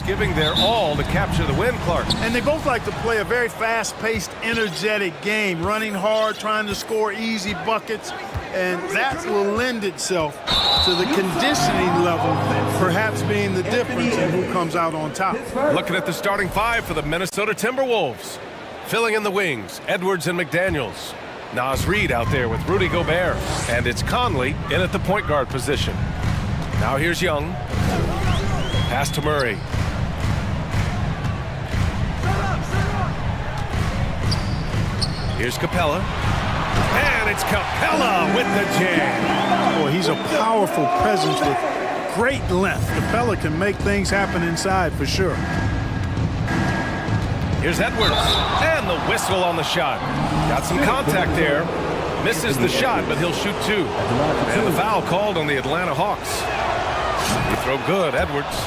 giving their all to capture the win, Clark. And they both like to play a very fast-paced, energetic game, running hard, trying to score easy buckets, and that will lend itself to the conditioning level, perhaps being the difference in who comes out on top. Looking at the starting five for the Minnesota Timberwolves. Filling in the wings, Edwards and McDaniels. Naz Reid out there with Rudy Gobert. And it's Conley in at the point guard position. Now here's Young. Pass to Murray. Here's Capella. And it's Capella with the jam. Boy, he's a powerful presence with great length. Capella can make things happen inside for sure. Here's Edwards. And the whistle on the shot. Got some contact there. Misses the shot, but he'll shoot two. And the foul called on the Atlanta Hawks. He throw good, Edwards.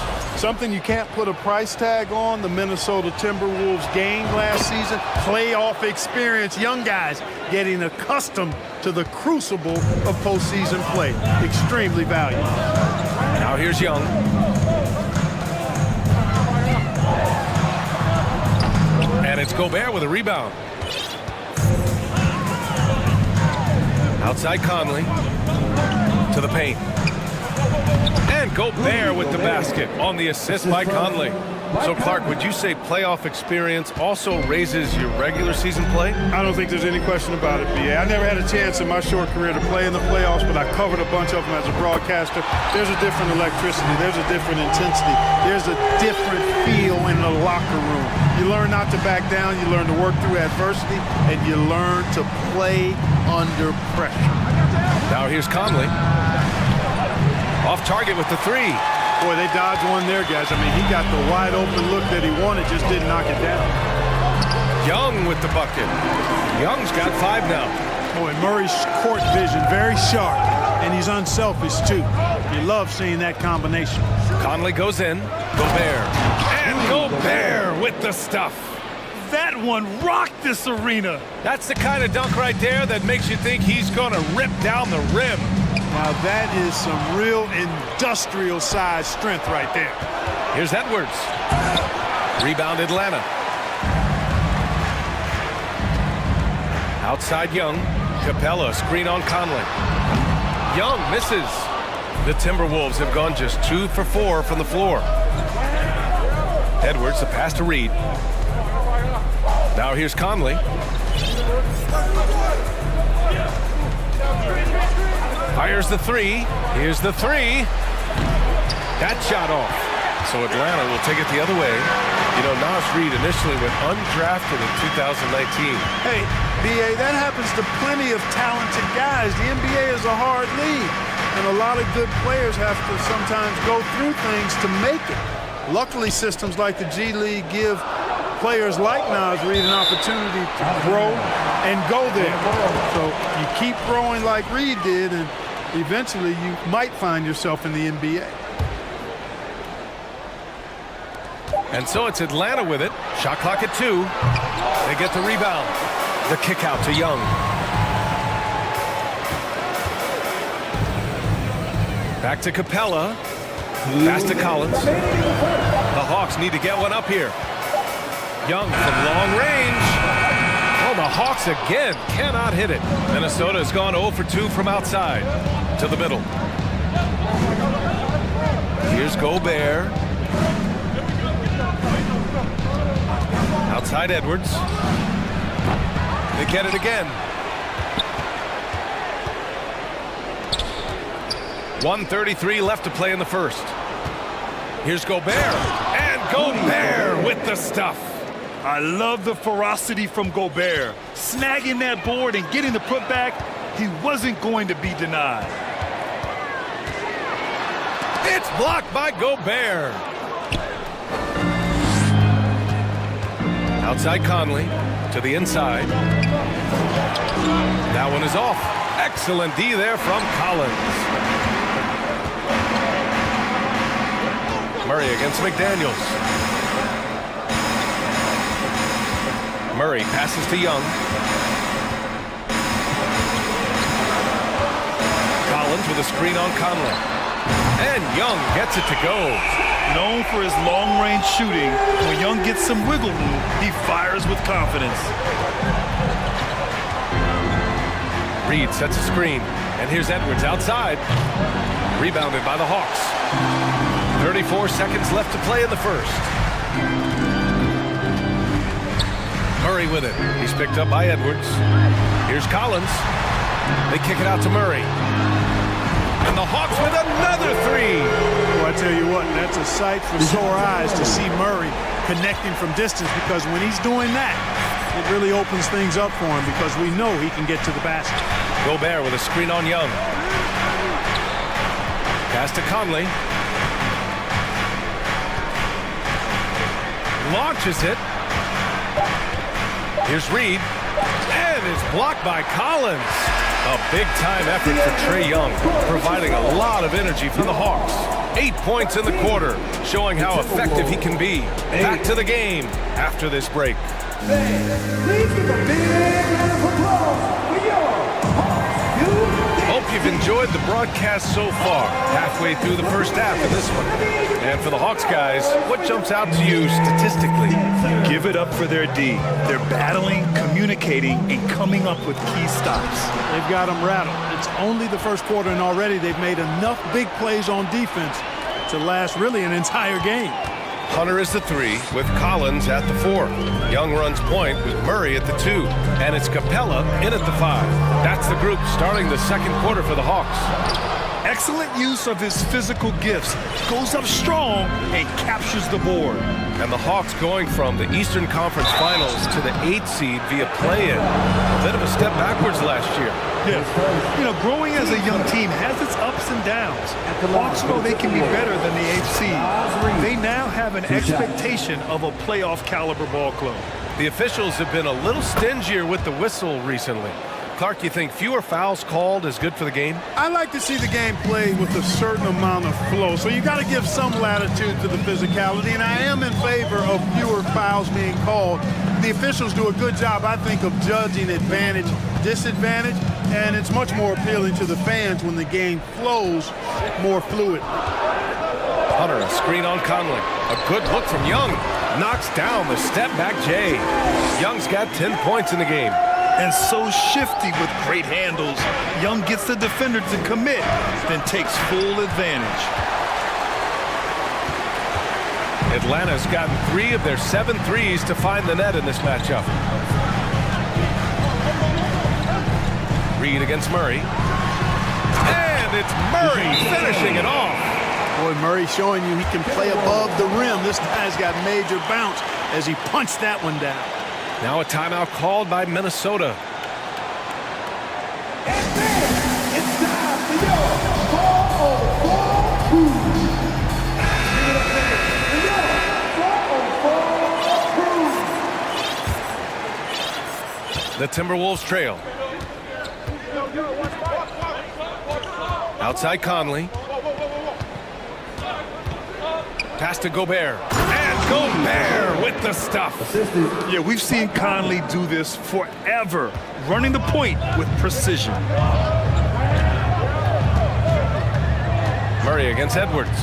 Something you can't put a price tag on, the Minnesota Timberwolves gained last season. Playoff experience, young guys getting accustomed to the crucible of postseason play. Extremely valuable. Now here's Young. And it's Gobert with a rebound. Outside Conley. To the paint. And Gobert with the basket on the assist by Conley. So, Clark, would you say playoff experience also raises your regular season play? I don't think there's any question about it, B.A. I never had a chance in my short career to play in the playoffs, but I covered a bunch of them as a broadcaster. There's a different electricity. There's a different intensity. There's a different feel in the locker room. You learn not to back down. You learn to work through adversity, and you learn to play under pressure. Now here's Conley. Off target with the three. Boy, they dodged one there, guys. I mean, he got the wide open look that he wanted, just didn't knock it down. Young with the bucket. Young's got five now. Boy, Murray's court vision, very sharp, and he's unselfish, too. You love seeing that combination. Conley goes in. Gobert. And Gobert with the stuff. That one rocked this arena. That's the kind of dunk right there that makes you think he's going to rip down the rim. Now that is some real industrial size strength right there. Here's Edwards. Rebound Atlanta. Outside Young. Capella screen on Conley. Young misses. The Timberwolves have gone just 2 for 4 from the floor. Edwards, the pass to Reid. Now here's Conley. Fires the three. Here's the three. That shot off. So Atlanta will take it the other way. You know, Naz Reid initially went undrafted in 2019. Hey, B.A., that happens to plenty of talented guys. The NBA is a hard league, and a lot of good players have to sometimes go through things to make it. Luckily, systems like the G League give players like Naz Reid an opportunity to grow and go there. So you keep growing like Reid did, and eventually you might find yourself in the NBA. And so it's Atlanta with it. Shot clock at 2. They get the rebound. The kick out to Young. Back to Capella. Pass to Collins. The Hawks need to get one up here. Young from long range. Oh, the Hawks again cannot hit it. Minnesota has gone 0 for 2 from outside to the middle. Here's Gobert. Outside Edwards. They get it again. 1:33 left to play in the first. Here's Gobert. And Gobert with the stuff. I love the ferocity from Gobert. Snagging that board and getting the putback, he wasn't going to be denied. It's blocked by Gobert. Outside Conley to the inside. That one is off. Excellent D there from Collins. Murray against McDaniels. Murray passes to Young. Collins with a screen on Conley. And Young gets it to go. Known for his long-range shooting, when Young gets some wiggle room, he fires with confidence. Reed sets a screen, and here's Edwards outside. Rebounded by the Hawks. 34 seconds left to play in the first. Murray with it. He's picked up by Edwards. Here's Collins. They kick it out to Murray. And the Hawks with another three. Well, I tell you what, that's a sight for sore eyes to see Murray connecting from distance, because when he's doing that, it really opens things up for him, because we know he can get to the basket. Gobert with a screen on Young. Pass to Conley. Launches it. Here's Reed. And it's blocked by Collins. A big-time effort for Trae Young, providing a lot of energy for the Hawks. 8 points in the quarter, showing how effective he can be. Back to the game after this break. Please give a big round of applause for your Hawks. Hope you've enjoyed the broadcast so far, halfway through the first half of this one. And for the Hawks guys, what jumps out to you statistically? Give it up for their D. They're battling, communicating, and coming up with key stops. They've got them rattled. It's only the first quarter, and already they've made enough big plays on defense to last really an entire game. Hunter is the 3, with Collins at the 4. Young runs point with Murray at the 2. And it's Capella in at the 5. That's the group starting the second quarter for the Hawks. Excellent use of his physical gifts. Goes up strong and captures the board. And the Hawks going from the Eastern Conference Finals to the 8th seed via play-in. A bit of a step backwards last year. Yeah. You know, growing as a young team has its ups and downs. Hawks know they can be better than the 8th seed. They now have an expectation of a playoff caliber ball club. The officials have been a little stingier with the whistle recently. Clark, you think fewer fouls called is good for the game? I like to see the game played with a certain amount of flow, so you got to give some latitude to the physicality, and I am in favor of fewer fouls being called. The officials do a good job, I think, of judging advantage, disadvantage, and it's much more appealing to the fans when the game flows more fluid. Hunter, a screen on Conley. A good look from Young. Knocks down the step-back J. Young's got 10 points in the game. And so shifty with great handles. Young gets the defender to commit, then takes full advantage. Atlanta's gotten 3 of their 7 threes to find the net in this matchup. Reed against Murray. And it's Murray finishing it off. Boy, Murray showing you he can play above the rim. This guy's got major bounce as he punched that one down. Now a timeout called by Minnesota. And then it's time for your 404 crew. The Timberwolves trail. Outside Conley. Pass to Gobert. And Gobert with the stuff. Yeah, we've seen Conley do this forever, running the point with precision. Murray against Edwards.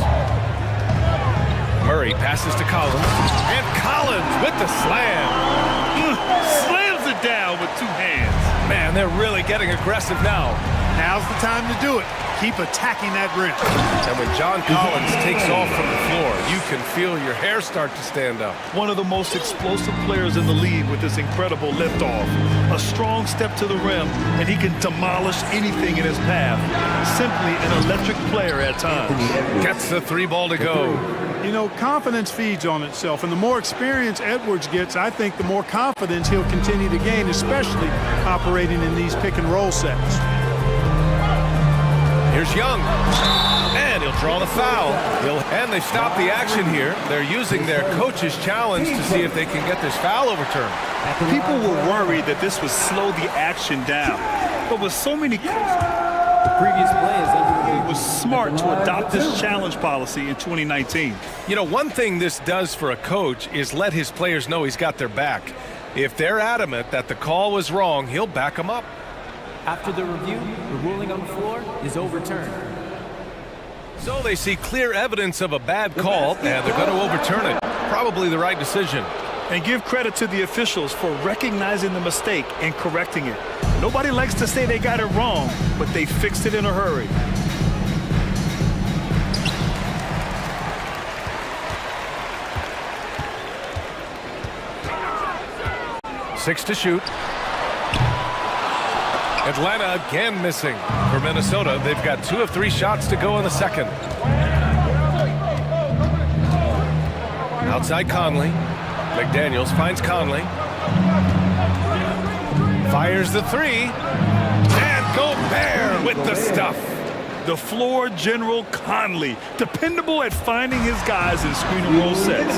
Murray passes to Collins. And Collins with the slam. Slams it down with 2 hands. Man, they're really getting aggressive now. Now's the time to do it. Keep attacking that rim. And when John Collins takes off from the floor, you can feel your hair start to stand up. One of the most explosive players in the league with this incredible liftoff. A strong step to the rim, and he can demolish anything in his path. Simply an electric player at times. Gets the 3 ball to go. You know, confidence feeds on itself, and the more experience Edwards gets, I think the more confidence he'll continue to gain, especially operating in these pick-and-roll sets. Here's Young. And he'll draw the foul. And they stop the action here. They're using their coach's challenge to see if they can get this foul overturned. People were worried that this would slow the action down. But with so many previous play it was smart to adopt this challenge policy in 2019. You know, one thing this does for a coach is let his players know he's got their back. If they're adamant that the call was wrong, he'll back them up. After the review, the ruling on the floor is overturned. So they see clear evidence of a bad call, and they're going to overturn it. Probably the right decision. And give credit to the officials for recognizing the mistake and correcting it. Nobody likes to say they got it wrong, but they fixed it in a hurry. Six to shoot. Atlanta again missing. For Minnesota, they've got 2 of 3 shots to go in the second. Outside Conley. McDaniels finds Conley. Fires the 3. And Gobert with the stuff. The floor general Conley, dependable at finding his guys in screen and roll sets.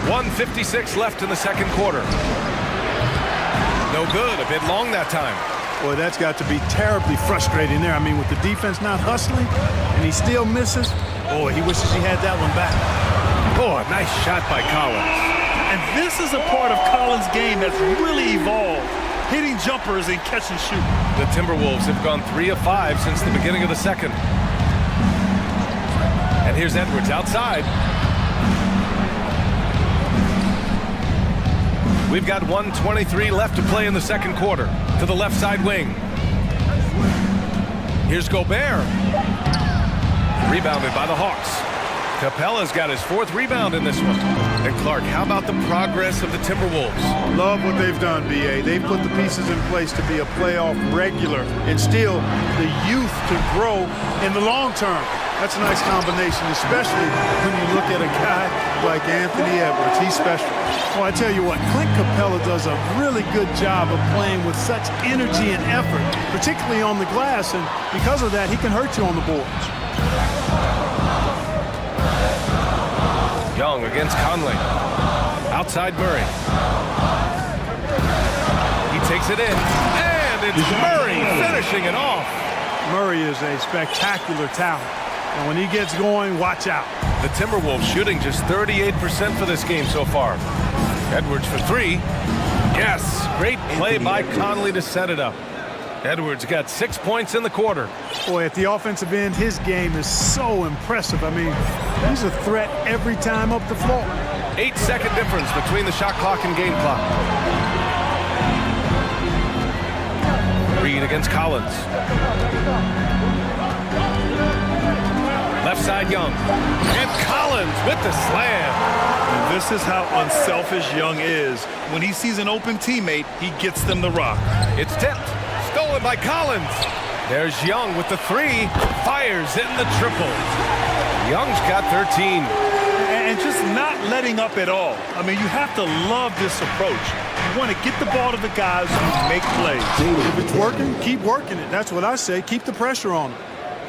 1:56 left in the second quarter. No good, a bit long that time. Boy, that's got to be terribly frustrating there. I mean, with the defense not hustling and he still misses, boy, he wishes he had that one back. Oh, a nice shot by Collins. And this is a part of Collins' game that's really evolved, hitting jumpers and catch and shoot. The Timberwolves have gone 3 of 5 since the beginning of the second. And here's Edwards outside. We've got 1:23 left to play in the second quarter. To the left side wing. Here's Gobert. Rebounded by the Hawks. Capella's got his 4th rebound in this one. And Clark, how about the progress of the Timberwolves? Love what they've done, B.A. They've put the pieces in place to be a playoff regular and still the youth to grow in the long term. That's a nice combination, especially when you look at a guy like Anthony Edwards. He's special. Well, I tell you what, Clint Capella does a really good job of playing with such energy and effort, particularly on the glass, and because of that, he can hurt you on the boards. Young against Conley. Outside Murray. He takes it in, and it's Murray finishing it off. Murray is a spectacular talent, and when he gets going, watch out. The Timberwolves shooting just 38% for this game so far. Edwards for 3. Yes, great play by Conley to set it up. Edwards got 6 points in the quarter. Boy, at the offensive end, his game is so impressive. I mean, he's a threat every time up the floor. 8-second difference between the shot clock and game clock. Reed against Collins. Left side Young. And Collins with the slam. And this is how unselfish Young is. When he sees an open teammate, he gets them the rock. It's tipped. Stolen by Collins. There's Young with the 3. Fires in the triple. Young's got 13. And just not letting up at all. I mean, you have to love this approach. You want to get the ball to the guys who make plays. If it's working, keep working it. That's what I say. Keep the pressure on him.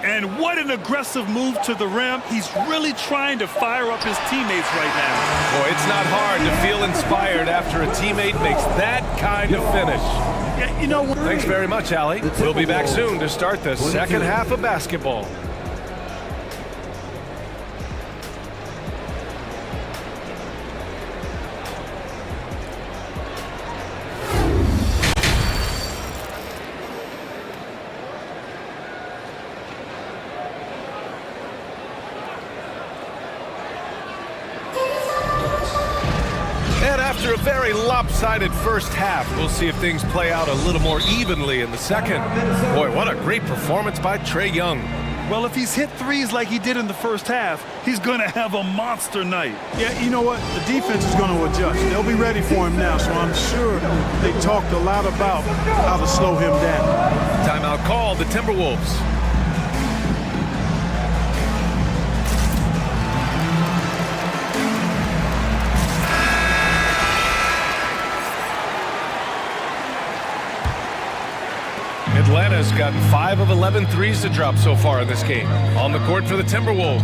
And what an aggressive move to the rim. He's really trying to fire up his teammates right now. Boy, it's not hard to feel inspired after a teammate makes that kind of finish. Yeah, you know what? Thanks very much, Allie. We'll be back soon to start the second half of basketball. After a very lopsided first half, we'll see if things play out a little more evenly in the second. Boy, what a great performance by Trae Young. Well, if he's hit threes like he did in the first half, he's going to have a monster night. Yeah, you know what? The defense is going to adjust. They'll be ready for him now, so I'm sure they talked a lot about how to slow him down. Timeout called, the Timberwolves. Atlanta's gotten 5 of 11 threes to drop so far in this game. On the court for the Timberwolves.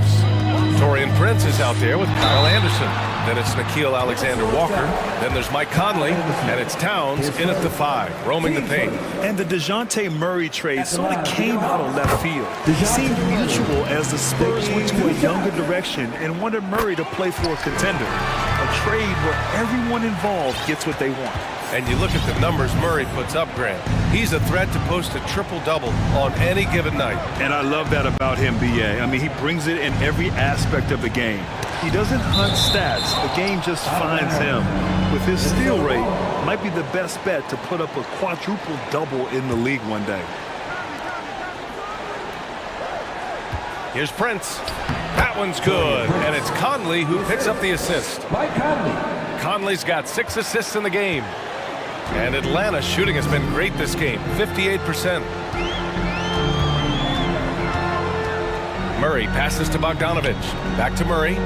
Torian Prince is out there with Kyle Anderson. Then it's Nickeil Alexander-Walker. Then there's Mike Conley. And it's Towns in at the 5, roaming the paint. And the DeJounte Murray trade sort of came out of left field. It seemed mutual as the Spurs went to a younger direction and wanted Murray to play for a contender. A trade where everyone involved gets what they want. And you look at the numbers Murray puts up, Grant. He's a threat to post a triple-double on any given night. And I love that about him, B.A. I mean, he brings it in every aspect of the game. He doesn't hunt stats. The game just finds him. With his steal rate, might be the best bet to put up a quadruple-double in the league one day. Here's Prince. That one's good. And it's Conley who picks up the assist. Mike Conley. Conley's got 6 assists in the game. And Atlanta's shooting has been great this game, 58%. Murray passes to Bogdanovich. Back to Murray.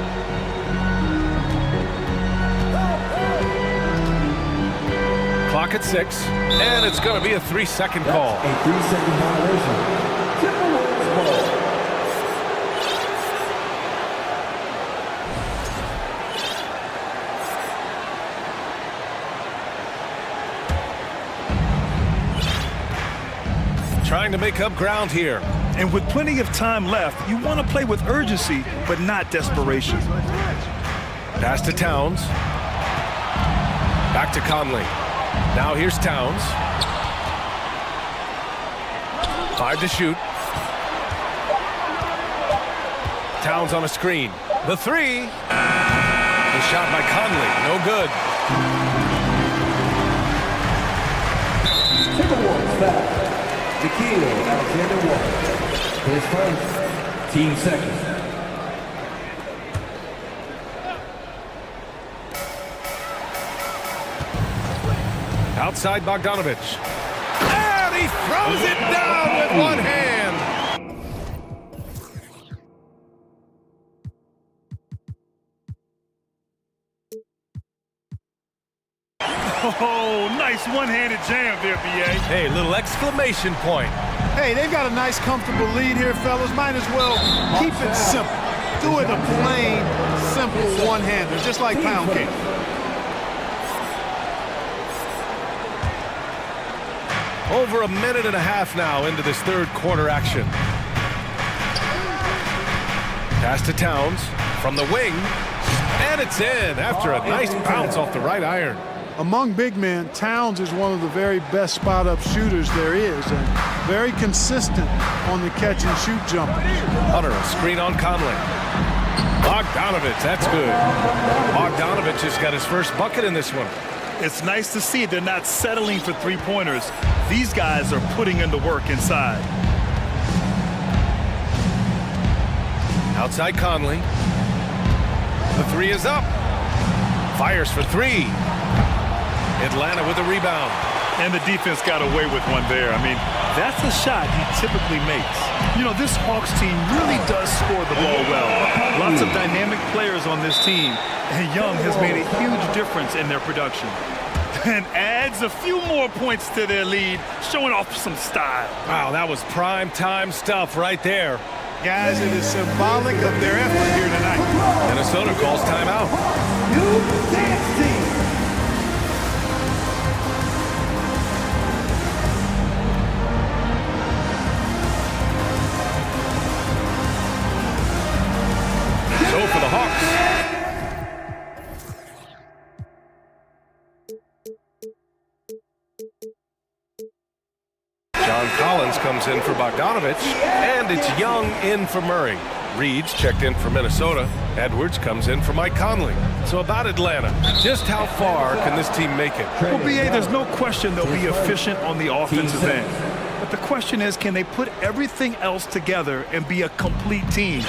Clock at 6, and it's going to be a 3-second call. A 3-second violation. Timberwolves ball. Trying to make up ground here. And with plenty of time left, you want to play with urgency, but not desperation. Pass to Towns. Back to Conley. Now here's Towns. 5 to shoot. Towns on a screen. The 3. The shot by Conley. No good. Timberwolves foul. Nikhil Alexander-Walker. His first, team second. Outside Bogdanovich. And he throws it down with one hand. Oh, nice one-handed jam there, B.A. Hey, little exclamation point. Hey, they've got a nice, comfortable lead here, fellas. Might as well keep it simple. Do it a plain, simple one-hander, just like pound cake. Over a minute and a half now into this third quarter action. Pass to Towns from the wing. And it's in after a nice bounce off the right iron. Among big men, Towns is one of the very best spot-up shooters there is, and very consistent on the catch-and-shoot jumper. Hunter, a screen on Conley. Bogdanovich, that's good. Bogdanovich has got his first bucket in this one. It's nice to see they're not settling for three-pointers. These guys are putting in the work inside. Outside Conley. The 3 is up. Fires for 3. Atlanta with a rebound. And the defense got away with one there. I mean, that's a shot he typically makes. You know, this Hawks team really does score the ball well. Lots of dynamic players on this team. And Young has made a huge difference in their production. And adds a few more points to their lead, showing off some style. Wow, that was prime time stuff right there. Guys, it is symbolic of their effort here tonight. Minnesota calls timeout. New dance team. So for the Hawks. John Collins comes in for Bogdanovich, and it's Young in for Murray. Reed's checked in for Minnesota. Edwards comes in for Mike Conley. So about Atlanta, just how far can this team make it? Well, B.A., there's no question they'll be efficient on the offensive end. But the question is, can they put everything else together and be a complete team?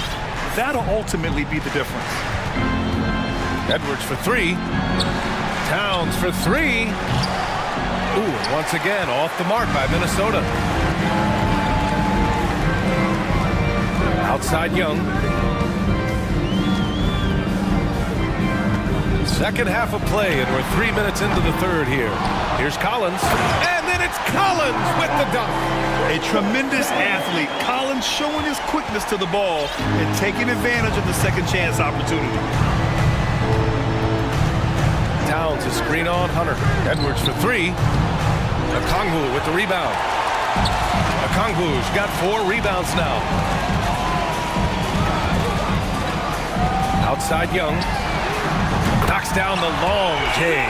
That'll ultimately be the difference. Edwards for 3. Towns for 3. Ooh, once again, off the mark by Minnesota. Outside Young. Second half of play, and we're 3 minutes into the third here. Here's Collins, and then it's Collins with the dunk. A tremendous athlete. Collins showing his quickness to the ball and taking advantage of the second chance opportunity. Towns, a screen on Hunter. Edwards for 3. Okongwu with the rebound. Okongwu's got 4 rebounds now. Outside Young. Knocks down the long J.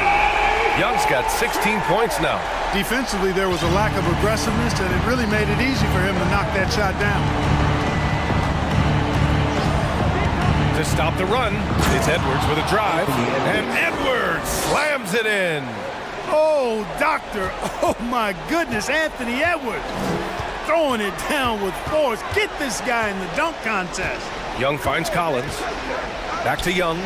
Young's got 16 points now. Defensively, there was a lack of aggressiveness, and it really made it easy for him to knock that shot down. To stop the run, it's Edwards with a drive, and Edwards slams it in. Oh, doctor. Oh, my goodness, Anthony Edwards. Throwing it down with force. Get this guy in the dunk contest. Young finds Collins. Back to Young.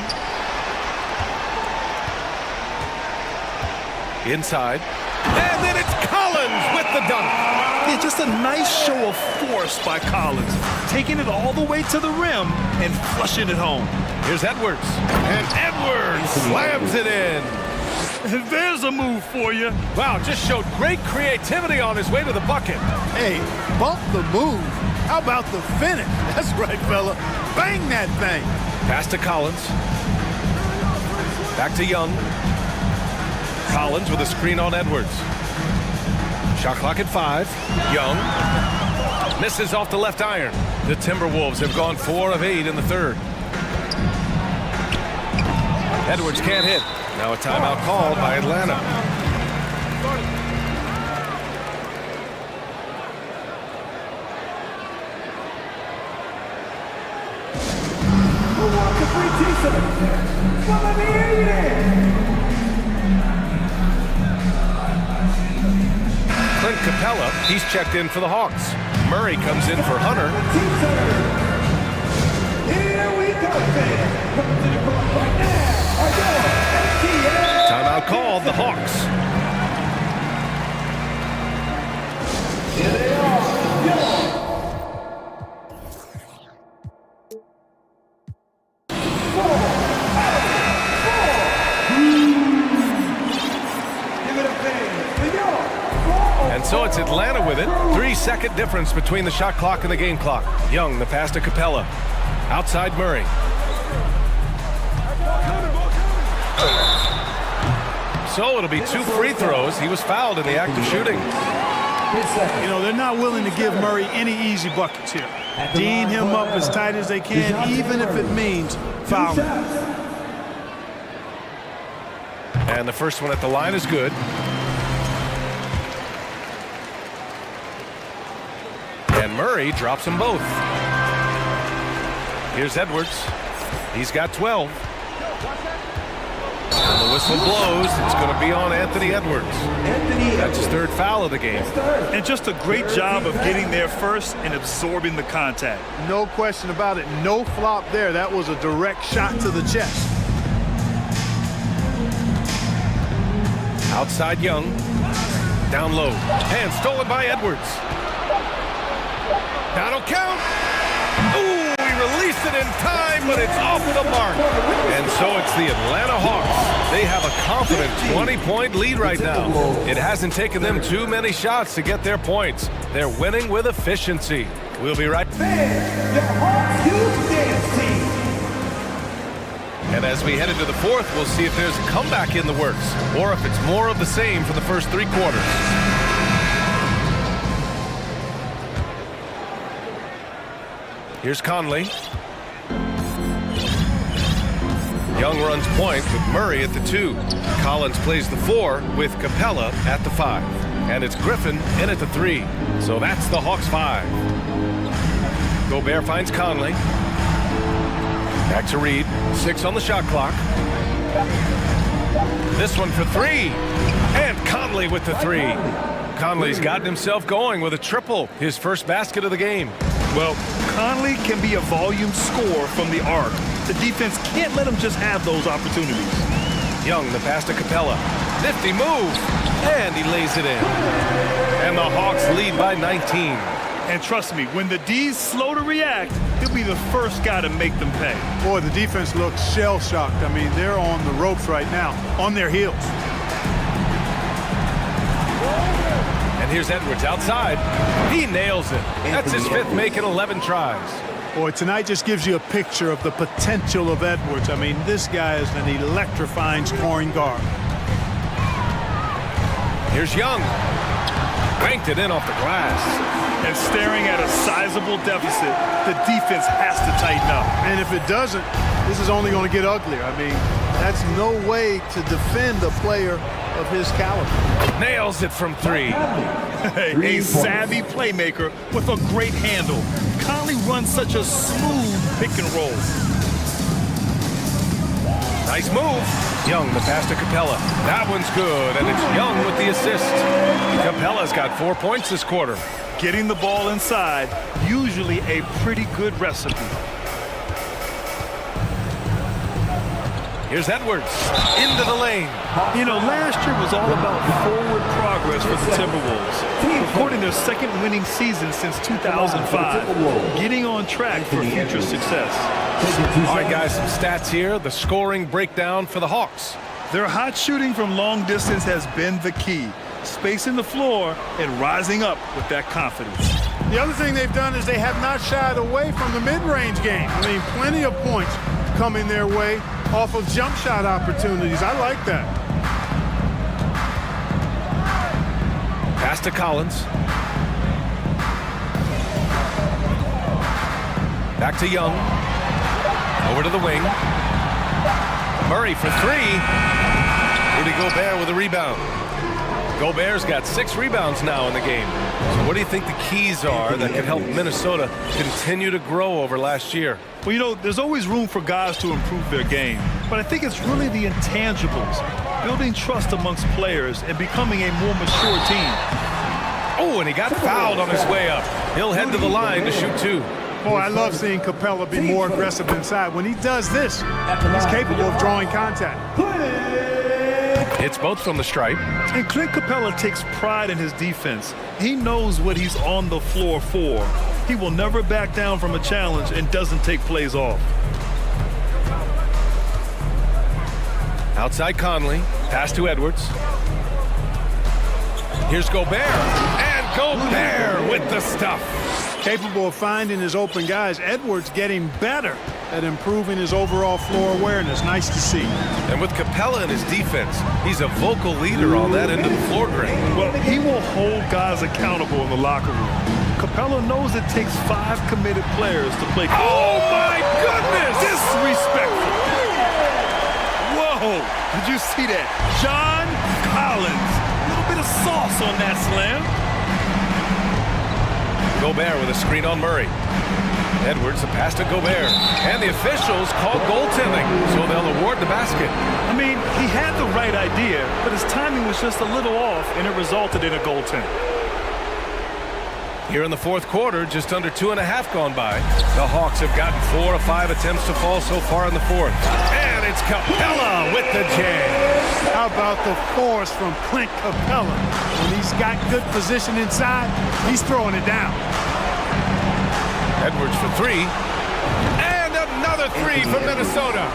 Inside. And then it's Collins with the dunk. Yeah, just a nice show of force by Collins. Taking it all the way to the rim and flushing it home. Here's Edwards. And Edwards slams it in. There's a move for you. Wow, just showed great creativity on his way to the bucket. Hey, bump the move. How about the finish? That's right, fella. Bang that thing. Pass to Collins. Back to Young. Collins with a screen on Edwards. Shot clock at 5. Young misses off the left iron. The Timberwolves have gone 4 of 8 in the third. Edwards can't hit. Now a timeout called by Atlanta. Clint Capella, he's checked in for the Hawks. Murray comes in for Hunter. Here we go, fans. Coming to the court right now are your Timeout called, the Hawks. Here they are, your And so it's Atlanta with it. 3-second difference between the shot clock and the game clock. Young, the pass to Capella. Outside Murray. So it'll be 2 free throws. He was fouled in the act of shooting. You know, they're not willing to give Murray any easy buckets here. Dean him up as tight as they can, even if it means fouling. And the first one at the line is good. And Murray drops them both. Here's Edwards. He's got 12. And the whistle blows. It's going to be on Anthony Edwards. That's his 3rd foul of the game. And just a great job of getting there first and absorbing the contact. No question about it. No flop there. That was a direct shot to the chest. Outside Young. Down low. And stolen by Edwards. That'll count. Ooh, he released it in time, but it's off the mark. And so it's the Atlanta Hawks. They have a confident 20-point lead right now. It hasn't taken them too many shots to get their points. They're winning with efficiency. We'll be right back. the Hawks Youth Dance Team. And as we head into the 4th, we'll see if there's a comeback in the works or if it's more of the same for the first 3 quarters. Here's Conley. Young runs point with Murray at the 2. Collins plays the 4 with Capella at the 5. And it's Griffin in at the 3. So that's the Hawks 5. Gobert finds Conley. Back to Reed. 6 on the shot clock. This one for 3. And Conley with the 3. Conley's gotten himself going with a triple. His first basket of the game. Well, Conley can be a volume scorer from the arc. The defense can't let him just have those opportunities. Young, the pass to Capella. Nifty move. And he lays it in. And the Hawks lead by 19. And trust me, when the D's slow to react, he'll be the first guy to make them pay. Boy, the defense looks shell-shocked. I mean, they're on the ropes right now, on their heels. And here's Edwards outside. He nails it. That's his 5th make in 11 tries. Boy, tonight just gives you a picture of the potential of Edwards. I mean, this guy is an electrifying scoring guard. Here's Young. Banked it in off the glass. And staring at a sizable deficit, the defense has to tighten up. And if it doesn't, this is only going to get uglier. I mean, that's no way to defend a player of his caliber. Nails it from three. A savvy playmaker with a great handle. Conley runs such a smooth pick and roll. Nice move. Young, the pass to Capella. That one's good, and it's Young with the assist. Capella's got 4 points this quarter. Getting the ball inside, usually a pretty good recipe. Here's Edwards into the lane. You know, last year was all about forward progress for the Timberwolves. Recording their second winning season since 2005. Getting on track for future success. All right, guys, some stats here. The scoring breakdown for the Hawks. Their hot shooting from long distance has been the key. Spacing the floor and rising up with that confidence. The other thing they've done is they have not shied away from the mid-range game. I mean, plenty of points coming their way off of jump shot opportunities. I like that. Pass to Collins. Back to Young. Over to the wing. Murray for three. Rudy Gobert with a rebound. Gobert's got 6 rebounds now in the game. So what do you think the keys are that can help Minnesota continue to grow over last year? Well, you know, there's always room for guys to improve their game. But I think it's really the intangibles. Building trust amongst players and becoming a more mature team. Oh, and he got fouled on his way up. He'll head to the line to shoot 2. Boy, I love seeing Capella be more aggressive inside. When he does this, he's capable of drawing contact. It's both from the stripe. And Clint Capella takes pride in his defense. He knows what he's on the floor for. He will never back down from a challenge and doesn't take plays off. Outside Conley. Pass to Edwards. Here's Gobert. And Gobert with the stuff. Capable of finding his open guys. Edwards getting better at improving his overall floor awareness. Nice to see. And with Capella in his defense, he's a vocal leader on that end of the floor grade. Well, he will hold guys accountable in the locker room. Capella knows it takes 5 committed players to play. Oh, my goodness! Disrespectful. Whoa, did you see that? John Collins. A little bit of sauce on that slam. Gobert with a screen on Murray. Edwards, the pass to Gobert. And the officials called goaltending, so they'll award the basket. I mean, he had the right idea, but his timing was just a little off, and it resulted in a goaltend. Here in the fourth quarter, just under 2.5 gone by. The Hawks have gotten 4 of 5 attempts to fall so far in the fourth. And it's Capella with the jam. How about the force from Clint Capella? When he's got good position inside, he's throwing it down. Edwards for 3. And another 3 from Minnesota.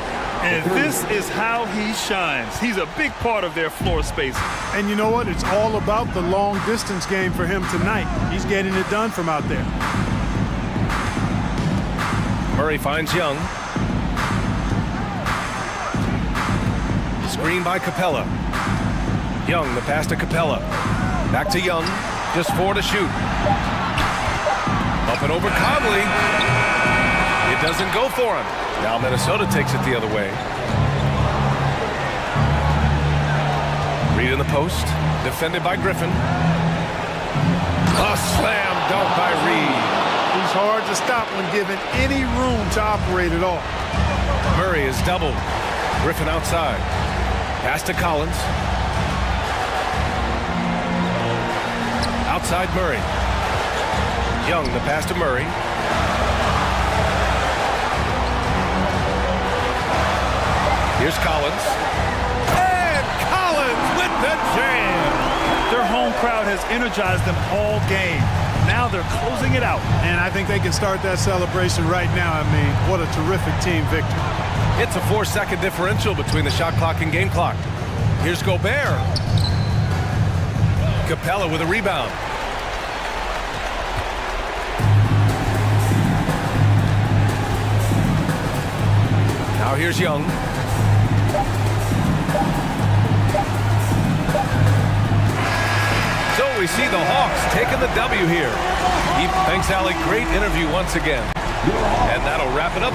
And this is how he shines. He's a big part of their floor spacing. And you know what? It's all about the long distance game for him tonight. He's getting it done from out there. Murray finds Young. Screen by Capella. Young, the pass to Capella. Back to Young. Just 4 to shoot. Up and over Conley. It doesn't go for him. Now Minnesota takes it the other way. Reed in the post. Defended by Griffin. A slam dunk by Reed. He's hard to stop when given any room to operate at all. Murray is doubled. Griffin outside. Pass to Collins. Outside Murray. Young, the pass to Murray. Here's Collins. And Collins with the jam. Their home crowd has energized them all game. Now they're closing it out. And I think they can start that celebration right now. I mean, what a terrific team victory. It's a 4-second differential between the shot clock and game clock. Here's Gobert. Capella with a rebound. Now here's Young. So we see the Hawks taking the W here. Thanks, Allie. Great interview once again. And that'll wrap it up.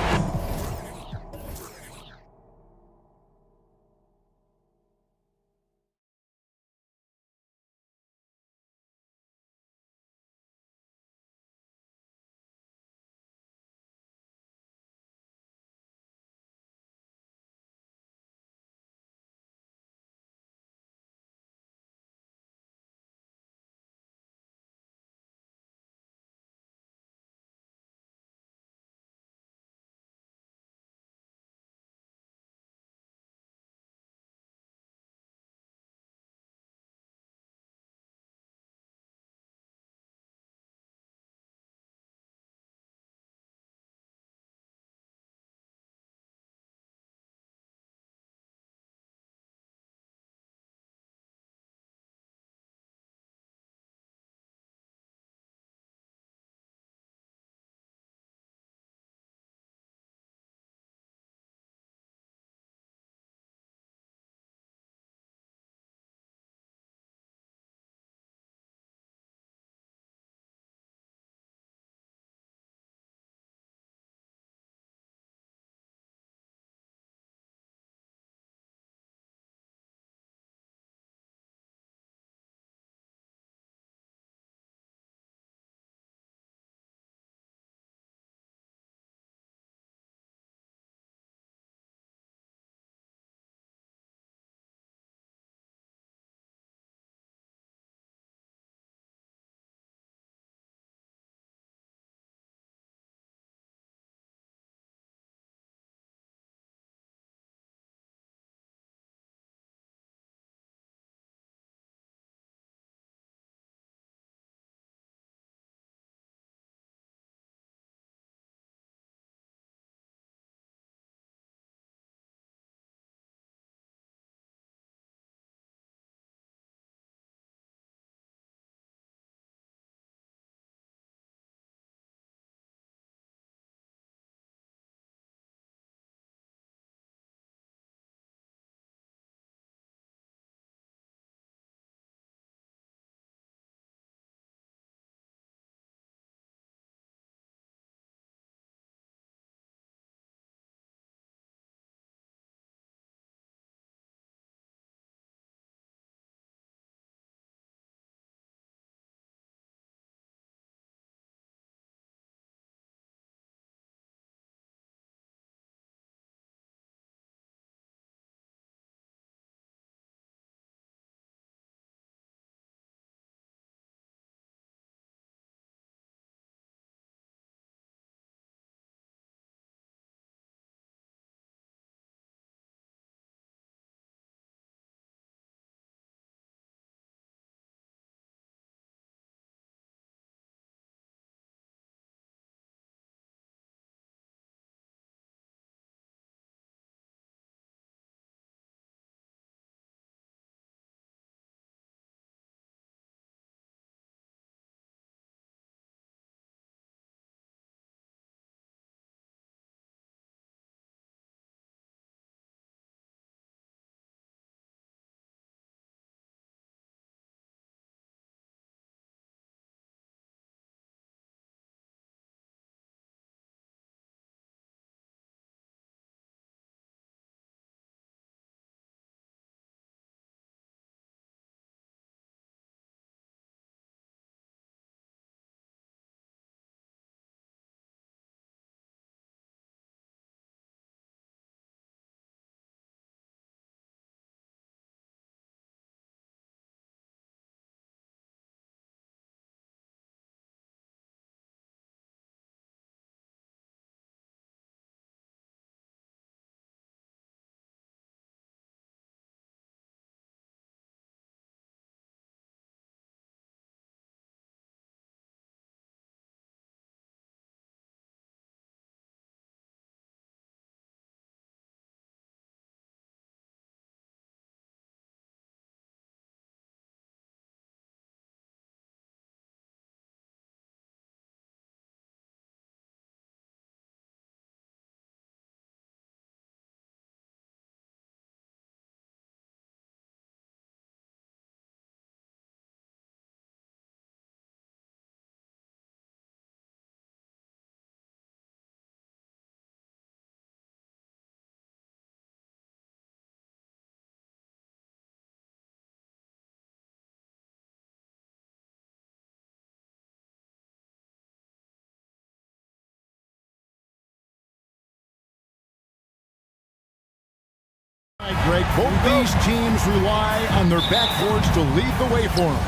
Greg, both these teams rely on their backboards to lead the way for them.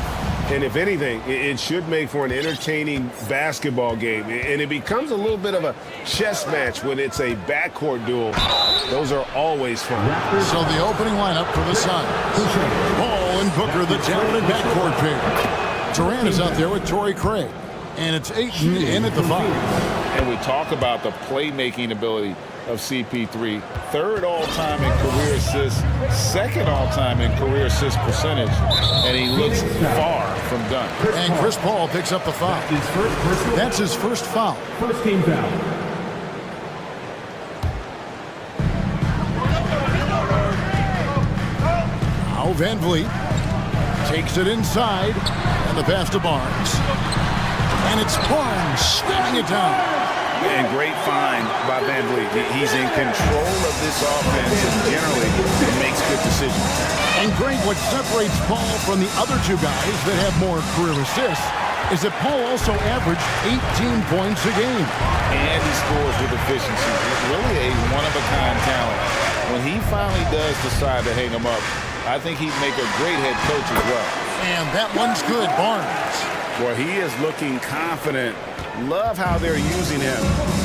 And if anything, it should make for an entertaining basketball game. And it becomes a little bit of a chess match when it's a backcourt duel. Those are always fun. So the opening lineup for the Suns. Paul and Booker, the talented backcourt pair. Durant is out there with Torrey Craig. And it's Ayton in at the 5. And we talk about the playmaking ability of CP3. Third all-time in career assists, second all-time in career assist percentage, and he looks far from done. And Chris Paul picks up the foul. That's his first foul. First team foul. Now Van Vliet takes it inside, and the pass to Barnes. And it's Barnes slamming it down. And great find by Van Vliet. He's in control of this offense and generally makes good decisions. And Greg, what separates Paul from the other two guys that have more career assists is that Paul also averaged 18 points a game. And he scores with efficiency. He's really a one-of-a-kind talent. When he finally does decide to hang him up, I think he'd make a great head coach as well. And that one's good, Barnes. Well, he is looking confident. Love how they're using him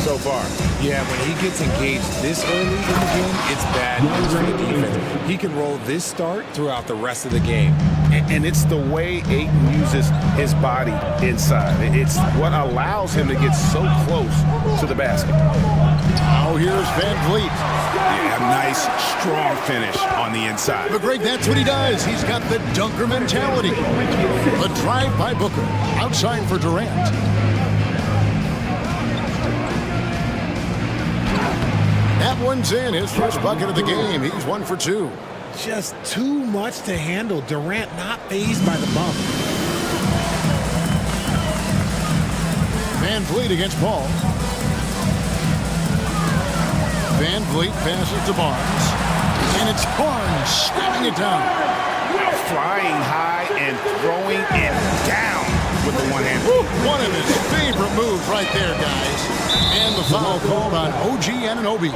so far. Yeah, when he gets engaged this early in the game, it's bad news for the defense. He can roll this start throughout the rest of the game. And it's the way Ayton uses his body inside. It's what allows him to get so close to the basket. Now here's Van Vliet. Yeah, nice, strong finish on the inside. But Greg, that's what he does. He's got the dunker mentality. The drive by Booker. Outside for Durant. That one's in. His first bucket of the game. He's 1 for 2. Just too much to handle. Durant not fazed by the bump. Van Vliet against Paul. Van Vliet passes to Barnes. And it's Barnes slamming it down. Flying high and throwing it down with the one hand. One of his favorite moves right there, guys. And the foul called on OG Anunoby.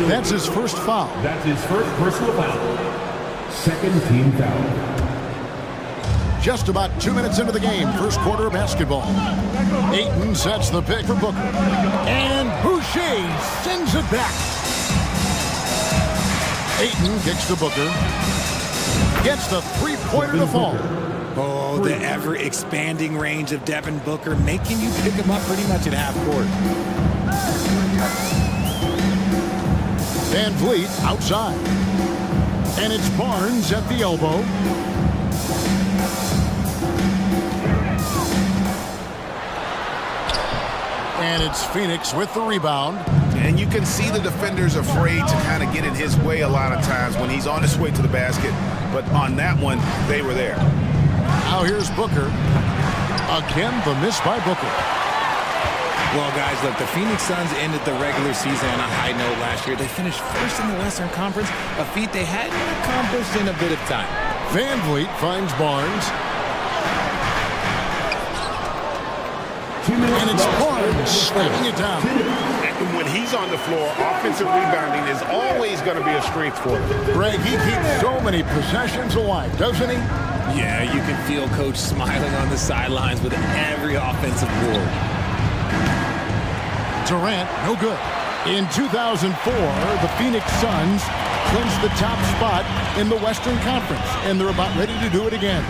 That's his first foul. That's his first personal foul. Second team foul. Just about 2 minutes into the game, first quarter of basketball. Ayton sets the pick for Booker. And Boucher sends it back. Ayton kicks to Booker. Gets the three-pointer to fall. Oh, the ever-expanding range of Devin Booker, making you pick him up pretty much at half court. Van Vliet outside. And it's Barnes at the elbow. And it's Phoenix with the rebound. And you can see the defenders afraid to kind of get in his way a lot of times when he's on his way to the basket. But on that one, they were there. Now here's Booker. Again, the miss by Booker. Well, guys, look, the Phoenix Suns ended the regular season on a high note last year. They finished first in the Western Conference, a feat they hadn't accomplished in a bit of time. Van Vliet finds Barnes. And it's Barnes slamming it down. And when he's on the floor, offensive rebounding is always going to be a strength for him. Greg, he keeps so many possessions alive, doesn't he? Yeah, you can feel Coach smiling on the sidelines with every offensive board. Durant, no good. In 2004, the Phoenix Suns clinched the top spot in the Western Conference, and they're about ready to do it again.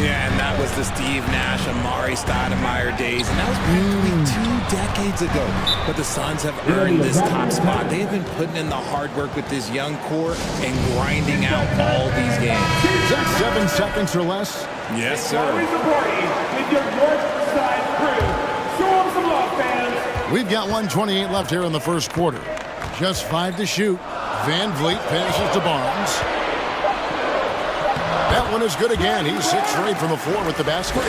Yeah, and that was the Steve Nash, Amari Stoudemire days, and that was practically 2 decades ago. But the Suns have earned this top spot. They have been putting in the hard work with this young core and grinding out all these games. Is that 7 seconds or less? Yes, sir. Always supporting with your North Side crew. Show them some love, fans. We've got 1:28 left here in the first quarter. Just 5 to shoot. Van Vliet passes to Barnes. That one is good again. He's 6 straight from the floor with the basket.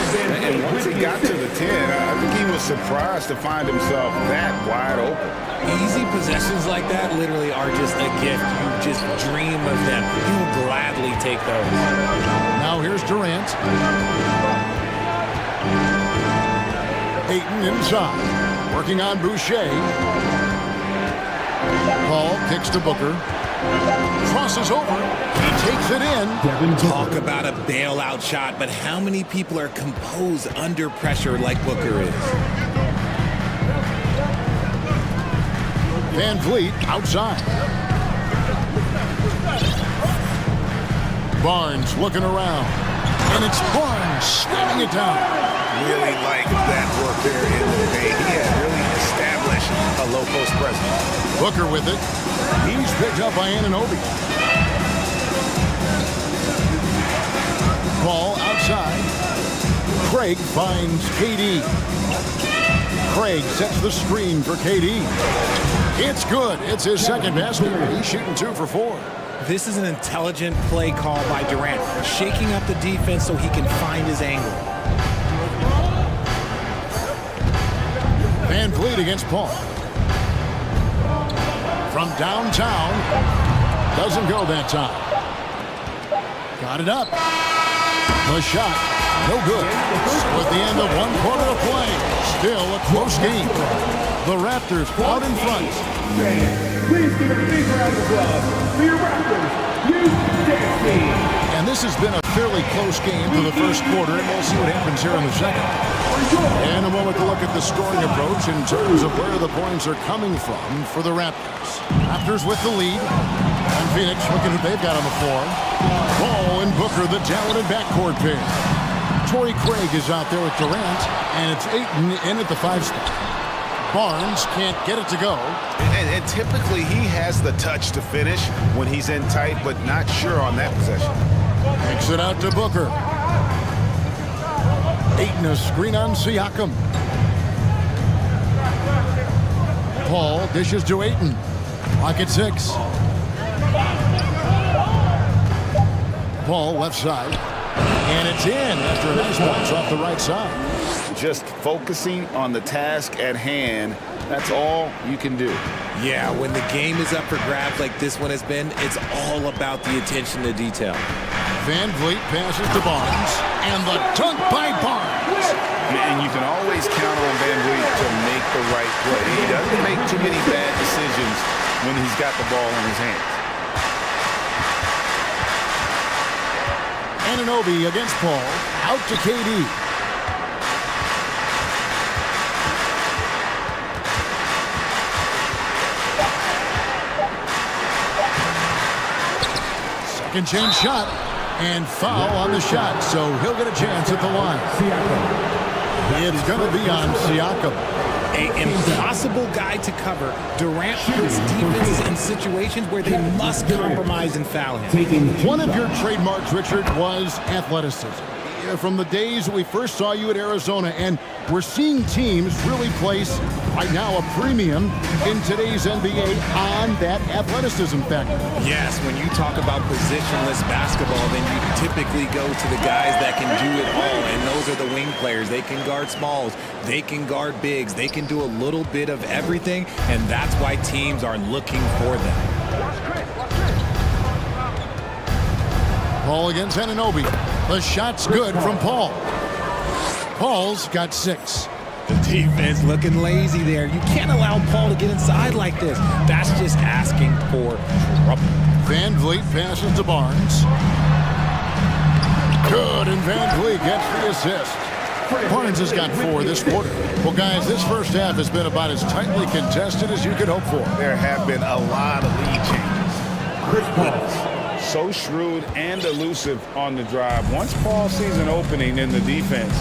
And once he got to the 10, I think he was surprised to find himself that wide open. Easy possessions like that literally are just a gift. You just dream of them. You will gladly take those. Now here's Durant. Ayton inside. Working on Boucher. Paul kicks to Booker. Crosses over. He takes it in. Talk about a bailout shot, but how many people are composed under pressure like Booker is? Van Vliet outside. Barnes looking around. And it's Barnes slamming it down. Really like that work there in the paint. He has really established a low post presence. Booker with it. He's picked up by Anunoby. Ball outside. Craig finds KD. Craig sets the screen for KD. It's good. It's his second basket. He's shooting 2 for 4. This is an intelligent play call by Durant, shaking up the defense so he can find his angle. Van Vliet against Paul. From downtown. Doesn't go that time. Got it up. The shot. No good. So at the end of 1 quarter of play, still a close game. The Raptors out in front. Please give a big round of applause for your Raptors, team. And this has been a fairly close game for the first quarter, and we'll see what happens here in the second. And a moment to look at the scoring approach in terms of where the points are coming from for the Raptors. Raptors with the lead. And Phoenix looking who they've got on the floor. Ball and Booker, the talented backcourt pair. Torrey Craig is out there with Durant, and it's Ayton in at the 5 spot. Barnes can't get it to go. And typically he has the touch to finish when he's in tight, but not sure on that possession. Takes it out to Booker. Ayton a screen on Siakam. Paul dishes to Ayton. Clock at 6. Paul left side. And it's in after a nice bounce off the right side. Just focusing on the task at hand, that's all you can do. Yeah, when the game is up for grabs like this one has been, it's all about the attention to detail. Van Vliet passes to Barnes, and the dunk by Barnes. And you can always count on Van Vliet to make the right play. He doesn't make too many bad decisions when he's got the ball in his hands. Anunoby against Paul, out to KD. Second chance shot, and foul on the shot, so he'll get a chance at the line. It's going to be on Siakam. An impossible guy to cover. Durant puts defenses in situations where they must compromise and foul him. One of your trademarks, Richard, was athleticism. From the days we first saw you at Arizona, and we're seeing teams really place, right now, a premium in today's NBA on that athleticism factor. Yes, when you talk about positionless basketball, then you typically go to the guys that can do it all, and those are the wing players. They can guard smalls, they can guard bigs, they can do a little bit of everything, and that's why teams are looking for them. Paul against Anunoby. The shot's good from Paul. Paul's got 6. The defense looking lazy there. You can't allow Paul to get inside like this. That's just asking for trouble. Van Vliet passes to Barnes. Good, and Van Vliet gets the assist. Barnes has got 4 this quarter. Well, guys, this first half has been about as tightly contested as you could hope for. There have been a lot of lead changes. Chris Paul, so shrewd and elusive on the drive. Once Paul sees an opening in the defense,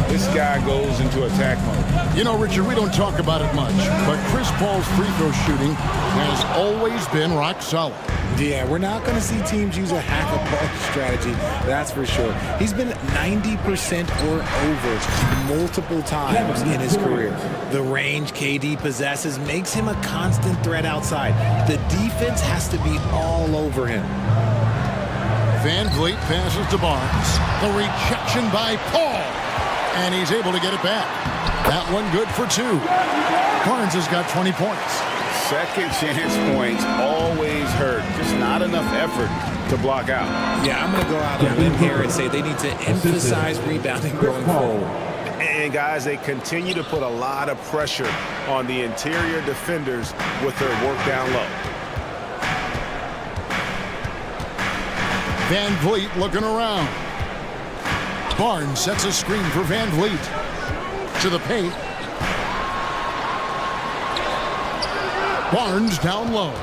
this guy goes into attack mode. You know, Richard, we don't talk about it much, but Chris Paul's free throw shooting has always been rock solid. Yeah, we're not going to see teams use a hack-a-ball strategy, that's for sure. He's been 90% or over multiple times in his career. The range KD possesses makes him a constant threat outside. The defense has to be all over him. Van Vliet passes to Barnes. The rejection by Paul. And he's able to get it back. That one good for 2. Barnes has got 20 points. Second chance points always hurt. Just not enough effort to block out. Yeah, I'm going to go out on a limb here and say they need to emphasize rebounding going forward. And guys, they continue to put a lot of pressure on the interior defenders with their work down low. Van Vliet looking around. Barnes sets a screen for Van Vliet. To the paint. Barnes down low.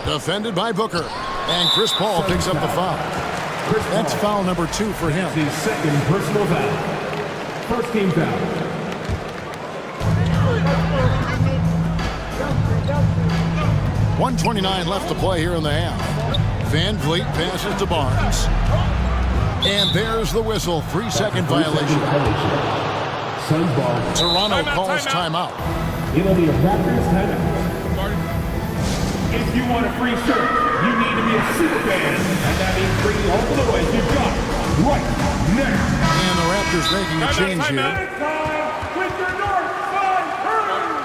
Defended by Booker. And Chris Paul picks up the foul. That's foul number 2 for him. His second personal foul. First team foul. .129 left to play here in the half. Van Vliet passes to Barnes. And there's the whistle. 3-second violation. Toronto calls timeout. It'll be a Raptors timeout. If you want a free shirt, you need to be a super fan. And that means bringing all the boys you've got right now. And the Raptors making a change here. With your North Side crew.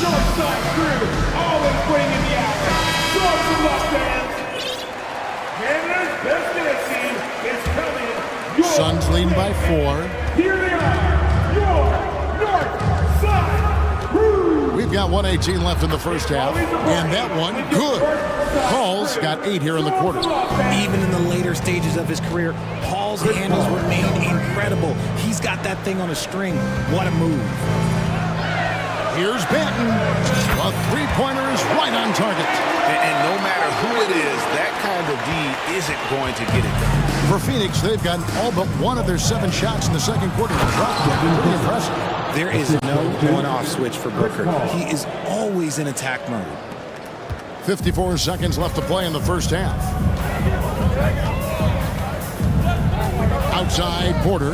North Side crew, always putting in the hours. Show us some love, fans. Canada's best dance team is coming. Suns leading by 4. Here they are, your North Side crew. We've got 1:18 left in the first half, and that one, good. Paul's got 8 here in the quarter. Even in the later stages of his career, Paul's handles remain incredible. He's got that thing on a string. What a move. Here's Banton. A three-pointer is right on target. And no matter who it is, that kind of D isn't going to get it done. For Phoenix, they've gotten all but one of their 7 shots in the second quarter. Pretty impressive. There is no on-off switch for Booker. He is always in attack mode. 54 seconds left to play in the first half. Outside, Porter.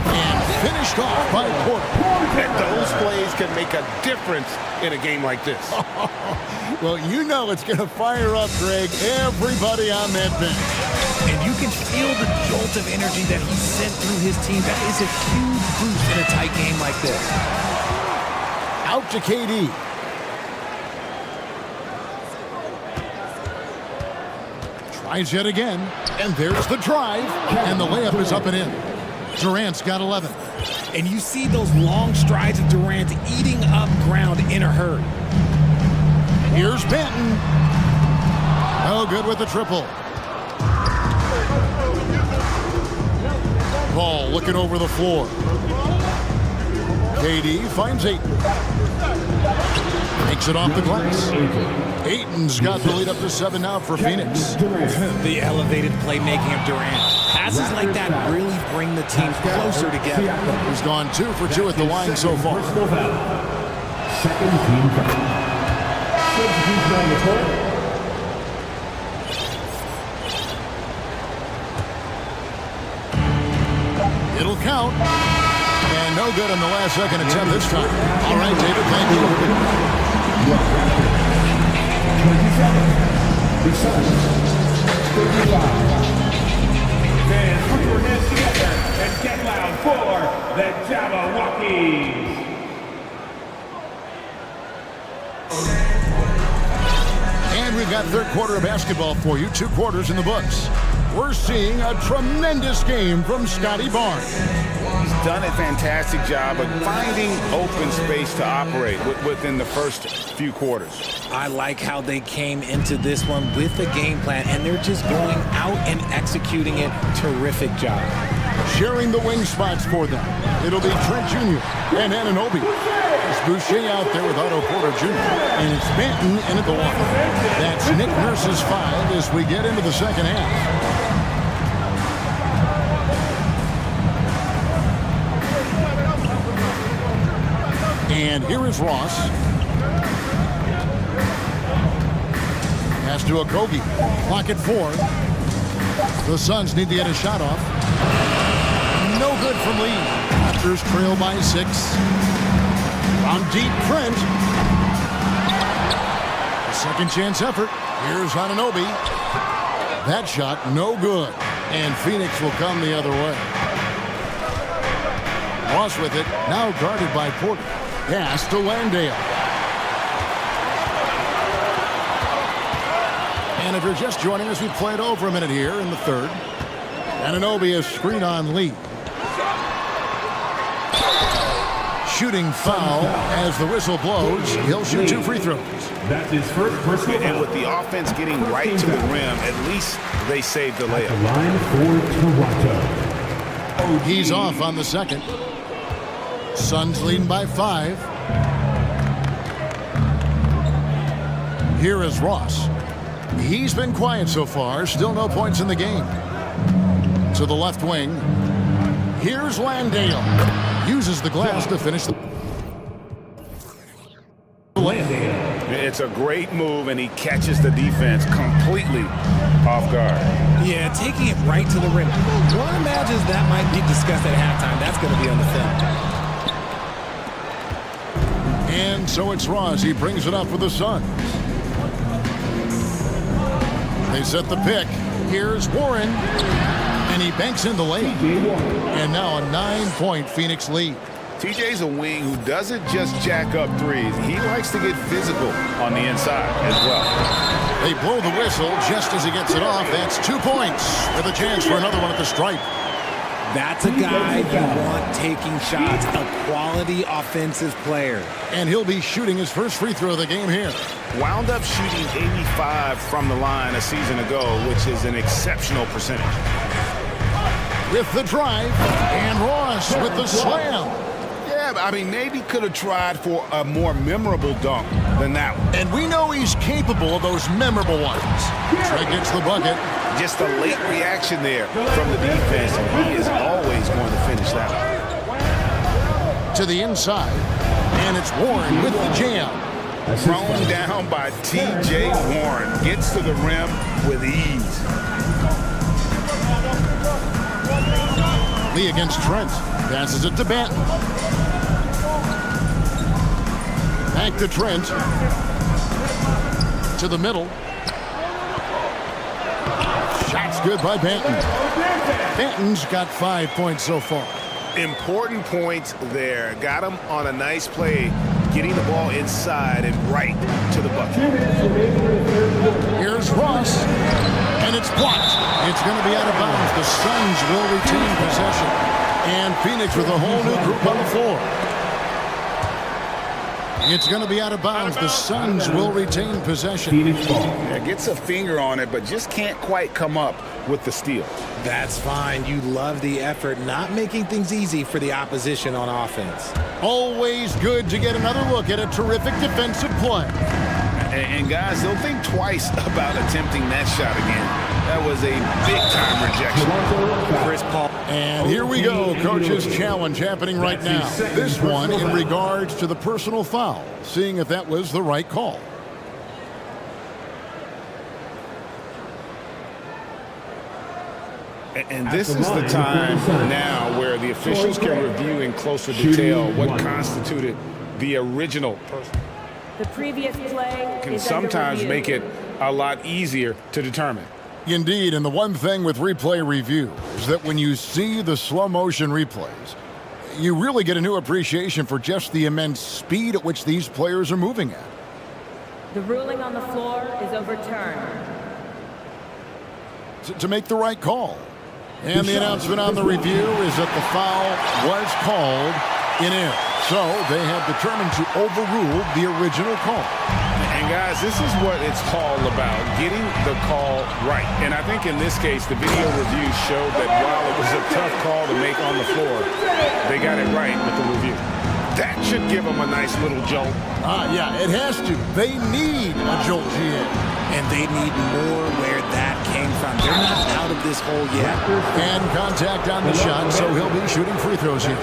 And finished off by Porter. And those plays can make a difference in a game like this. Well, you know it's going to fire up, Greg, everybody on that bench. And you can feel the jolt of energy that he sent through his team. That is a huge boost in a tight game like this. Out to KD. Tries yet again. And there's the drive. And the layup is up and in. Durant's got 11. And you see those long strides of Durant eating up ground in a hurry. Here's Banton. No good with the triple. Ball looking over the floor. KD finds Ayton. Makes it off the glass. Ayton's got the lead up to 7 now for Phoenix. The elevated playmaking of Durant. Passes like that really bring the team closer together. He's gone 2 for 2 at the line so far. Second team foul. Substitutes on the court. It'll count. And no good on the last second attempt this time. All right, David, thank you. 27. The Suns. 35. Fans, put your hands together and get loud for the Jabberwockies. And we've got third quarter of basketball for you. 2 quarters in the books. We're seeing a tremendous game from Scotty Barnes. He's done a fantastic job of finding open space to operate within the first few quarters. I like how they came into this one with a game plan, and they're just going out and executing it. Terrific job. Sharing the wing spots for them. It'll be Trent Jr. and Anunoby. It's Boucher out there with Otto Porter Jr. And it's Banton in at the 1. That's Nick Nurse's 5 as we get into the second half. And here is Ross. Pass to Okogie. Clock at 4. The Suns need to get a shot off. No good from Lee. Raptors trail by 6. From deep, Trent. A second chance effort. Here's Anunoby. That shot, no good. And Phoenix will come the other way. Ross with it, now guarded by Porter. Pass to Landale. And if you're just joining us, we played over a minute here in the third. Anunoby is screen on Lee. shooting foul as the whistle blows. He'll shoot 2 free throws. That's his first personal And foul. with the offense getting right to the rim, at least they saved the layup. Line for Toronto. He's off on the second. Suns leading by 5. Here is Ross. He's been quiet so far. Still no points in the game. To the left wing. Here's Landale. Uses the glass to finish the layup. It's a great move, and he catches the defense completely off guard. Yeah, taking it right to the rim. One imagines that might be discussed at halftime. That's going to be on the film. And so it's Ross. He brings it up for the Suns. They set the pick. Here's Warren. And he banks in the layup. And now a 9-point Phoenix lead. TJ's a wing who doesn't just jack up threes. He likes to get physical on the inside as well. They blow the whistle just as he gets it off. That's 2 points with a chance for another one at the stripe. That's a guy you want taking shots, a quality offensive player. And he'll be shooting his first free throw of the game here. Wound up shooting 85 from the line a season ago, which is an exceptional percentage. With the drive, and Ross with the slam. Yeah, I mean, maybe could have tried for a more memorable dunk than that one. And we know he's capable of those memorable ones. Trey gets the bucket. Just a late reaction there from the defense, and he is always going to finish that one. To the inside, and it's Warren with the jam. Thrown down by T.J. Warren. Gets to the rim with ease. Lee against Trent. Passes it to Banton. Back to Trent. To the middle. Shot's good by Banton. Banton's got 5 points so far. Important points there. Got him on a nice play, getting the ball inside and right to the bucket. Here's Ross, and it's blocked. It's going to be out of bounds. The Suns will retain possession. And Phoenix with a whole new group on the floor. It's going to be out of bounds. The Suns will retain possession. Yeah, gets a finger on it, but just can't quite come up with the steal. That's fine. You love the effort, not making things easy for the opposition on offense. Always good to get another look at a terrific defensive play. And guys, they'll think twice about attempting that shot again. That was a big-time rejection. Chris Paul. And here we go, Coach's challenge happening right now. This one in regards to the personal foul, seeing if that was the right call. And this is the time now where the officials can review in closer detail what constituted the original person. The previous play Can is sometimes under make review. it a lot easier to determine. Indeed, and the one thing with replay review is that when you see the slow motion replays, you really get a new appreciation for just the immense speed at which these players are moving at. The ruling on the floor is overturned. To make the right call. And the announcement on the review is that the foul was called in error. So they have determined to overrule the original call. And guys, this is what it's all about, getting the call right. And I think in this case, the video review showed that while it was a tough call to make on the floor, they got it right with the review. That should give them a nice little jolt. Yeah, it has to. They need a jolt here. And they need more where that came from. They're not out of this hole yet. And contact on the shot, so he'll be shooting free throws here.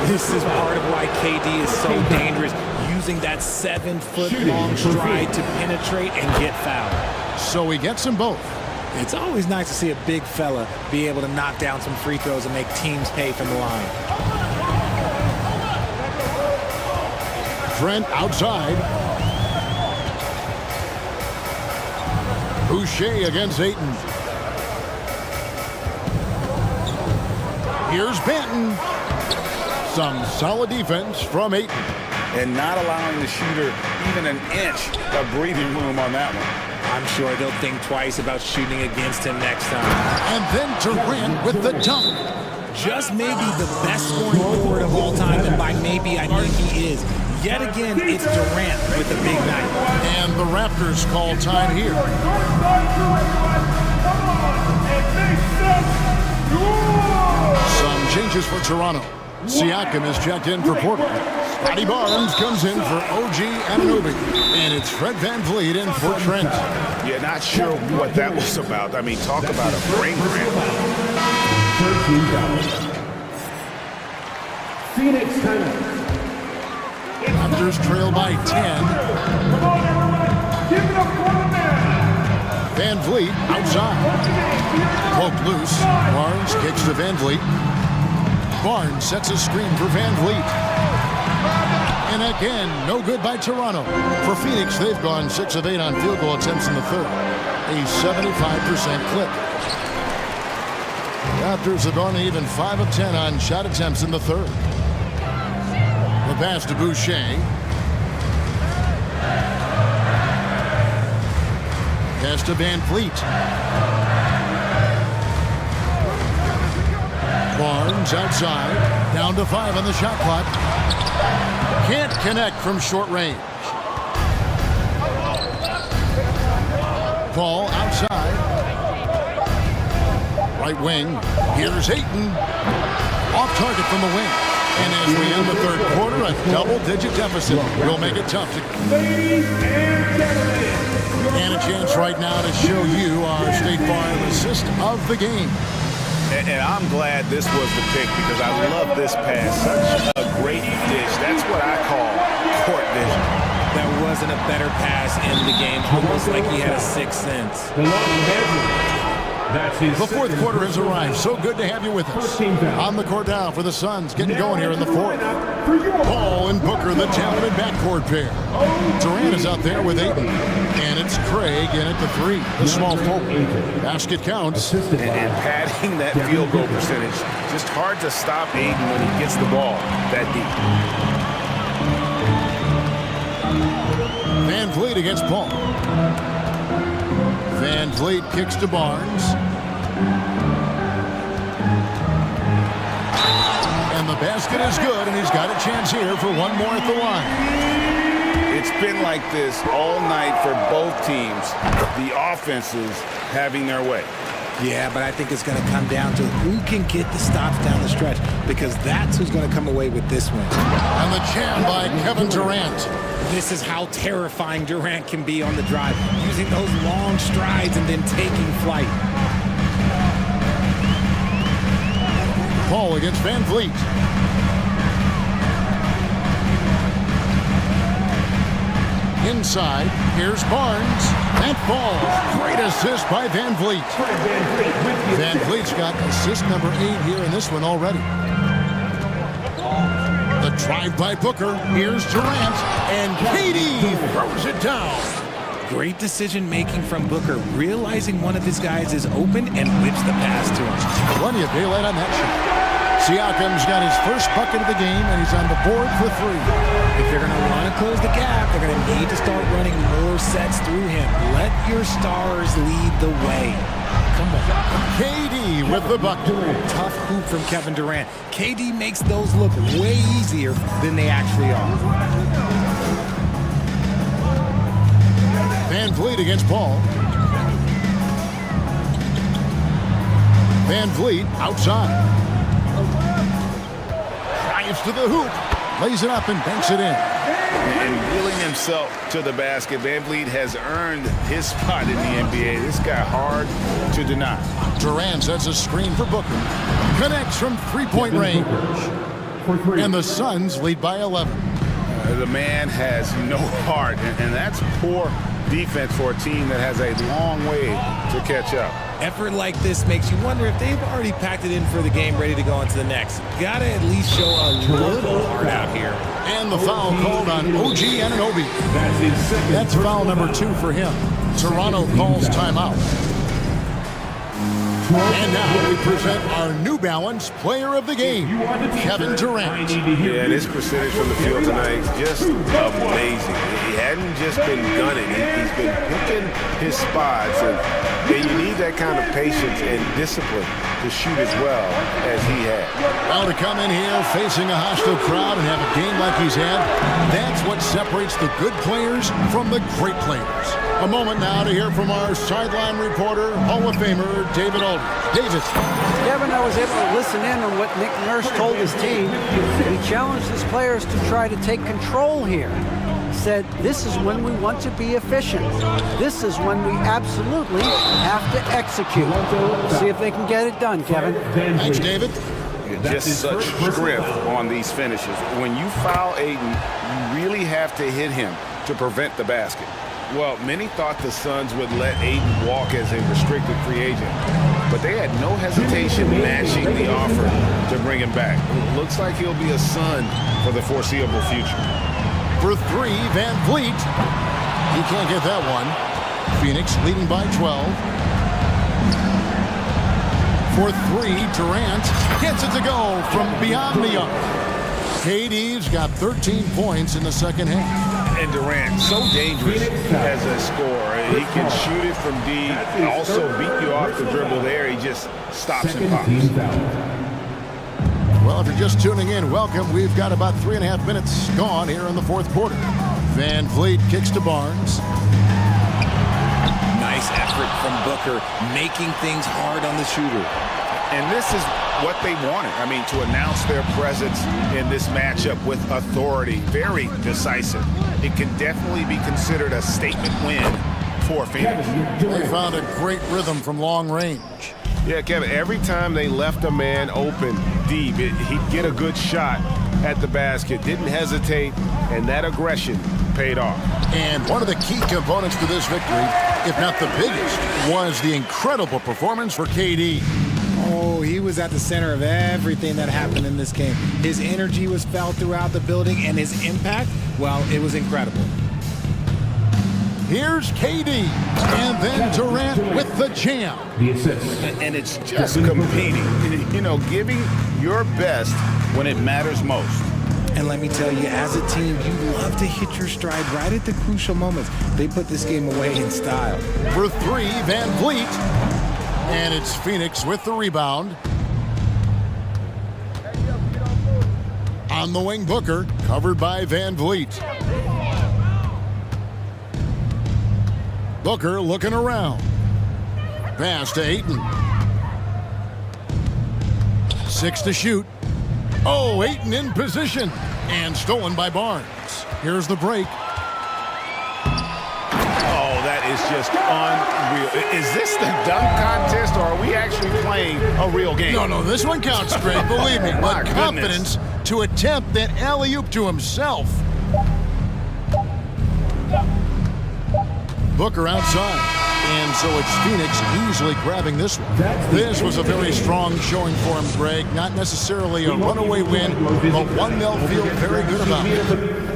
This is part of why KD is so dangerous, using that 7-foot-long stride to penetrate and get fouled. So he gets them both. It's always nice to see a big fella be able to knock down some free throws and make teams pay from the line. Trent outside. Boucher against Ayton. Here's Banton. Some solid defense from Ayton. And not allowing the shooter even an inch of breathing room on that one. I'm sure they'll think twice about shooting against him next time. And then Durant with the dunk. just maybe the best scoring forward of all time, and by maybe I think he is. Yet again, it's Durant with the big night. And the Raptors call time here. Some changes for Toronto. Siakam is checked in for Portland. Scotty Barnes comes in for OG Anunoby. And it's Fred VanVleet in for Trent. Yeah, not sure what that was about. I mean, talk about a brain cramp. Phoenix timeout. Raptors trail by 10. Come on, everyone. Give it up for the man. VanVleet outside. Poked loose. Barnes kicks to VanVleet. Barnes sets a screen for VanVleet. And again, no good by Toronto. For Phoenix, they've gone 6 of 8 on field goal attempts in the third. A 75% clip. Raptors have gone even 5 of 10 on shot attempts in the third. The pass to Boucher. Pass to VanVleet. Barnes outside. Down to 5 on the shot clock. Can't connect from short range. Paul outside. Right wing. Here's Ayton. Off target from the wing. And as we end the third quarter, a double-digit deficit will make it tough to... Ladies and gentlemen. And a chance right now to show you our State Farm assist of the game. And I'm glad this was the pick because I love this pass. Such a great dish. That's what I call court vision. There wasn't a better pass in the game, almost like he had a sixth sense. The fourth quarter has arrived. So good to have you with us. On the court now for the Suns, getting going here in the fourth. Paul and Booker, the talented backcourt pair. Durant is out there with Ayton. And it's Craig in at the 3, the small forward. Basket counts. And padding that field goal percentage. Just hard to stop Ayton when he gets the ball that deep. VanVleet against Paul. VanVleet kicks to Barnes. And the basket is good, and he's got a chance here for one more at the line. It's been like this all night for both teams. The offenses having their way. Yeah, but I think it's going to come down to who can get the stops down the stretch, because that's who's going to come away with this one. And the jam by Kevin Durant. This is how terrifying Durant can be on the drive, using those long strides and then taking flight. Paul against VanVleet. Inside, here's Barnes. That ball, great assist by VanVleet. VanVleet's got assist number 8 here in this one already. The drive by Booker. Here's Durant. And KD throws it down. Great decision making from Booker, realizing one of his guys is open and whips the pass to him. Plenty of daylight on that shot. Siakam's got his first bucket of the game, and he's on the board for 3. If they're going to want to close the gap, they're going to need to start running more sets through him. Let your stars lead the way. Come on. KD with the bucket. Tough hoop from Kevin Durant. KD makes those look way easier than they actually are. VanVleet against Paul. VanVleet outside. Drives to the hoop. Lays it up and banks it in. And wheeling himself to the basket, VanVleet has earned his spot in the NBA. This guy hard to deny. Durant sets a screen for Booker. Connects from three-point range. And the Suns lead by 11. The man has no heart, and that's poor defense for a team that has a long way to catch up. Effort like this makes you wonder if they've already packed it in for the game, ready to go on to the next. Gotta at least show a little heart out here. And the foul called on OG Anunoby. That's foul number 2 for him. Toronto calls timeout. And now we present our new back. unchallenged player of the game, Kevin Durant. Yeah, this percentage from the field tonight is just amazing. He hadn't just been gunning. He's been picking his spots, and you need that kind of patience and discipline to shoot as well as he had. Well, to come in here facing a hostile crowd and have a game like he's had, that's what separates the good players from the great players. A moment now to hear from our sideline reporter, Hall of Famer David Aldridge. David. Kevin, I was able to listen in on what Nick Nurse told his team. He challenged his players to try to take control here. He said, this is when we want to be efficient. This is when we absolutely have to execute. See if they can get it done, Kevin. Thanks, David. Just such strength on these finishes. When you foul Aiden, you really have to hit him to prevent the basket. Well, many thought the Suns would let Aiden walk as a restricted free agent, but they had no hesitation matching the offer to bring him back. It looks like he'll be a Sun for the foreseeable future. For three, Van Vliet. He can't get that one. Phoenix leading by 12. For three, Durant gets it to go from beyond the arc. KD's got 13 points in the second half. And Durant, so dangerous as a scorer. He can shoot it from deep, also beat you off the dribble there. He just stops and pops. Well, if you're just tuning in, welcome. We've got about 3.5 minutes gone here in the fourth quarter. Van Vliet kicks to Barnes. Nice effort from Booker, making things hard on the shooter. And this is what they wanted. I mean, to announce their presence in this matchup with authority. Very decisive. It can definitely be considered a statement win for Phoenix. They found a great rhythm from long range. Yeah, Kevin, every time they left a man open deep, he'd get a good shot at the basket. Didn't hesitate, and that aggression paid off. And one of the key components to this victory, if not the biggest, was the incredible performance for KD. Oh, he was at the center of everything that happened in this game. His energy was felt throughout the building, and his impact, well, it was incredible. Here's KD, and then Durant with the jam. The assist. And it's just competing, you know, giving your best when it matters most. And let me tell you, as a team, you love to hit your stride right at the crucial moments. They put this game away in style. For three, Van Vliet. And it's Phoenix with the rebound. On the wing, Booker, covered by Van Vliet. Booker looking around. Pass to Ayton. 6 to shoot. Oh, Ayton in position. And stolen by Barnes. Here's the break. Oh, that is just unreal. Is this the dunk contest, or are we actually playing a real game? No, this one counts, Greg, believe me. But confidence to attempt that alley-oop to himself. Booker outside. And so it's Phoenix easily grabbing this one. This was a very strong showing for him, Greg. Not necessarily a runaway win, but one they'll feel very good about.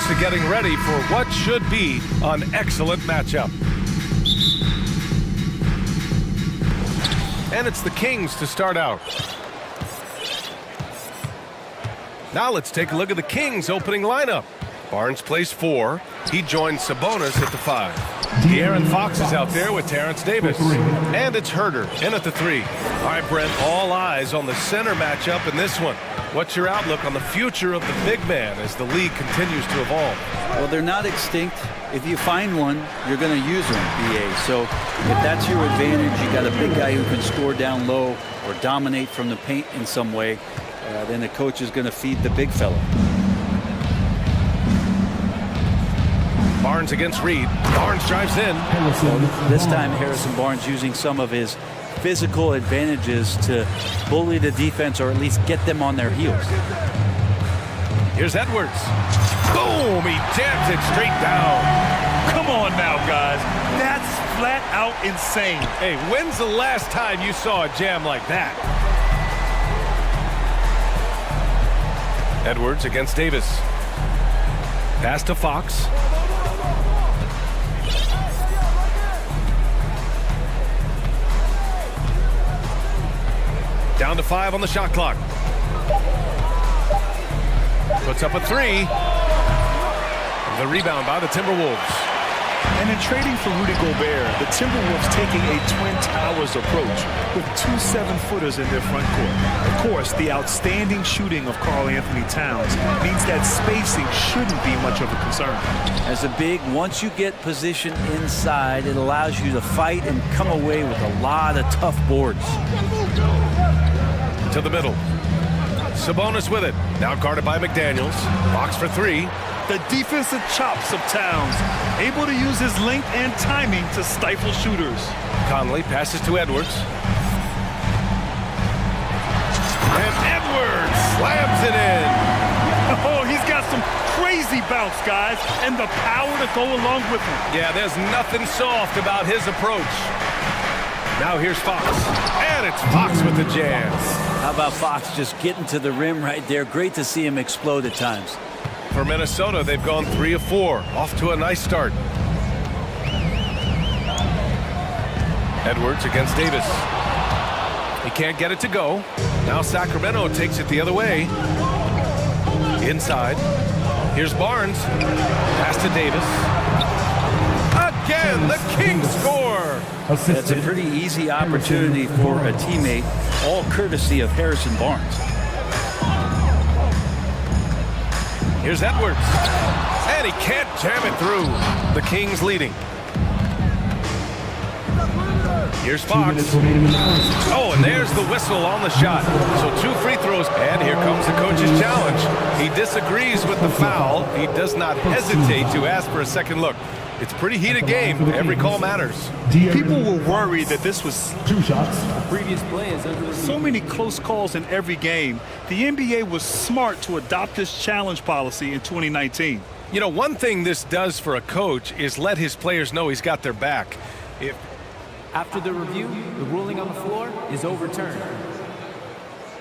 To getting ready for what should be an excellent matchup. And it's the Kings to start out. Now let's take a look at the Kings opening lineup. Barnes plays 4. He joins Sabonis at the 5. De'Aaron Fox is out there with Terrence Davis. And it's Herder in at the 3. All right, Brent, all eyes on the center matchup in this one. What's your outlook on the future of the big man as the league continues to evolve? Well, they're not extinct. If you find one, you're going to use them, BA. So if that's your advantage, you got a big guy who can score down low or dominate from the paint in some way, then the coach is going to feed the big fella. Barnes against Reed. Barnes drives in. This time Harrison Barnes using some of his physical advantages to bully the defense or at least get them on their heels. Here's Edwards. Boom! He jams it straight down. Come on now, guys. That's flat out insane. Hey, when's the last time you saw a jam like that? Edwards against Davis. Pass to Fox. Down to 5 on the shot clock. Puts up a 3. The rebound by the Timberwolves. And in trading for Rudy Gobert, the Timberwolves taking a Twin Towers approach with 2 7-footers in their front court. Of course, the outstanding shooting of Karl Anthony Towns means that spacing shouldn't be much of a concern. As a big, once you get position inside, it allows you to fight and come away with a lot of tough boards. To the middle. Sabonis with it. Now guarded by McDaniels. Fox for 3. The defensive chops of Towns, able to use his length and timing to stifle shooters. Conley passes to Edwards. And Edwards slams it in. Oh, he's got some crazy bounce, guys, and the power to go along with him. Yeah, there's nothing soft about his approach. Now here's Fox. And it's Fox with the jam. How about Fox just getting to the rim right there? Great to see him explode at times. For Minnesota, they've gone 3 of 4. Off to a nice start. Edwards against Davis. He can't get it to go. Now Sacramento takes it the other way. Inside. Here's Barnes. Pass to Davis. Again, the Kings score. That's a pretty easy opportunity for a teammate, all courtesy of Harrison Barnes. Here's Edwards. And he can't jam it through. The Kings leading. Here's Fox. Oh, and there's the whistle on the shot. So 2 free throws. And here comes the coach's challenge. He disagrees with the foul. He does not hesitate to ask for a second look. It's a pretty heated game. Every call matters. People were worried that this was 2 shots. The previous play is under so many close calls in every game. The NBA was smart to adopt this challenge policy in 2019. You know, one thing this does for a coach is let his players know he's got their back. After the review, the ruling on the floor is overturned.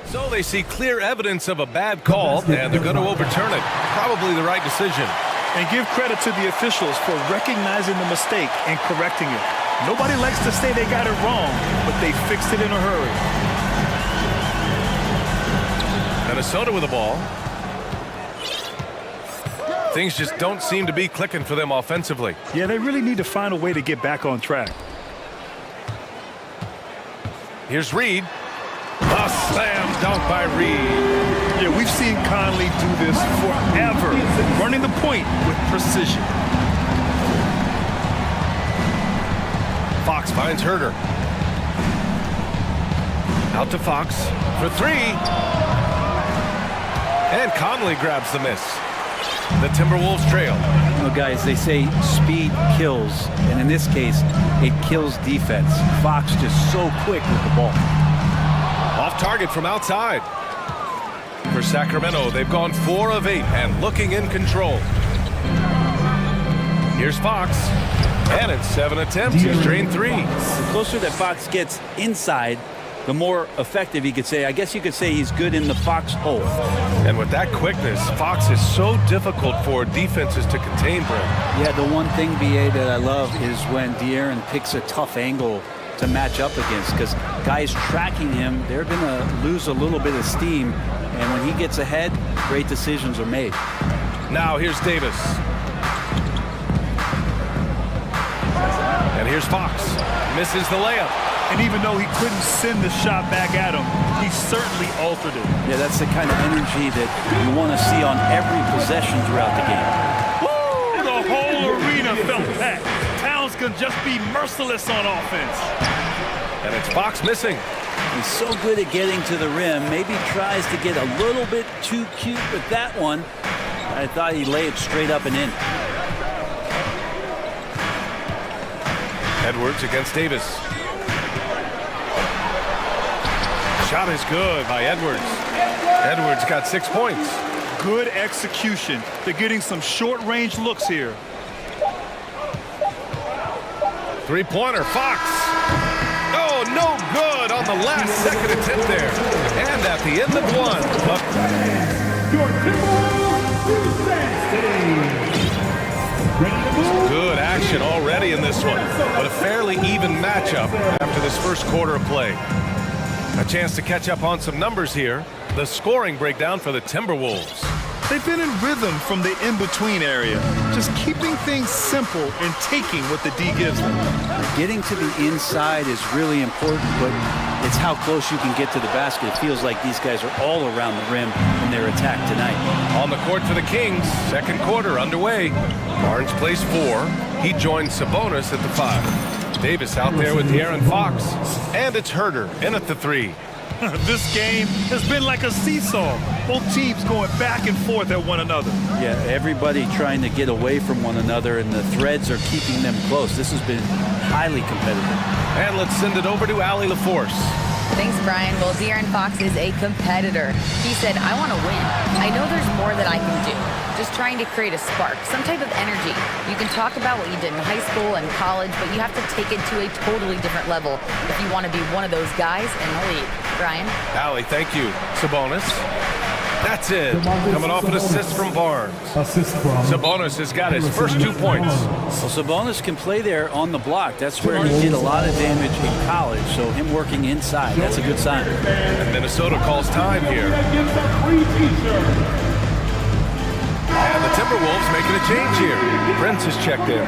So they see clear evidence of a bad call, and they're going to overturn it. Probably the right decision. And give credit to the officials for recognizing the mistake and correcting it. Nobody likes to say they got it wrong, but they fixed it in a hurry. Minnesota with the ball. Things just don't seem to be clicking for them offensively. Yeah, they really need to find a way to get back on track. Here's Reed. A slam dunk by Reed. Yeah, we've seen Conley do this forever, running the point with precision. Fox finds Herder. Out to Fox for three. And Conley grabs the miss. The Timberwolves trail. You know, guys, they say speed kills, and in this case, it kills defense. Fox just so quick with the ball. Off target from outside. For Sacramento, they've gone 4 of 8 and looking in control. Here's Fox. And in 7 attempts, he's drained 3. The closer that Fox gets inside, the more effective he could say. I guess you could say he's good in the Fox hole. And with that quickness, Fox is so difficult for defenses to contain, Brent. Yeah, the one thing, BA, that I love is when De'Aaron picks a tough angle to match up against, because guys tracking him, they're going to lose a little bit of steam, and when he gets ahead, great decisions are made. Now here's Davis. And here's Fox. Misses the layup. And even though he couldn't send the shot back at him, he certainly altered it. Yeah, that's the kind of energy that you want to see on every possession throughout the game. Woo! The whole arena felt that. Towns can just be merciless on offense. And it's Fox missing. He's so good at getting to the rim. Maybe tries to get a little bit too cute with that one. I thought he'd lay it straight up and in. Edwards against Davis. Shot is good by Edwards. Edwards got 6 points. Good execution. They're getting some short-range looks here. Three-pointer, Fox. Oh, no good on the last second attempt there. And at the end of one. Good action already in this one. But a fairly even matchup after this first quarter of play. A chance to catch up on some numbers here. The scoring breakdown for the Timberwolves. They've been in rhythm from the in-between area, just keeping things simple and taking what the D gives them. Getting to the inside is really important, but it's how close you can get to the basket. It feels like these guys are all around the rim in their attack tonight. On the court for the Kings, second quarter underway. Barnes plays 4. He joins Sabonis at the 5. Davis out there with De'Aaron Fox. And it's Herder in at the 3. This game has been like a seesaw. Both teams going back and forth at one another. Yeah, everybody trying to get away from one another, and the threads are keeping them close. This has been highly competitive. And let's send it over to Allie LaForce. Thanks, Brian. Well, De'Aaron Fox is a competitor. He said, I want to win. I know there's more that I can do. Just trying to create a spark, some type of energy. You can talk about what you did in high school and college, but you have to take it to a totally different level if you want to be one of those guys in the league. Brian? Allie, thank you. Sabonis. That's it. Coming off an assist from Barnes. Sabonis has got his first 2 points. Well, Sabonis can play there on the block. That's where he did a lot of damage in college, so him working inside, that's a good sign. And Minnesota calls time here. And the Timberwolves making a change here. Prince has checked in.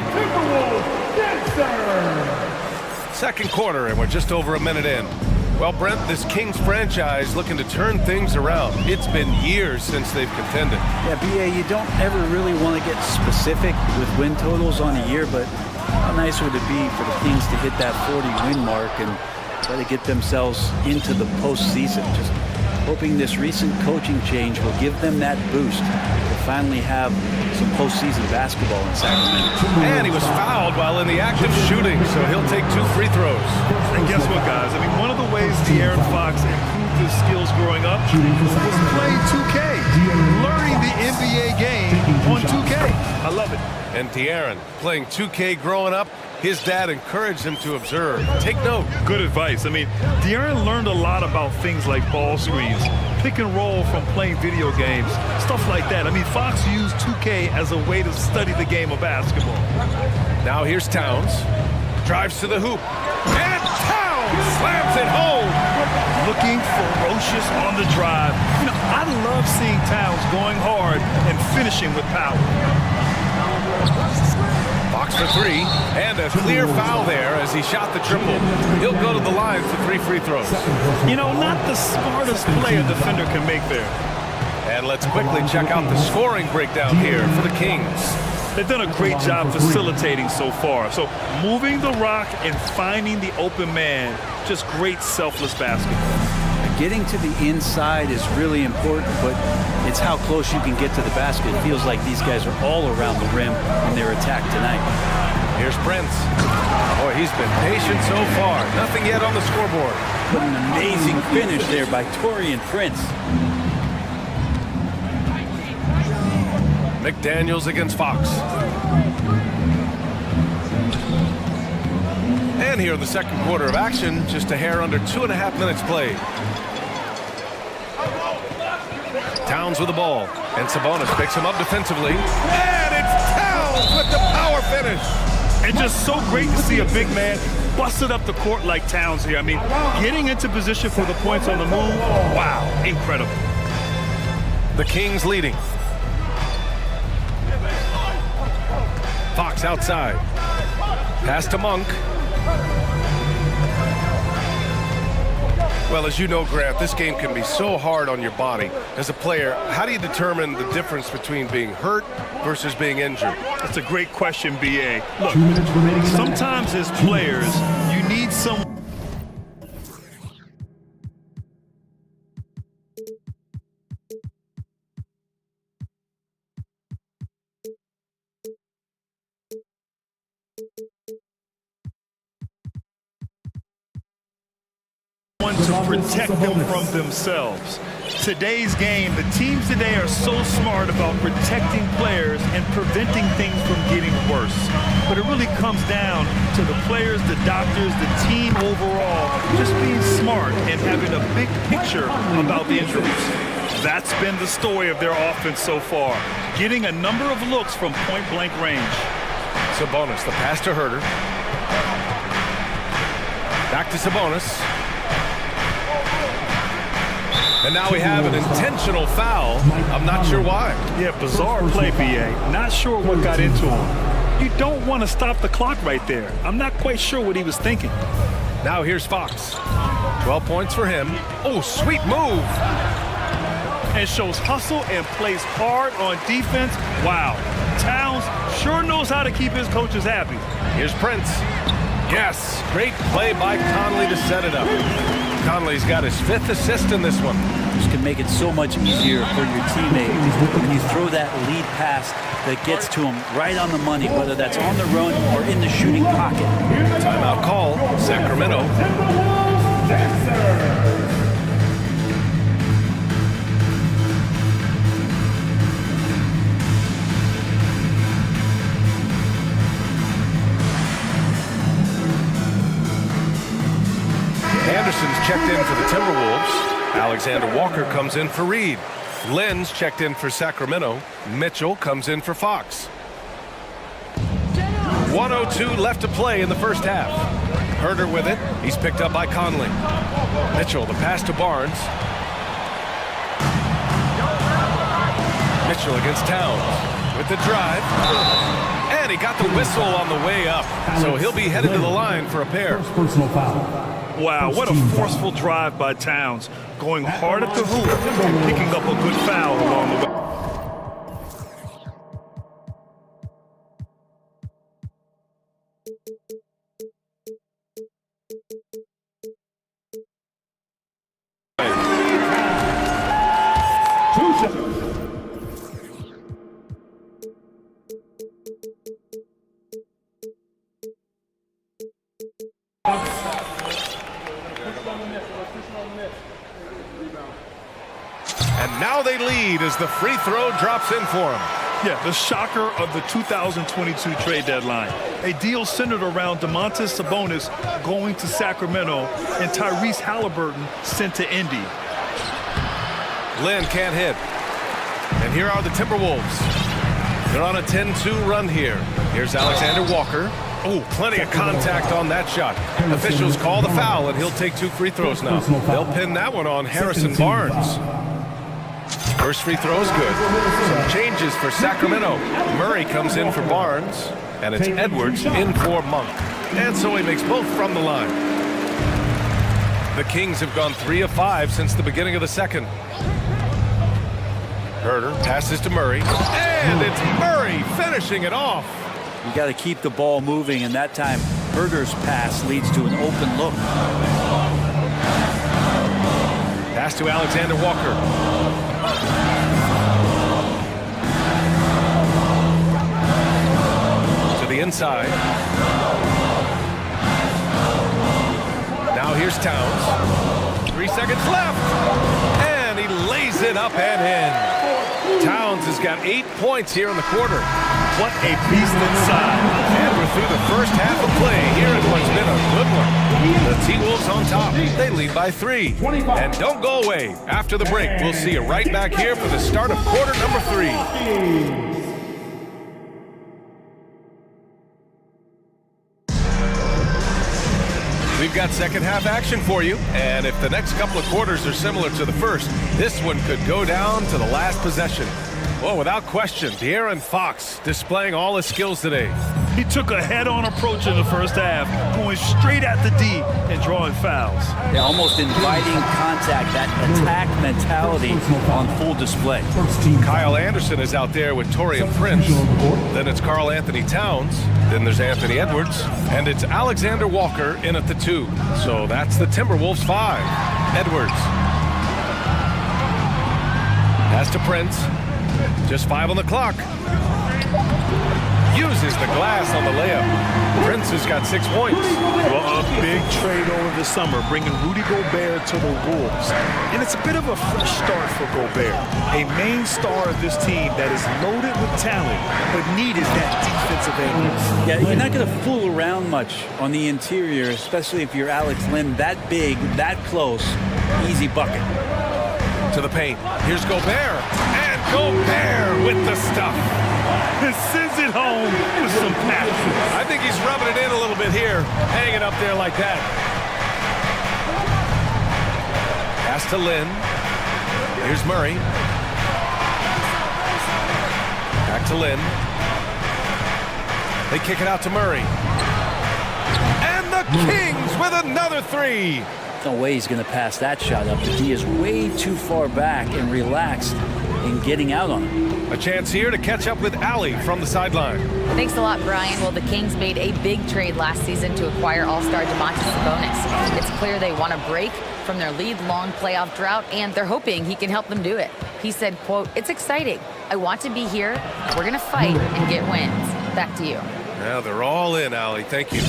Second quarter, and we're just over a minute in. Well, Brent, this Kings franchise looking to turn things around. It's been years since they've contended. Yeah, BA, you don't ever really want to get specific with win totals on a year, but how nice would it be for the Kings to hit that 40-win mark and try to get themselves into the postseason? Just hoping this recent coaching change will give them that boost to finally have some postseason basketball in Sacramento. And he was fouled while in the act of shooting, so he'll take 2 free throws. And guess what, guys? I mean, one of the ways De'Aaron Fox improved his skills growing up was playing 2K, learning the NBA game on 2K. I love it. And De'Aaron playing 2K growing up, his dad encouraged him to observe. Take note. Good advice. I mean, De'Aaron learned a lot about things like ball screens, pick and roll from playing video games, stuff like that. I mean, Fox used 2K as a way to study the game of basketball. Now here's Towns. Drives to the hoop. And Towns slams it home. Looking ferocious on the drive. You know, I love seeing Towns going hard and finishing with power. Fox for 3, and a clear foul there as he shot the triple. He'll go to the line for 3 free throws. You know, not the smartest play a defender can make there. And let's quickly check out the scoring breakdown here for the Kings. They've done a great job facilitating so far. So moving the rock and finding the open man, just great selfless basketball. Getting to the inside is really important, but it's how close you can get to the basket. It feels like these guys are all around the rim in their attack tonight. Here's Prince. Boy, he's been patient so far. Nothing yet on the scoreboard. What an amazing finish there by Taurean Prince. McDaniels against Fox. And here in the second quarter of action, just a hair under 2.5 minutes played. Towns with the ball, and Sabonis picks him up defensively. And it's Towns with the power finish. And just so great to see a big man busted up the court like Towns here. I mean, getting into position for the points on the move, wow, incredible. The Kings leading. Fox outside. Pass to Monk. Well, as you know, Grant, this game can be so hard on your body. As a player, how do you determine the difference between being hurt versus being injured? That's a great question, B.A. Look, sometimes as players, you need someone to protect them from themselves. Today's game, the teams today are so smart about protecting players and preventing things from getting worse. But it really comes down to the players, the doctors, the team overall, just being smart and having a big picture about the injuries. That's been the story of their offense so far, getting a number of looks from point-blank range. Sabonis, the pass to Herter. Back to Sabonis. And now we have an intentional foul. I'm not sure why. Yeah, bizarre play, B.A. Not sure what got into him. You don't want to stop the clock right there. I'm not quite sure what he was thinking. Now here's Fox. 12 points for him. Oh, sweet move. And shows hustle and plays hard on defense. Wow. Towns sure knows how to keep his coaches happy. Here's Prince. Yes, great play by Conley to set it up. Conley's got his 5th assist in this one. This can make it so much easier for your teammate when you throw that lead pass that gets to him right on the money, whether that's on the run or in the shooting pocket. Timeout call, Sacramento. Anderson's checked in for the Timberwolves. Alexander Walker comes in for Reed. Lynn's checked in for Sacramento. Mitchell comes in for Fox. 1:02 left to play in the first half. Herter with it. He's picked up by Conley. Mitchell, the pass to Barnes. Mitchell against Towns with the drive. And he got the whistle on the way up. So he'll be headed to the line for a pair. Personal foul. Wow, what a forceful drive by Towns, going hard at the hoop and picking up a good foul along the way. And now they lead as the free throw drops in for him. Yeah, the shocker of the 2022 trade deadline. A deal centered around Domantas Sabonis going to Sacramento and Tyrese Halliburton sent to Indy. Lynn can't hit. And here are the Timberwolves. They're on a 10-2 run here. Here's Alexander Walker. Oh, plenty of contact on that shot. Officials call the foul, and he'll take 2 free throws now. They'll pin that one on Harrison Barnes. First free throw is good. Some changes for Sacramento. Murray comes in for Barnes, and it's Edwards in for Monk. And so he makes both from the line. The Kings have gone 3 of 5 since the beginning of the second. Herder passes to Murray, and it's Murray finishing it off. You got to keep the ball moving, and that time Herder's pass leads to an open look. Pass to Alexander Walker. To the inside. Now here's Towns. 3 seconds left. And he lays it up and in. Towns has got 8 points here in the quarter. What a beast inside. And we're through the first half of play here in what's been a good one. The T-Wolves on top. They lead by 3. And don't go away. After the break, we'll see you right back here for the start of quarter number 3. We've got second half action for you, and if the next couple of quarters are similar to the first, this one could go down to the last possession. Well, without question, De'Aaron Fox displaying all his skills today. He took a head-on approach in the first half, going straight at the D and drawing fouls. Yeah, almost inviting contact, that attack mentality on full display. Kyle Anderson is out there with Torian Prince. Then it's Karl Anthony Towns. Then there's Anthony Edwards. And it's Alexander Walker in at the 2. So that's the Timberwolves 5. Edwards. Pass to Prince. Just 5 on the clock. Uses the glass on the layup. Prince has got 6 points. Well, a big trade over the summer, bringing Rudy Gobert to the Wolves. And it's a bit of a fresh start for Gobert. A main star of this team that is loaded with talent, but needed that defensive angle. Yeah, you're not going to fool around much on the interior, especially if you're Alex Len, that big, that close, easy bucket. To the paint. Here's Gobert. And Gobert with the stuff. And sends it home with some passion. I think he's rubbing it in a little bit here, hanging up there like that. Pass to Lynn. Here's Murray. Back to Lynn. They kick it out to Murray. And the Kings with another 3. No way he's going to pass that shot up. The D is way too far back and relaxed in getting out on it. A chance here to catch up with Allie from the sideline. Thanks a lot, Brian. Well, the Kings made a big trade last season to acquire all-star Sabonis. It's clear they want to break from their lead-long playoff drought, and they're hoping he can help them do it. He said, quote, "It's exciting. I want to be here. We're going to fight and get wins." Back to you. Now they're all in, Allie. Thank you.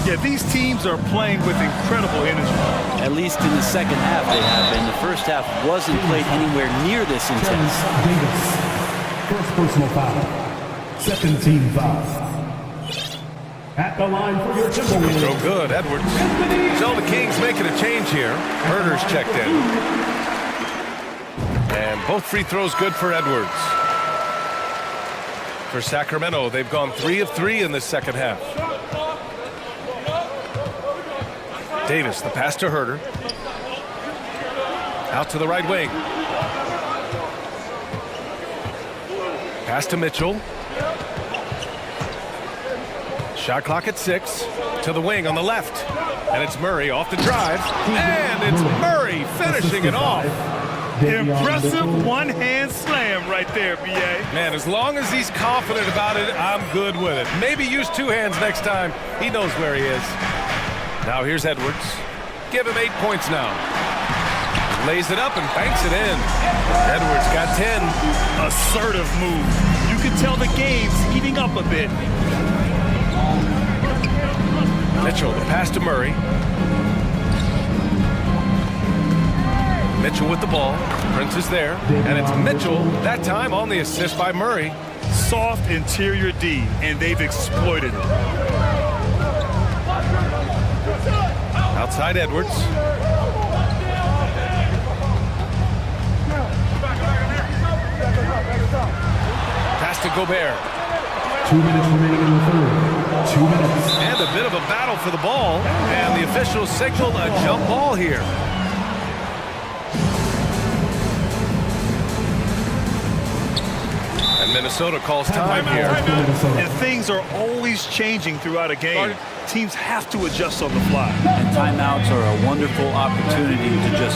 Yeah, these teams are playing with incredible energy. At least in the second half they have been. The first half wasn't played anywhere near this intense. Davis, first personal foul. Second team foul. At the line for your Timberwolves. Throw good, Edwards. So the Kings making a change here. Herder's checked in. And both free throws good for Edwards. For Sacramento, they've gone 3 of 3 in this second half. Davis, the pass to Herder. Out to the right wing. Pass to Mitchell. Shot clock at 6. To the wing on the left. And it's Murray off the drive. And it's Murray finishing it off. Impressive one-hand slam right there, B.A. Man, as long as he's confident about it, I'm good with it. Maybe use 2 hands next time. He knows where he is. Now here's Edwards. Give him 8 points now. Lays it up and banks it in. Edwards got 10. Assertive move. You can tell the game's heating up a bit. Mitchell, the pass to Murray. Mitchell with the ball. Prince is there. And it's Mitchell, that time on the assist by Murray. Soft interior D, and they've exploited it. Outside Edwards. Pass to Gobert. 2 minutes remaining in the third. 2 minutes. And a bit of a battle for the ball. And the officials signaled a jump ball here. And Minnesota calls time here. And things are always changing throughout a game. Teams have to adjust on the fly. And timeouts are a wonderful opportunity to just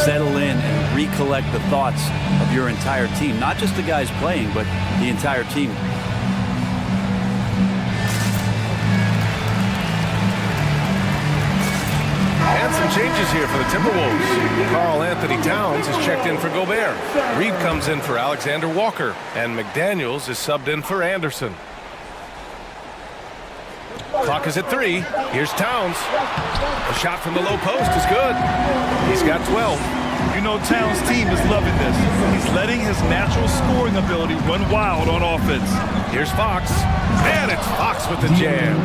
settle in and recollect the thoughts of your entire team. Not just the guys playing, but the entire team. And some changes here for the Timberwolves. Karl Anthony Towns is checked in for Gobert. Reed comes in for Alexander Walker. And McDaniels is subbed in for Anderson. Clock is at 3. Here's Towns. A shot from the low post is good. He's got 12. You know Towns' team is loving this. He's letting his natural scoring ability run wild on offense. Here's Fox. And it's Fox with the jam.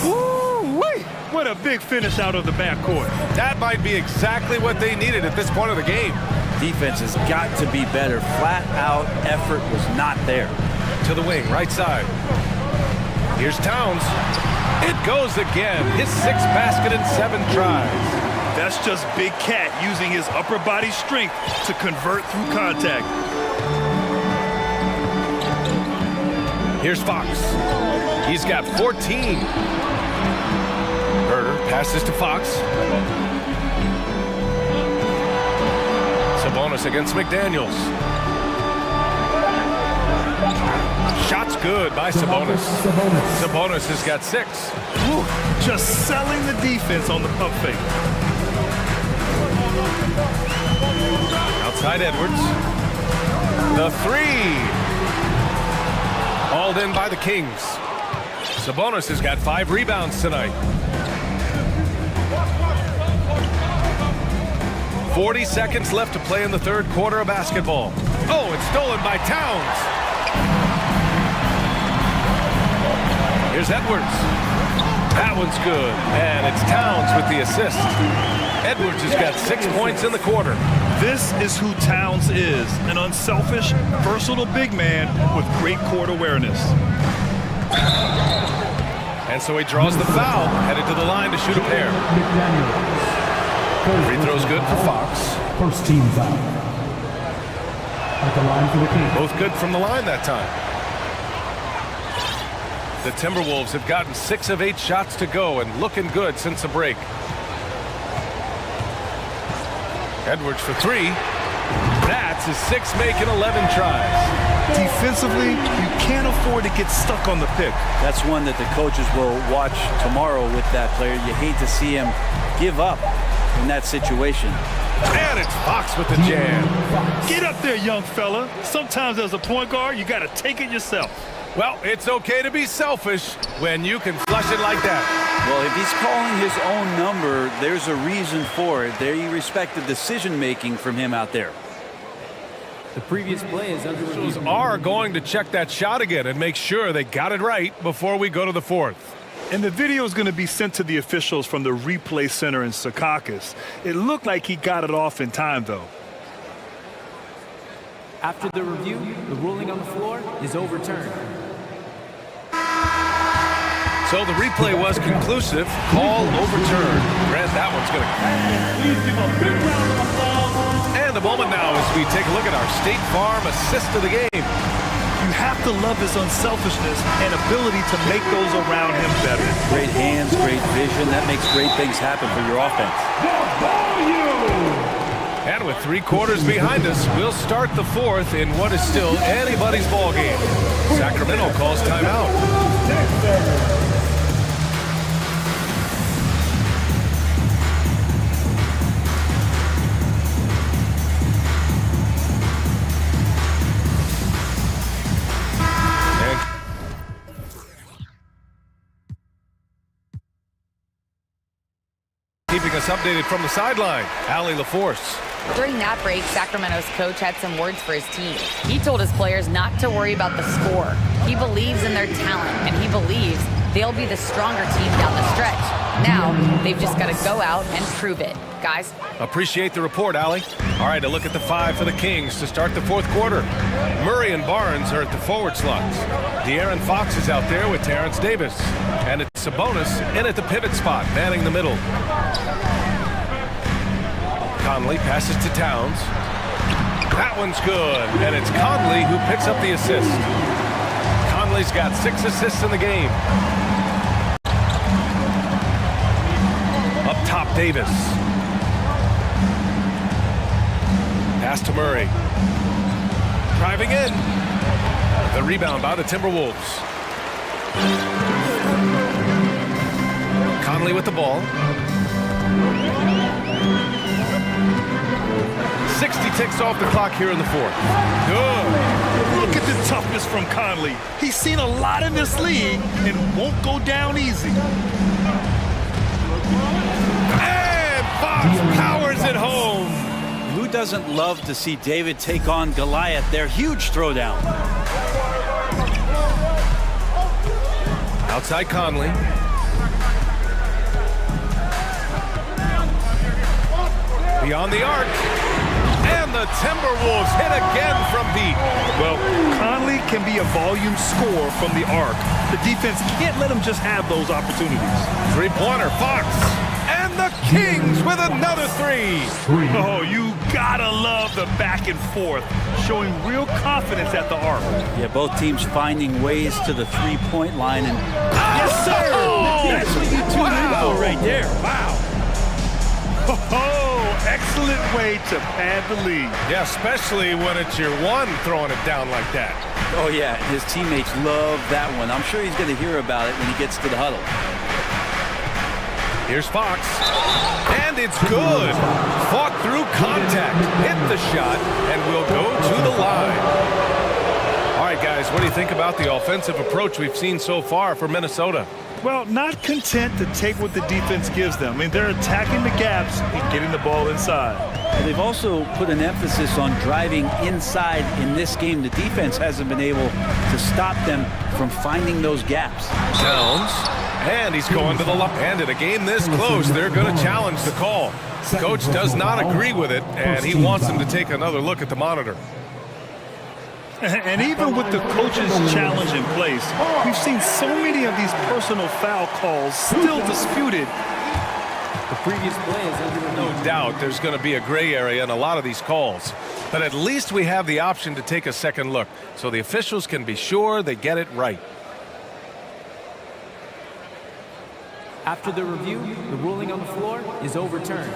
Woo-wee! What a big finish out of the backcourt. That might be exactly what they needed at this point of the game. Defense has got to be better. Flat out effort was not there. To the wing, right side. Here's Towns. It goes again. His 6th basket in 7 tries. That's just Big Cat using his upper body strength to convert through contact. Here's Fox. He's got 14. Herder passes to Fox. Sabonis against McDaniels. Shot's good by Sabonis. Sabonis has got 6. Woo, just selling the defense on the pump fake. Outside Edwards. The 3. Hauled in by the Kings. Sabonis has got 5 rebounds tonight. 40 seconds left to play in the 3rd quarter of basketball. Oh, it's stolen by Towns. Here's Edwards. That one's good. And it's Towns with the assist. Edwards has got 6 points in the quarter. This is who Towns is. An unselfish, versatile big man with great court awareness. And so he draws the foul, headed to the line to shoot a pair. Free throw's good for Fox. First team foul. At the line for the Kings. Both good from the line that time. The Timberwolves have gotten 6 of 8 shots to go and looking good since the break. Edwards for 3. That's his 6th make in 11 tries. Defensively, you can't afford to get stuck on the pick. That's one that the coaches will watch tomorrow with that player. You hate to see him give up in that situation. And it's Fox with the jam. Get up there, young fella. Sometimes as a point guard, you got to take it yourself. Well, it's okay to be selfish when you can flush it like that. Well, if he's calling his own number, there's a reason for it. There you respect the decision-making from him out there. The previous play is under review. Officials are going to check that shot again and make sure they got it right before we go to the 4th. And the video is going to be sent to the officials from the replay center in Secaucus. It looked like he got it off in time, though. After the review, the ruling on the floor is overturned. So the replay was conclusive. Call overturned. Grant, that one's going to... Please give a big round of applause. And a moment now as we take a look at our State Farm assist of the game. You have to love his unselfishness and ability to make those around him better. Great hands, great vision. That makes great things happen for your offense. And with 3 quarters behind us, we'll start the 4th in what is still anybody's ball game. Sacramento calls timeout. Keeping us updated from the sideline, Allie LaForce. During that break, Sacramento's coach had some words for his team. He told his players not to worry about the score. He believes in their talent, and he believes they'll be the stronger team down the stretch. Now, they've just got to go out and prove it. Guys? Appreciate the report, Allie. All right, a look at the 5 for the Kings to start the 4th quarter. Murray and Barnes are at the forward slots. De'Aaron Fox is out there with Terrence Davis. And it's Sabonis in at the pivot spot, manning the middle. Conley passes to Towns. That one's good, and it's Conley who picks up the assist. Conley's got 6 assists in the game. Up top Davis. Pass to Murray. Driving in. The rebound by the Timberwolves. Conley with the ball. 60 ticks off the clock here in the fourth. Good. Look at the toughness from Conley. He's seen a lot in this league and won't go down easy. And Fox powers it home. Who doesn't love to see David take on Goliath? Their huge throwdown. Outside Conley. Beyond the arc. And the Timberwolves hit again from deep. Well, Conley can be a volume scorer from the arc. The defense can't let him just have those opportunities. Three-pointer, Fox. And the Kings with another three. Oh, you gotta love the back and forth, showing real confidence at the arc. Yeah, both teams finding ways to the three-point line. And yes, sir! That's what you two in for right there. Wow. Oh, excellent way to pad the lead. Yeah, especially when it's your one throwing it down like that. Oh, yeah, his teammates love that one. I'm sure he's going to hear about it when he gets to the huddle. Here's Fox. And it's good. Fought through contact, hit the shot, and will go to the line. All right, guys, what do you think about the offensive approach we've seen so far for Minnesota? Well, not content to take what the defense gives them. I mean, they're attacking the gaps and getting the ball inside. They've also put an emphasis on driving inside in this game. The defense hasn't been able to stop them from finding those gaps. Jones, and he's going to the line. And in a game this close, they're going to challenge the call. Coach does not agree with it, and he wants him to take another look at the monitor. And even with the coach's challenge in place, we've seen so many of these personal foul calls still disputed. The previous play is under no doubt there's going to be a gray area in a lot of these calls. But at least we have the option to take a second look, so the officials can be sure they get it right. After the review, the ruling on the floor is overturned.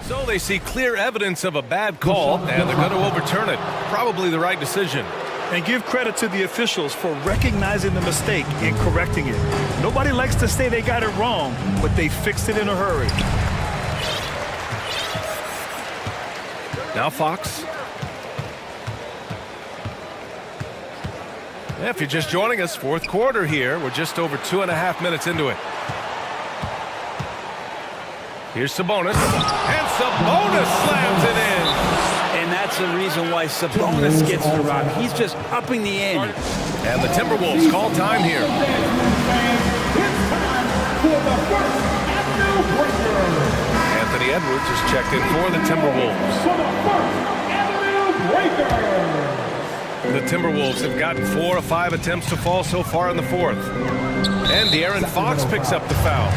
So they see clear evidence of a bad call, and they're going to overturn it. Probably the right decision. And give credit to the officials for recognizing the mistake and correcting it. Nobody likes to say they got it wrong, but they fixed it in a hurry. Now Fox. If you're just joining us, fourth quarter here. We're just over 2.5 minutes into it. Here's Sabonis, and Sabonis slams it in. And that's the reason why Sabonis gets the rock. He's just upping the ante. And the Timberwolves call time here. Anthony Edwards is checked in for the Timberwolves. The Timberwolves have gotten 4 of 5 attempts to fall so far in the fourth. And De'Aaron Fox picks up the foul.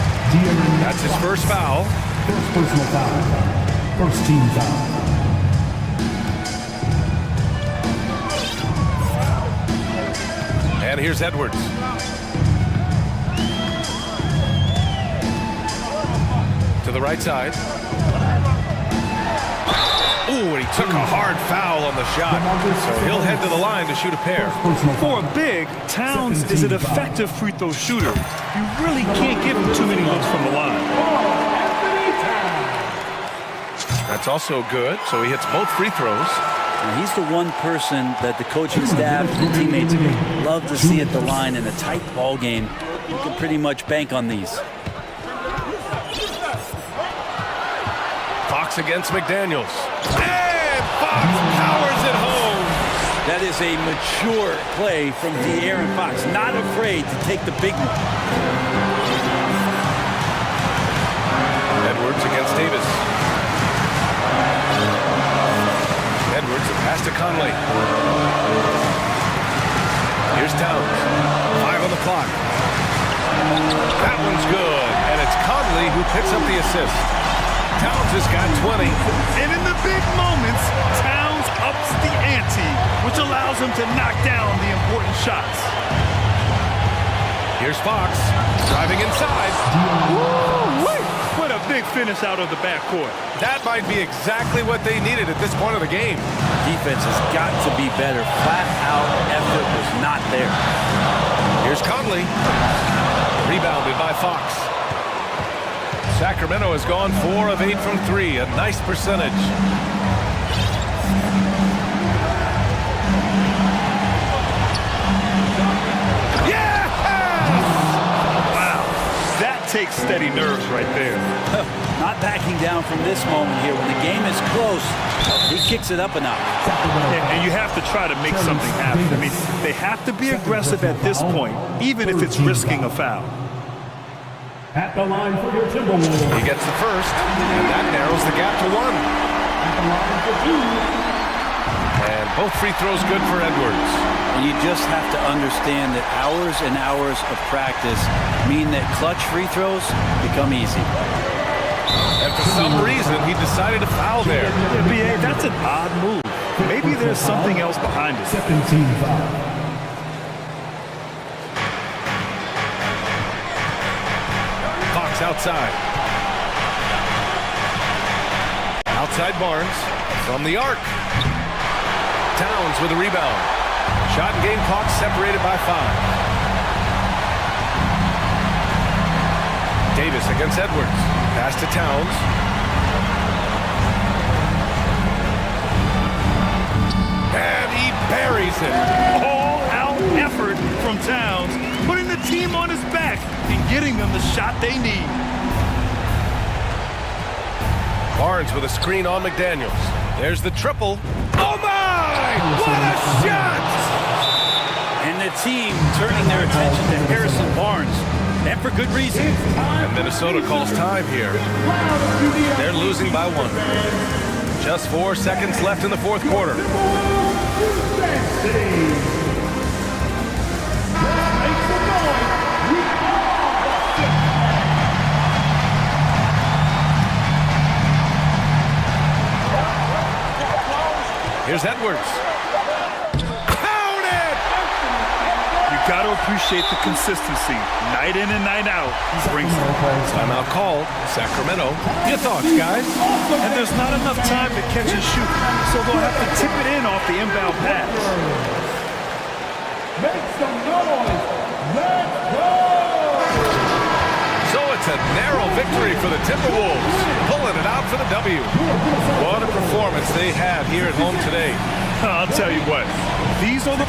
That's his first foul. First personal foul. First team foul. And here's Edwards. To the right side. Ooh, and he took a hard foul on the shot. So he'll head to the line to shoot a pair. For a big, Towns is an effective free throw shooter. You really can't give him too many looks from the line. That's also good, so he hits both free throws. And he's the one person that the coaching staff and teammates love to see at the line in a tight ball game. You can pretty much bank on these. Fox against McDaniels. And Fox powers it home. That is a mature play from De'Aaron Fox. Not afraid to take the big one. Edwards against Davis. Edwards, a pass to Conley. Here's Towns. 5 on the clock. That one's good. And it's Conley who picks up the assist. Towns has got 20. And in the big moments, Towns ups the ante, which allows him to knock down the important shots. Here's Fox driving inside. Woo-wee! What a big finish out of the backcourt. That might be exactly what they needed at this point of the game. Defense has got to be better. Flat out effort was not there. Here's Conley. Rebounded by Fox. Sacramento has gone 4 of 8 from 3. A nice percentage. Takes steady nerves right there. Not backing down from this moment here. When the game is close, he kicks it up a notch. And you have to try to make something happen. I mean, they have to be aggressive at this point, even if it's risking a foul. At the line for your Timberwolves. He gets the first, and that narrows the gap to 1. At the line for 2. And both free throws good for Edwards. And you just have to understand that hours and hours of practice mean that clutch free throws become easy. And for some reason, he decided to foul there. NBA, that's an odd move. Maybe there's something else behind it. Second team foul. Fox outside. Outside Barnes from the arc. Towns with a rebound. Shot and game clock separated by 5. Davis against Edwards. Pass to Towns. And he buries it. All-out effort from Towns, putting the team on his back and getting them the shot they need. Barnes with a screen on McDaniels. There's the triple. Oh my! What a shot! And the team turning their attention to Harrison Barnes. And for good reason. And Minnesota calls time here. They're losing by 1. Just 4 seconds left in the 4th quarter. Here's Edwards. Count it! You got to appreciate the consistency. Night in and night out, he brings it. Timeout called. Sacramento. Your thoughts, guys? And there's not enough time to catch and shoot, so they'll have to tip it in off the inbound pass. Make some noise. Let's go! So it's a narrow victory for the Timberwolves, pulling it out for the W. What a performance they had here at home today. I'll tell you what, these are the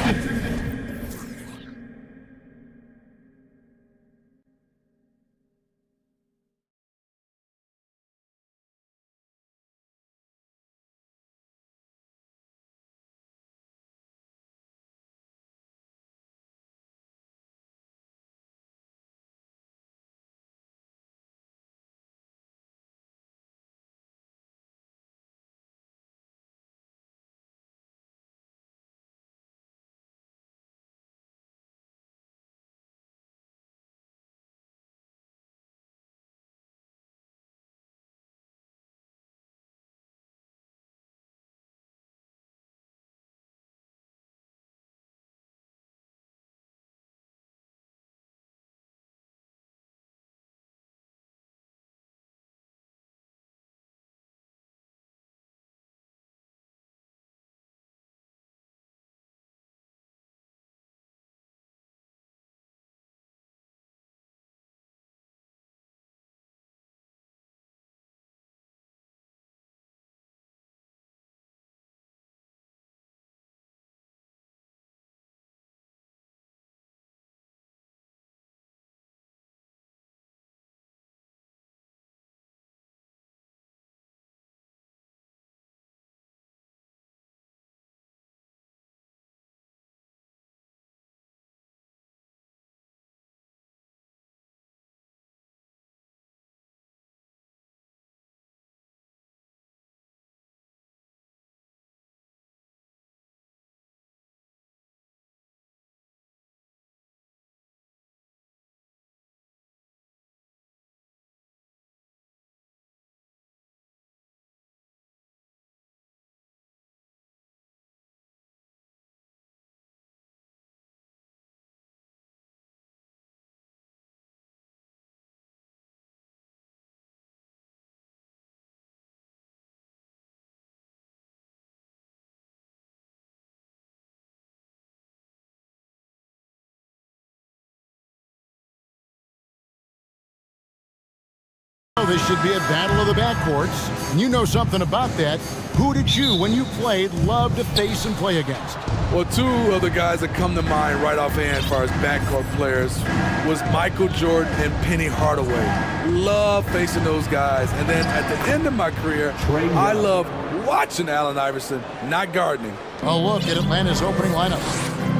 this should be a battle of the backcourts. And you know something about that. Who did you, when you played, love to face and play against? Well, two of the guys that come to mind right offhand as far as backcourt players was Michael Jordan and Penny Hardaway. Love facing those guys. And then at the end of my career, I love watching Allen Iverson, not gardening. A look at Atlanta's opening lineup.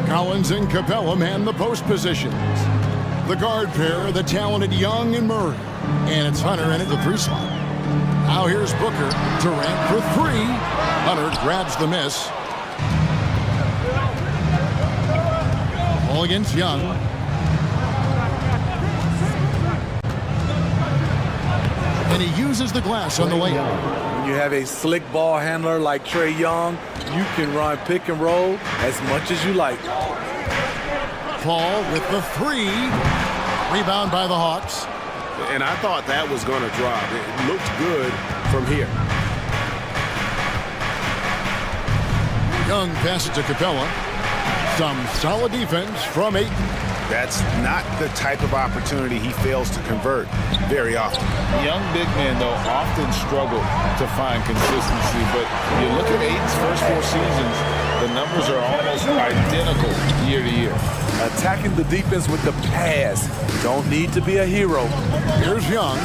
Collins and Capella man the post positions. The guard pair, the talented Young and Murray. And it's Hunter in at the 3 slot. Now here's Booker. Durant for 3. Hunter grabs the miss. Ball against Young. And he uses the glass on the layup. When you have a slick ball handler like Trae Young, you can run pick and roll as much as you like. Paul with the 3. Rebound by the Hawks. And I thought that was going to drop. It looked good from here. Young passes to Capella. Some solid defense from 8. That's not the type of opportunity he fails to convert very often. Young big men, though, often struggle to find consistency. But you look at Aiton's first 4 seasons, the numbers are almost identical year to year. Attacking the defense with the pass. Don't need to be a hero. Here's Young.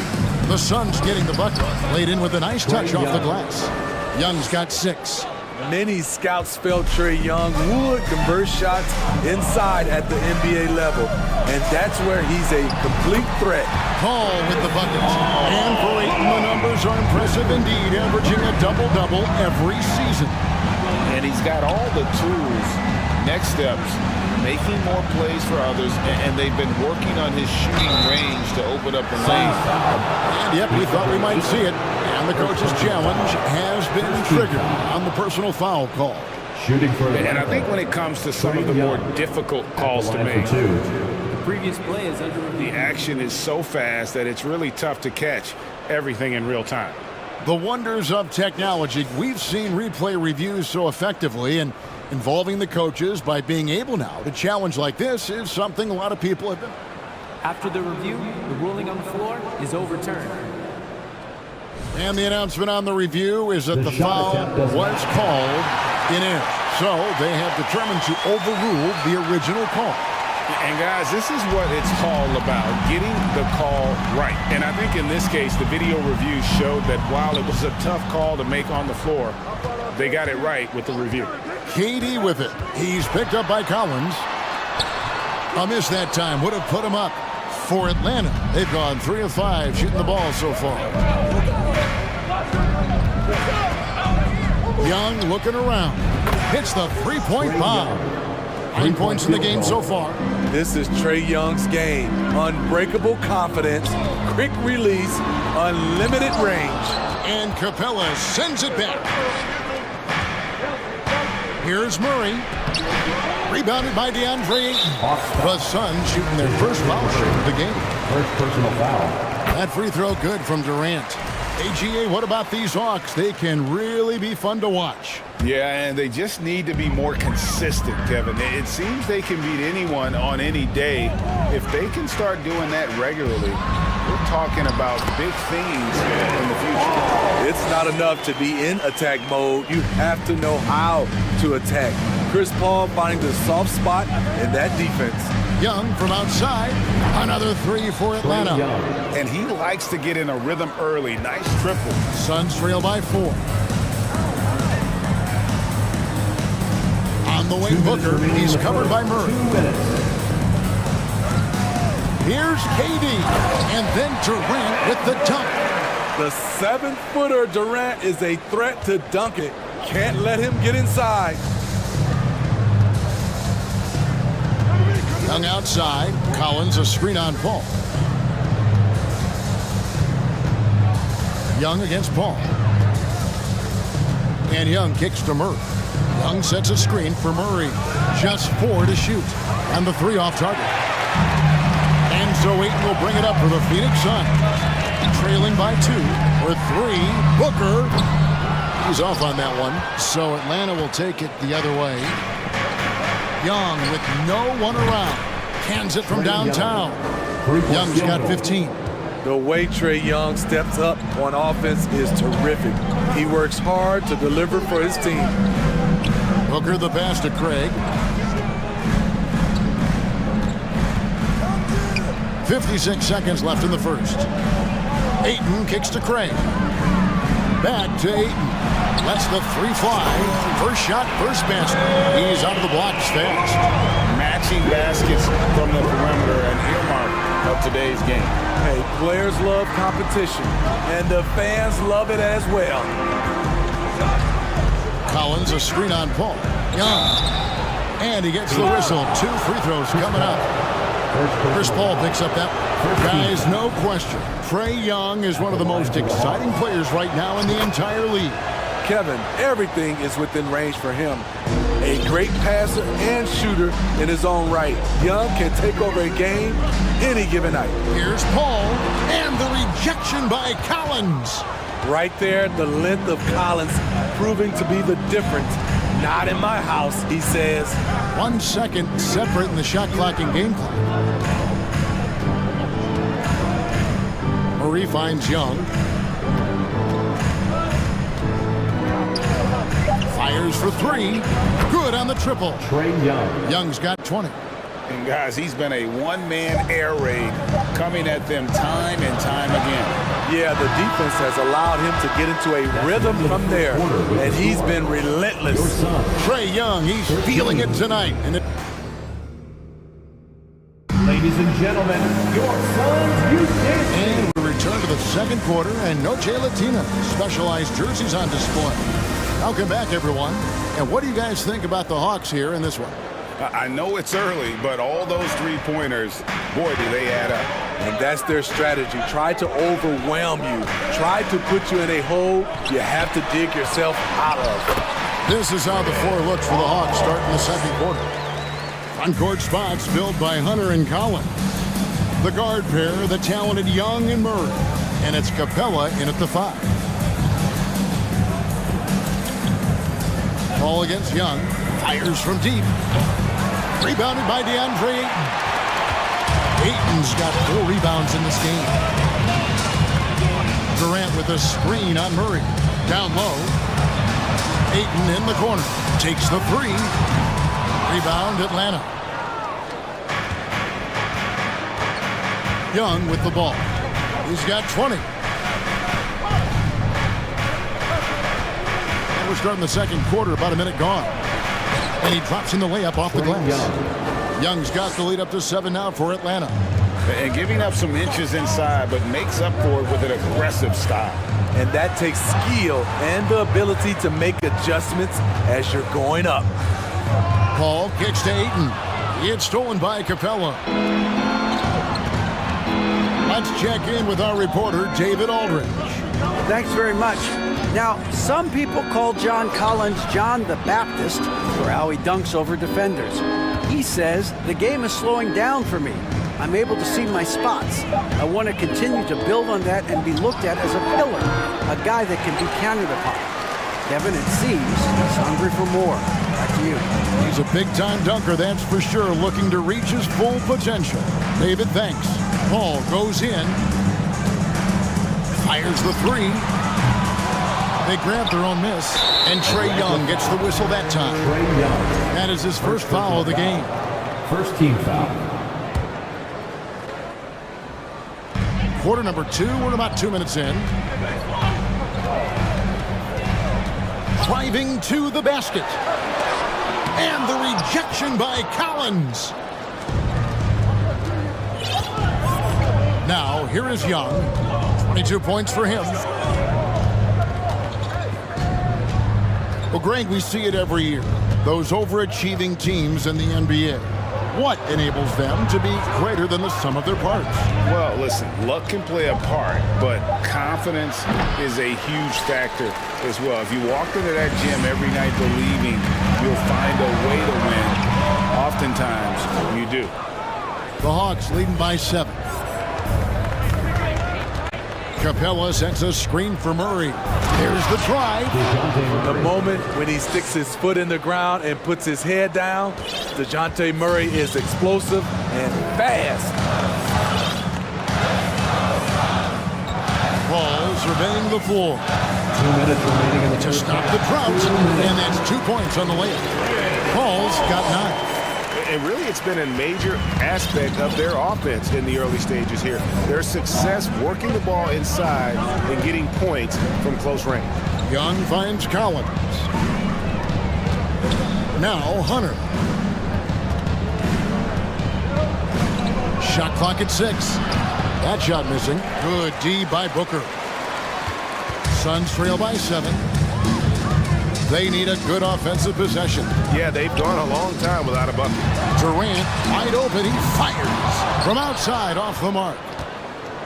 The Suns getting the bucket. Laid in with a nice touch off the glass. Young's got 6. Many scouts felt Trae Young would convert shots inside at the NBA level, and that's where he's a complete threat. Paul with the buckets. And for Ayton, the numbers are impressive indeed, averaging a double-double every season. And he's got all the tools, next steps, making more plays for others, and they've been working on his shooting range to open up the lane. And yep, we thought we might see it. And the coach's challenge has been triggered on the personal foul call. And I think when it comes to some of the more difficult calls to make, The previous play is under review. the action is so fast that it's really tough to catch everything in real time. The wonders of technology. We've seen replay reviews so effectively, and involving the coaches by being able now to challenge like this is something a lot of people have been. After the review, the ruling on the floor is overturned. And the announcement on the review is that the foul was called in air. So they have determined to overrule the original call. And guys, this is what it's all about, getting the call right. And I think in this case, the video review showed that while it was a tough call to make on the floor, they got it right with the review. KD with it. He's picked up by Collins. A miss that time would have put him up. For Atlanta, they've gone 3 of 5 shooting the ball so far. Young looking around. Hits the 3-point bomb. 9 points in the game so far. This is Trae Young's game. Unbreakable confidence, quick release, unlimited range. And Capella sends it back. Here's Murray. Rebounded by DeAndre Ayton. The Suns shooting their first foul shot of the game. First personal foul. That free throw good from Durant. AGA, what about these Hawks? They can really be fun to watch. Yeah, and they just need to be more consistent, Kevin. It seems they can beat anyone on any day. If they can start doing that regularly, we're talking about big things in the future. It's not enough to be in attack mode. You have to know how to attack. Chris Paul finding the soft spot in that defense. Young from outside. Another 3 for Atlanta. And he likes to get in a rhythm early. Nice triple. Suns trail by 4. On the wing, Booker. He's covered by Murray. Here's KD. And then Durant with the dunk. The 7-footer Durant is a threat to dunk it. Can't let him get inside. Young outside. Collins a screen on Paul. Young against Paul. And Young kicks to Murray. Young sets a screen for Murray. Just 4 to shoot. And the 3 off target. And so Ayton will bring it up for the Phoenix Suns. Trailing by 2 for 3. Booker. He's off on that one. So Atlanta will take it the other way. Young with no one around. Cans it from downtown. Young's got 15. The way Trae Young steps up on offense is terrific. He works hard to deliver for his team. Booker the pass to Craig. 56 seconds left in the first. Ayton kicks to Craig. Back to Ayton. Lets the three fly. First shot, first basket. He's out of the blocks fast. Matching baskets from the perimeter, an earmark of today's game. Hey, players love competition, and the fans love it as well. Collins, a screen on Paul. Young. And he gets the whistle. 2 free throws coming up. Chris Paul picks up that. Guys, no question. Trae Young is one of the most exciting players right now in the entire league. Kevin, everything is within range for him. A great passer and shooter in his own right. Young can take over a game any given night. Here's Paul, and the rejection by Collins. Right there, the length of Collins proving to be the difference. Not in my house, he says. 1 second separating the shot clock and game clock. Murray finds Young. Fires for 3. Good on the triple. Trae Young. Young's got 20. And guys, he's been a one-man air raid coming at them time and time again. Yeah, the defense has allowed him to get into a rhythm from there, and he's been relentless. Trae Young, he's feeling it tonight. Ladies and gentlemen, your sons, you dance. And we return to the second quarter, and Noche Latina specialized jerseys on display. Welcome back, everyone. And what do you guys think about the Hawks here in this one? I know it's early, but all those three-pointers, boy, do they add up. And that's their strategy. Try to overwhelm you. Try to put you in a hole you have to dig yourself out of. This is how the floor looks for the Hawks starting the second quarter. Front-court spots filled by Hunter and Collins. The guard pair, the talented Young and Murray. And it's Capella in at the 5. Ball against Young. Fires from deep. Rebounded by DeAndre Ayton. Ayton's got 4 rebounds in this game. Durant with a screen on Murray. Down low. Ayton in the corner. Takes the 3. Rebound Atlanta. Young with the ball. He's got 20. And we're starting the second quarter, about a minute gone. And he drops in the layup off the glass. Young's got the lead up to 7 now for Atlanta. And giving up some inches inside, but makes up for it with an aggressive style. And that takes skill and the ability to make adjustments as you're going up. Paul kicks to Ayton. It's stolen by Capella. Let's check in with our reporter, David Aldridge. Thanks very much. Now, some people call John Collins John the Baptist for how he dunks over defenders. He says, the game is slowing down for me. I'm able to see my spots. I want to continue to build on that and be looked at as a pillar, a guy that can be counted upon. Kevin, it seems he's hungry for more. Back to you. He's a big-time dunker, that's for sure, looking to reach his full potential. David, thanks. Paul goes in. Fires the 3. They grab their own miss, and Trae Young gets the whistle that time. That is his first foul of the game. First team foul. Quarter number 2, we're about 2 minutes in. Driving to the basket. And the rejection by Collins. Now, here is Young. 22 points for him. Well, Greg, we see it every year. Those overachieving teams in the NBA. What enables them to be greater than the sum of their parts? Well, listen, luck can play a part, but confidence is a huge factor as well. If you walk into that gym every night believing you'll find a way to win, oftentimes you do. The Hawks leading by 7. Capella sets a screen for Murray. There's the drive. The moment when he sticks his foot in the ground and puts his head down, DeJounte Murray is explosive and fast. surveying the floor. 2 minutes remaining in the to stop the drought, and that's 2 points on the layup. Paul's got 9. And really, it's been a major aspect of their offense in the early stages here. Their success working the ball inside and getting points from close range. Young finds Collins. Now Hunter. Shot clock at 6. That shot missing. Good D by Booker. Suns trail by 7. They need a good offensive possession. Yeah, they've gone a long time without a bucket. Durant wide open. He fires from outside off the mark.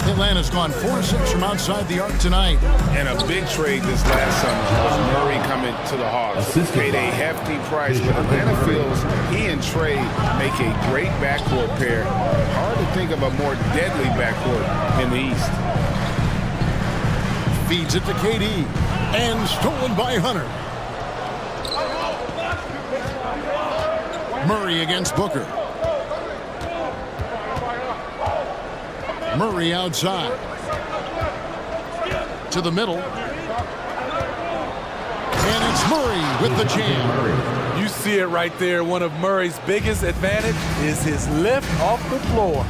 Atlanta's gone 4-6 from outside the arc tonight. And a big trade this last summer was Murray coming to the Hawks. Paid a hefty price, but Atlanta feels he and Trey make a great backcourt pair. Hard to think of a more deadly backcourt in the East. Feeds it to KD. And stolen by Hunter. Murray against Booker. Murray outside. To the middle. And it's Murray with the jam. You see it right there. One of Murray's biggest advantage is his lift off the floor.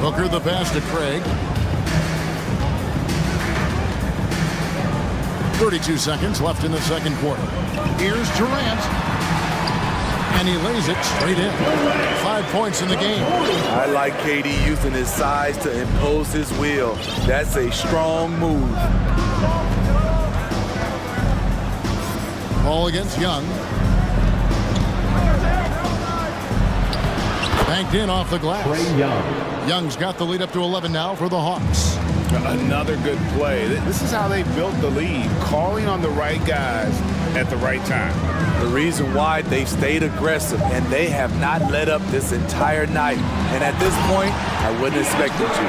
Booker the pass to Craig. 32 seconds left in the second quarter. Here's Durant. And he lays it straight in. 5 points in the game. I like KD using his size to impose his will. That's a strong move. Ball against Young. Banked in off the glass. Young's got the lead up to 11 now for the Hawks. Another good play. This is how they built the lead, calling on the right guys at the right time. The reason why they've stayed aggressive, and they have not let up this entire night. And at this point, I wouldn't expect them to.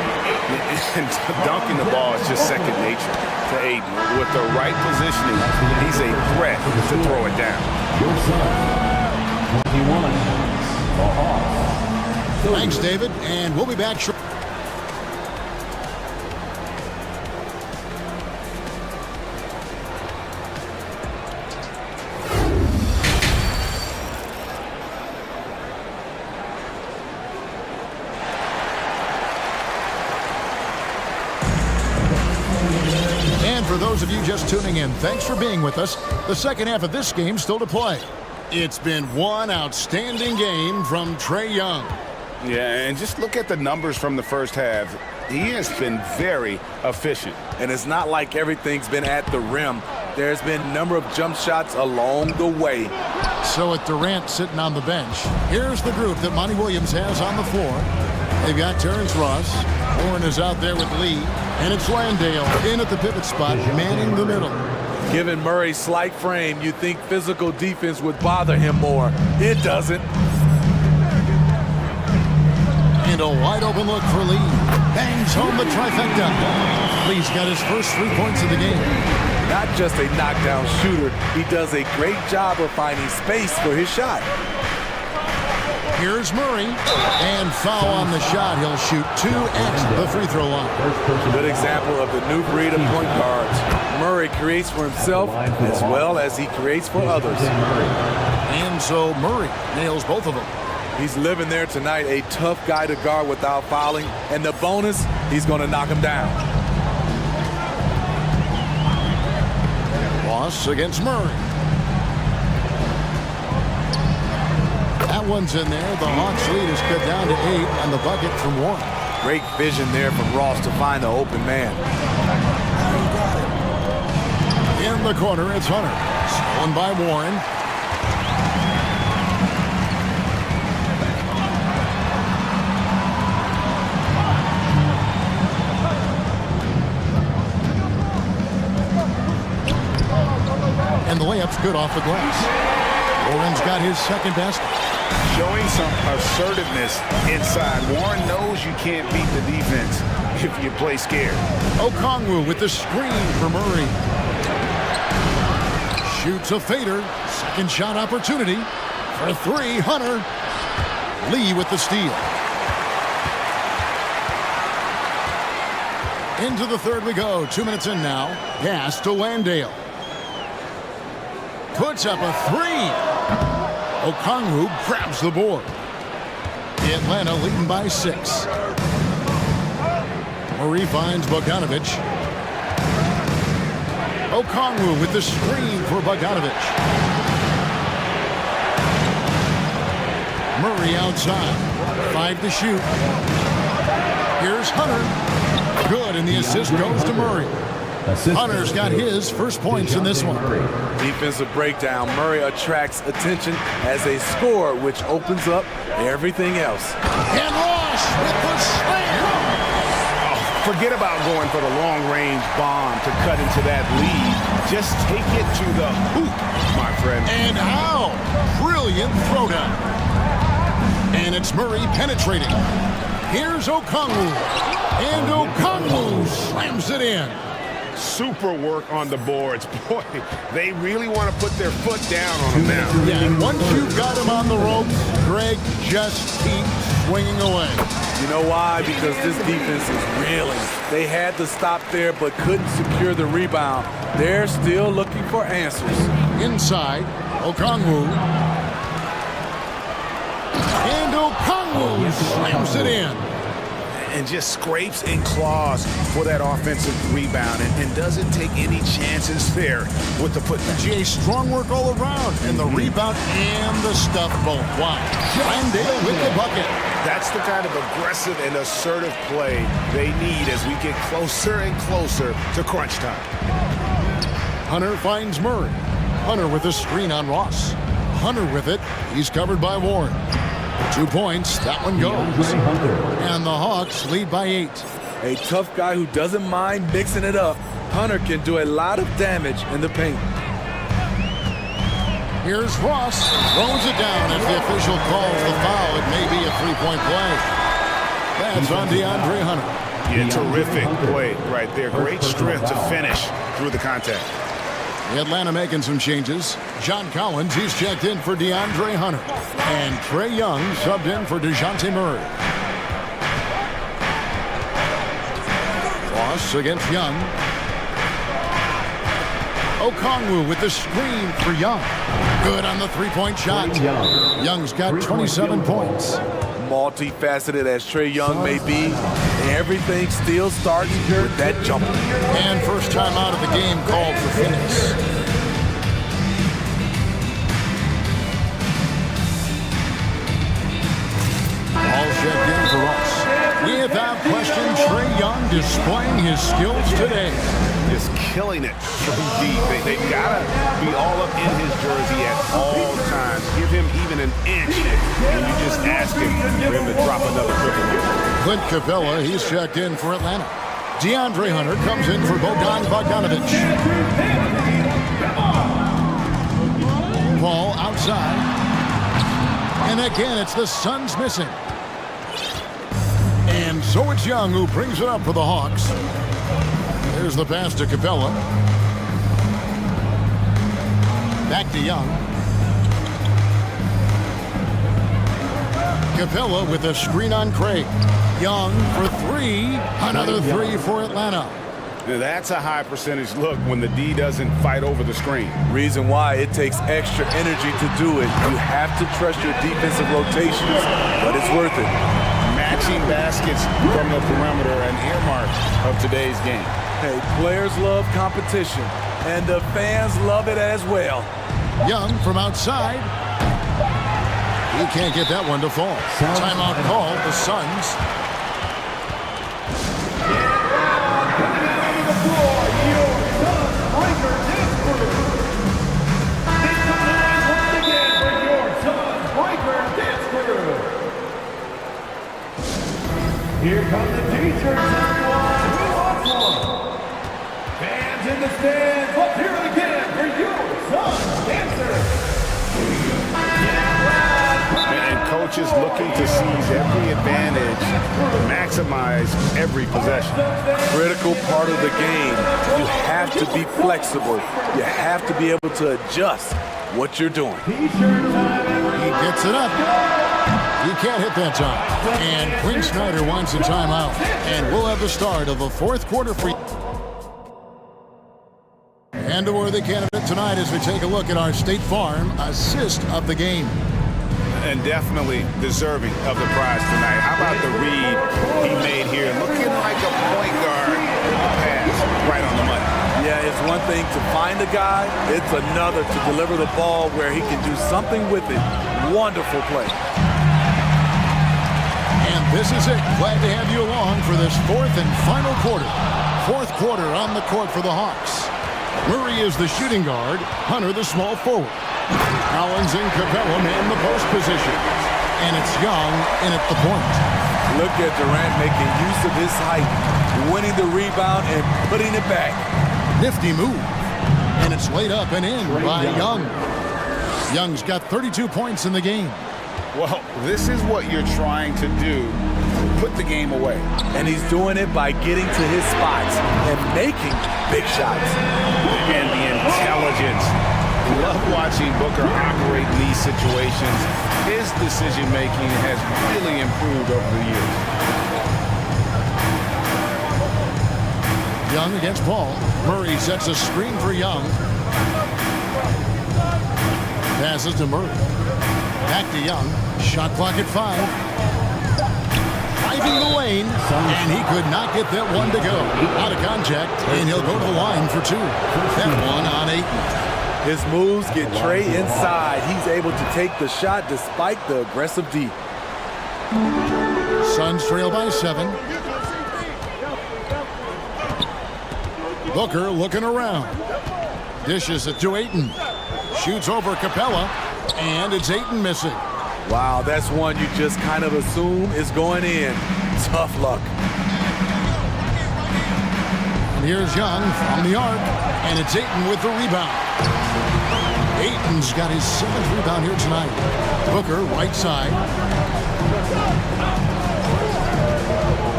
And dunking the ball is just second nature to Aiden. With the right positioning, he's a threat to throw it down. 21, the Hawks. Thanks, David, and we'll be back shortly. For those of you just tuning in, thanks for being with us. The second half of this game still to play. It's been one outstanding game from Trae Young. Yeah, and just look at the numbers from the first half. He has been very efficient. And it's not like everything's been at the rim. There's been a number of jump shots along the way. So with Durant sitting on the bench, here's the group that Monty Williams has on the floor. They've got Terrence Ross. Warren is out there with Lee. And it's Landale in at the pivot spot, manning the middle. Given Murray's slight frame, you'd think physical defense would bother him more. It doesn't. And a wide open look for Lee. Bangs home the trifecta. Lee's got his first 3 points of the game. Not just a knockdown shooter, he does a great job of finding space for his shot. Here's Murray, and foul on the shot. He'll shoot 2 at the free throw line. Good example of the new breed of point guards. Murray creates for himself as well as he creates for others. And so Murray nails both of them. He's living there tonight, a tough guy to guard without fouling. And the bonus, he's going to knock him down. Ross against Murray. That one's in there. The Hawks lead is cut down to 8 on the bucket from Warren. Great vision there from Ross to find the open man. In the corner, it's Hunter. Stolen by Warren. And the layup's good off the glass. Warren's got his second basket. Showing some assertiveness inside. Warren knows you can't beat the defense if you play scared. Okongwu with the screen for Murray. Shoots a fader. Second shot opportunity for 3. Hunter. Lee with the steal. Into the third we go. 2 minutes in now. Pass to Landale. Puts up a three. Okongwu grabs the board. Atlanta leading by 6. Murray finds Bogdanovic. Okongwu with the screen for Bogdanovic. Murray outside. 5 to shoot. Here's Hunter. Good, and the assist goes to Murray. Hunter's got his first points in this one. Defensive breakdown. Murray attracts attention as a scorer, which opens up everything else. And Ross with the slam. Forget about going for the long-range bomb to cut into that lead. Just take it to the hoop, my friend. And how? Brilliant throwdown. And it's Murray penetrating. Here's Okongwu. And Okongwu slams it in. Super work on the boards. Boy, they really want to put their foot down on him now. Yeah, and once you've got him on the ropes, Greg, just keep swinging away. You know why? Because this defense is reeling. They had to stop there but couldn't secure the rebound. They're still looking for answers. Inside, Okongwu. And Okongwu slams it in. And just scrapes and claws for that offensive rebound and doesn't take any chances there with the putback. Jay, strong work all around, and the rebound and the stuff both. Wow. Landale with the bucket. That's the kind of aggressive and assertive play they need as we get closer and closer to crunch time. Hunter finds Murray. Hunter with a screen on Ross. Hunter with it. He's covered by Warren. 2 points. That one goes. And the Hawks lead by 8. A tough guy who doesn't mind mixing it up. Hunter can do a lot of damage in the paint. Here's Ross. Throws it down. If the official calls the foul, it may be a three-point play. That's on DeAndre Hunter. Yeah, terrific play right there. Great strength to finish through the contact. Atlanta making some changes. John Collins, he's checked in for DeAndre Hunter. And Trae Young subbed in for DeJounte Murray. Ross against Young. Okongwu with the screen for Young. Good on the three-point shot. Young's got 27 points. Multifaceted as Trae Young may be, everything still starts with that jumper. And first time out of the game called for Phoenix. All checked in for us. Without question, Trae Young displaying his skills today. Just killing it from deep. They've got to be all up in his jersey at all times. Give him even an inch, and you just ask him for him to drop another triple. Clint Capella, he's checked in for Atlanta. DeAndre Hunter comes in for Bogdanovic. Paul outside. And again, it's the Suns missing. And so it's Young who brings it up for the Hawks. There's the pass to Capella. Back to Young. Capella with a screen on Craig. Young for three. Another three for Atlanta. That's a high percentage look when the D doesn't fight over the screen. Reason why it takes extra energy to do it. You have to trust your defensive rotations, but it's worth it. Matching baskets from the perimeter, an earmark of today's game. Hey, players love competition, and the fans love it as well. Young from outside. He can't get that one to fall. Timeout called, the Suns. Here come the teachers, everyone. We want one. Fans in the stands, let's hear it again for your Suns dancers. And coaches looking to seize every advantage, maximize every possession. Critical part of the game. You have to be flexible. You have to be able to adjust what you're doing. He gets it up. He can't hit that time. And Quinn Snyder wants a timeout. And we'll have the start of a fourth quarter free. And a worthy candidate tonight as we take a look at our State Farm assist of the game. And definitely deserving of the prize tonight. How about the read he made here? Looking like a point guard pass right on the money. Yeah, it's one thing to find a guy. It's another to deliver the ball where he can do something with it. Wonderful play. And this is it. Glad to have you along for this fourth and final quarter. Fourth quarter on the court for the Hawks. Murray is the shooting guard. Hunter the small forward. Collins and Capella man the post position. And it's Young in at the point. Look at Durant making use of his height, winning the rebound and putting it back. Nifty move. And it's laid up and in by Young. Young's got 32 points in the game. Well, this is what you're trying to do. Put the game away. And he's doing it by getting to his spots and making big shots. And the intelligence. Love watching Booker operate in these situations. His decision-making has really improved over the years. Young against Paul. Murray sets a screen for Young. Passes to Murray. Back to Young. Shot clock at 5. Driving the lane, and he could not get that one to go. Out of contact, and he'll go to the line for 2. That one on 8. His moves get Trey inside. He's able to take the shot despite the aggressive D. Suns trail by 7. Booker looking around. Dishes it to Ayton. Shoots over Capella, and it's Ayton missing. Wow, that's one you just kind of assume is going in. Tough luck. And here's Young from the arc, and it's Ayton with the rebound. Ayton's got his 7th rebound here tonight. Booker, right side.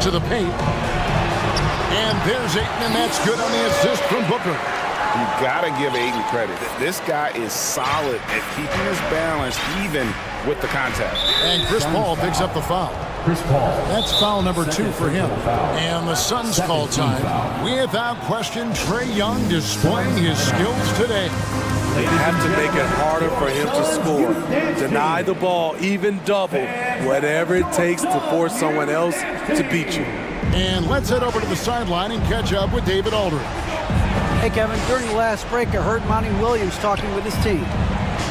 To the paint. And there's Ayton, and that's good on the assist from Booker. You got to give Ayton credit. This guy is solid at keeping his balance even with the contact. And Chris Paul picks up the foul. That's foul number 2 for him. And the Suns call time. Without question, Trae Young displaying his skills today. They have to make it harder for him to score. Deny the ball, even double, whatever it takes to force someone else to beat you. And let's head over to the sideline and catch up with David Aldridge. Hey, Kevin, during the last break, I heard Monty Williams talking with his team.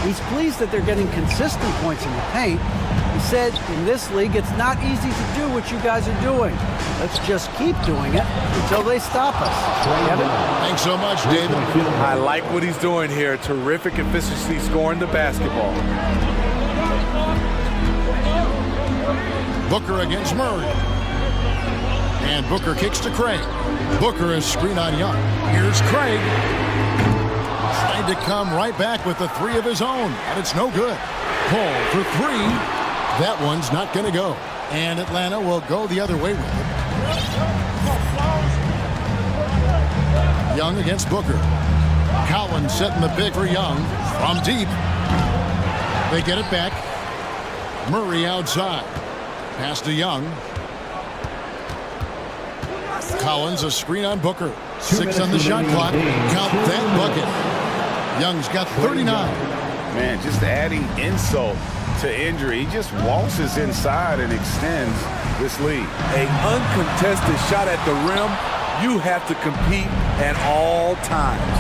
He's pleased that they're getting consistent points in the paint. He said, in this league, it's not easy to do what you guys are doing. Let's just keep doing it until they stop us. Kevin? Thanks so much, David. I like what he's doing here. Terrific efficiency scoring the basketball. Booker against Murray. And Booker kicks to Craig. Booker is screen on Young. Here's Craig. Trying to come right back with the 3 of his own, but it's no good. Paul for 3. That one's not going to go. And Atlanta will go the other way with it. Young against Booker. Collins setting the pick for Young from deep. They get it back. Murray outside. Pass to Young. Collins a screen on Booker. 6 on the shot clock. Count that bucket. Young's got 39. Man, just adding insult to injury. He just waltzes inside and extends this lead. An uncontested shot at the rim. You have to compete at all times.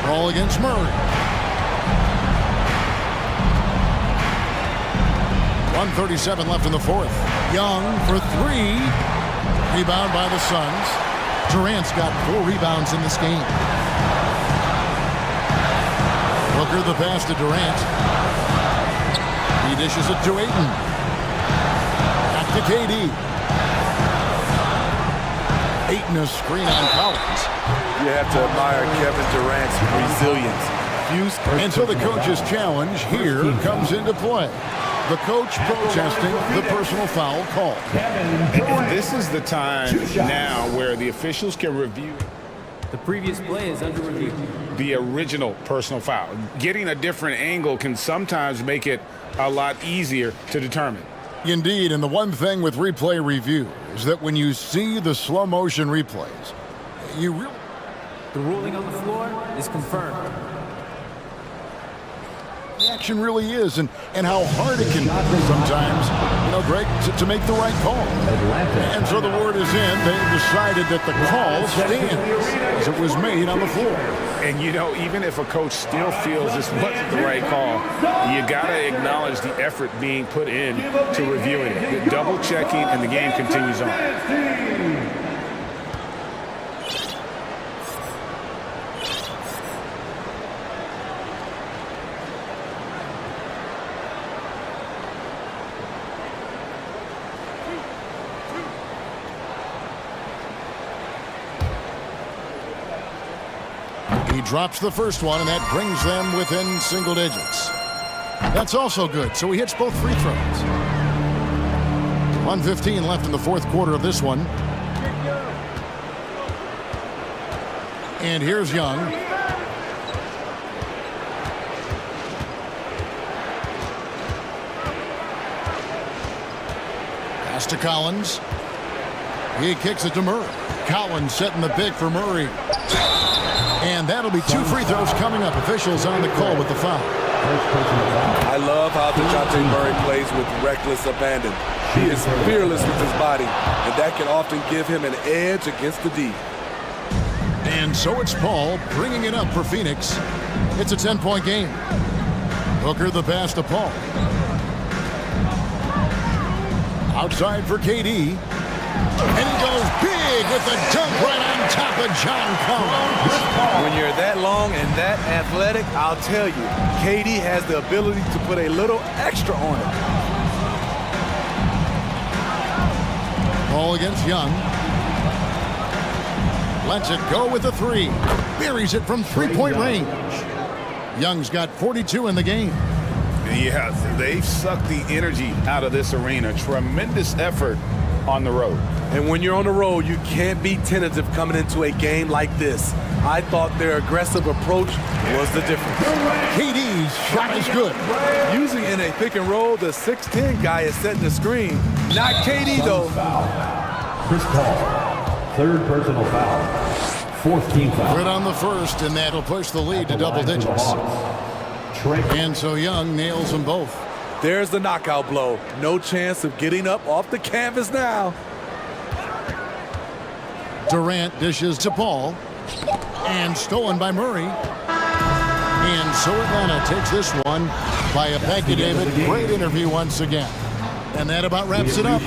Ball against Murray. 1:37 left in the 4th. Young for 3. Rebound by the Suns. Durant's got 4 rebounds in this game. Booker the pass to Durant. He dishes it to Ayton. Back to KD. Ayton a screen on Collins. You have to admire Kevin Durant's resilience. And so the coach's challenge here comes into play. The coach protesting the personal foul call. And this is the time now where the officials can review. The previous play is under review. The original personal foul. Getting a different angle can sometimes make it a lot easier to determine. Indeed, and the one thing with replay review is that when you see the slow motion replays, you really... The ruling on the floor is confirmed. The action really is, and how hard it can be sometimes, Greg, to make the right call. And so the word is in. They've decided that the call stands as it was made on the floor. And even if a coach still feels this wasn't the right call, you got to acknowledge the effort being put in to reviewing it. Double checking, and the game continues on. He drops the first one, and that brings them within single digits. That's also good, so he hits both free throws. 1:15 left in the fourth quarter of this one. And here's Young. Pass to Collins. He kicks it to Murray. Collins setting the pick for Murray. And that'll be 2 free throws coming up. Officials on the call with the foul. I love how DeJounte Murray plays with reckless abandon. He is fearless with his body, and that can often give him an edge against the D. And so it's Paul bringing it up for Phoenix. It's a 10-point game. Hooker the pass to Paul. Outside for KD. And he goes big with the dunk right on top of John Collins. When you're that long and that athletic, I'll tell you, KD has the ability to put a little extra on it. Ball against Young. Lets it go with the 3. Buries it from 3-point range. Young's got 42 in the game. Yeah, they've sucked the energy out of this arena. Tremendous effort on the road. And when you're on the road, you can't be tentative coming into a game like this. I thought their aggressive approach was the difference. KD's shot is good. Usually in a pick and roll, the 6'10 guy is setting the screen. Not KD, though. Chris Paul, third personal foul. 4th team foul. Good on the first, and that'll push the lead to double digits. And so Young nails them both. There's the knockout blow. No chance of getting up off the canvas now. Durant dishes to Paul. And stolen by Murray. And so Atlanta takes this one by a Becky David. Great interview once again. And that about wraps it up.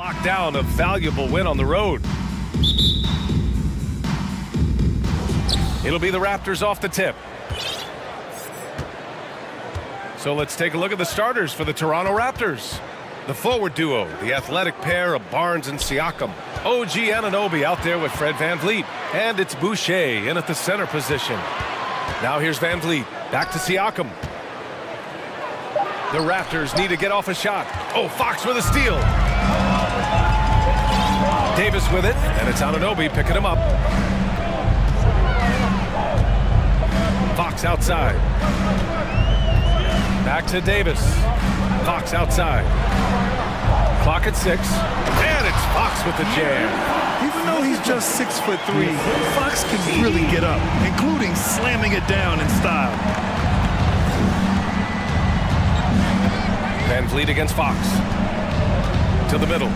Locked down a valuable win on the road. It'll be the Raptors off the tip. So let's take a look at the starters for the Toronto Raptors. The forward duo, the athletic pair of Barnes and Siakam. OG Anunoby out there with Fred VanVleet. And it's Boucher in at the center position. Now here's VanVleet. Back to Siakam. The Raptors need to get off a shot. Oh, Fox with a steal. Davis with it, and it's Anunoby picking him up. Fox outside. Back to Davis. Fox outside. Clock at 6. And it's Fox with the jam. Even though he's just 6'3", Fox can really get up, including slamming it down in style. VanVleet against Fox. To the middle.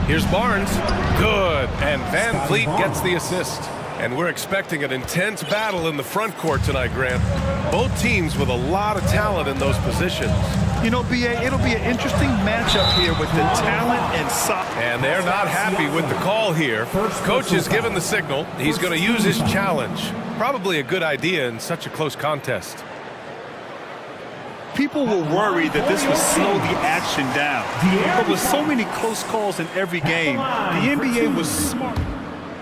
Here's Barnes. Good. And VanVleet gets the assist. And we're expecting an intense battle in the front court tonight, Grant. Both teams with a lot of talent in those positions. You know, B.A., it'll be an interesting matchup here with the talent and size. And they're not happy with the call here. Coach is given the signal. He's going to use his challenge. Probably a good idea in such a close contest. People were worried that this would slow the action down. But with so many close calls in every game, the NBA was smart.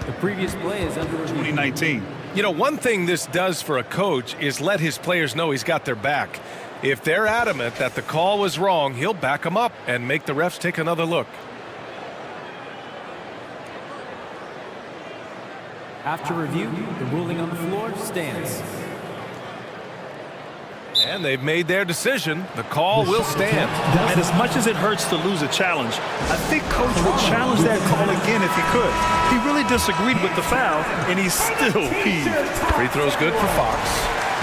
The previous play is under 2019. You know, one thing this does for a coach is let his players know he's got their back. If they're adamant that the call was wrong, he'll back them up and make the refs take another look. After review, the ruling on the floor stands. And they've made their decision. The call will stand. And as much as it hurts to lose a challenge, I think Coach would challenge that call again if he could. He really disagreed with the foul, and he's still peeved. Free throw's good for Fox.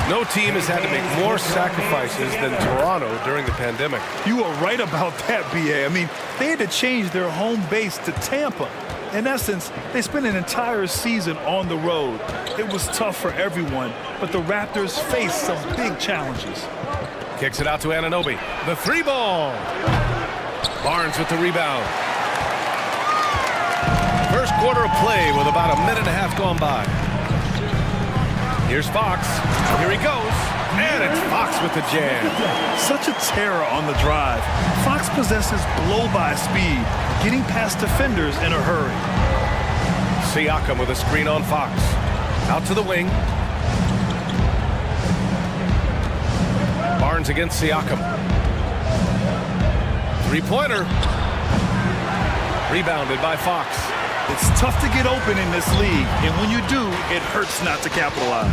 No team has had to make more sacrifices than Toronto during the pandemic. You are right about that, B.A. I mean, they had to change their home base to Tampa. In essence, they spent an entire season on the road. It was tough for everyone, but the Raptors faced some big challenges. Kicks it out to Anunoby. The three ball. Barnes with the rebound. First quarter of play with about a minute and a half gone by. Here's Fox. Here he goes. And it's Fox with the jam. Such a terror on the drive. Fox possesses blow-by speed, getting past defenders in a hurry. Siakam with a screen on Fox. Out to the wing. Barnes against Siakam. Three-pointer. Rebounded by Fox. It's tough to get open in this league, and when you do, it hurts not to capitalize.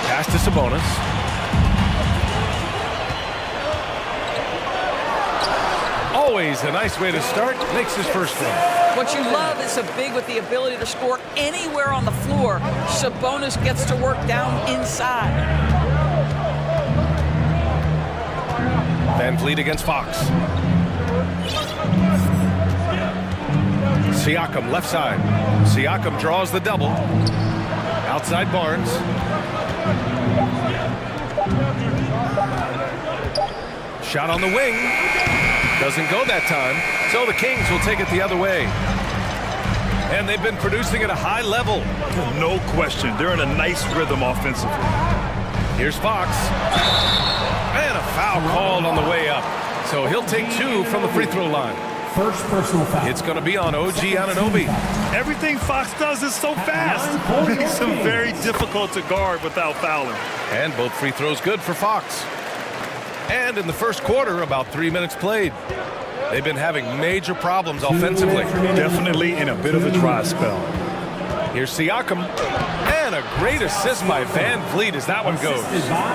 Pass to Sabonis. Always a nice way to start. Makes his first one. What you love is a big with the ability to score anywhere on the floor. Sabonis gets to work down inside. VanVleet against Fox. Siakam left side. Siakam draws the double. Outside Barnes. Shot on the wing. Doesn't go that time. So the Kings will take it the other way. And they've been producing at a high level. No question. They're in a nice rhythm offensively. Here's Fox. And a foul called on the way up. So he'll take 2 from the free throw line. First personal foul. It's going to be on OG Anunoby. Everything Fox does is so fast. Makes him very difficult to guard without fouling. And both free throws good for Fox. And in the first quarter, about 3 minutes played. They've been having major problems offensively. Definitely in a bit of a dry spell. Here's Siakam. And a great assist by VanVleet as that one goes.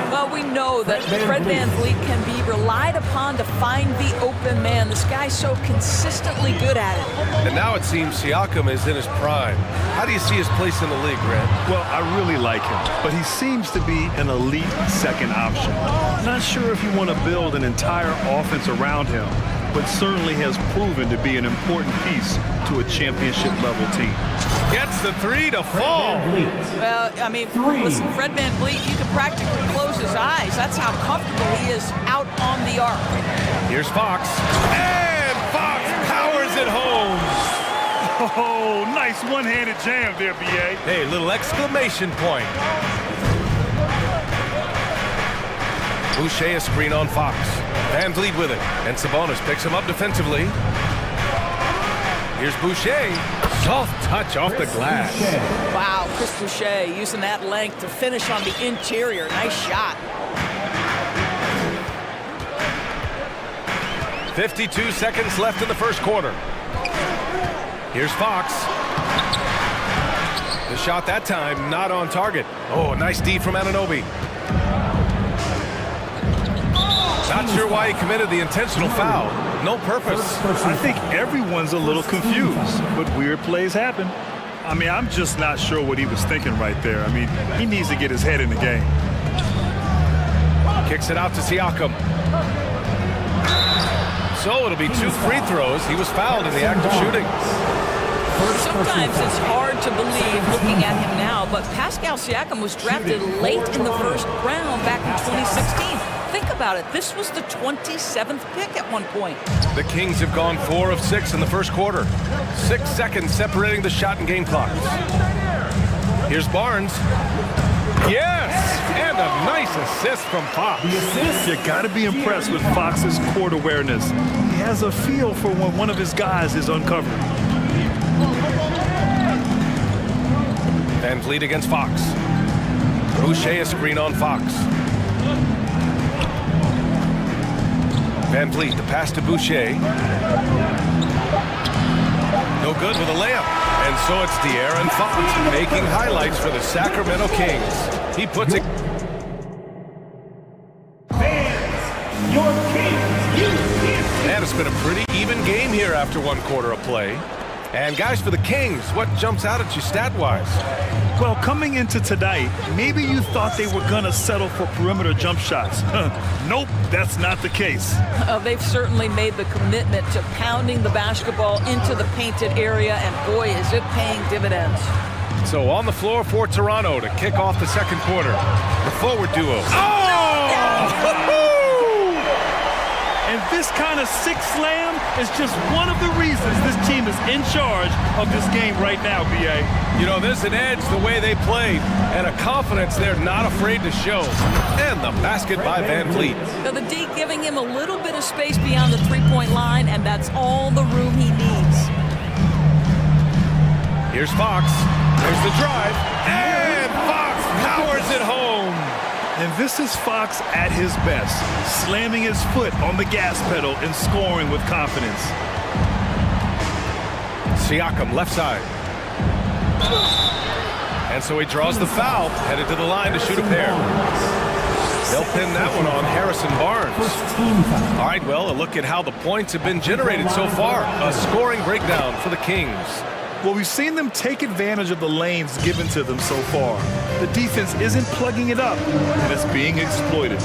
Well, we know that Fred VanVleet can be relied upon to find the open man. This guy's so consistently good at it. And now it seems Siakam is in his prime. How do you see his place in the league, Grant? Well, I really like him, but he seems to be an elite second option. Not sure if you want to build an entire offense around him, but certainly has proven to be an important piece to a championship-level team. Gets the three to fall. Well, I mean, listen, Fred VanVleet, you can practically close his eyes. That's how comfortable he is out on the arc. Here's Fox. And Fox powers it home. Oh, nice one-handed jam there, B.A. Hey, little exclamation point. Boucher a screen on Fox. VanVleet with it. And Sabonis picks him up defensively. Here's Boucher. Soft touch off the glass. Wow, Chris Boucher using that length to finish on the interior. Nice shot. 52 seconds left in the first quarter. Here's Fox. The shot that time not on target. Oh, nice D from Anunoby. Not sure why he committed the intentional foul. No purpose. I think everyone's a little confused, but weird plays happen. I mean, I'm just not sure what he was thinking right there. I mean, he needs to get his head in the game. Kicks it out to Siakam. So it'll be 2 free throws. He was fouled in the act of shooting. Sometimes it's hard to believe looking at him now, but Pascal Siakam was drafted late in the first round back in 2016. Think about it. This was the 27th pick at one point. The Kings have gone 4 of 6 in the first quarter. 6 seconds separating the shot and game clocks. Here's Barnes. Yes! And a nice assist from Fox. You got to be impressed with Fox's court awareness. He has a feel for when one of his guys is uncovered. VanVleet against Fox. Boucher a screen on Fox. VanVleet, the pass to Boucher. No good with a layup. And so it's De'Aaron Fox making highlights for the Sacramento Kings. He puts it. And it's been a pretty even game here after 1 quarter of play. And guys, for the Kings, what jumps out at you stat-wise? Well, coming into tonight, maybe you thought they were going to settle for perimeter jump shots. Nope, that's not the case. They've certainly made the commitment to pounding the basketball into the painted area, and boy, is it paying dividends. So on the floor for Toronto to kick off the second quarter, the forward duo. Oh! And this kind of sick slam is just one of the reasons this team is in charge of this game right now, B.A. You know, there's an edge the way they played and a confidence they're not afraid to show. And the basket by VanVleet. Now the D giving him a little bit of space beyond the three-point line, and that's all the room he needs. Here's Fox. There's the drive. And Fox powers it home. And this is Fox at his best, slamming his foot on the gas pedal and scoring with confidence. Siakam, left side. And so he draws the foul, headed to the line to shoot a pair. They'll pin that one on Harrison Barnes. All right, well, a look at how the points have been generated so far. A scoring breakdown for the Kings. Well, we've seen them take advantage of the lanes given to them so far. The defense isn't plugging it up, and it's being exploited.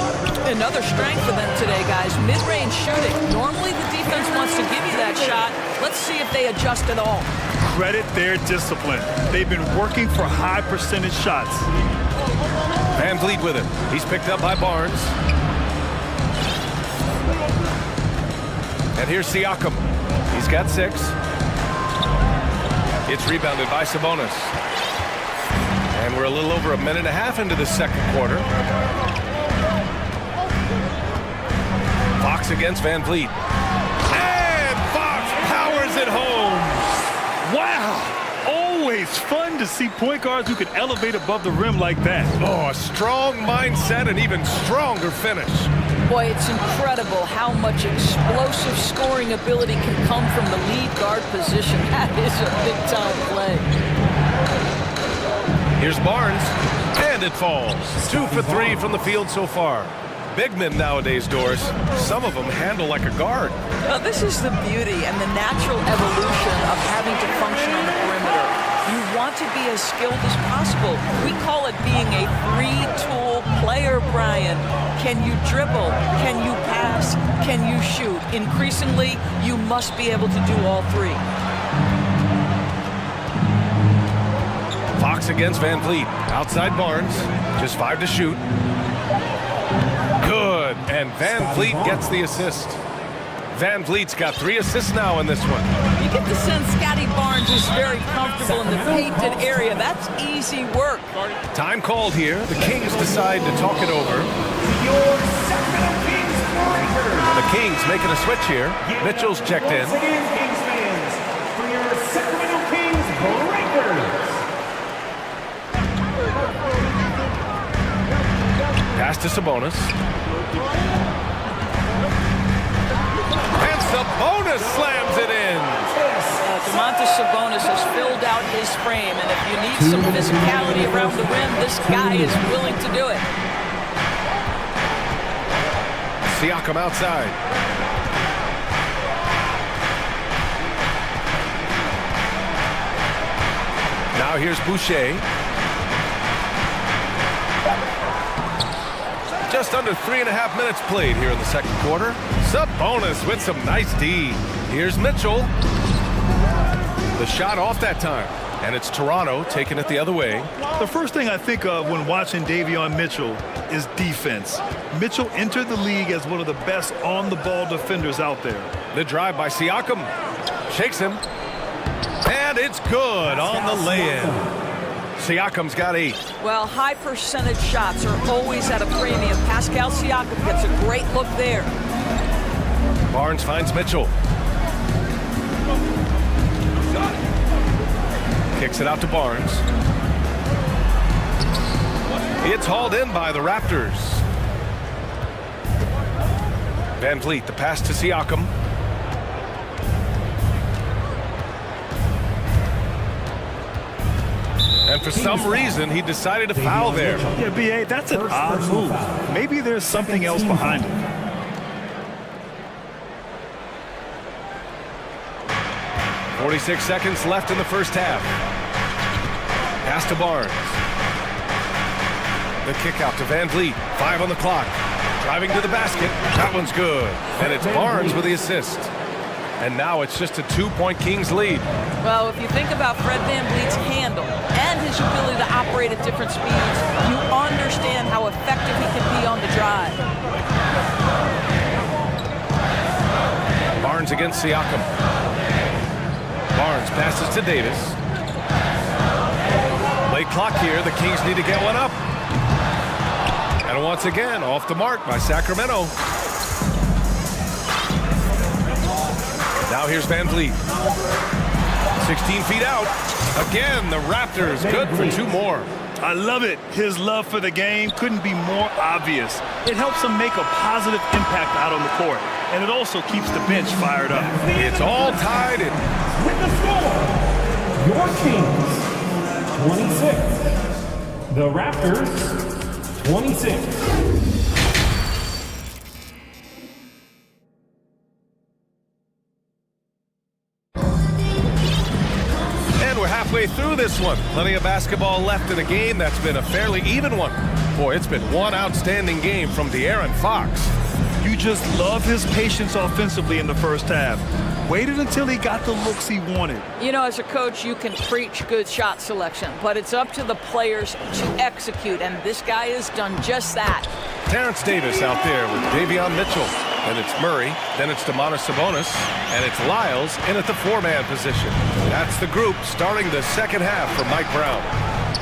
Another strength for them today, guys. Mid-range shooting. Normally the defense wants to give you that shot. Let's see if they adjust at all. Credit their discipline. They've been working for high percentage shots. VanVleet with it. He's picked up by Barnes. And here's Siakam. He's got 6. It's rebounded by Sabonis. And we're a little over a minute and a half into the second quarter. Fox against VanVleet. And Fox powers it home. Wow! Always fun to see point guards who can elevate above the rim like that. Oh, a strong mindset and even stronger finish. Boy, it's incredible how much explosive scoring ability can come from the lead guard position. That is a big-time play. Here's Barnes, and it falls. 2 for 3 from the field so far. Big men nowadays, Doris, some of them handle like a guard. Now, this is the beauty and the natural evolution of having to function on the perimeter. You want to be as skilled as possible. We call it being a three-tool player, Brian. Can you dribble? Can you pass? Can you shoot? Increasingly, you must be able to do all three. Fox against Van Vliet. Outside Barnes. Just 5 to shoot. Good. And Van Vliet gets the assist. Van Vliet's got 3 assists now in this one. You get the sense Scotty Barnes is very comfortable in the painted area. That's easy work. Time called here. The Kings decide to talk it over. And the Kings making a switch here. Mitchell's checked in. Once again, Kings fans, for your Sacramento Kings breakers. Pass to Sabonis. And Sabonis slams it in. Domantas Sabonis has filled out his frame, and if you need some physicality around the rim, this guy is willing to do it. Siakam outside. Now here's Boucher. Just under 3.5 minutes played here in the second quarter. Sabonis with some nice D. Here's Mitchell. The shot off that time. And it's Toronto taking it the other way. The first thing I think of when watching Davion Mitchell is defense. Mitchell entered the league as one of the best on-the-ball defenders out there. The drive by Siakam. Shakes him. And it's good on the lay-in. Siakam's got 8. Well, high percentage shots are always at a premium. Pascal Siakam gets a great look there. Barnes finds Mitchell. Kicks it out to Barnes. It's hauled in by the Raptors. Van Vliet, the pass to Siakam. And for some reason, he decided to foul there. Yeah, B.A., that's an odd move. Maybe there's something else behind it. .46 seconds left in the first half. Pass to Barnes. The kick out to Van Vliet. 5 on the clock. Driving to the basket. That one's good. And it's Barnes with the assist. And now it's just a 2-point Kings lead. Well, if you think about Fred Van Vliet's handle and his ability to operate at different speeds, you understand how effective he can be on the drive. Barnes against Siakam. Barnes passes to Davis. Late clock here. The Kings need to get one up. And once again, off the mark by Sacramento. Now here's Van Vliet. 16 feet out. Again, the Raptors good for 2 more. I love it. His love for the game couldn't be more obvious. It helps him make a positive impact out on the court. And it also keeps the bench fired up. It's all tied. With the score, your Kings, 26. The Raptors, 26. Halfway through this one. Plenty of basketball left in a game that's been a fairly even one. Boy, it's been one outstanding game from De'Aaron Fox. You just love his patience offensively in the first half. Waited until he got the looks he wanted. You know, as a coach, you can preach good shot selection, but it's up to the players to execute, and this guy has done just that. Terrence Davis out there with Davion Mitchell. Then it's Murray, then it's Domantas Sabonis, and it's Lyles in at the 4-man position. That's the group starting the second half for Mike Brown.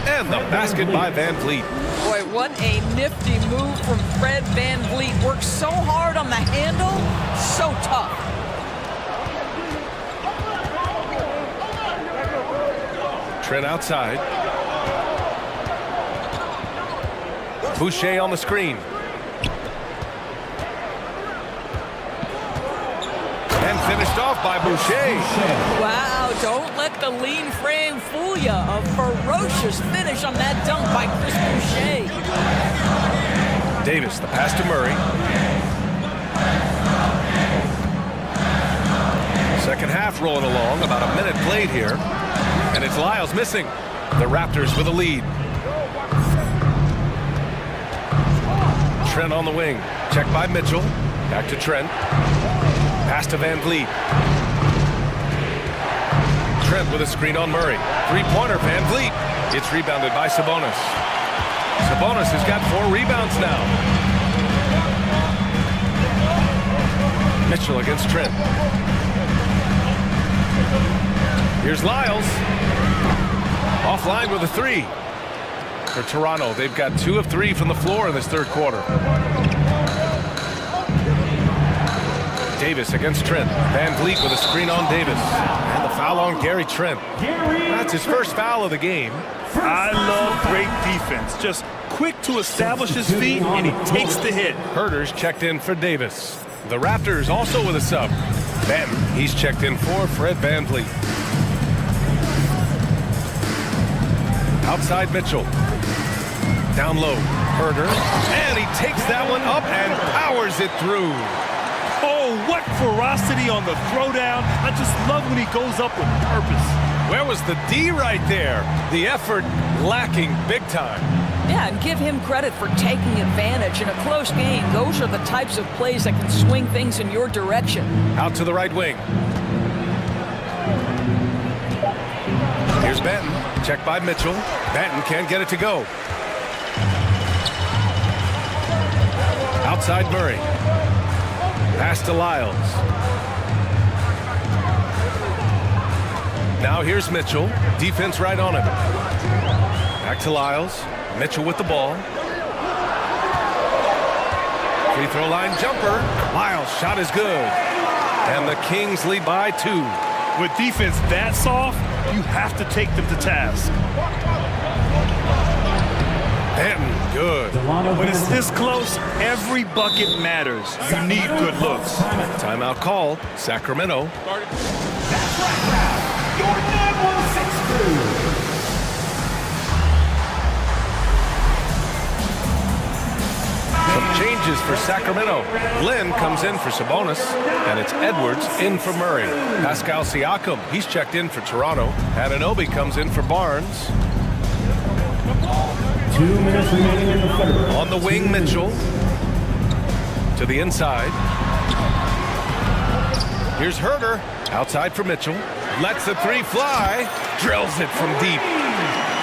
And the basket by Van Vliet. Boy, what a nifty move from Fred Van Vliet. Works so hard on the handle, so tough. Trent outside. Boucher on the screen. And finished off by Boucher. Wow, don't let the lean frame fool you. A ferocious finish on that dunk by Chris Boucher. Davis, the pass to Murray. Second half rolling along, about a minute played here. And it's Lyles missing. The Raptors with a lead. Trent on the wing. Check by Mitchell. Back to Trent. Pass to Van Vliet. Trent with a screen on Murray. Three-pointer, Van Vliet. It's rebounded by Sabonis. Sabonis has got 4 rebounds now. Mitchell against Trent. Here's Lyles. Offline with a 3. For Toronto, they've got 2 of 3 from the floor in this third quarter. Davis against Trent. Van Vliet with a screen on Davis. And the foul on Gary Trent. That's his first foul of the game. I love great defense. Just quick to establish his feet, and he takes the hit. Herter's checked in for Davis. The Raptors also with a sub. Benton, he's checked in for Fred Van Vliet. Outside Mitchell. Down low, Herter. And he takes that one up and powers it through. Oh, what ferocity on the throwdown. I just love when he goes up with purpose. Where was the D right there? The effort lacking big time. Yeah, and give him credit for taking advantage. In a close game, those are the types of plays that can swing things in your direction. Out to the right wing. Here's Benton. Check by Mitchell. Benton can't get it to go. Outside Murray. Pass to Lyles. Now here's Mitchell. Defense right on him. Back to Lyles. Mitchell with the ball. Free throw line jumper. Lyles' shot is good. And the Kings lead by 2. With defense that soft, you have to take them to task. Benton, good. When it's this close, every bucket matters. You need good looks. Timeout called. Sacramento. That's right, crowd. Your 916 crew. Some changes for Sacramento. Glenn comes in for Sabonis, and it's Edwards in for Murray. Pascal Siakam, he's checked in for Toronto. Anunoby comes in for Barnes. 2 minutes remaining in the third. On the wing, Mitchell. To the inside. Here's Herter. Outside for Mitchell. Lets the 3 fly. Drills it from deep.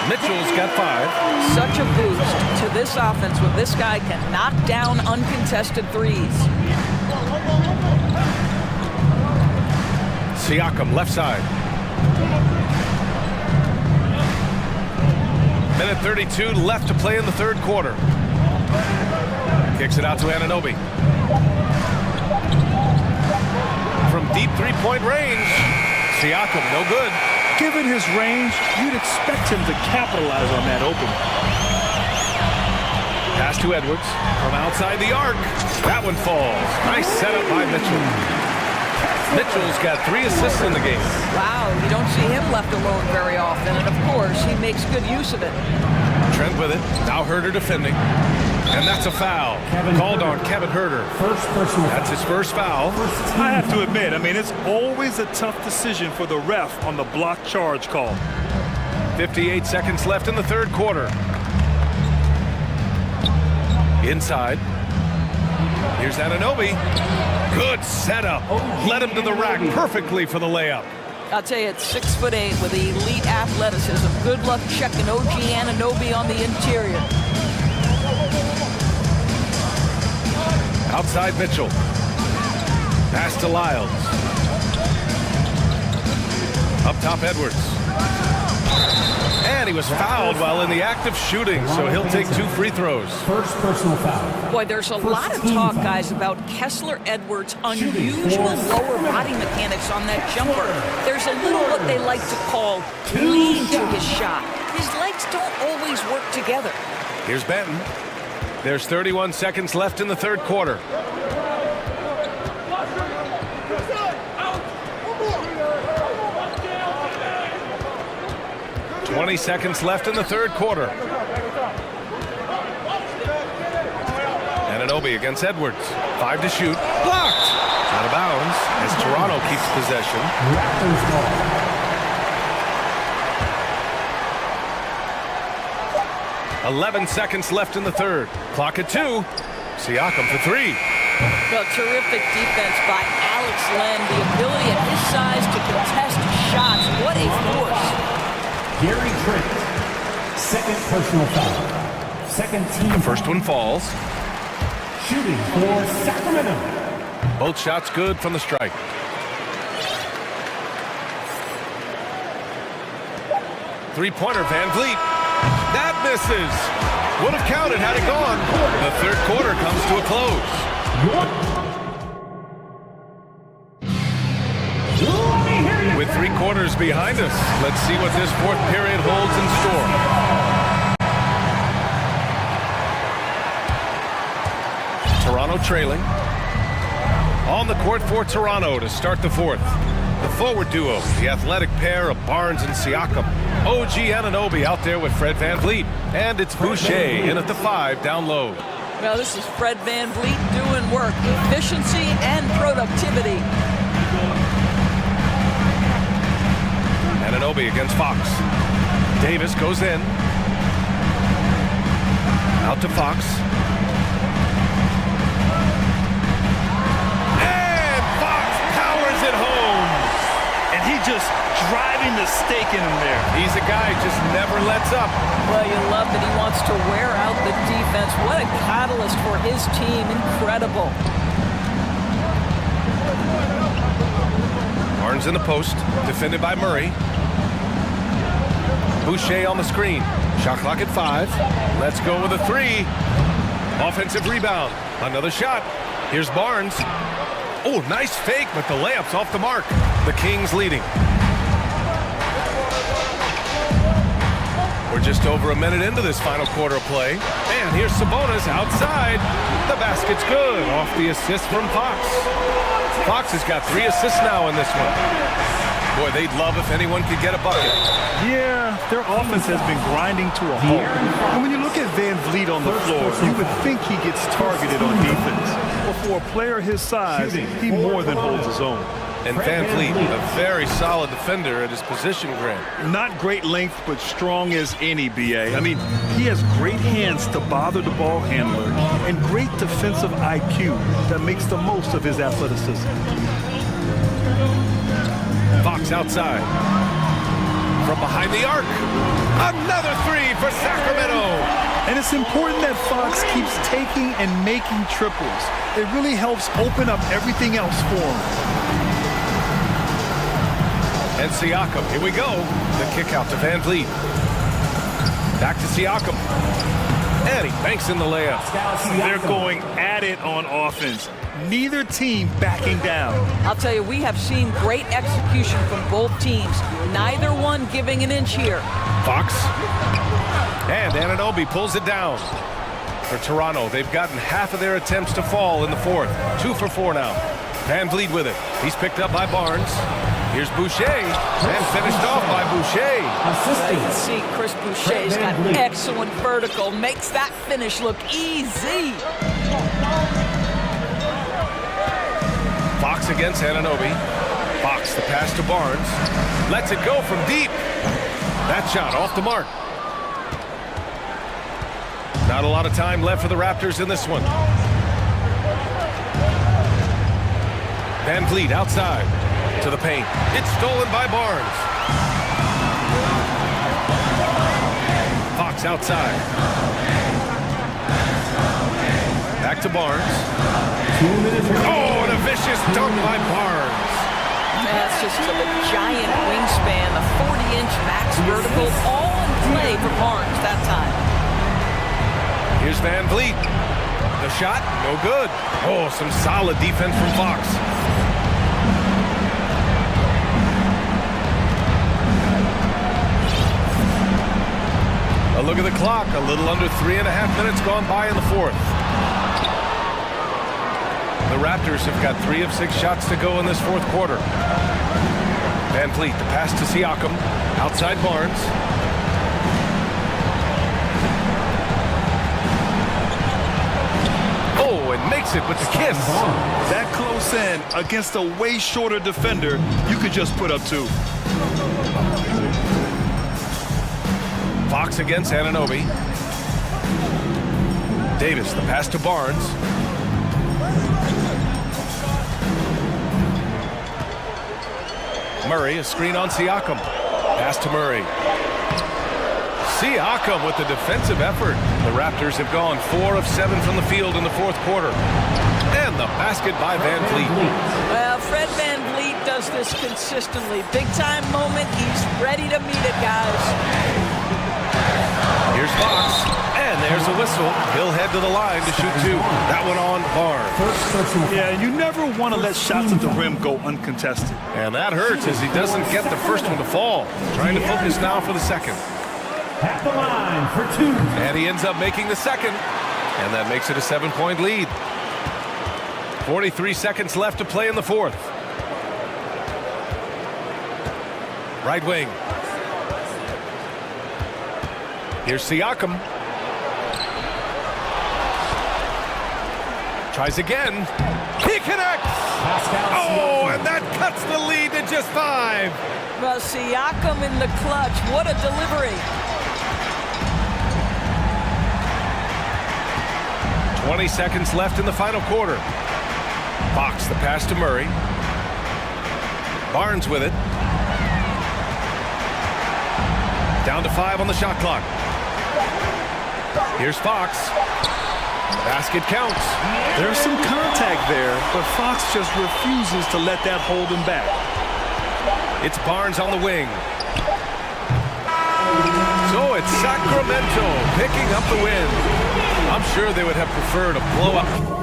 Mitchell's got 5. Such a boost to this offense when this guy can knock down uncontested threes. Siakam, left side. Minute 32 left to play in the third quarter. Kicks it out to Anunoby. From deep 3-point range. Siakam, no good. Given his range, you'd expect him to capitalize on that opening. Pass to Edwards from outside the arc. That one falls. Nice setup by Mitchell. Mitchell's got 3 assists in the game. Wow, you don't see him left alone very often, and of course, he makes good use of it. Trent with it. Now Herter defending. And that's a foul. Called on Kevin Herter. That's his first foul. I have to admit, it's always a tough decision for the ref on the block charge call. 58 seconds left in the third quarter. Inside. Here's Anunoby. Good setup. Led him to the rack perfectly for the layup. I'll tell you, it's 6'8" with elite athleticism. Good luck checking OG Anunoby on the interior. Outside Mitchell. Pass to Lyles. Up top Edwards. And he was fouled while in the act of shooting, so he'll take 2 free throws. First personal foul. Boy, there's a lot of talk, guys, about Kessler Edwards' unusual lower body mechanics on that jumper. There's a little what they like to call lean to his shot. His legs don't always work together. Here's Benton. There's 31 seconds left in the third quarter. "20 seconds left in the third quarter. Anunoby against Edwards. 5 to shoot. Blocked! Out of bounds as Toronto keeps possession. 11 seconds left in the third. Clock at 2. Siakam for 3. Well, terrific defense by Alex Len. The ability at his size to contest shots. What a force. Gary Trent, second personal foul. Second team. The first one falls. Shooting for Sacramento. Both shots good from the strike. Three-pointer, Van Vliet. That misses. Would have counted had it gone. The third quarter comes to a close. With 3 quarters behind us, let's see what this fourth period holds in store. Toronto trailing. On the court for Toronto to start the fourth. The forward duo, the athletic pair of Barnes and Siakam. OG Anunoby out there with Fred Van Vliet. And it's Boucher in at the 5 down low. Well, this is Fred Van Vliet doing work. Efficiency and productivity. Anunoby against Fox. Davis goes in. Out to Fox. And Fox powers it home. And he just driving the stake in him there. He's a guy who just never lets up. Well, you love that he wants to wear out the defense. What a catalyst for his team. Incredible. Barnes in the post, defended by Murray. Boucher on the screen. Shot clock at 5. Let's go with a 3. Offensive rebound. Another shot. Here's Barnes. Oh, nice fake, but the layup's off the mark. The Kings leading. We're just over a minute into this final quarter of play. And here's Sabonis outside. The basket's good. Off the assist from Fox. Fox has got 3 assists now in this one. Boy, they'd love if anyone could get a bucket. Yeah, their offense has been grinding to a halt. And when you look at Van Vliet on the floor, you would think he gets targeted on defense. But for a player his size, he more than holds his own. And Van Vliet, a very solid defender at his position, Grant. Not great length, but strong as any, BA. I mean, he has great hands to bother the ball handler and great defensive IQ that makes the most of his athleticism. Fox outside. From behind the arc. Another 3 for Sacramento. And it's important that Fox keeps taking and making triples. It really helps open up everything else for him. And Siakam, here we go. The kick out to Van Vliet. Back to Siakam. And he banks in the layup. They're going at it on offense. Neither team backing down. I'll tell you, we have seen great execution from both teams. Neither one giving an inch here. Fox. And Anunoby pulls it down. For Toronto, they've gotten half of their attempts to fall in the fourth. 2 for 4 now. Van Vliet with it. He's picked up by Barnes. Here's Boucher, and finished off by Boucher. You can see Chris Boucher's got excellent vertical. Makes that finish look easy. Fox against Anunoby. Fox, the pass to Barnes. Lets it go from deep. That shot off the mark. Not a lot of time left for the Raptors in this one. Van Vliet outside to the paint. It's stolen by Barnes. Fox outside. Back to Barnes. Oh, and a vicious dunk by Barnes. That's just a giant wingspan, a 40-inch max vertical, all in play for Barnes that time. Here's Van Vliet. The shot, no good. Oh, some solid defense from Fox. A look at the clock. A little under 3.5 minutes gone by in the fourth. The Raptors have got 3 of 6 shots to go in this fourth quarter. Van Vliet, the pass to Siakam. Outside Barnes. Oh, and makes it with the kiss. That close in against a way shorter defender, you could just put up 2. Fox against Anunoby. Davis, the pass to Barnes. Murray, a screen on Siakam. Pass to Murray. Siakam with the defensive effort. The Raptors have gone 4 of 7 from the field in the fourth quarter. And the basket by Van Vliet. Well, Fred Van Vliet does this consistently. Big time moment, he's ready to meet it, guys. Here's Fox, and there's a whistle. He'll head to the line to shoot 2. That one on Barnes. Yeah, you never want to let shots at the rim go uncontested. And that hurts as he doesn't get the first one to fall. Trying to focus now for the second. At the line for 2. And he ends up making the second. And that makes it a 7-point lead. 43 seconds left to play in the fourth. Right wing. Here's Siakam. Tries again. He connects! Oh, and that cuts the lead to just 5. Well, Siakam in the clutch. What a delivery. 20 seconds left in the final quarter. Fox, the pass to Murray. Barnes with it. Down to 5 on the shot clock. Here's Fox. Basket counts. There's some contact there, but Fox just refuses to let that hold him back. It's Barnes on the wing. So it's Sacramento picking up the win. I'm sure they would have preferred a blowout.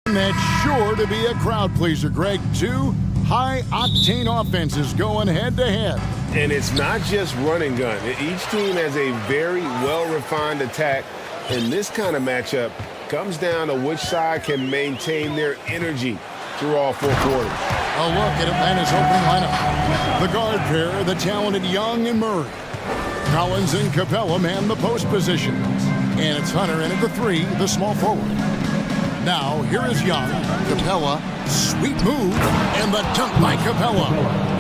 That's sure to be a crowd pleaser, Greg. Two high-octane offenses going head-to-head. And it's not just run and gun. Each team has a very well-refined attack, and this kind of matchup comes down to which side can maintain their energy through all 4 quarters. A look at Atlanta's opening lineup. The guard pair, the talented Young and Murray. Collins and Capella man the post positions. And it's Hunter in at the 3, the small forward. Now, here is Young. Capella, sweet move, and the dunk by Capella.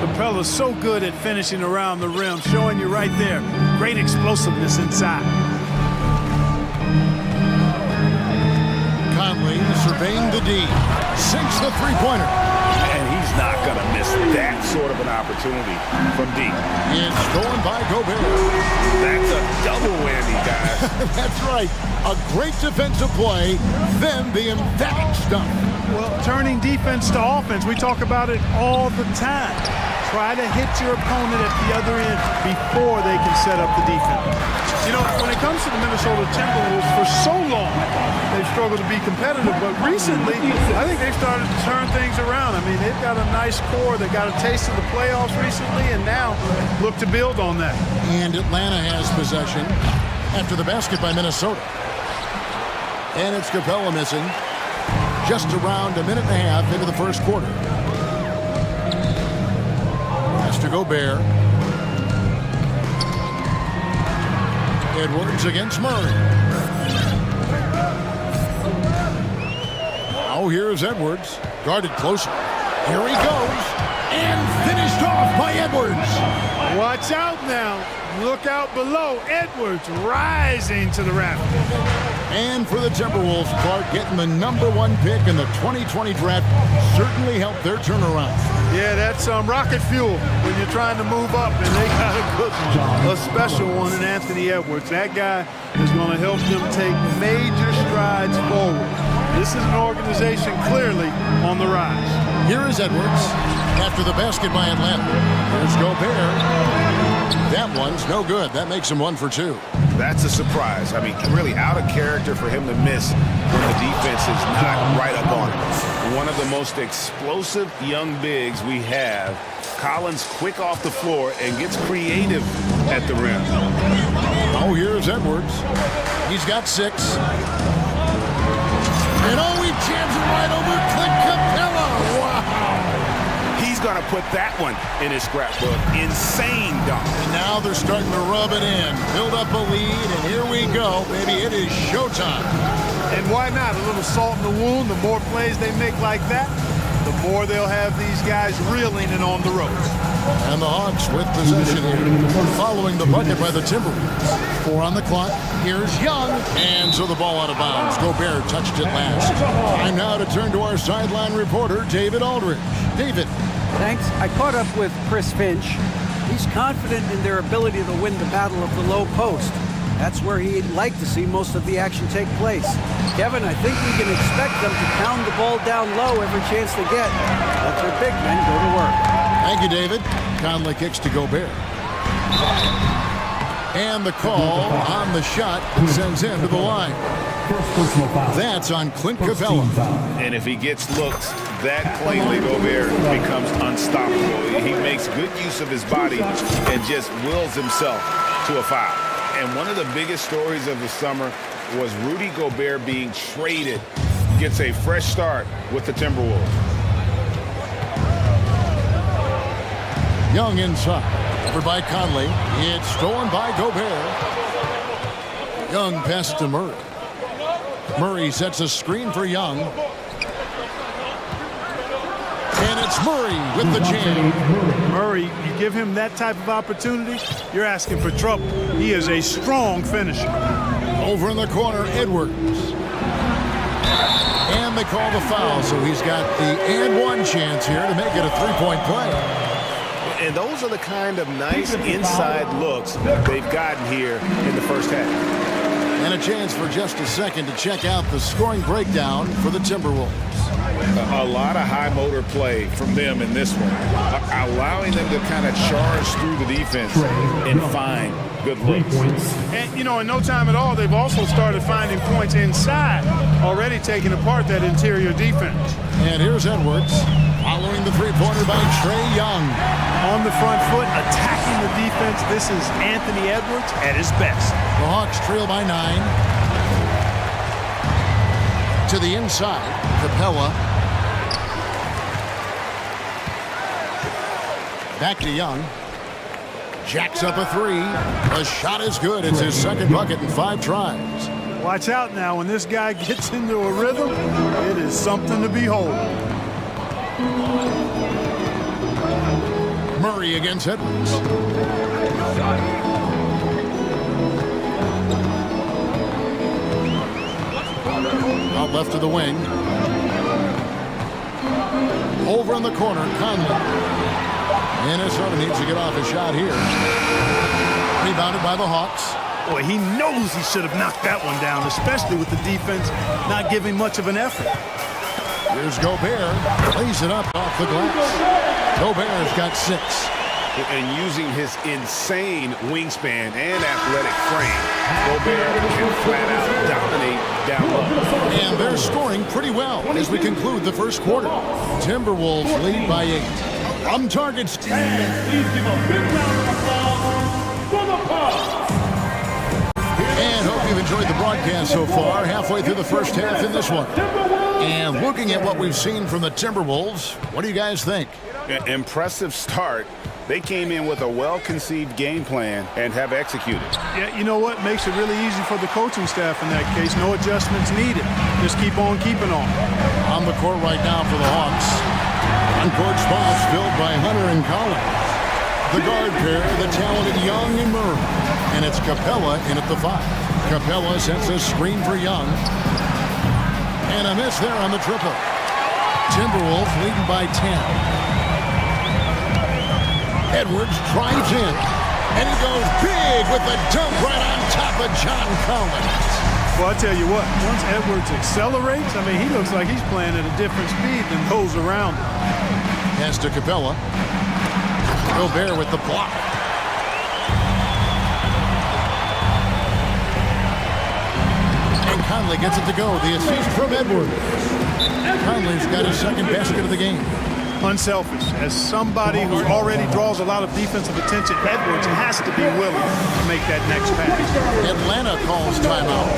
Capella's so good at finishing around the rim, showing you right there. Great explosiveness inside. Conley surveying the D. Sinks the three-pointer. And he's not going to miss that sort of an opportunity from deep. It's stolen by Gobert. That's a double whammy, guys. That's right. A great defensive play, then the emphatic stuff. Well, turning defense to offense, we talk about it all the time. Try to hit your opponent at the other end before they can set up the defense. You know, when it comes to the Minnesota Timberwolves, for so long, they've struggled to be competitive, but recently, I think they've started to turn things around. I mean, they've got a nice core. They got a taste of the playoffs recently, and now look to build on that. And Atlanta has possession after the basket by Minnesota. And it's Capella missing just around a minute and a half into the first quarter. Has to Gobert. Edwards against Murray. Now here's Edwards. Guarded closer. Here he goes. And finished off by Edwards. Watch out now. Look out below. Edwards rising to the rafters. And for the Timberwolves, Clark getting the #1 pick in the 2020 draft certainly helped their turnaround. Yeah, that's rocket fuel when you're trying to move up, and they got a good one, a special one in Anthony Edwards. That guy is going to help them take major strides forward. This is an organization clearly on the rise. Here is Edwards after the basket by Atlanta. Here's Gobert. That one's no good. That makes him 1 for 2. That's a surprise. I mean, really out of character for him to miss when the defense is not right up on him. One of the most explosive young bigs we have. Collins quick off the floor and gets creative at the rim. Oh, here's Edwards. He's got 6. And oh, he jams it right over Clint Capella. Wow. He's going to put that one in his scrapbook. Insane dunk. And now they're starting to rub it in. Build up a lead, and here we go, baby. It is showtime. And why not? A little salt in the wound. The more plays they make like that, the more they'll have these guys reeling and on the ropes. And the Hawks with possession here, following the bucket by the Timberwolves. 4 on the clock. Here's Young. And so the ball out of bounds. Gobert touched it last. Time now to turn to our sideline reporter, David Aldridge. David. Thanks. I caught up with Chris Finch. He's confident in their ability to win the battle of the low post. That's where he'd like to see most of the action take place. Kevin, I think we can expect them to pound the ball down low every chance they get. Let their big men go to work. Thank you, David. Conley kicks to Gobert. And the call on the shot sends him to the line. That's on Clint Capella. And if he gets looks, that plainly Gobert becomes unstoppable. He makes good use of his body and just wills himself to a foul. And one of the biggest stories of the summer was Rudy Gobert being traded. Gets a fresh start with the Timberwolves. Young inside. Over by Conley. It's stolen by Gobert. Young passes to Murray. Murray sets a screen for Young. And it's Murray with the jam. Murray, you give him that type of opportunity, you're asking for trouble. He is a strong finisher. Over in the corner, Edwards. And they call the foul, so he's got the and one chance here to make it a three-point play. And those are the kind of nice inside looks they've gotten here in the first half. And a chance for just a second to check out the scoring breakdown for the Timberwolves. A lot of high motor play from them in this one, allowing them to kind of charge through the defense and find good looks. And, you know, in no time at all, they've also started finding points inside, already taking apart that interior defense. And here's Edwards, following the three-pointer by Trae Young. On the front foot, attacking the defense. This is Anthony Edwards at his best. The Hawks trail by 9. To the inside, Capella. Back to Young. Jacks up a three. The shot is good. It's his second bucket in 5 tries. Watch out now. When this guy gets into a rhythm, it is something to behold. Murray against Edwards. Out left to the wing. Over in the corner, Conley. Minnesota needs to get off a shot here. Rebounded by the Hawks. Boy, he knows he should have knocked that one down, especially with the defense not giving much of an effort. Here's Gobert. Plays it up off the glass. Gobert's got 6. And using his insane wingspan and athletic frame, Gobert can flat out dominate down low. And they're scoring pretty well as we conclude the first quarter. Timberwolves lead by 8. On targets. Please give a big round of applause for the Hawks. And hope you've enjoyed the broadcast so far, halfway through the first half in this one. And looking at what we've seen from the Timberwolves, what do you guys think? Impressive start. They came in with a well-conceived game plan and have executed. Yeah, you know what? Makes it really easy for the coaching staff in that case. No adjustments needed. Just keep on keeping on. On the court right now for the Hawks. On-court spots filled by Hunter and Collins. The guard pair, the talented Young and Murray. And it's Capella in at the 5. Capella sets a screen for Young. And a miss there on the triple. Timberwolves leading by 10. Edwards drives in, and he goes big with the dunk right on top of John Collins. Well, I tell you what, once Edwards accelerates, I mean, he looks like he's playing at a different speed than those around him. Pass to Capella. Gobert with the block. And Conley gets it to go. The assist from Edwards. Conley's got his second basket of the game. Unselfish. As somebody who already draws a lot of defensive attention, Edwards has to be willing to make that next pass. Atlanta calls timeout.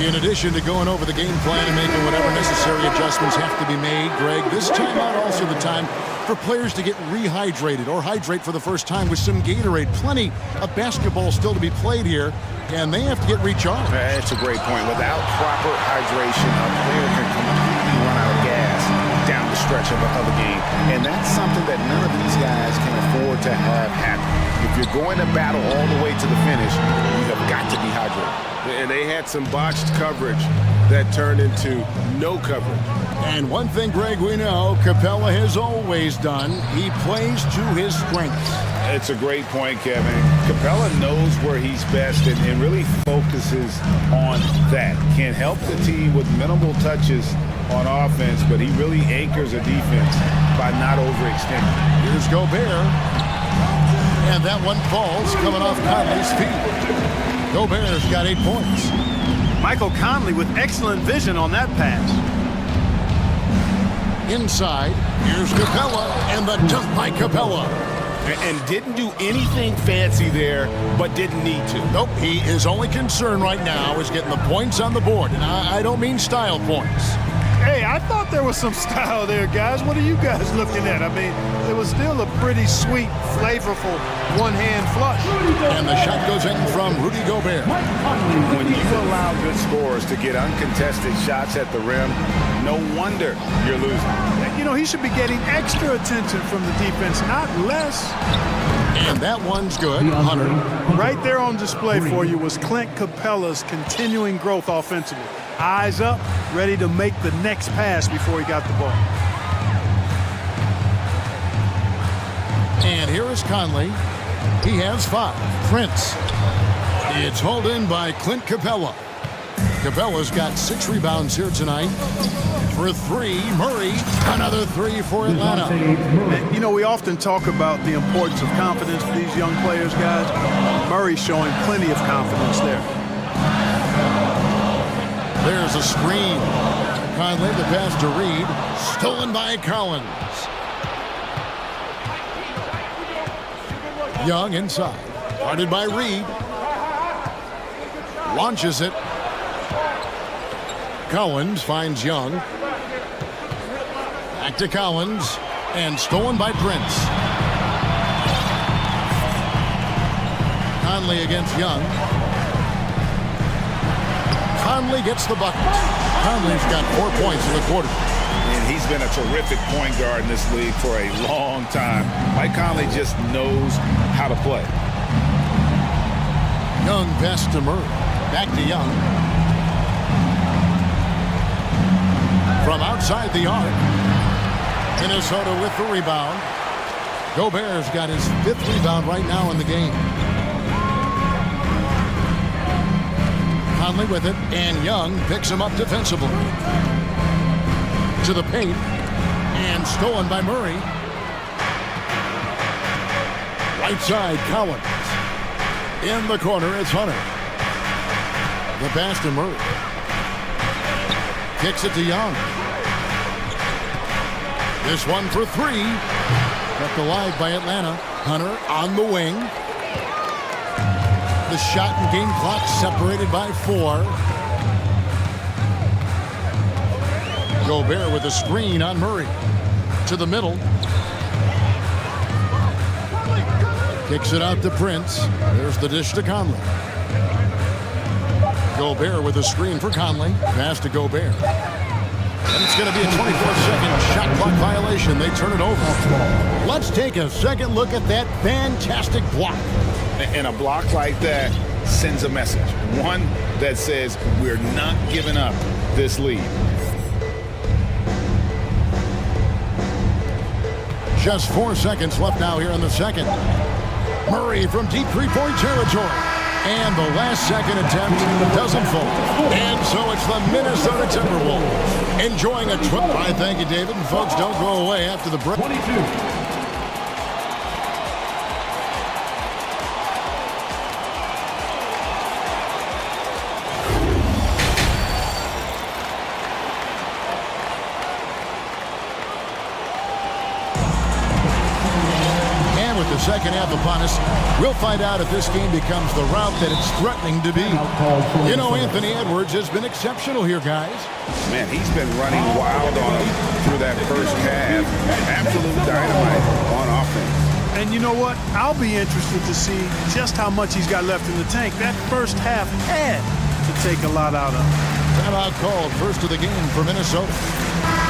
In addition to going over the game plan and making whatever necessary adjustments have to be made, Greg, this timeout also the time for players to get rehydrated or hydrate for the first time with some Gatorade. Plenty of basketball still to be played here, and they have to get recharged. That's a great point. Without proper hydration, a player can completely run out of gas down the stretch of a game. And that's something that none of these guys can afford to have happen. If you're going to battle all the way to the finish, you have got to be hydrated. And they had some botched coverage that turned into no coverage. And one thing, Greg, we know Capella has always done, he plays to his strengths. It's a great point, Kevin. Capella knows where he's best and really focuses on that. Can help the team with minimal touches on offense, but he really anchors a defense by not overextending. Here's Gobert. And that one falls coming off Conley's feet. Gobert's got 8 points. Michael Conley with excellent vision on that pass. Inside, here's Capella, and the dunk by Capella. And didn't do anything fancy there, but didn't need to. Nope, his only concern right now is getting the points on the board. And I don't mean style points. Hey, I thought there was some style there, guys. What are you guys looking at? I mean, it was still a pretty sweet, flavorful one-hand flush. And the shot goes in from Rudy Gobert. When you allow good scorers to get uncontested shots at the rim, no wonder you're losing. You know, he should be getting extra attention from the defense, not less. And that one's good. Hunter. Right there on display for you was Clint Capella's continuing growth offensively. Eyes up, ready to make the next pass before he got the ball. And here is Conley. He has 5. Prince. It's hauled in by Clint Capella. Capella's got 6 rebounds here tonight. for three. Murray, another three for Atlanta. You know, we often talk about the importance of confidence for these young players, guys. Murray's showing plenty of confidence there. There's a screen. Conley, the pass to Reed. Stolen by Collins. Young inside. Guarded by Reed. Launches it. Collins finds Young. Back to Collins. And stolen by Prince. Conley against Young. Conley gets the bucket. Conley's got 4 points in the quarter. And he's been a terrific point guard in this league for a long time. Mike Conley just knows how to play. Young pass to Murray. Back to Young. From outside the arc. Minnesota with the rebound. Gobert's got his 5th rebound right now in the game. Conley with it, and Young picks him up defensively. To the paint, and stolen by Murray. Right side, Collins. In the corner, it's Hunter. The pass to Murray. Kicks it to Young. This one for three. Kept alive by Atlanta. Hunter on the wing. The shot and game clock separated by 4. Gobert with a screen on Murray. To the middle. Kicks it out to Prince. There's the dish to Conley. Gobert with a screen for Conley. Pass to Gobert. And it's going to be a 24-second shot clock violation. They turn it over. Let's take a second look at that fantastic block. And a block like that sends a message. One that says we're not giving up this lead. Just 4 seconds left now here in the second. Murray from deep three-point territory. And the last second attempt doesn't fall. And so it's the Minnesota Timberwolves enjoying a trip. I thank you, David. And folks, don't go away after the break. 22. Second half upon us. We'll find out if this game becomes the route that it's threatening to be. You know, Anthony Edwards has been exceptional here, guys. Man, he's been running wild on him through that first half. Absolute dynamite on offense. And you know what? I'll be interested to see just how much he's got left in the tank. That first half had to take a lot out of him. Timeout called, first of the game for Minnesota.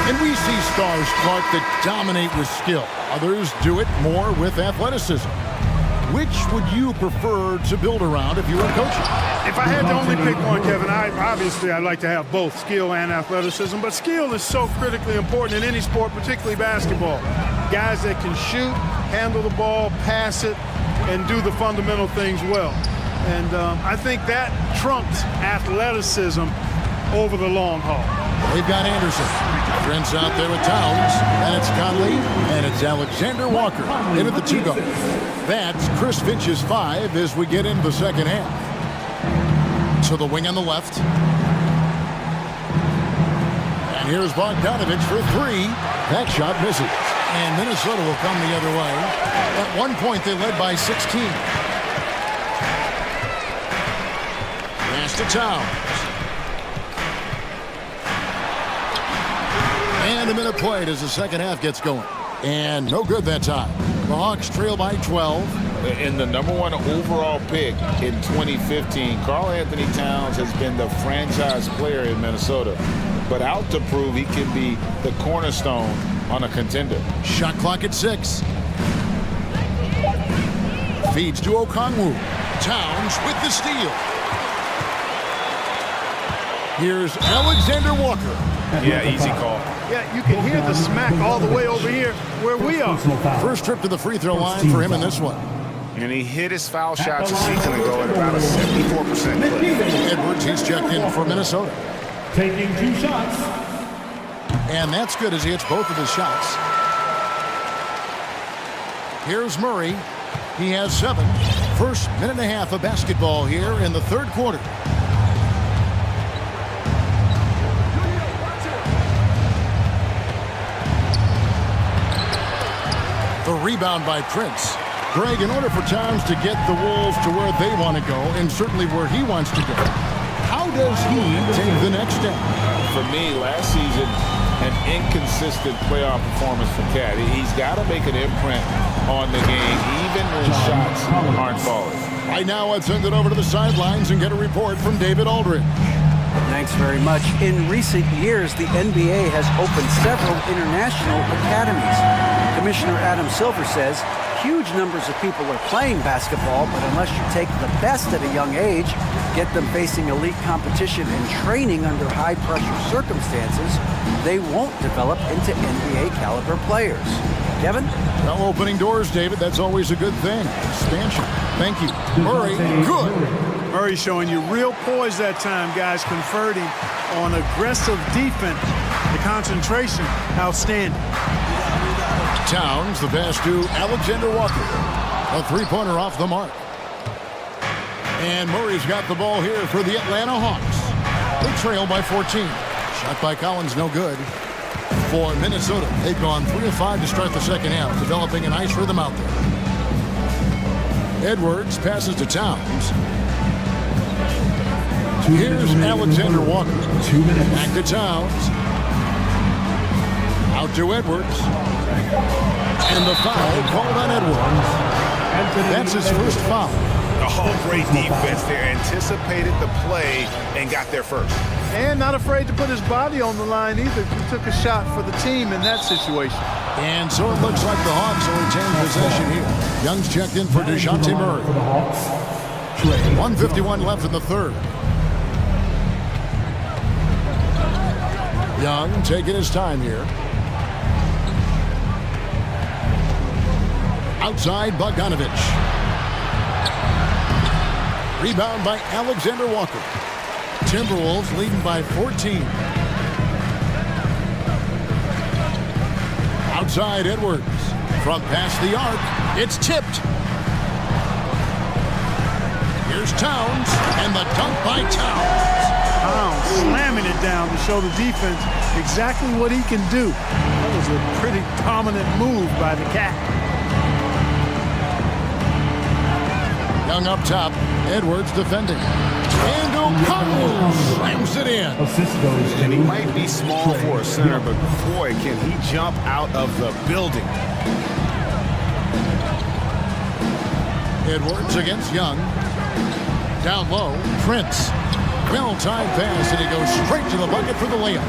And we see stars, Clark, that dominate with skill. Others do it more with athleticism. Which would you prefer to build around if you were coaching? If I had to only pick one, Kevin, I'd like to have both skill and athleticism. But skill is so critically important in any sport, particularly basketball. Guys that can shoot, handle the ball, pass it, and do the fundamental things well. And I think that trumps athleticism over the long haul. They've got Anderson. Prince out there with Towns. And it's Conley. And it's Alexander Walker in at the 2-guard. That's Chris Finch's 5 as we get into the second half. To the wing on the left. And here's Bogdanovich for 3. That shot misses. And Minnesota will come the other way. At one point, they led by 16. Pass to Towns. And a minute played as the second half gets going. And no good that time. The Hawks trail by 12. In the #1 overall pick in 2015, Karl Anthony Towns has been the franchise player in Minnesota, but out to prove he can be the cornerstone on a contender. Shot clock at 6. Feeds to Okongwu. Towns with the steal. Here's Alexander Walker. Yeah, easy call. Yeah, you can hear the smack all the way over here where we are. First trip to the free throw line for him in this one. And he hit his foul shots a season ago at about a 74% clip. Edwards, he's checked in for Minnesota. Taking 2 shots. And that's good as he hits both of his shots. Here's Murray. He has 7. First minute and a half of basketball here in the third quarter. The rebound by Prince. Greg, in order for Towns to get the Wolves to where they want to go, and certainly where he wants to go, how does he take the next step? For me, last season, an inconsistent playoff performance for Cat. He's got to make an imprint on the game, even when shots aren't falling. Right now, let's send it over to the sidelines and get a report from David Aldridge. Thanks very much. In recent years, the NBA has opened several international academies. Commissioner Adam Silver says huge numbers of people are playing basketball, but unless you take the best at a young age, get them facing elite competition and training under high-pressure circumstances, they won't develop into NBA-caliber players. Kevin? Now opening doors, David. That's always a good thing. Expansion. Thank you. Murray, good. Murray showing you real poise that time, guys, converting on aggressive defense. The concentration, outstanding. Towns, the pass to Alexander Walker. A three-pointer off the mark. And Murray's got the ball here for the Atlanta Hawks. They trail by 14. Shot by Collins, no good. For Minnesota, they've gone 3 of 5 to start the second half, developing a nice rhythm out there. Edwards passes to Towns. Here's Alexander Walker. 2 minutes. Back to Towns. Out to Edwards. And the foul called on Edwards. That's his first foul. Oh, great defense there. Anticipated the play and got there first. And not afraid to put his body on the line either. He took a shot for the team in that situation. And so it looks like the Hawks will retain possession here. Young's checked in for DeJounte Murray. 1:51 left in the third. Young taking his time here. Outside Bogdanovich. Rebound by Alexander Walker. Timberwolves leading by 14. Outside Edwards. From past the arc. It's tipped. Here's Towns. And the dunk by Towns. Towns slamming it down to show the defense exactly what he can do. That was a pretty dominant move by the Cat. Young up top. Edwards defending. And O'Connell slams it in. And he might be small for a center, but boy, can he jump out of the building. Edwards against Young. Down low, Prince. Well-timed pass, and he goes straight to the bucket for the layup.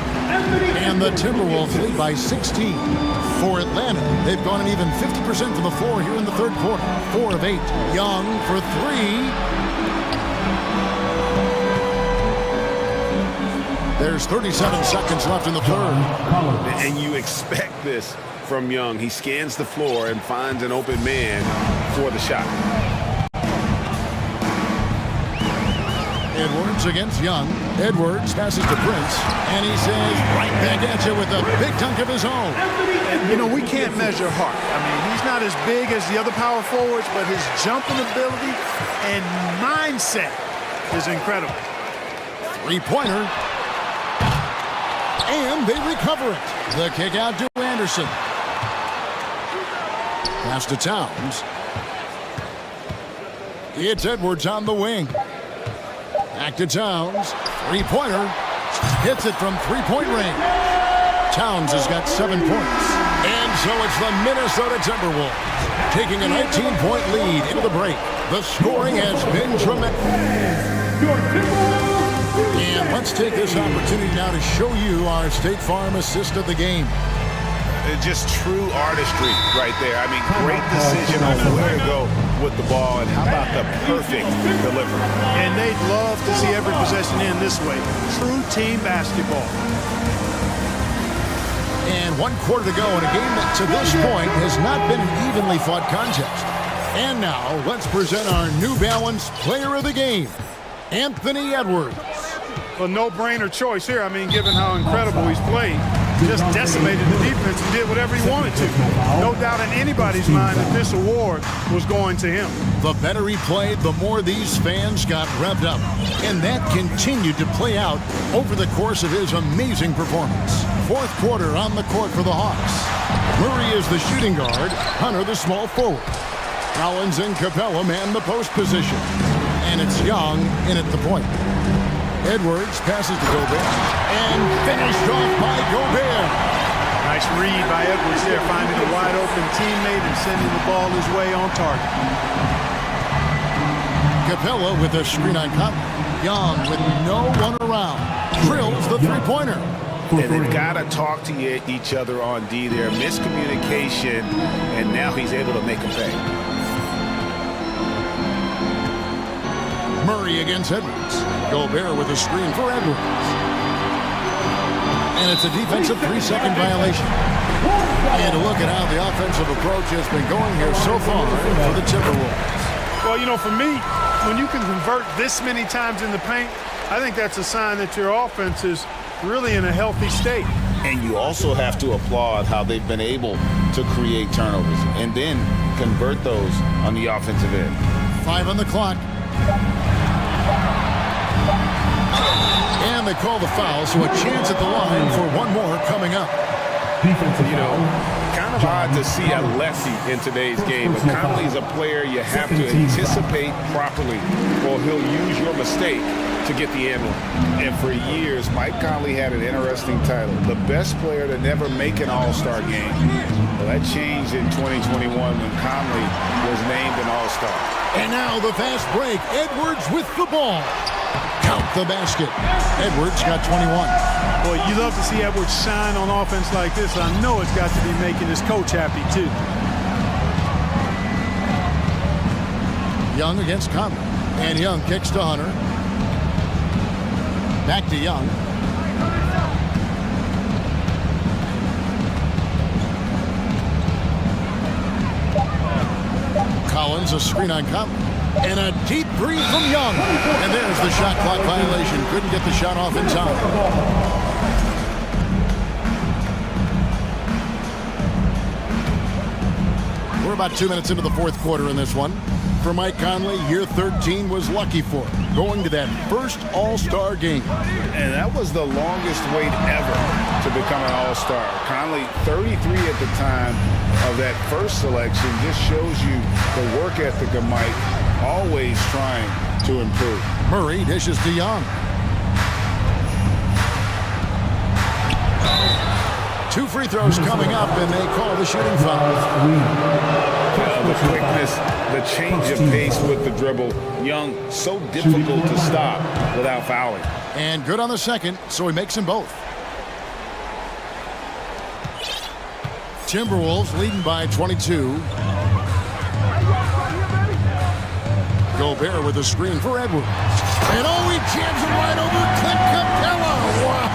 And the Timberwolves lead by 16. For Atlanta, they've gone an even 50% from the floor here in the third quarter. 4 of 8. Young for 3. There's 37 seconds left in the third. And you expect this from Young. He scans the floor and finds an open man for the shot. Edwards against Young. Edwards passes to Prince. And he says, right back at you with a big dunk of his own. And, you know, we can't measure Hart. I mean, he's not as big as the other power forwards, but his jumping ability and mindset is incredible. Three-pointer. And they recover it. The kick out to Anderson. Pass to Towns. It's Edwards on the wing. Back to Towns. Three-pointer. Hits it from three-point range. Towns has got 7 points. And so it's the Minnesota Timberwolves taking a 19-point lead into the break. The scoring has been tremendous. And let's take this opportunity now to show you our State Farm assist of the game. Just true artistry right there. I mean, great decision on where to go with the ball, and how about the perfect delivery. And they'd love to see every possession end this way. True team basketball. And 1 quarter to go in a game that to this point has not been an evenly fought contest. And now let's present our New Balance Player of the Game, Anthony Edwards. A no-brainer choice here. I mean, given how incredible he's played. just decimated the defense and did whatever he wanted to. No doubt in anybody's mind that this award was going to him. The better he played, the more these fans got revved up. And that continued to play out over the course of his amazing performance. Fourth quarter on the court for the Hawks. Murray is the shooting guard, Hunter the small forward. Collins and Capella man the post position. And it's Young in at the point. Edwards passes to Gobert and finished off by Gobert. Nice read by Edwards there, finding a wide open teammate and sending the ball his way on target. Capella with a screen on Conley. Young with no one around. Drills the three-pointer. And they've got to talk to each other on D there. Miscommunication, and now he's able to make them pay. Murray against Edwards. Gobert with a screen for Edwards. And it's a defensive 3-second violation. And a look at how the offensive approach has been going here so far for the Timberwolves. Well, you know, for me, when you can convert this many times in the paint, I think that's a sign that your offense is really in a healthy state. And you also have to applaud how they've been able to create turnovers and then convert those on the offensive end. 5 on the clock. And they call the foul, so a chance at the line for one more coming up. You know, kind of odd to see a lefty in today's game, but Conley's a player you have to anticipate properly, or he'll use your mistake to get the end one. And for years, Mike Conley had an interesting title, the best player to never make an All-Star game. Well, that changed in 2021 when Conley was named an All-Star. And now the fast break. Edwards with the ball. Count the basket. Edwards got 21. Boy, you love to see Edwards shine on offense like this. I know it's got to be making his coach happy, too. Young against Conley. And Young kicks to Hunter. Back to Young. Collins, a screen on Conley. And a deep three from Young. And there's the shot clock violation. Couldn't get the shot off in time. We're about 2 minutes into the fourth quarter in this one. For Mike Conley, year 13 was lucky for him, going to that first All-Star game. And that was the longest wait ever to become an All-Star. Conley, 33 at the time of that first selection, just shows you the work ethic of Mike, always trying to improve. Murray dishes to Young. 2 free throws coming up, and they call the shooting foul. The quickness, the change of pace with the dribble. Young, so difficult to stop without fouling. And good on the second, so he makes them both. Timberwolves leading by 22. Gobert with a screen for Edwards. And he jams it right over Clint Capella. Wow.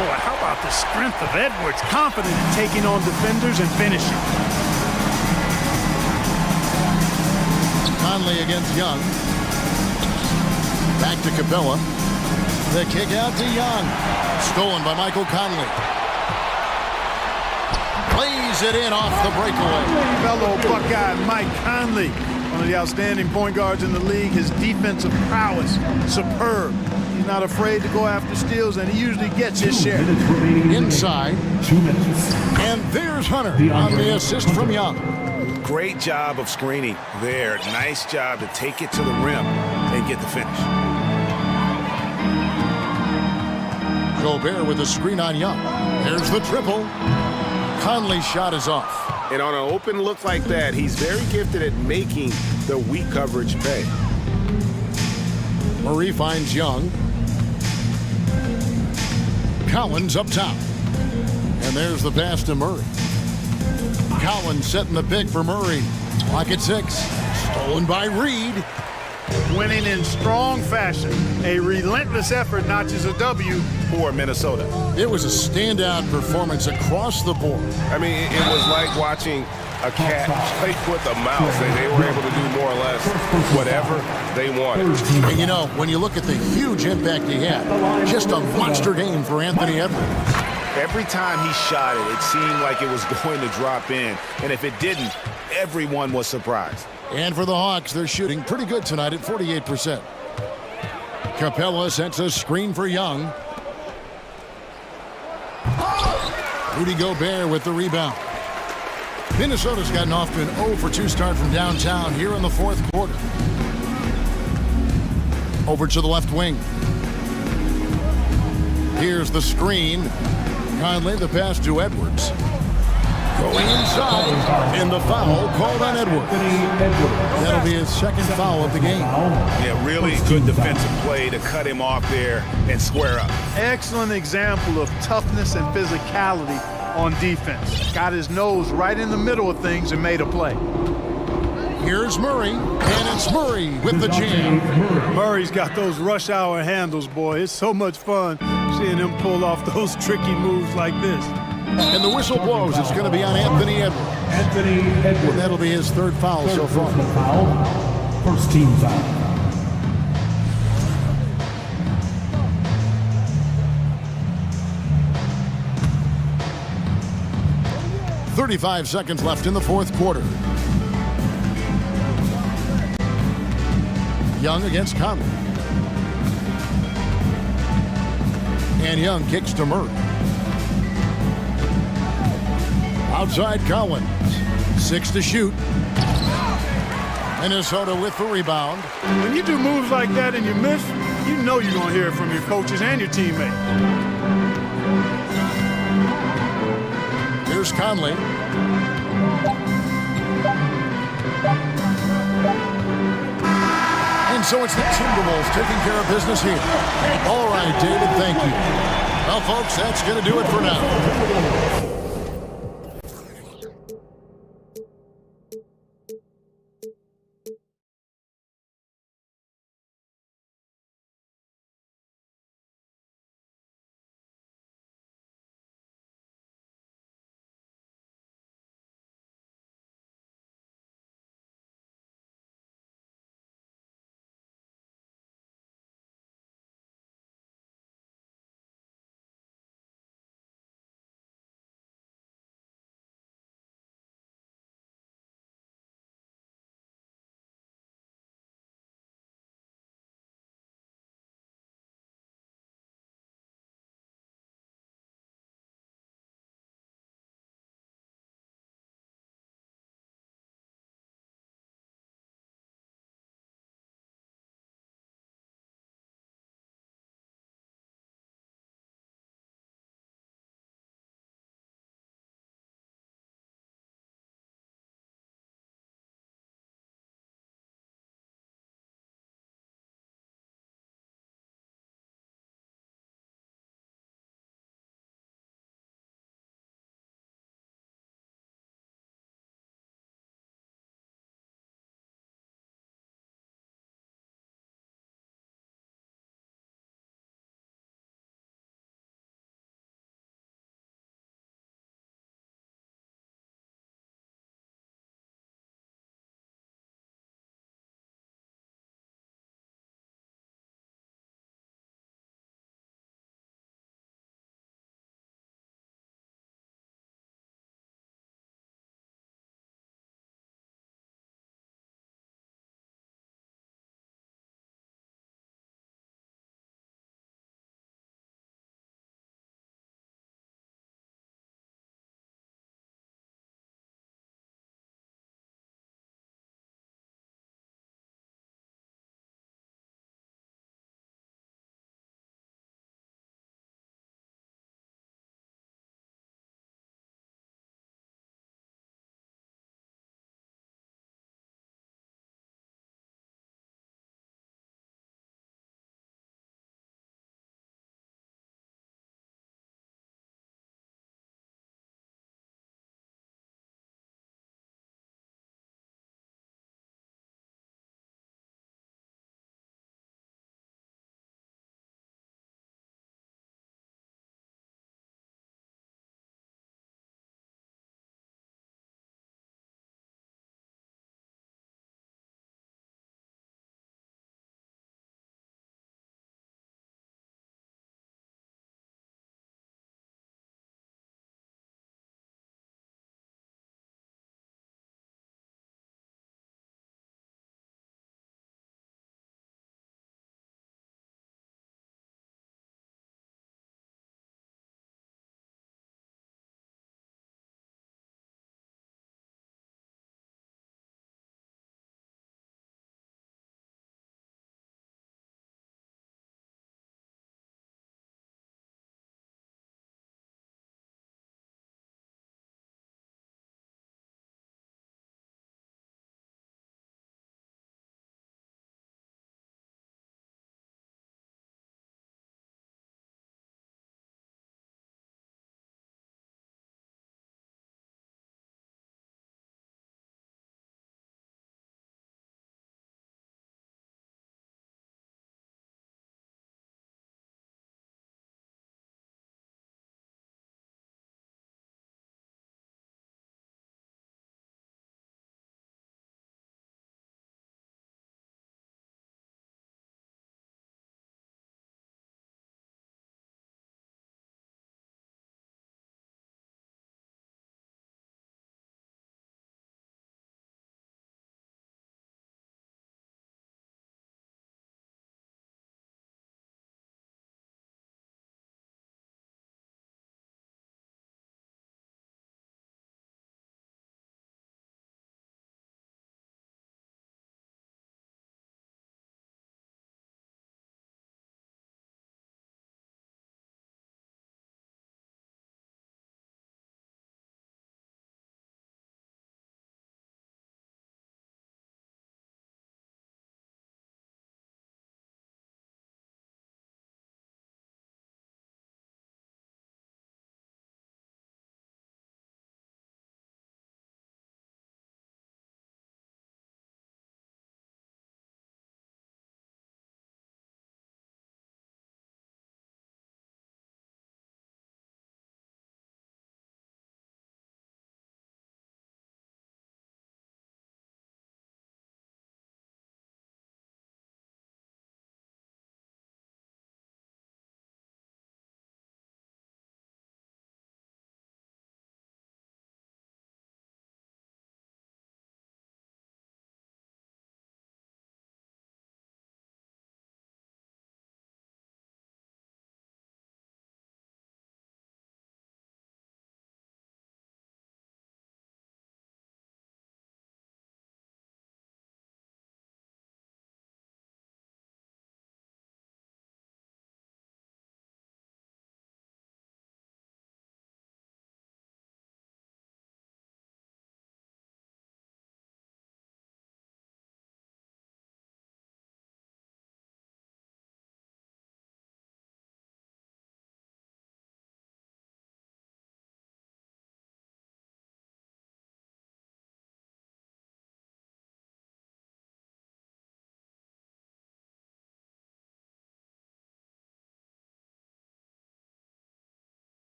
Boy, how about the strength of Edwards, confident in taking on defenders and finishing. Conley against Young. Back to Capella. The kick out to Young. Stolen by Michael Conley. Plays it in off the breakaway. Fellow Buckeye Mike Conley, one of the outstanding point guards in the league. His defensive prowess, superb. He's not afraid to go after steals, and he usually gets his share. Inside. 2 minutes. And there's Hunter on the assist from Young. Great job of screening there. Nice job to take it to the rim and get the finish. Gobert with a screen on Young. There's the triple. Conley's shot is off. And on an open look like that, he's very gifted at making the weak coverage pay. Murray finds Young. Collins up top. And there's the pass to Murray. Collins setting the pick for Murray. Clock at 6. Stolen by Reed. Winning in strong fashion. A relentless effort notches a W for Minnesota. It was a standout performance across the board. I mean, it was like watching a cat play with a mouse. They were able to do more or less whatever they wanted. And you know, when you look at the huge impact he had, just a monster game for Anthony Edwards. Every time he shot it, it seemed like it was going to drop in. And if it didn't, everyone was surprised. And for the Hawks, they're shooting pretty good tonight at 48%. Capella sets a screen for Young. Rudy Gobert with the rebound. Minnesota's gotten off to an 0 for 2 start from downtown here in the fourth quarter. Over to the left wing. Here's the screen. Conley, the pass to Edwards. Going inside, and the foul called on Edwards. That'll be his second foul of the game. Yeah, really good defensive play to cut him off there and square up. Excellent example of toughness and physicality on defense. Got his nose right in the middle of things and made a play. Here's Murray, and it's Murray with the jam. Murray's got those rush hour handles, boy. It's so much fun seeing him pull off those tricky moves like this. And the whistle blows. It's going to be on Anthony Edwards. Anthony Edwards. And that'll be his third foul so far. First team foul. .35 seconds left in the fourth quarter. Young against Conley. And Young kicks to Murray. Outside Collins. 6 to shoot. Minnesota with the rebound. When you do moves like that and you miss, you know you're going to hear it from your coaches and your teammates. Here's Conley. And so it's the Timberwolves taking care of business here. All right, David, thank you. Well, folks, that's going to do it for now.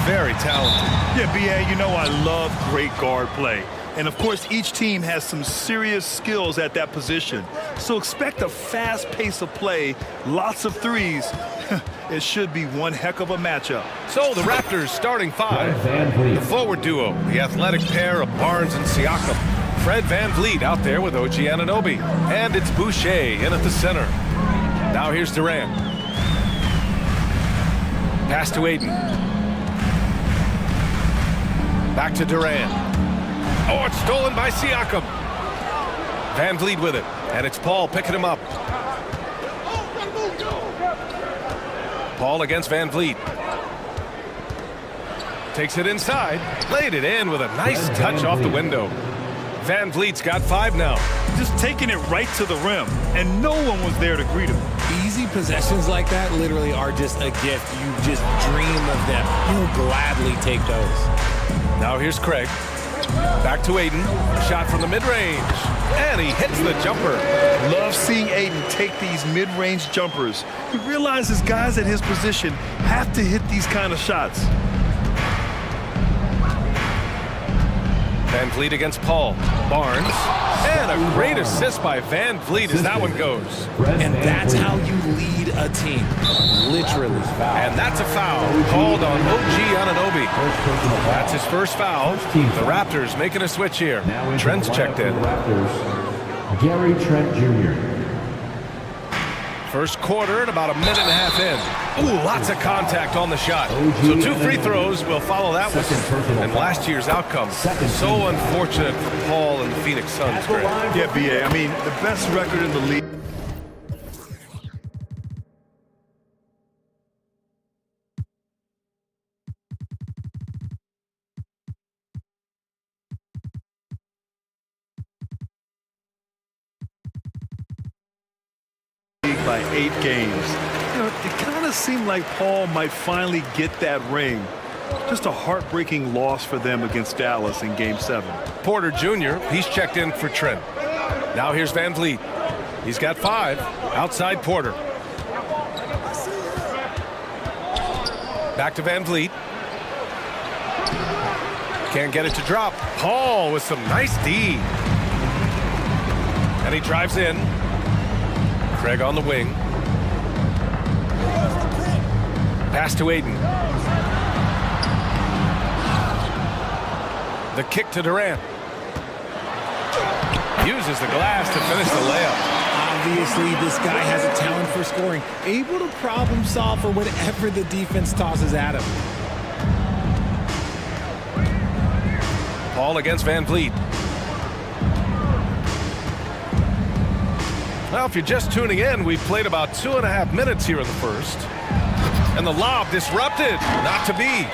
very talented. Yeah, B.A., you know I love great guard play. And, of course, each team has some serious skills at that position. So expect a fast pace of play, lots of threes. It should be one heck of a matchup. So the Raptors starting five. The forward duo, the athletic pair of Barnes and Siakam. Fred VanVleet out there with OG Anunoby. And it's Boucher in at the center. Now here's Durant. Pass to Aiden. Back to Durant. Oh, it's stolen by Siakam. VanVleet with it. And it's Paul picking him up. Paul against VanVleet. Takes it inside. Laid it in with a nice touch off the window. VanVleet's got 5 now. Just taking it right to the rim, and no one was there to greet him. Easy possessions like that literally are just a gift. You just dream of them. You'll gladly take those. Now here's Craig. Back to Aiden. Shot from the mid-range. And he hits the jumper. Love seeing Aiden take these mid-range jumpers. He realizes guys at his position have to hit these kind of shots. VanVleet against Paul. Barnes. And a great assist by VanVleet as that one goes. And that's how you lead a team. Literally. And that's a foul called on OG Anunoby. That's his first foul. The Raptors making a switch here. Trent's checked in. Gary Trent Jr. First quarter at about a minute and a half in. Ooh, lots of contact on the shot. So 2 free throws will follow that one. And last year's outcome. So unfortunate for Paul and the Phoenix Suns, Greg. Yeah, B.A., I mean, the best record in the league. By 8 games. You know, it kind of seemed like Paul might finally get that ring. Just a heartbreaking loss for them against Dallas in Game 7. Porter Jr., he's checked in for Trent. Now here's VanVleet. He's got 5. Outside Porter. Back to VanVleet. Can't get it to drop. Paul with some nice D. And he drives in. Craig on the wing. Pass to Aiden. The kick to Durant. Uses the glass to finish the layup. Obviously, this guy has a talent for scoring. Able to problem solve for whatever the defense tosses at him. Paul against VanVleet. Well, if you're just tuning in, we've played about 2.5 minutes here in the first. And the lob disrupted. Not to be.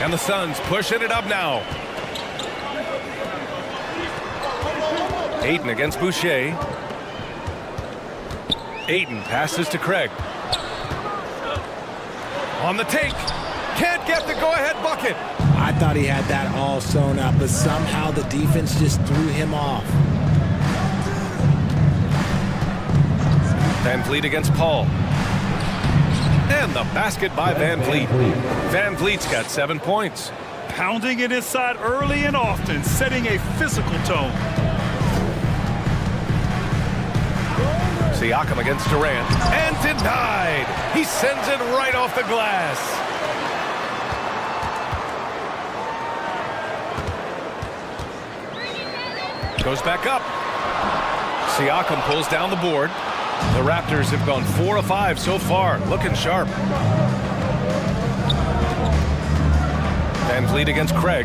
And the Suns pushing it up now. Aiden against Boucher. Aiden passes to Craig. On the take. Can't get the go-ahead bucket. I thought he had that all sewn up, but somehow the defense just threw him off. VanVleet against Paul. And the basket by VanVleet. VanVleet's got 7 points. Pounding it inside early and often, setting a physical tone. Siakam against Durant. And denied. He sends it right off the glass. Goes back up. Siakam pulls down the board. The Raptors have gone 4 of 5 so far, looking sharp. VanVleet against Craig.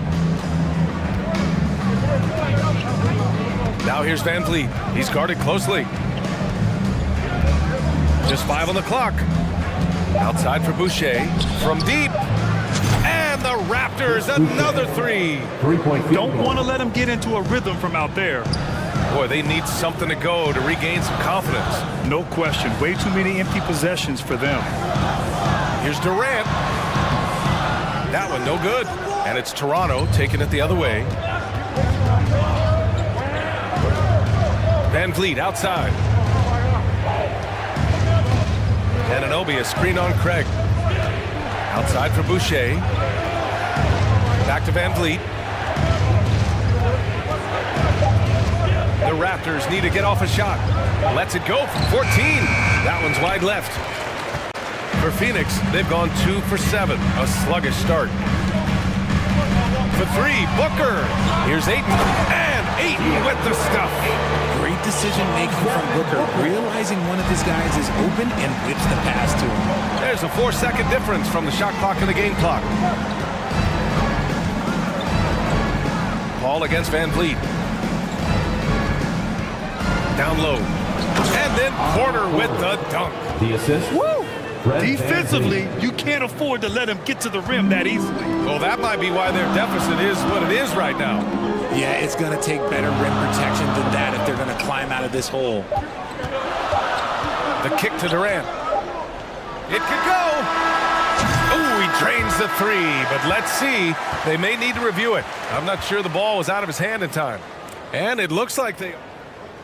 Now here's VanVleet. He's guarded closely. Just 5 on the clock. Outside for Boucher. From deep. And the Raptors, another 3. Don't want to let him get into a rhythm from out there. Boy, they need something to go to regain some confidence. No question. Way too many empty possessions for them. Here's Durant. That one no good. And it's Toronto taking it the other way. VanVleet outside. Anunoby a screen on Craig. Outside for Boucher. Back to Van Vliet. The Raptors need to get off a shot. Lets it go from 14. That one's wide left. For Phoenix, they've gone 2 for 7. A sluggish start. For 3, Booker. Here's Ayton. And Ayton with the stuff. Great decision making from Booker, realizing one of his guys is open and whips the pass to him. There's a 4-second difference from the shot clock and the game clock. Paul against Van Vliet. Down low. And then Porter with the dunk. The assist. Woo! Defensively, you can't afford to let him get to the rim that easily. Well, that might be why their deficit is what it is right now. Yeah, it's going to take better rim protection than that if they're going to climb out of this hole. The kick to Durant. It could go. Oh, he drains the 3, but let's see. They may need to review it. I'm not sure the ball was out of his hand in time. And it looks like they...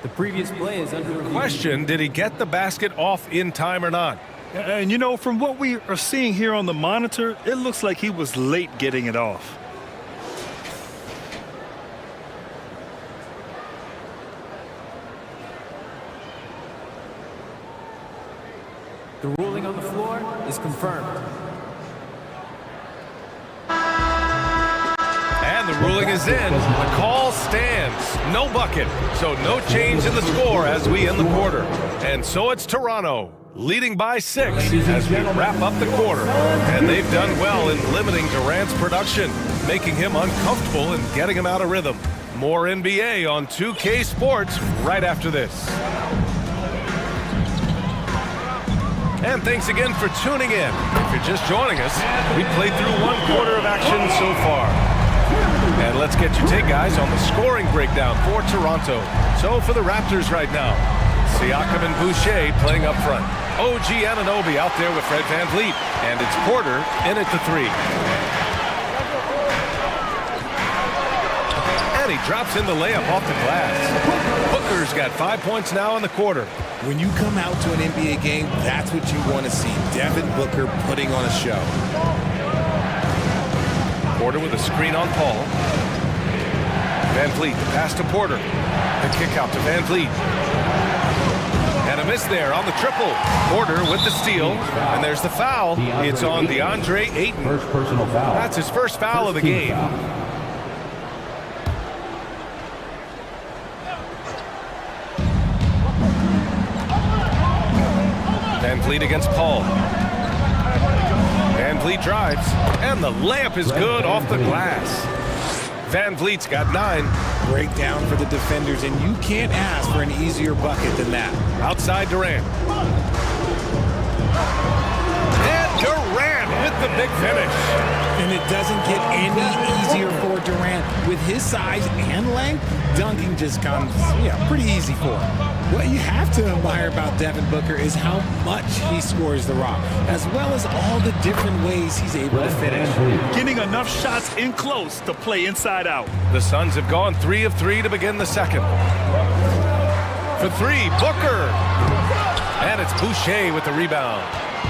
The previous play is under review. Question, did he get the basket off in time or not? And you know, from what we are seeing here on the monitor, it looks like he was late getting it off. The ruling on the floor is confirmed. And the ruling is in. The call stands. No bucket. So no change in the score as we end the quarter. And so it's Toronto, leading by 6 as we wrap up the quarter. And they've done well in limiting Durant's production, making him uncomfortable and getting him out of rhythm. More NBA on 2K Sports right after this. And thanks again for tuning in. If you're just joining us, we played through 1 quarter of action so far. And let's get your take, guys, on the scoring breakdown for Toronto. So for the Raptors right now, Siakam and Boucher playing up front. OG Anunoby out there with Fred VanVleet. And it's Porter in at the 3. And he drops in the layup off the glass. Booker's got 5 points now in the quarter. When you come out to an NBA game, that's what you want to see. Devin Booker putting on a show. Porter with a screen on Paul. VanVleet, the pass to Porter. The kick out to VanVleet. And a miss there on the triple. Porter with the steal. And there's the foul. It's on DeAndre Ayton. First personal foul. That's his first foul of the game. VanVleet against Paul. VanVleet drives, and the layup is good off the glass. VanVleet's got 9. Breakdown for the defenders, and you can't ask for an easier bucket than that. Outside Durant. And Durant with the big finish. And it doesn't get any easier for Durant. With his size and length, dunking just comes, pretty easy for him. What you have to admire about Devin Booker is how much he scores the rock, as well as all the different ways he's able to finish. Getting enough shots in close to play inside out. The Suns have gone 3 of 3 to begin the second. For 3, Booker. And it's Boucher with the rebound.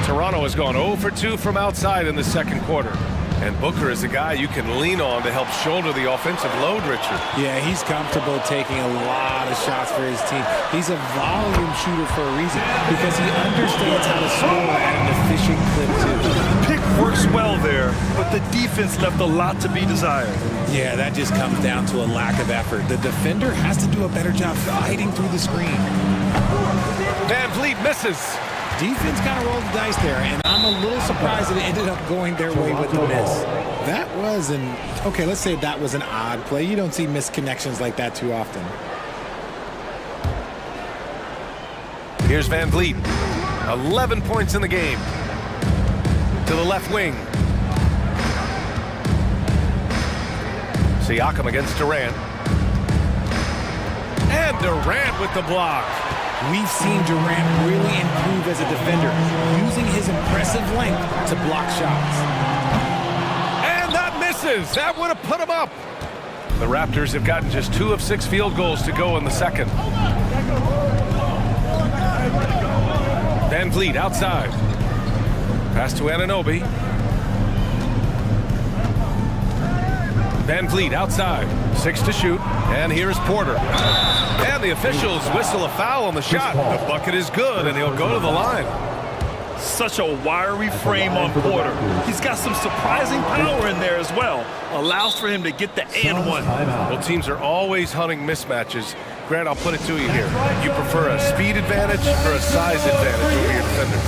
Toronto has gone 0 for 2 from outside in the second quarter. And Booker is a guy you can lean on to help shoulder the offensive load, Richard. Yeah, he's comfortable taking a lot of shots for his team. He's a volume shooter for a reason, because he understands how to score at an efficient clip, too. Pick works well there, but the defense left a lot to be desired. Yeah, that just comes down to a lack of effort. The defender has to do a better job fighting through the screen. VanVleet misses. Defense kind of rolled the dice there, and I'm a little surprised that it ended up going their way with the miss. That was okay, let's say that was an odd play. You don't see missed connections like that too often. Here's VanVleet. 11 points in the game. To the left wing. Siakam against Durant. And Durant with the block. We've seen Durant really improve as a defender, using his impressive length to block shots. And that misses. That would have put him up. The Raptors have gotten just 2 of 6 field goals to go in the second. VanVleet outside. Pass to Anunoby. Van Vliet outside. 6 to shoot. And here's Porter. And the officials whistle a foul on the shot. The bucket is good, and he'll go to the line. Such a wiry frame on Porter. He's got some surprising power in there as well. Allows for him to get the and one. Well, teams are always hunting mismatches. Grant, I'll put it to you here. You prefer a speed advantage or a size advantage over your defender?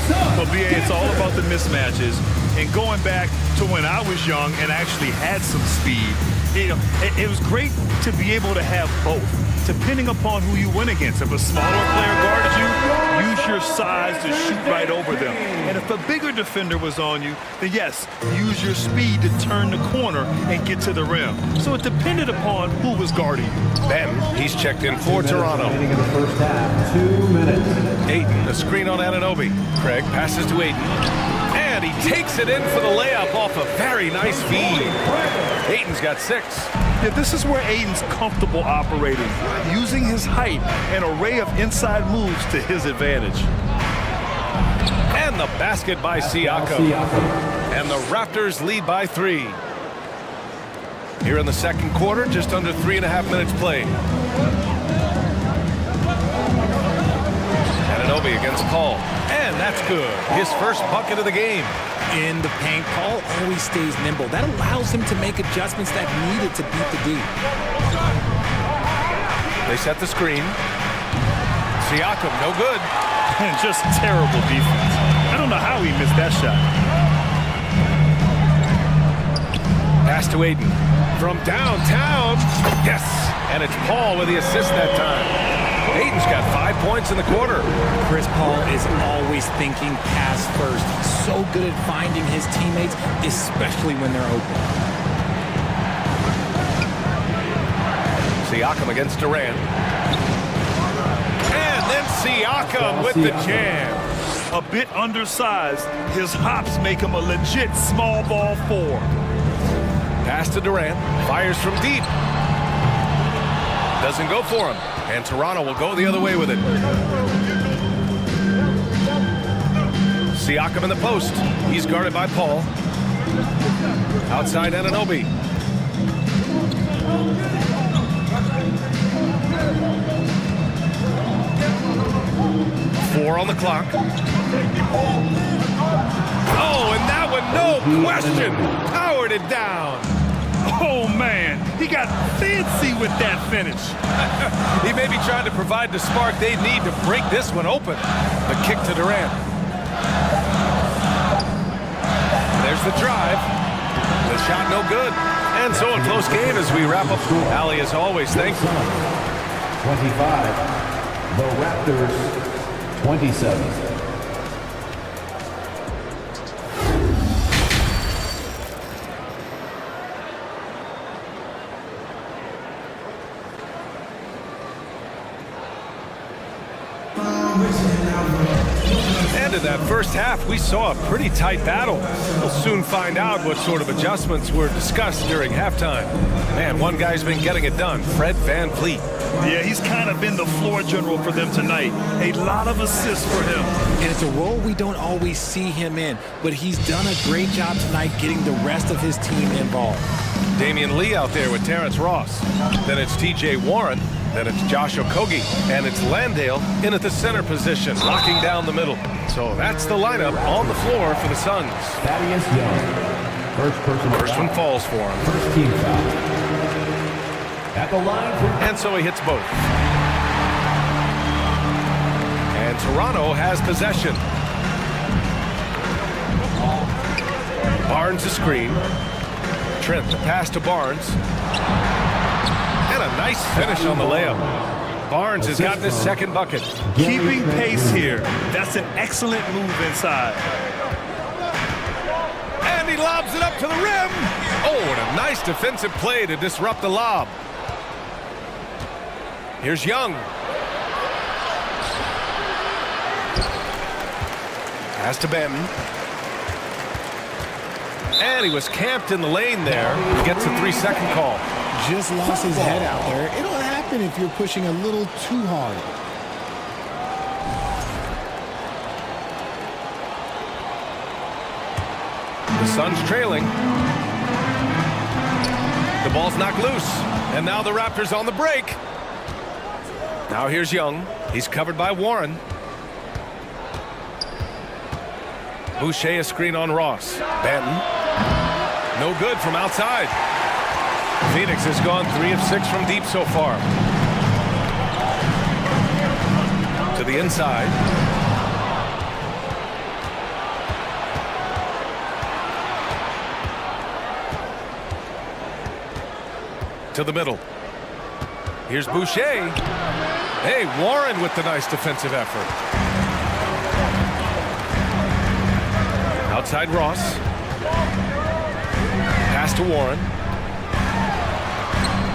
Well, BA, it's all about the mismatches. And going back to when I was young and actually had some speed, it was great to be able to have both, depending upon who you went against. If a smaller player guarded you, use your size to shoot right over them. And if a bigger defender was on you, then yes, use your speed to turn the corner and get to the rim. So it depended upon who was guarding you. Ben, he's checked in for Toronto. In the first half, 2 minutes. Ayton, a screen on Anunoby. Craig passes to Ayton. And he takes it in for the layup off a very nice feed. Ayton's got 6. Yeah, this is where Ayton's comfortable operating, using his height and array of inside moves to his advantage. And the basket by Siakam. And the Raptors lead by 3. Here in the second quarter, just under 3.5 minutes played. Anunoby against Paul. And that's good. His first bucket of the game. In the paint, Paul always stays nimble. That allows him to make adjustments that needed to beat the D. They set the screen. Siakam, no good. And just terrible defense. I don't know how he missed that shot. Pass to Ayton. From downtown. Yes. And it's Paul with the assist that time. Ayton's got 5 points in the quarter. Chris Paul is always thinking pass first. He's so good at finding his teammates, especially when they're open. Siakam against Durant. And then Siakam with the jam. A bit undersized, his hops make him a legit small ball 4. Pass to Durant. Fires from deep. Doesn't go for him. And Toronto will go the other way with it. Siakam in the post. He's guarded by Paul. Outside Anunoby. Four on the clock. Oh, and that one, no question, powered it down. Oh, man, he got fancy with that finish. He may be trying to provide the spark they need to break this one open. The kick to Durant. There's the drive. The shot no good. And so a close game as we wrap up. Ali, as always, thanks. 25. The Raptors, 27. And in that first half, we saw a pretty tight battle. We'll soon find out what sort of adjustments were discussed during halftime. Man, one guy's been getting it done, Fred Van Vliet. Yeah, he's kind of been the floor general for them tonight. A lot of assists for him. And it's a role we don't always see him in, but he's done a great job tonight getting the rest of his team involved. Damian Lee out there with Terrence Ross. Then it's T.J. Warren. Then it's Josh Okogie. And it's Landale in at the center position, locking down the middle. So that's the lineup on the floor for the Suns. Thaddeus Young. First one falls for him. First team foul. At the line for... And so he hits both. And Toronto has possession. Barnes a screen. Trent the pass to Barnes. And a nice finish on the layup. Barnes has gotten his second bucket. Keeping pace here. That's an excellent move inside. And he lobs it up to the rim. Oh, and a nice defensive play to disrupt the lob. Here's Young. Pass to Benton. And he was camped in the lane there. He gets a 3-second call. Just lost his head out there. It'll happen if you're pushing a little too hard. The Suns trailing. The ball's knocked loose. And now the Raptors on the break. Now here's Young. He's covered by Warren. Boucher a screen on Ross. Banton. No good from outside. Phoenix has gone 3 of 6 from deep so far. To the inside. To the middle. Here's Boucher. Hey, Warren with the nice defensive effort. Outside Ross. Pass to Warren.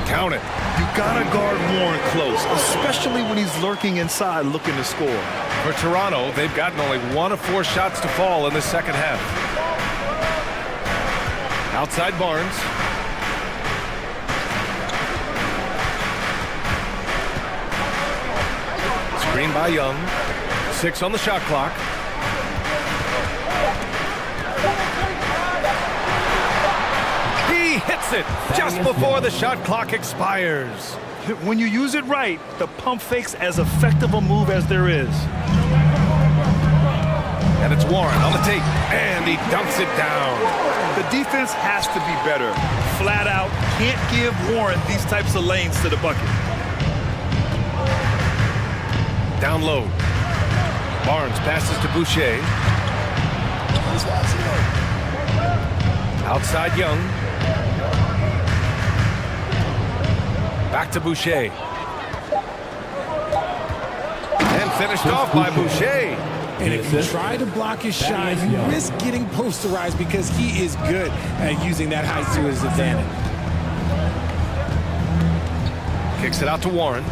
Count it. You gotta guard Warren close, especially when he's lurking inside looking to score. For Toronto, they've gotten only 1 of 4 shots to fall in the second half. Outside Barnes. Screen by Young. 6 on the shot clock. He hits it just before the shot clock expires. When you use it right, the pump fake's as effective a move as there is. And it's Warren on the tape, and he dunks it down. The defense has to be better. Flat out, can't give Warren these types of lanes to the bucket. Down low. Barnes passes to Boucher. Outside Young. Back to Boucher. And finished off by Boucher. And if you try to block his shot, you risk getting posterized because he is good at using that height to his advantage. Kicks it out to Warren.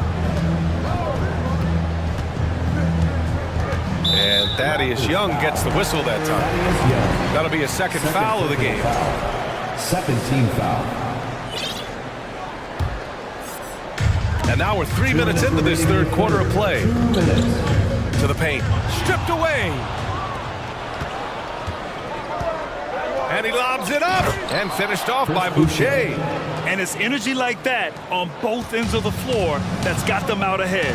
And Thaddeus Young gets the whistle that time. That'll be a second foul of the game. Second team foul. And now we're 3 minutes into this third quarter of play. To the paint. Stripped away. And he lobs it up. And finished off by Boucher. And it's energy like that on both ends of the floor that's got them out ahead.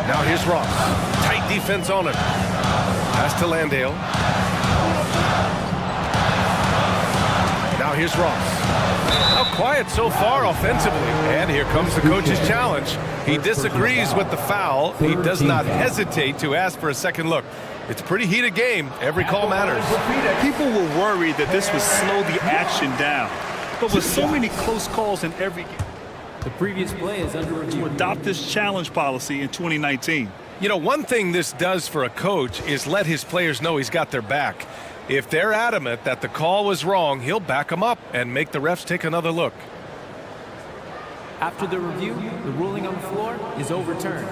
Now here's Ross. Tight defense on him. Pass to Landale. Now here's Ross. How quiet so far offensively. And here comes the coach's challenge. He disagrees with the foul. He does not hesitate to ask for a second look. It's a pretty heated game. Every call matters. People were worried that this would slow the action down. But with so many close calls in every game, the previous play is under review. To adopt this challenge policy in 2019. You know, one thing this does for a coach is let his players know he's got their back. If they're adamant that the call was wrong, he'll back them up and make the refs take another look. After the review, the ruling on the floor is overturned.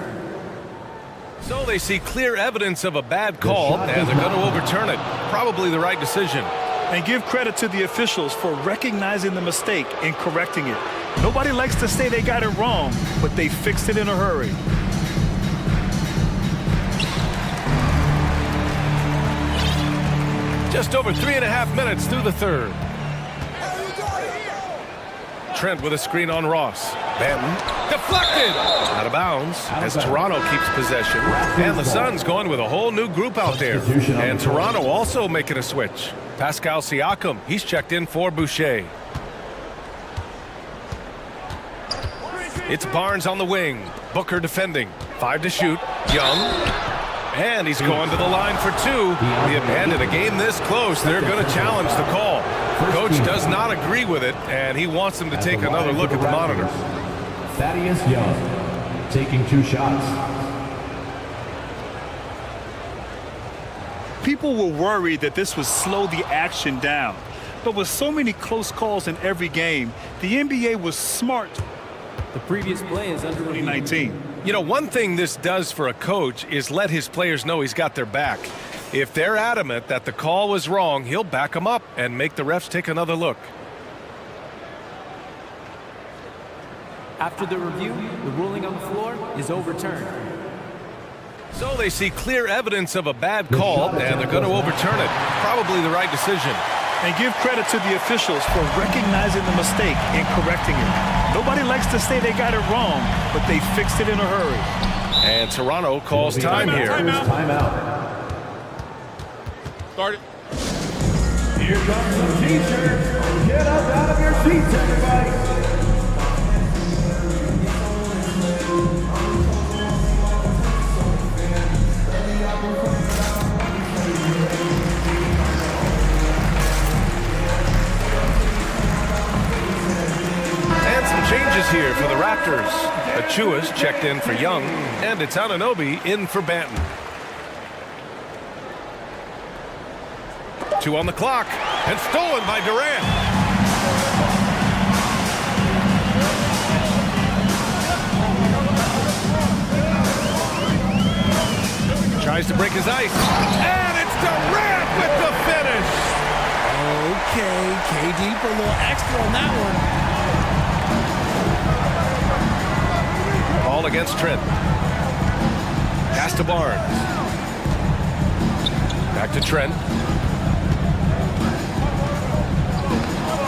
So they see clear evidence of a bad call, and they're going to overturn it. Probably the right decision. And give credit to the officials for recognizing the mistake and correcting it. Nobody likes to say they got it wrong, but they fixed it in a hurry. Just over 3.5 minutes through the third. Trent with a screen on Ross. Banton deflected. Out of bounds as Toronto keeps possession. And the Suns going with a whole new group out there. And Toronto also making a switch. Pascal Siakam, he's checked in for Boucher. It's Barnes on the wing. Booker defending. 5 to shoot. Young. And he's going to the line for 2. And in a game this close, they're going to challenge the call. Coach does not agree with it, and he wants them to take another look at the monitor. Thaddeus Young taking 2 shots. People were worried that this would slow the action down. But with so many close calls in every game, the NBA was smart. The previous play is under 2019. You know, one thing this does for a coach is let his players know he's got their back. If they're adamant that the call was wrong, he'll back them up and make the refs take another look. After the review, the ruling on the floor is overturned. So they see clear evidence of a bad call, and they're going to overturn it. Probably the right decision. And give credit to the officials for recognizing the mistake and correcting it. Nobody likes to say they got it wrong, but they fixed it in a hurry. And Toronto calls time here. Timeout. Start it. Here comes the t-shirts. Get up out of your seats, everybody. And some changes here for the Raptors. Achua's checked in for Young, and it's Anunoby in for Banton. 2 on the clock, and stolen by Durant. Tries to break his ice, and it's Durant with the finish. Okay, KD for a little extra on that one. Ball against Trent. Pass to Barnes. Back to Trent.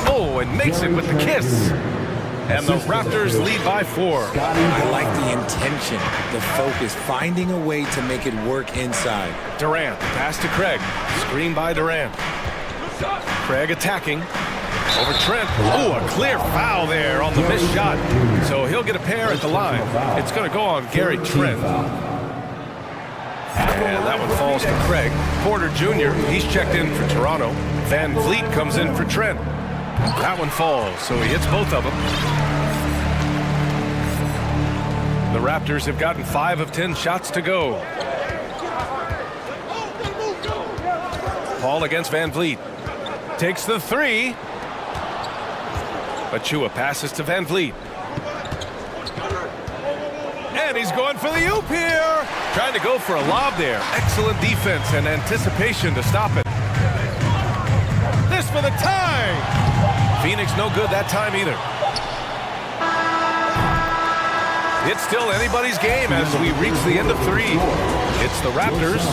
Oh, and makes it with the kiss. And the Raptors lead by 4. I like the intention, the focus, finding a way to make it work inside. Durant, pass to Craig. Screen by Durant. Craig attacking. Over Trent. Oh, a clear foul there on the missed shot. So he'll get a pair at the line. It's going to go on Gary Trent. And that one falls to Craig. Porter Jr., he's checked in for Toronto. Van Vliet comes in for Trent. That one falls, so he hits both of them. The Raptors have gotten 5 of 10 shots to go. Paul against Van Vliet. Takes the 3. Achua passes to Van Vliet. And he's going for the oop here. Trying to go for a lob there. Excellent defense and anticipation to stop it. This for the tie. Phoenix no good that time either. It's still anybody's game as we reach the end of 3. It's the Raptors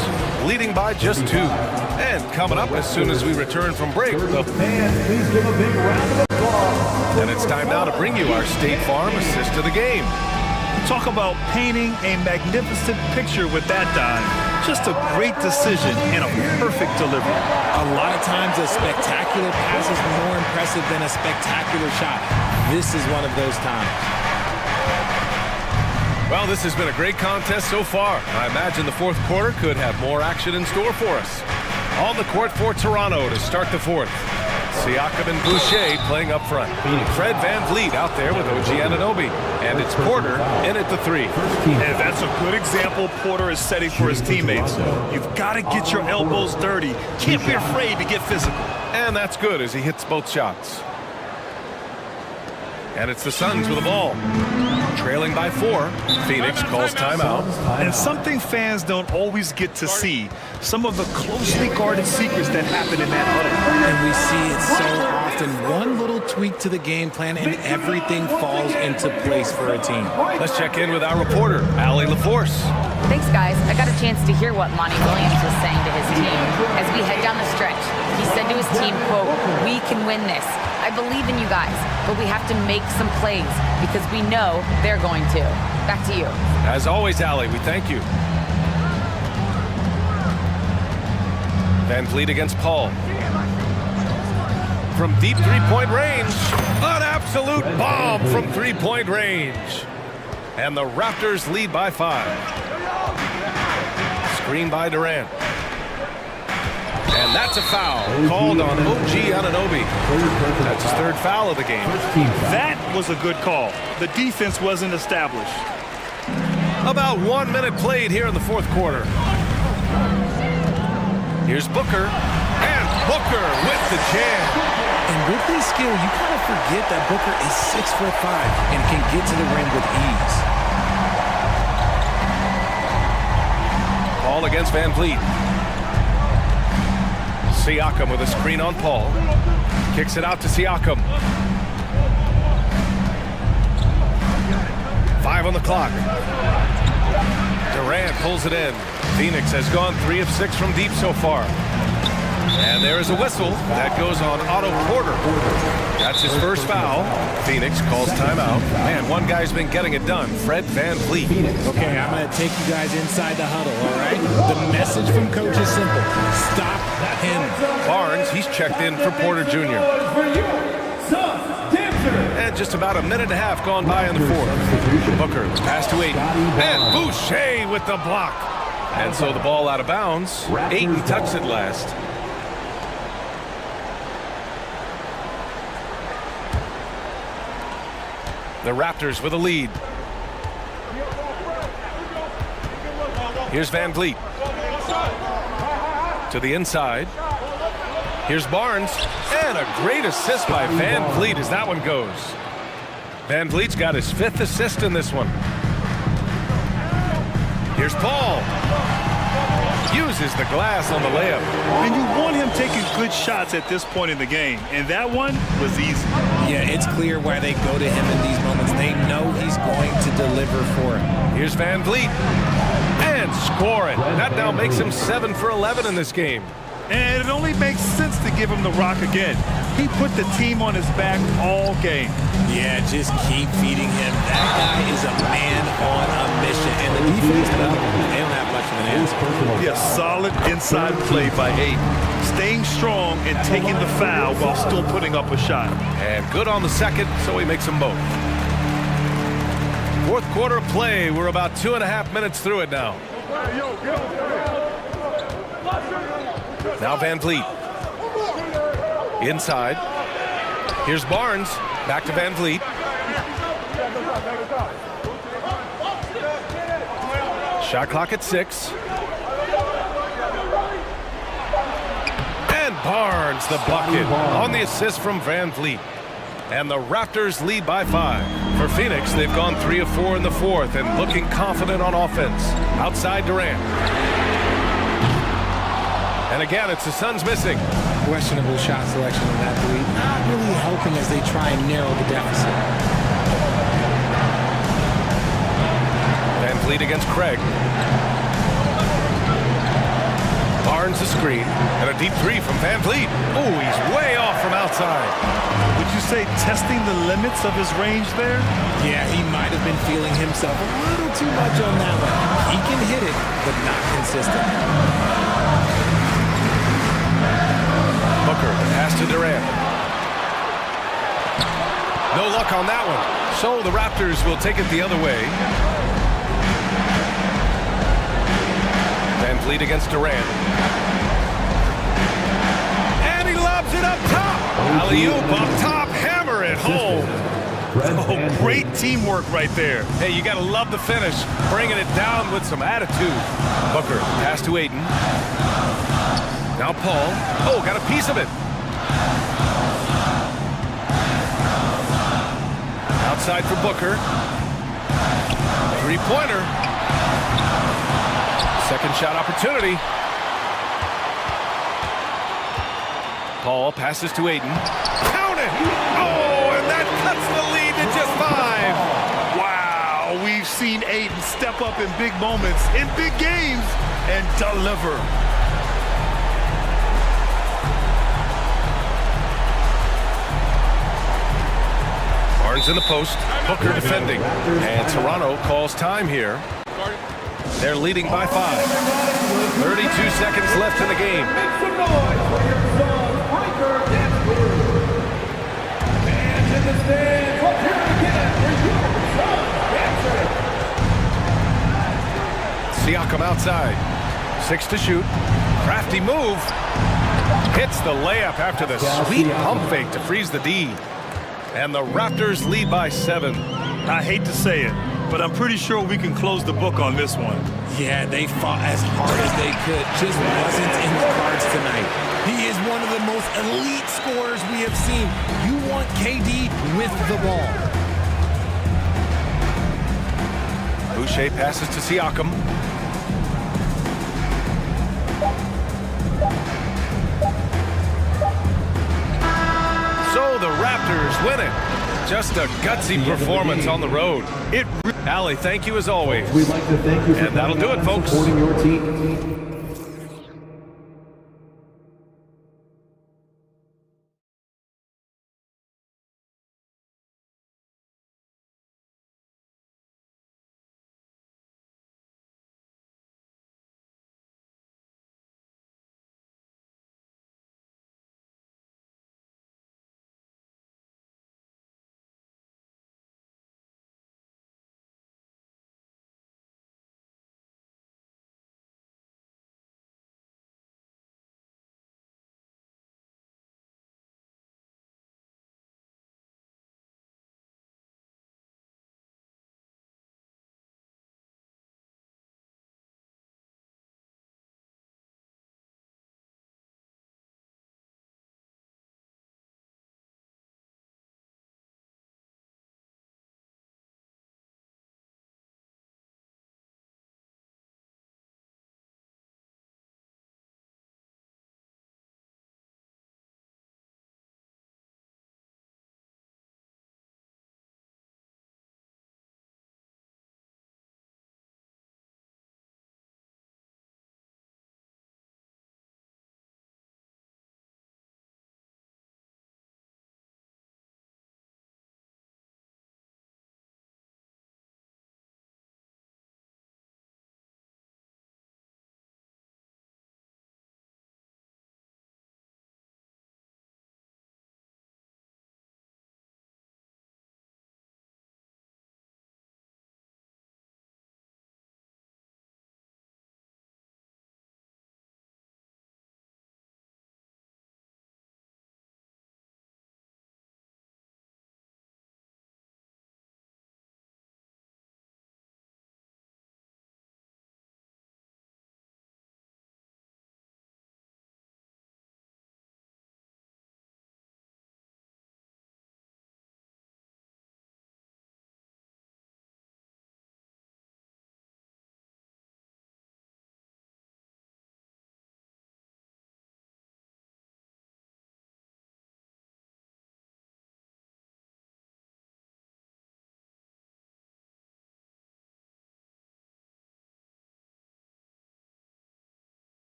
leading by just 2. And coming up as soon as we return from break, the fans, please give a big round of applause. And it's time now to bring you our State Farm assist to the game. Talk about painting a magnificent picture with that dive. Just a great decision and a perfect delivery. A lot of times a spectacular pass is more impressive than a spectacular shot. This is one of those times. Well, this has been a great contest so far. I imagine the fourth quarter could have more action in store for us. On the court for Toronto to start the fourth. Siakam and Boucher playing up front. Fred Van Vliet out there with OG Anunoby. And it's Porter in at the 3. And that's a good example Porter is setting for his teammates. You've got to get your elbows dirty. Can't be afraid to get physical. And that's good as he hits both shots. And it's the Suns with the ball. Trailing by 4. Phoenix calls timeout. And something fans don't always get to see. Some of the closely guarded secrets that happen in that huddle. And we see it so often. One little tweak to the game plan and everything falls into place for a team. Let's check in with our reporter, Allie LaForce. Thanks, guys. I got a chance to hear what Monty Williams was saying to his team. As we head down the stretch, he said to his team, quote, "We can win this. I believe in you guys, but we have to make some plays because we know they're going to." Back to you. As always, Allie, we thank you. Van Vliet against Paul. From deep three-point range, an absolute bomb from three-point range. And the Raptors lead by 5. Screen by Durant. And that's a foul called on OG Anunoby. That's his 3rd foul of the game. That was a good call. The defense wasn't established. About 1 minute played here in the fourth quarter. Here's Booker. And Booker with the jam. And with his skill, you kind of forget that Booker is 6'5" and can get to the rim with ease. Paul against Van Vliet. Siakam with a screen on Paul. Kicks it out to Siakam. 5 on the clock. Durant pulls it in. Phoenix has gone 3 of 6 from deep so far. And there is a whistle that goes on Otto Porter. That's his first foul. Phoenix calls timeout. Man, one guy's been getting it done. Fred VanVleet. Okay, I'm going to take you guys inside the huddle, all right? The message from coach is simple. Stop him. Barnes, he's checked in for Porter Jr. And just about a minute and a half gone by in the fourth. Booker, pass to Ayton. And Boucher with the block. And so the ball out of bounds. Ayton touched it last. The Raptors with a lead. Here's VanVleet. To the inside. Here's Barnes. And a great assist by VanVleet as that one goes. VanVleet's got his 5th assist in this one. Here's Paul. Uses the glass on the layup. And you want him taking good shots at this point in the game. And that one was easy. Yeah, it's clear why they go to him in these moments. They know he's going to deliver for him. Here's VanVleet. And score it. That now makes him 7 for 11 in this game. And it only makes sense to give him the rock again. He put the team on his back all game. Yeah, just keep feeding him. That guy is a man on a mission. And the defense, they don't have much of an answer. Yeah, solid inside play by Ayton. Staying strong and taking the foul while still putting up a shot. And good on the second, so he makes them both. Fourth quarter of play. We're about 2.5 minutes through it now. Now VanVleet. Inside. Here's Barnes. Back to VanVleet. Shot clock at 6. And Barnes the bucket on the assist from VanVleet. And the Raptors lead by 5. For Phoenix, they've gone 3 of 4 in the fourth and looking confident on offense. Outside Durant. And again, it's the Suns missing. Questionable shot selection of that lead. Not really helping as they try and narrow the deficit. VanVleet against Craig. Barnes the screen. And a deep 3 from VanVleet. Oh, he's way off from outside. Would you say testing the limits of his range there? Yeah, he might have been feeling himself a little too much on that one. He can hit it, but not consistent. Booker, pass to Durant. No luck on that one. So the Raptors will take it the other way. VanVleet against Durant. And he lobs it up top. Alley-oop up top. Hammer it home. Oh, great teamwork right there. Hey, you got to love the finish. Bringing it down with some attitude. Booker, pass to Ayton. Now Paul. Oh, got a piece of it. Outside for Booker. 3-pointer. Second shot opportunity. Paul passes to Ayton. Count it! Oh, and that cuts the lead to just 5. Wow, we've seen Ayton step up in big moments, in big games, and deliver. Barnes in the post. Booker defending. And Toronto calls time here. They're leading by 5. 32 seconds left in the game. Siakam outside. 6 to shoot. Crafty move. Hits the layup after the sweet pump fake to freeze the D. And the Raptors lead by 7. I hate to say it, but I'm pretty sure we can close the book on this one. Yeah, they fought as hard as they could. Just wasn't in the cards tonight. He is one of the most elite scorers we have seen. You want KD with the ball. Boucher passes to Siakam. So the Raptors win it. Just a gutsy performance on the road. Allie, thank you as always. We'd like to thank you for and that'll do it, folks. supporting your team.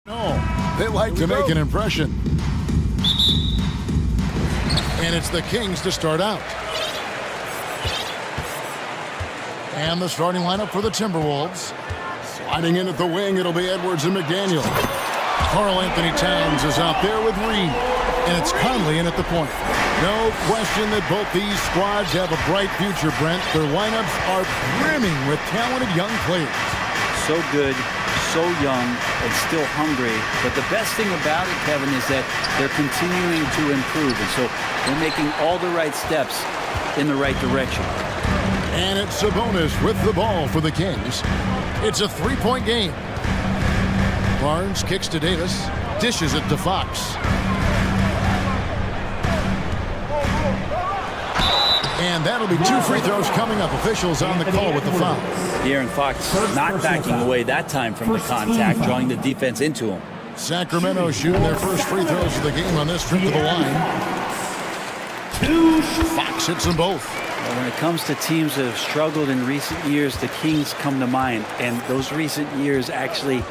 No, they like to make an impression. And it's the Kings to start out. And the starting lineup for the Timberwolves. Sliding in at the wing, it'll be Edwards and McDaniel. Karl Anthony Towns is out there with Reed. And it's Conley in at the point. No question that both these squads have a bright future, Brent. Their lineups are brimming with talented young players. So good, so young, and still hungry. But the best thing about it, Kevin, is that they're continuing to improve. And so they're making all the right steps in the right direction. And it's Sabonis with the ball for the Kings. It's a three-point game. Barnes kicks to Davis, dishes it to Fox. And that'll be 2 free throws coming up. Officials on the call with the foul. De'Aaron Fox not backing away that time from the contact, drawing the defense into him. Sacramento shooting their first free throws of the game on this trip to the line. Fox hits them both. Well, when it comes to teams that have struggled in recent years, the Kings come to mind. And those recent years actually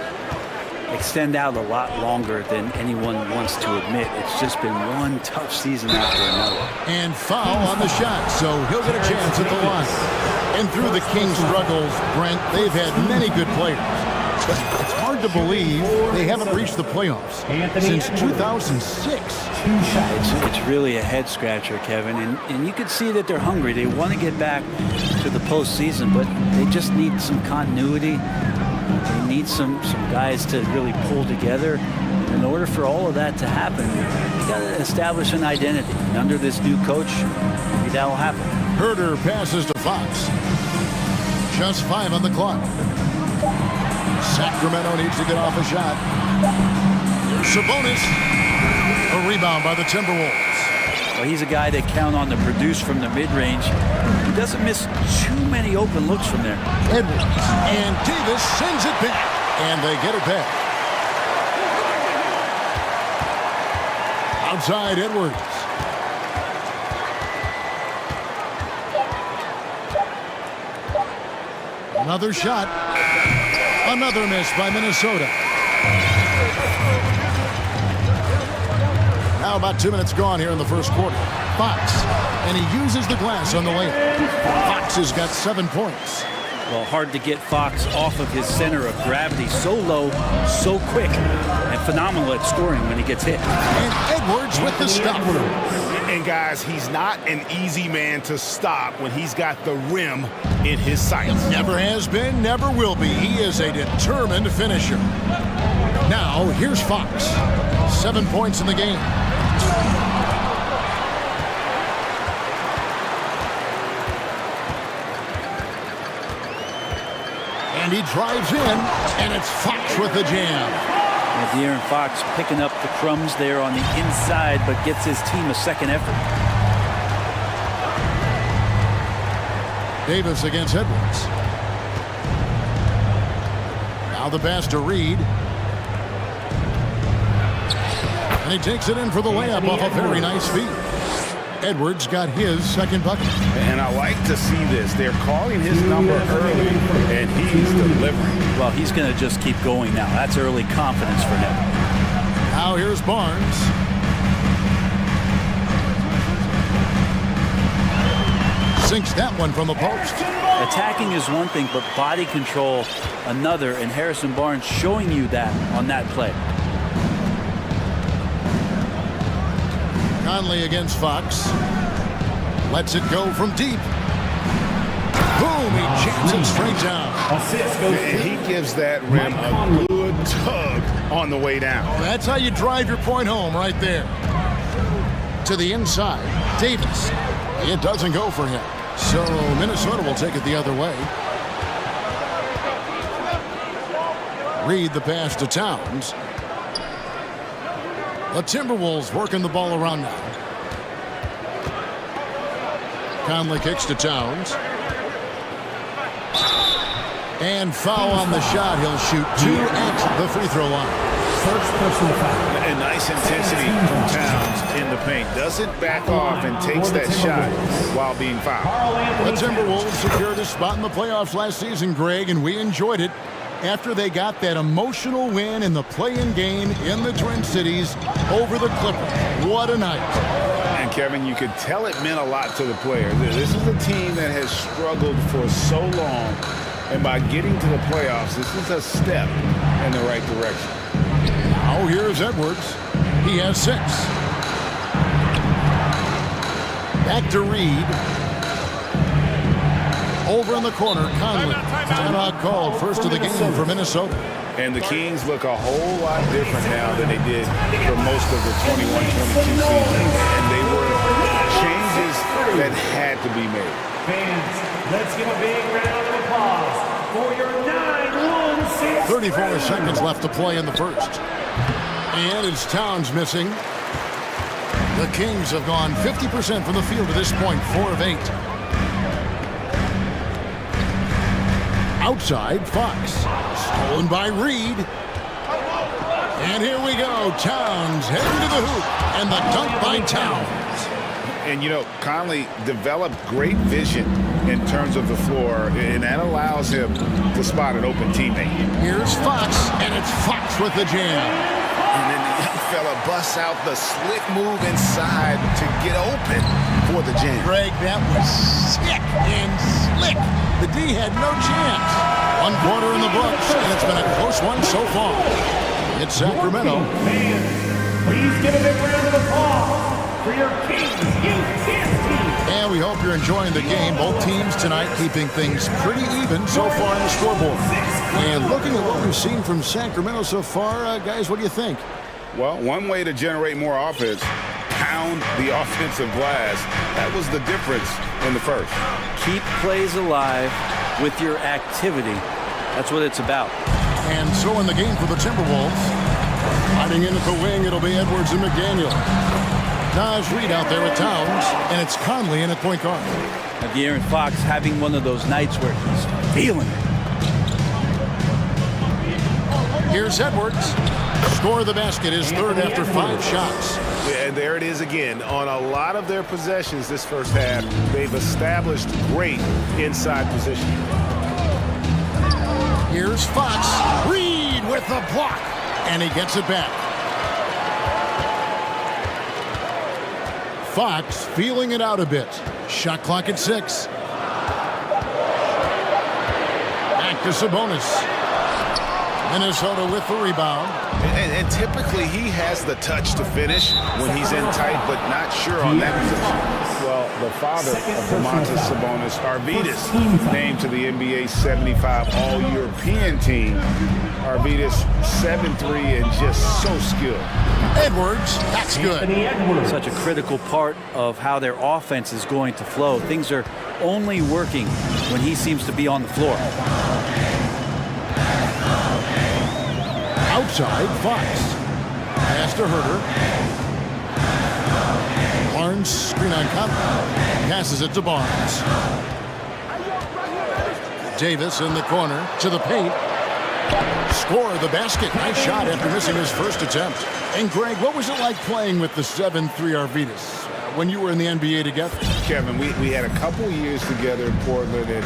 extend out a lot longer than anyone wants to admit. It's just been one tough season after another. And foul on the shot, so he'll get a chance at the line. And through the Kings' struggles, Brent, they've had many good players. But it's hard to believe they haven't reached the playoffs since 2006. It's really a head-scratcher, Kevin. And you can see that they're hungry. They want to get back to the postseason, but they just need some continuity. They need some guys to really pull together. In order for all of that to happen, you got to establish an identity. And under this new coach, maybe that will happen. Herder passes to Fox. Just 5 on the clock. Sacramento needs to get off a shot. Here's Sabonis. A rebound by the Timberwolves. Well, he's a guy that count on to produce from the mid-range. He doesn't miss too many open looks from there. Edwards. And Davis sends it back. And they get it back. Outside Edwards. Another shot. Another miss by Minnesota. Now about 2 minutes gone here in the first quarter. Fox, and he uses the glass on the layup. Fox has got 7 points. Well, hard to get Fox off of his center of gravity. So low, so quick, and phenomenal at scoring when he gets hit. And Edwards with the stop. And guys, he's not an easy man to stop when he's got the rim in his sights. Never has been, never will be. He is a determined finisher. Now, here's Fox. 7 points in the game. And he drives in, and it's Fox with the jam. And De'Aaron Fox picking up the crumbs there on the inside, but gets his team a second effort. Davis against Edwards. Now the pass to Reed. And he takes it in for the layup off a very nice feed. Edwards got his second bucket. And I like to see this. They're calling his number early, and he's delivering. Well, he's going to just keep going now. That's early confidence for him. Now here's Barnes. Sinks that one from the post. Attacking is one thing, but body control another, and Harrison Barnes showing you that on that play. Conley against Fox. Lets it go from deep. Boom, he jams it straight down. And he gives that rim a good tug on the way down. That's how you drive your point home right there. To the inside, Davis. It doesn't go for him. So Minnesota will take it the other way. Reed the pass to Towns. The Timberwolves working the ball around now. Conley kicks to Towns. And foul on the shot. He'll shoot 2 at the free throw line. First personal foul. And nice intensity from Towns in the paint. Doesn't back off and takes that shot while being fouled. The Timberwolves secured a spot in the playoffs last season, Greg, and we enjoyed it. after they got that emotional win in the play-in game in the Twin Cities over the Clippers. What a night. And Kevin, you could tell it meant a lot to the players. This is a team that has struggled for so long, and by getting to the playoffs, this is a step in the right direction. Now here's Edwards. He has 6. Back to Reed. Over in the corner, Conley. Timeout called, first of the game for Minnesota. And the Kings look a whole lot different now than they did for most of the 21-22 season. And they were changes that had to be made. Fans, let's give a big round of applause for your 9-1-6. 34 seconds left to play in the first. And it's Towns missing. The Kings have gone 50% from the field to this point, 4 of 8. Outside, Fox. Stolen by Reed. And here we go. Towns heading to the hoop. And the dunk by Towns. And, you know, Conley developed great vision in terms of the floor, and that allows him to spot an open teammate. Here's Fox, and it's Fox with the jam. And then the young fella busts out the slick move inside to get open for the jam. Greg, that was sick and slick. The D had no chance. 1 quarter in the books, and it's been a close one so far. It's Sacramento. Fans, please give a big round of applause for your Kings Youth Dance Team. And we hope you're enjoying the game. Both teams tonight keeping things pretty even so far on the scoreboard. And looking at what we've seen from Sacramento so far, guys, what do you think? Well, one way to generate more offense, pound the offensive glass. That was the difference in the first. Keep plays alive with your activity. That's what it's about. And so in the game for the Timberwolves, hiding in at the wing, it'll be Edwards and McDaniel. Naz Reed out there with Towns, and it's Conley in at point guard. And De'Aaron Fox having one of those nights where he's feeling it. Here's Edwards. Score of the basket, his third after 5 shots. Yeah, and there it is again. On a lot of their possessions this first half, they've established great inside position. Here's Fox. Reed with the block, and he gets it back. Fox feeling it out a bit. Shot clock at 6. Back to Sabonis. Minnesota with the rebound. And typically he has the touch to finish when he's in tight, but not sure on that position. Well, the father of Domantas Sabonis, Arvydas, named to the NBA 75 All-European team. Arvydas 7'3" and just so skilled. Edwards, that's good. Such a critical part of how their offense is going to flow. Things are only working when he seems to be on the floor. Outside, Fox. Pass to Herter. Barnes, screen on Conley. Passes it to Barnes. Davis in the corner to the paint. Score the basket. Nice shot after missing his first attempt. And Greg, what was it like playing with the 7'3" Arvydas when you were in the NBA together? Kevin, we had a couple years together in Portland, and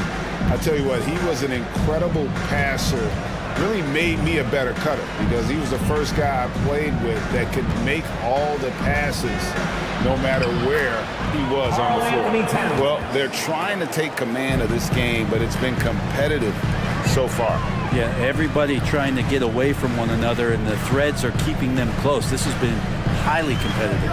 I'll tell you what, he was an incredible passer. Really made me a better cutter because he was the first guy I played with that could make all the passes no matter where he was on the floor. Well, they're trying to take command of this game, but it's been competitive so far. Yeah, everybody trying to get away from one another, and the threads are keeping them close. This has been highly competitive.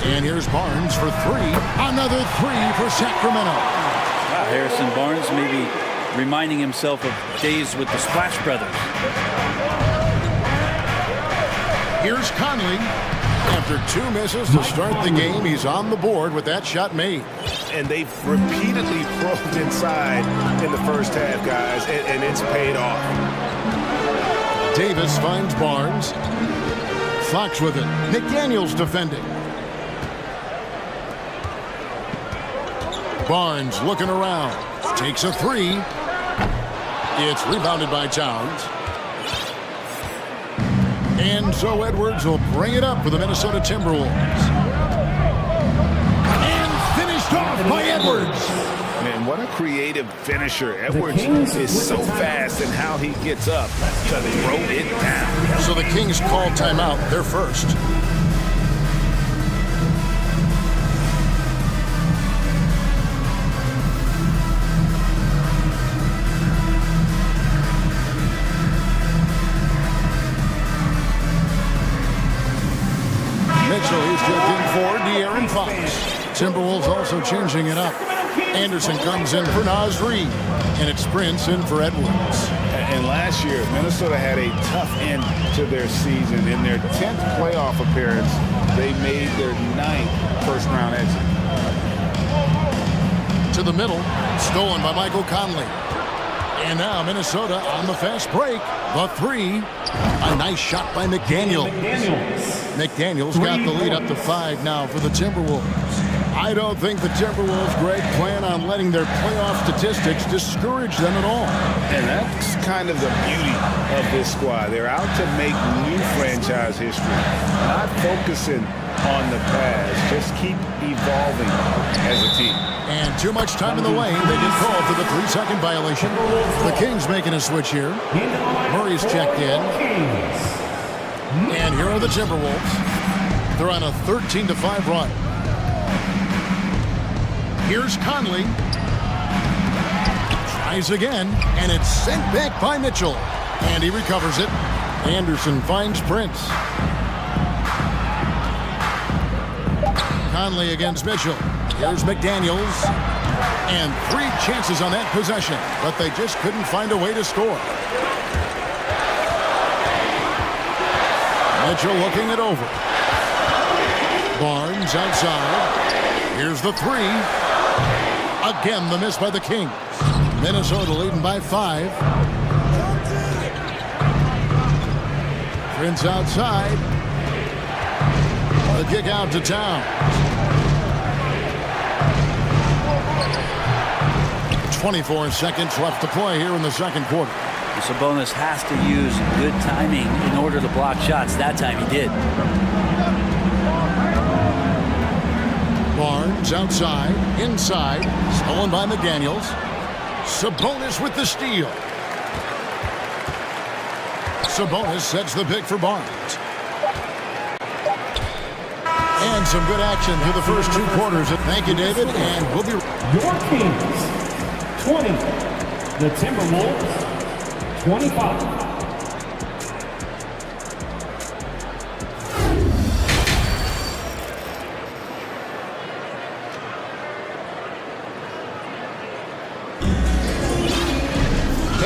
And here's Barnes for 3. Another 3 for Sacramento. Harrison Barnes maybe reminding himself of days with the Splash Brothers. Here's Conley. After 2 misses to start the game, he's on the board with that shot made. And they've repeatedly probed inside in the first half, guys, and it's paid off. Davis finds Barnes. Fox with it. McDaniel's defending. Barnes looking around. Takes a 3. It's rebounded by Towns. And so Edwards will bring it up for the Minnesota Timberwolves. And finished off by Edwards. And What a creative finisher. Edwards is so fast in how he gets up to throw it down. So the Kings call timeout. They're first. Mitchell is checked in for De'Aaron Fox. Timberwolves also changing it up. Anderson comes in for Naz Reid, and it's Prince in for Edwards. And last year, Minnesota had a tough end to their season. In their 10th playoff appearance, they made their 9th first-round exit. To the middle, stolen by Michael Conley. And now Minnesota on the fast break. The three. A nice shot by McDaniel. McDaniel's got the lead up to 5 now for the Timberwolves. I don't think the Timberwolves, Greg, plan on letting their playoff statistics discourage them at all. And that's kind of the beauty of this squad. They're out to make new franchise history, not focusing on the past. Just keep evolving as a team. And too much time in the lane. They get called for the 3-second violation. The Kings making a switch here. Murray's checked in. And here are the Timberwolves. They're on a 13-5 run. Here's Conley. Tries again, and it's sent back by Mitchell. And he recovers it. Anderson finds Prince. Conley against Mitchell. Here's McDaniels. And 3 chances on that possession, but they just couldn't find a way to score. Mitchell looking it over. Barnes outside. Here's the 3. Again, the miss by the Kings. Minnesota leading by 5. Prince outside. The kick out to Town. 24 seconds left to play here in the second quarter. Sabonis has to use good timing in order to block shots. That time he did. Barnes outside, inside, stolen by McDaniels. Sabonis with the steal. Sabonis sets the pick for Barnes. And some good action through the first 2 quarters. Thank you, David, and we'll be... Your Kings, 20. The Timberwolves, 25.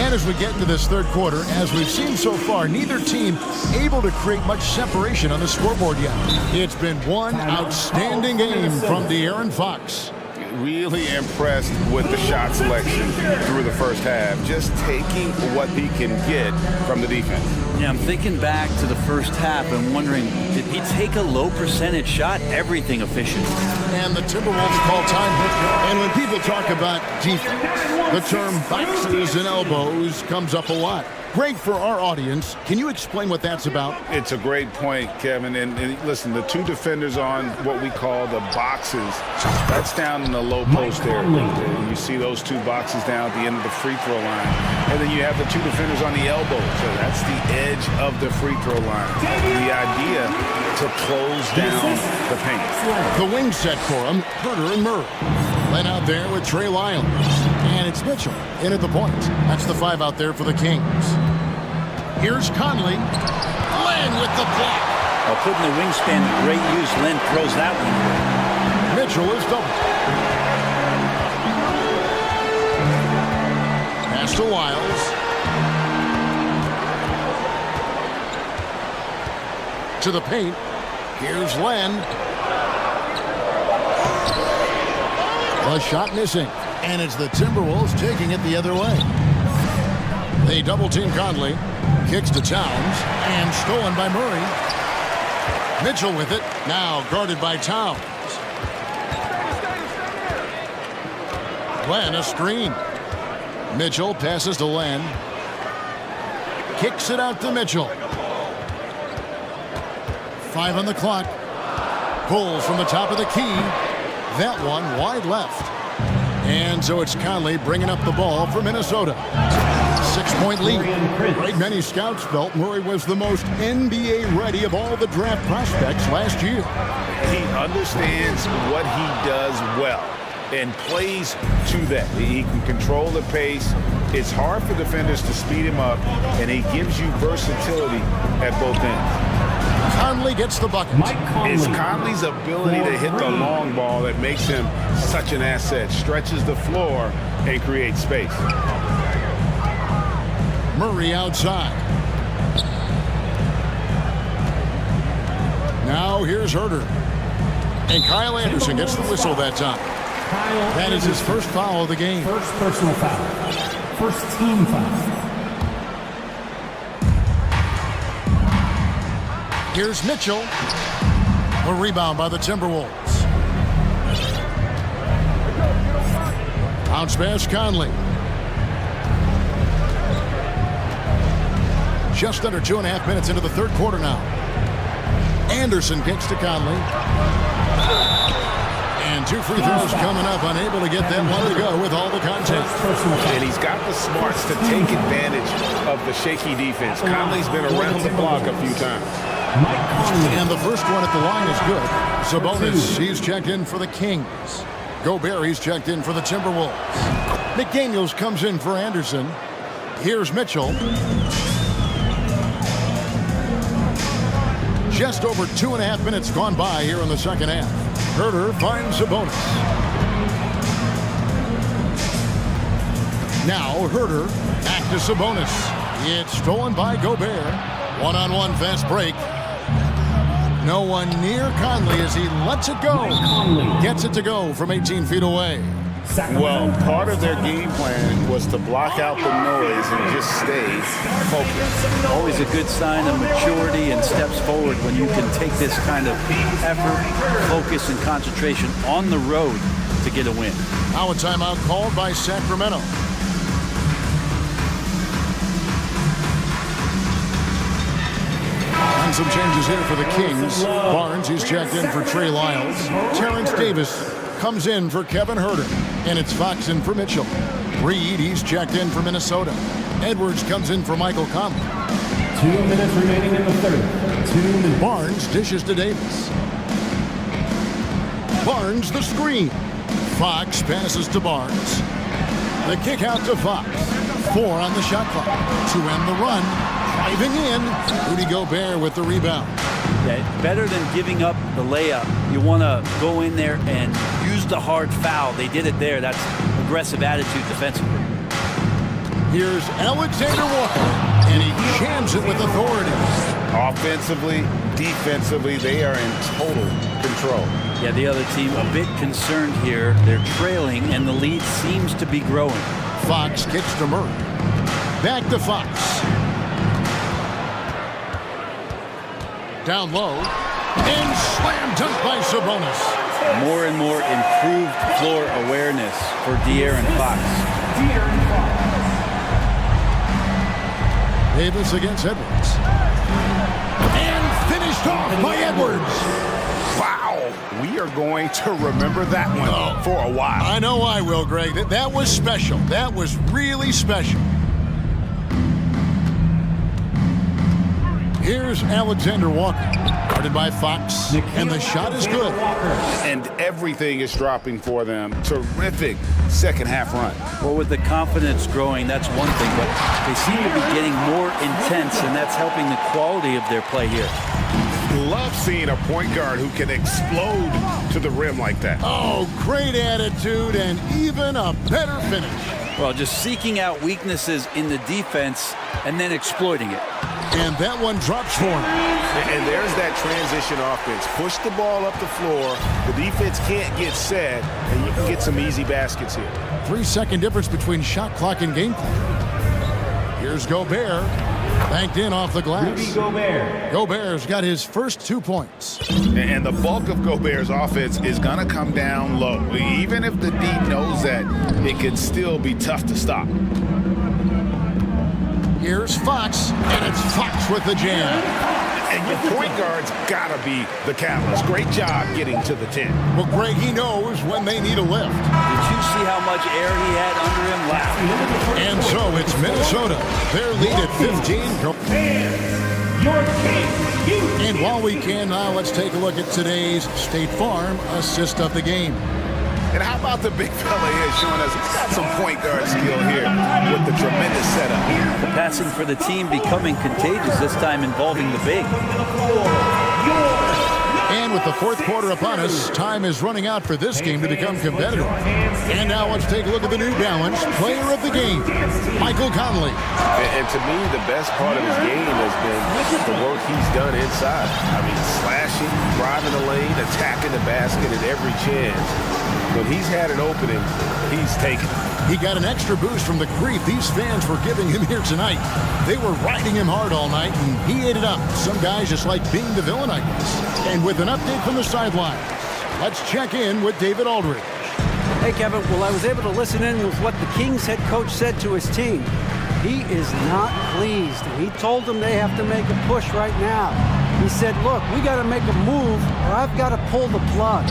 And as we get into this third quarter, as we've seen so far, neither team able to create much separation on the scoreboard yet. It's been one outstanding game from De'Aaron Fox. Really impressed with the shot selection through the first half, just taking what he can get from the defense. Yeah, I'm thinking back to the first half and wondering, did he take a low percentage shot? Everything efficient. And the Timberwolves call time. And when people talk about defense, the term boxes and elbows comes up a lot. Greg, for our audience, can you explain what that's about? It's a great point, Kevin. And listen, the 2 defenders on what we call the boxes, that's down in the low post there. You see those 2 boxes down at the end of the free throw line. And then you have the 2 defenders on the elbow. So that's the edge of the free throw line. The idea to close down the paint. The wing set for him, Herter and Murray. Len out there with Trey Lyles. And it's Mitchell in at the point. That's the 5 out there for the Kings. Here's Conley. Len with the block. Well, putting the wingspan to great use. Len throws that one away. Mitchell is double. Pass to Lyles. To the paint. Here's Len. A shot missing. And it's the Timberwolves taking it the other way. They double-team Conley. Kicks to Towns. And stolen by Murray. Mitchell with it. Now guarded by Towns. Len a screen. Mitchell passes to Len. Kicks it out to Mitchell. 5 on the clock. Pulls from the top of the key. That one wide left. And so it's Conley bringing up the ball for Minnesota. 6-point lead. Great many scouts felt Murray was the most NBA ready of all the draft prospects last year. He understands what he does well and plays to that. He can control the pace. It's hard for defenders to speed him up, and he gives you versatility at both ends. Conley gets the bucket. It's Conley's ability to hit the long ball that makes him such an asset, stretches the floor, and creates space. Murray outside. Now here's Herter. And Kyle Anderson gets the whistle that time. That is his first foul of the game. First personal foul. First team foul. Here's Mitchell. A rebound by the Timberwolves. Bounce pass Conley. Just under 2.5 minutes into the third quarter now. Anderson kicks to Conley. And 2 free throws coming up, unable to get that one to go with all the contact. And he's got the smarts to take advantage of the shaky defense. Conley's been around the block a few times. And the first one at the line is good. Sabonis, he's checked in for the Kings. Gobert, he's checked in for the Timberwolves. McDaniels comes in for Anderson. Here's Mitchell. Just over 2.5 minutes gone by here in the second half. Herter finds Sabonis. Now Herter back to Sabonis. It's stolen by Gobert. One-on-one fast break. No one near Conley as he lets it go. Gets it to go from 18 feet away. Well, part of their game plan was to block out the noise and just stay focused. Always a good sign of maturity and steps forward when you can take this kind of effort, focus, and concentration on the road to get a win. Now a timeout called by Sacramento. And some changes here for the Kings. Barnes, he's checked in for Trey Lyles. Terrence Davis comes in for Kevin Herter. And it's Fox in for Mitchell. Reed, he's checked in for Minnesota. Edwards comes in for Michael Conley. 2 minutes remaining in the third. 2 minutes. Barnes dishes to Davis. Barnes the screen. Fox passes to Barnes. The kick out to Fox. 4 on the shot clock. To end the run. Driving in. Rudy Gobert with the rebound. Yeah, better than giving up the layup. You want to go in there and use the hard foul. They did it there. That's aggressive attitude defensively. Here's Alexander Walker, and he jams it with authority. Offensively, defensively, they are in total control. Yeah, the other team a bit concerned here. They're trailing, and the lead seems to be growing. Fox kicks to Murray. Back to Fox. Down low, and slam dunk by Sabonis. More and more improved floor awareness for De'Aaron Fox. Davis against Edwards. And finished off by Edwards. Wow, we are going to remember that one for a while. I know I will, Greg. That was special. That was really special. Here's Alexander Walker, guarded by Fox, and the shot is good. And everything is dropping for them. Terrific second half run. Well, with the confidence growing, that's one thing, but they seem to be getting more intense, and that's helping the quality of their play here. Love seeing a point guard who can explode to the rim like that. Oh, great attitude and even a better finish. Well, just seeking out weaknesses in the defense and then exploiting it. And that one drops for him. And there's that transition offense. Push the ball up the floor. The defense can't get set, and you can get some easy baskets here. 3-second difference between shot clock and game clock. Here's Gobert. Banked in off the glass. Rudy Gobert. Gobert's got his first 2 points. And the bulk of Gobert's offense is going to come down low. Even if the D knows that, it can still be tough to stop. Here's Fox, and it's Fox with the jam. And your point guard's got to be the catalyst. Great job getting to the 10. Well, Greg, he knows when they need a lift. Did you see how much air he had under him? Wow. And so it's Minnesota. Their lead at 15. And while we can now, let's take a look at today's State Farm assist of the game. And how about the big fella here showing us he's got some point guard skill here with the tremendous setup. The passing for the team becoming contagious, this time involving the big. And with the fourth quarter upon us, time is running out for this game to become competitive. And now let's take a look at the New Balance player of the game, Michael Conley. And to me, the best part of his game has been the work he's done inside. I mean, slashing, driving the lane, attacking the basket at every chance. When he's had an opening, he's taken it. He got an extra boost from the grief these fans were giving him here tonight. They were riding him hard all night, and he ate it up. Some guys just like being the villain, I guess. And with an update from the sidelines, let's check in with David Aldridge. Hey, Kevin. Well, I was able to listen in with what the Kings head coach said to his team. He is not pleased, and he told them they have to make a push right now. He said, look, we got to make a move, or I've got to pull the plug.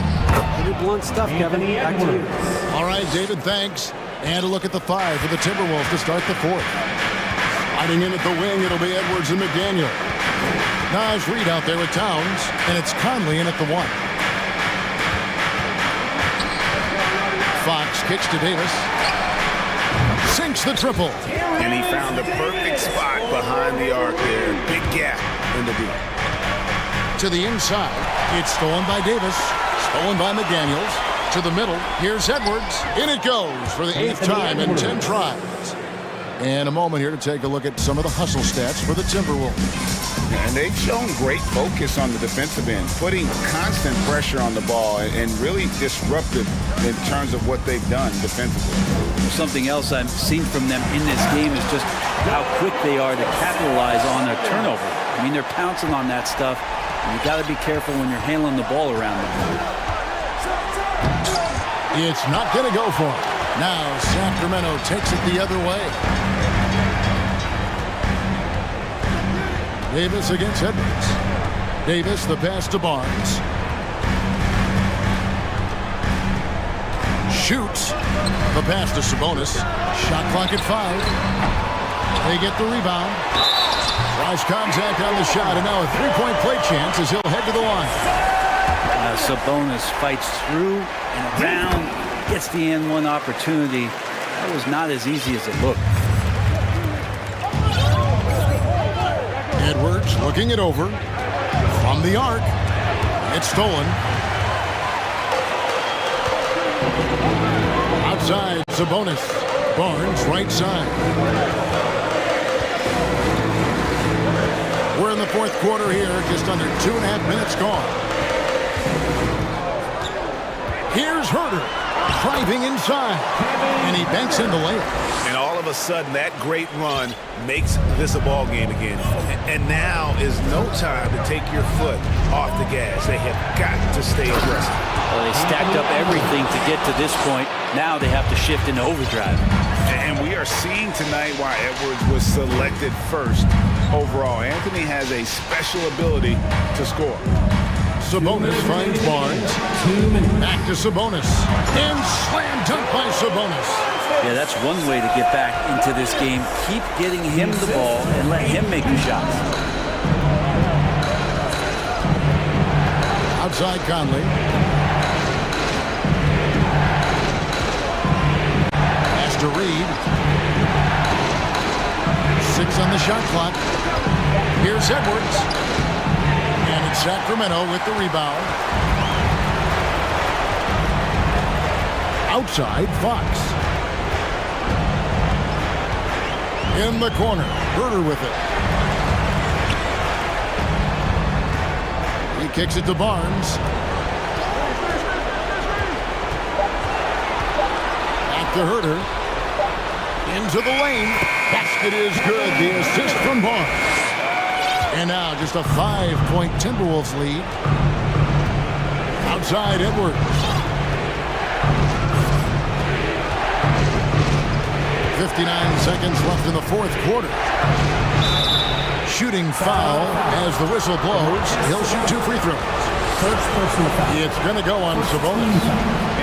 Pretty blunt stuff, Kevin. Back to you. All right, David, thanks. And a look at the 5 for the Timberwolves to start the 4th. Sliding in at the wing, it'll be Edwards and McDaniel. Naz Reid out there with Towns, and it's Conley in at the 1. Fox kicks to Davis. Sinks the triple. And he found the perfect spot behind the arc there. Big gap in the deep. To the inside. It's stolen by Davis. Stolen by McDaniels. To the middle. Here's Edwards. In it goes for the 8th time in 10 tries. And a moment here to take a look at some of the hustle stats for the Timberwolves. And they've shown great focus on the defensive end, putting constant pressure on the ball and really disruptive in terms of what they've done defensively. Something else I've seen from them in this game is just how quick they are to capitalize on their turnover. I mean, they're pouncing on that stuff, and you got to be careful when you're handling the ball around them. It's not going to go for him. Now Sacramento takes it the other way. Davis against Edwards. Davis, the pass to Barnes. Shoots. The pass to Sabonis. Shot clock at 5. They get the rebound. Tries contact on the shot, and now a three-point play chance as he'll head to the line. Sabonis fights through and around, gets the N1 opportunity. That was not as easy as it looked. Edwards looking it over. From the arc. It's stolen. Outside, Sabonis. Barnes, right side. We're in the fourth quarter here. Just under 2.5 minutes gone. Here's Herter. Driving inside. And he banks in the layup. And all of a sudden, that great run makes this a ball game again. And now is no time to take your foot off the gas. They have got to stay aggressive. Well, they stacked up everything to get to this point. Now they have to shift into overdrive. And we are seeing tonight why Edwards was selected first overall. Anthony has a special ability to score. Sabonis finds Barnes. Back to Sabonis. And slam dunk by Sabonis. Yeah, that's one way to get back into this game. Keep getting him the ball and let him make the shots. Outside Conley. Pass to Reid. 6 on the shot clock. Here's Edwards. And it's Sacramento with the rebound. Outside, Fox. In the corner, Herter with it. He kicks it to Barnes. Back to Herter. Into the lane. Basket is good. The assist from Barnes. And now just a 5-point Timberwolves lead. Outside Edwards. .59 seconds left in the fourth quarter. shooting foul as the whistle blows. He'll shoot 2 free throws. First personal foul. It's going to go on Sabonis.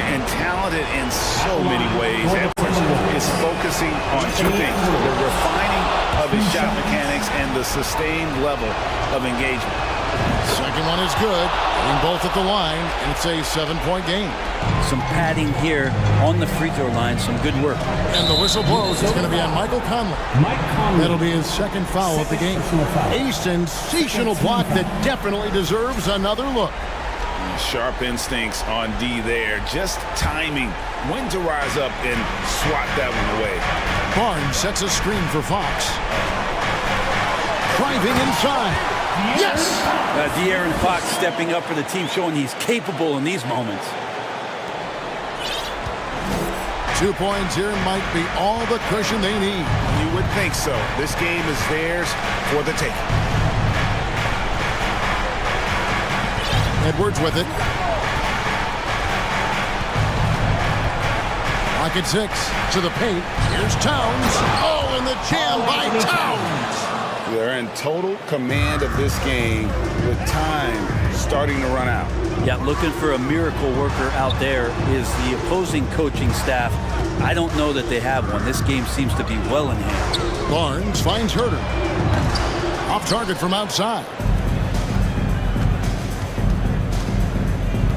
And talented in so many ways. Edwards is focusing on 2 things: the refining of his shot mechanics and the sustained level of engagement. Second one is good. Getting both at the line, and it's a 7-point game. Some padding here on the free throw line. Some good work. And the whistle blows. It's going to be on Michael Conley. That'll be his second foul of the game. A sensational block that definitely deserves another look. Sharp instincts on D there. Just timing when to rise up and swat that one away. Barnes sets a screen for Fox. Driving inside. Yes! De'Aaron Fox stepping up for the team, showing he's capable in these moments. 2 points here might be all the cushion they need. You would think so. This game is theirs for the taking. Edwards with it. Pocket 6 to the paint. Here's Towns. Oh, and the jam by Towns. They're in total command of this game with time starting to run out. Yeah, looking for a miracle worker out there is the opposing coaching staff. I don't know that they have one. This game seems to be well in hand. Barnes finds Herter. Off target from outside.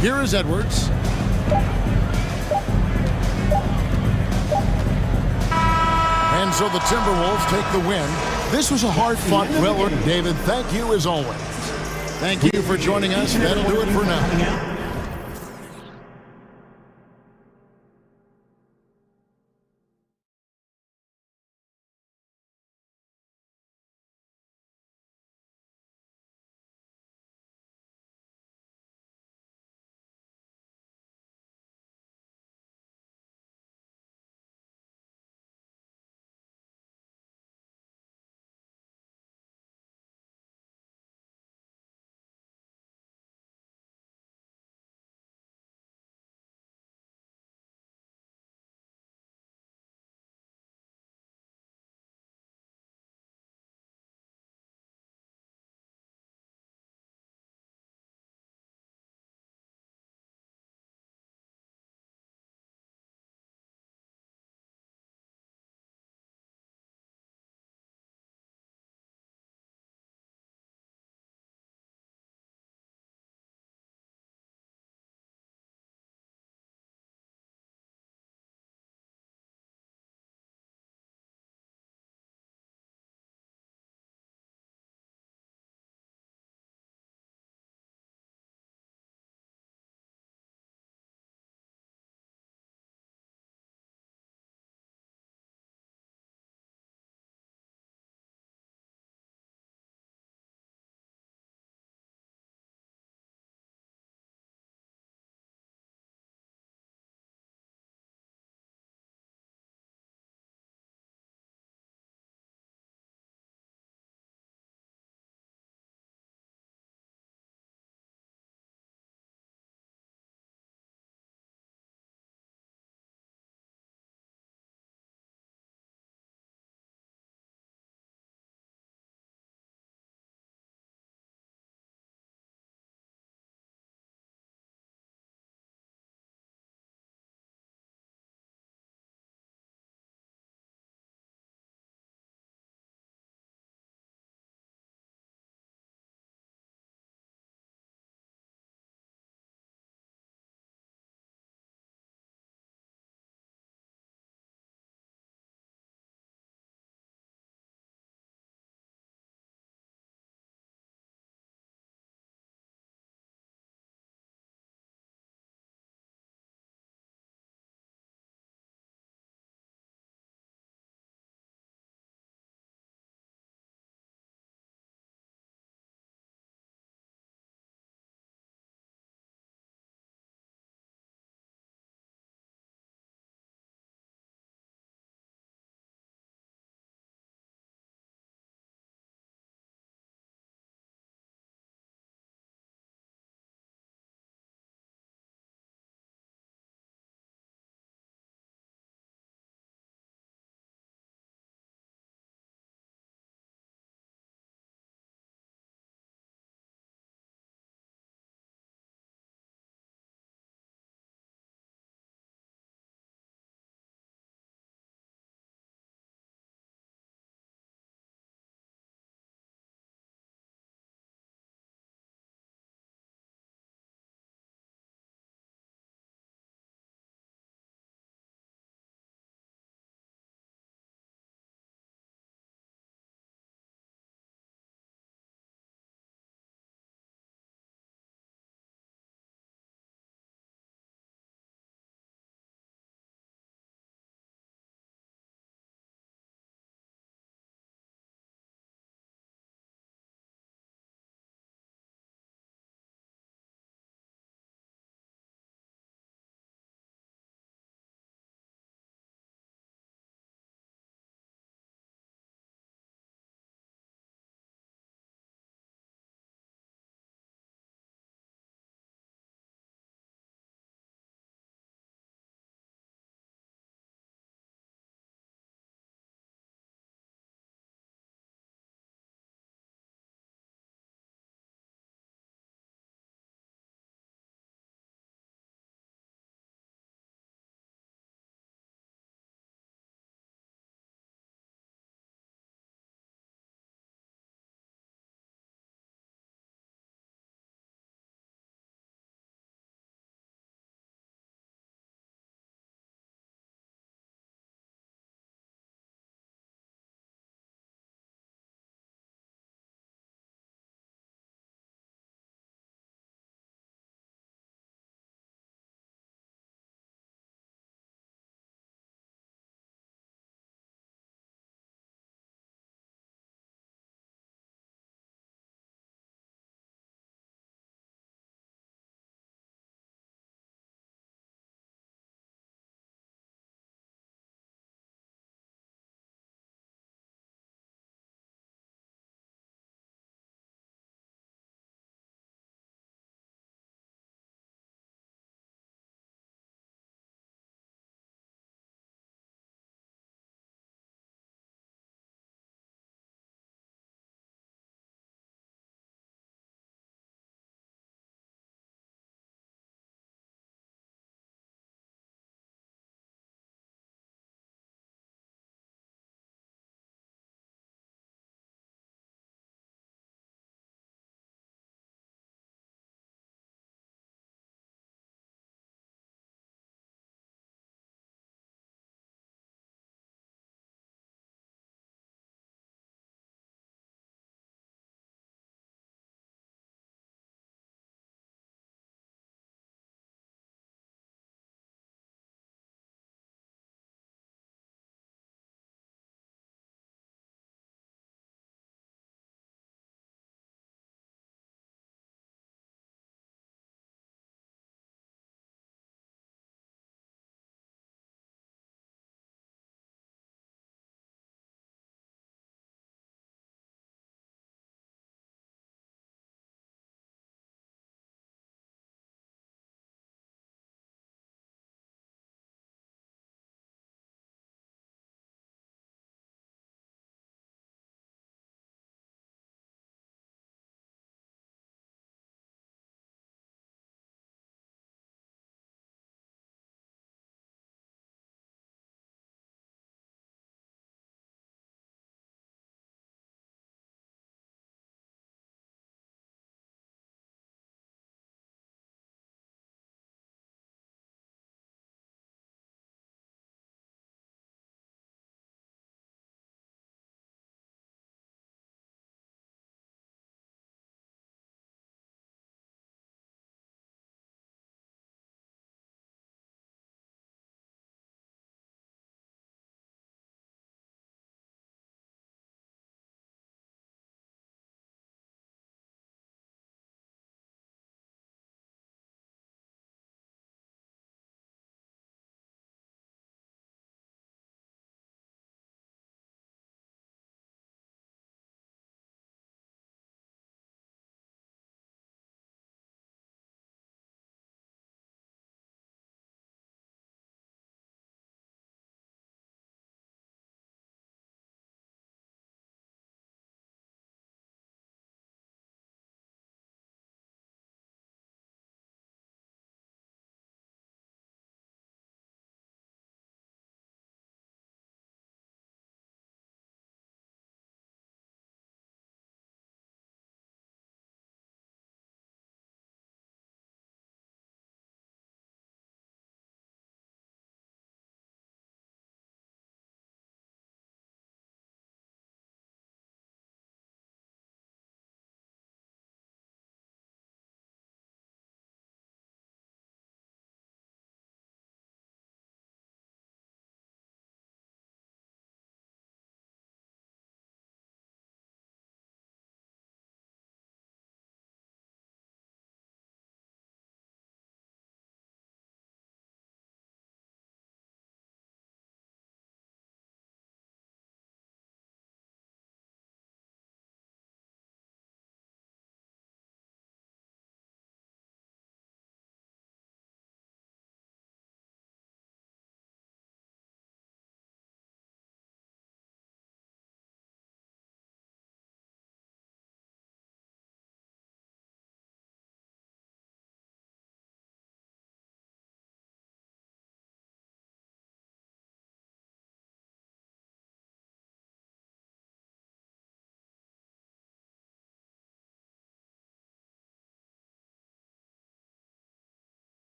Here is Edwards. And so the Timberwolves take the win. This was a hard-fought thriller. David, thank you as always. Thank you for joining us. That'll do it for now.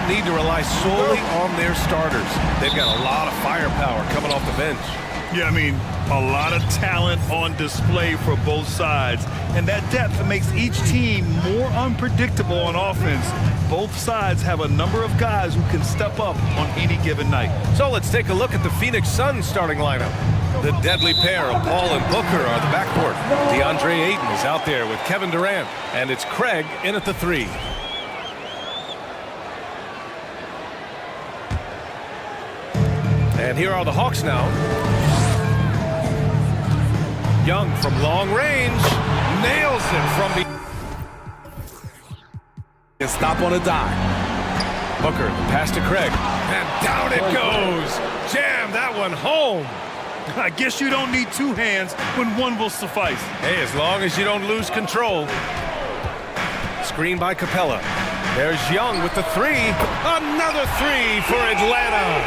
don't need to rely solely on their starters. They've got a lot of firepower coming off the bench. Yeah, I mean, a lot of talent on display for both sides. And that depth makes each team more unpredictable on offense. Both sides have a number of guys who can step up on any given night. So let's take a look at the Phoenix Suns starting lineup. The deadly pair of Paul and Booker are the backcourt. DeAndre Ayton is out there with Kevin Durant. And it's Craig in at the 3. And here are the Hawks now. Young from long range nails it from the... And stop on a dime. Booker, pass to Craig. And down it goes. Jam that one home. I guess you don't need two hands when one will suffice. Hey, as long as you don't lose control. Screen by Capella. There's Young with the 3. Another 3 for Atlanta.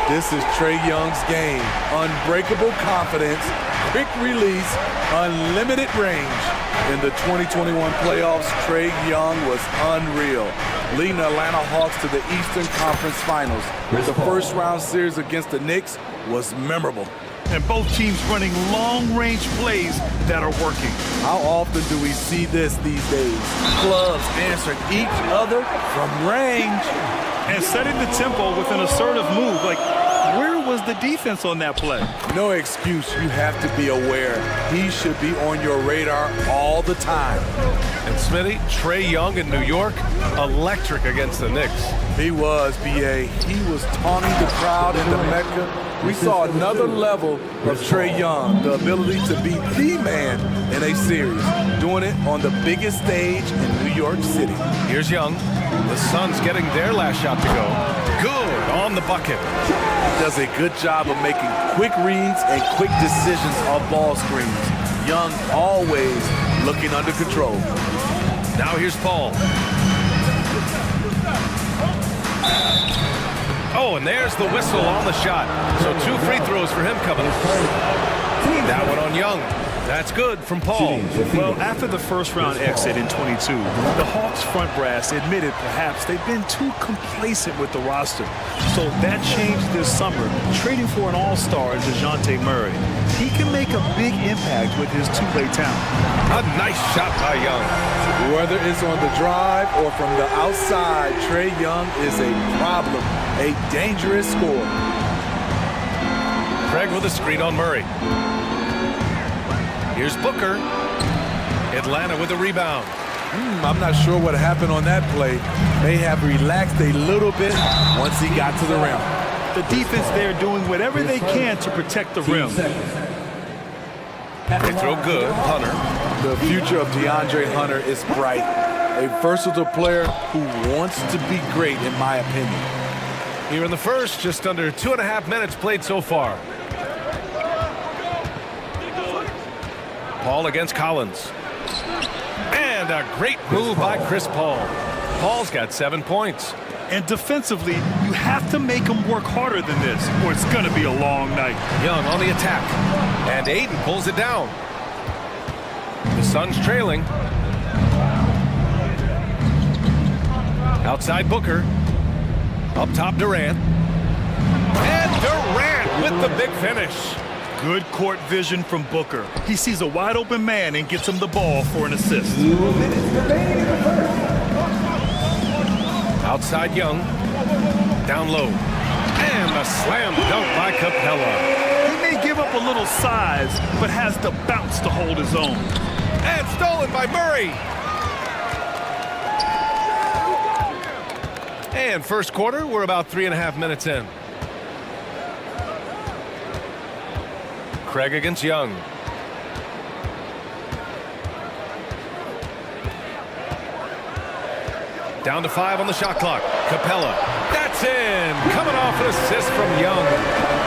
This is Trae Young's game. Unbreakable confidence, quick release, unlimited range. In the 2021 playoffs, Trae Young was unreal, leading the Atlanta Hawks to the Eastern Conference Finals. The first round series against the Knicks was memorable. And both teams running long-range plays that are working. How often do we see this these days? Clubs answering each other from range. And setting the tempo with an assertive move. Like, where was the defense on that play? No excuse. You have to be aware. He should be on your radar all the time. And Smitty, Trae Young in New York, electric against the Knicks. He was, B.A. He was taunting the crowd in the Mecca. We saw another level of Trae Young, the ability to be the man in a series, doing it on the biggest stage in New York City. Here's Young. The Suns getting their last shot to go. Good on the bucket. Does a good job of making quick reads and quick decisions off ball screens. Young always looking under control. Now here's Paul. Oh, and there's the whistle on the shot. So 2 free throws for him coming. That one on Young. That's good from Paul. Well, after the first round exit in 22, the Hawks front brass admitted perhaps they've been too complacent with the roster. So that changed this summer, trading for an all-star in DeJounte Murray. He can make a big impact with his two-way talent. A nice shot by Young. Whether it's on the drive or from the outside, Trae Young is a problem, a dangerous scorer. Craig with a screen on Murray. Here's Booker. Atlanta with a rebound. I'm not sure what happened on that play. May have relaxed a little bit once he got to the rim. The defense there doing whatever they can to protect the rim. They throw good. Hunter. The future of DeAndre Hunter is bright. A versatile player who wants to be great, in my opinion. Here in the first, just under 2.5 minutes played so far. Paul against Collins. And a great move by Chris Paul. Paul's got 7 points. And defensively, you have to make him work harder than this, or it's going to be a long night. Young on the attack. And Ayton pulls it down. The Suns trailing. Outside Booker. Up top Durant. And Durant with the big finish. Good court vision from Booker. He sees a wide open man and gets him the ball for an assist. Outside Young. Down low. And a slam dunk by Capella. He may give up a little size, but has the bounce to hold his own. And stolen by Murray. And first quarter, we're about 3.5 minutes in. Craig against Young. Down to 5 on the shot clock. Capella. That's in. Coming off an assist from Young.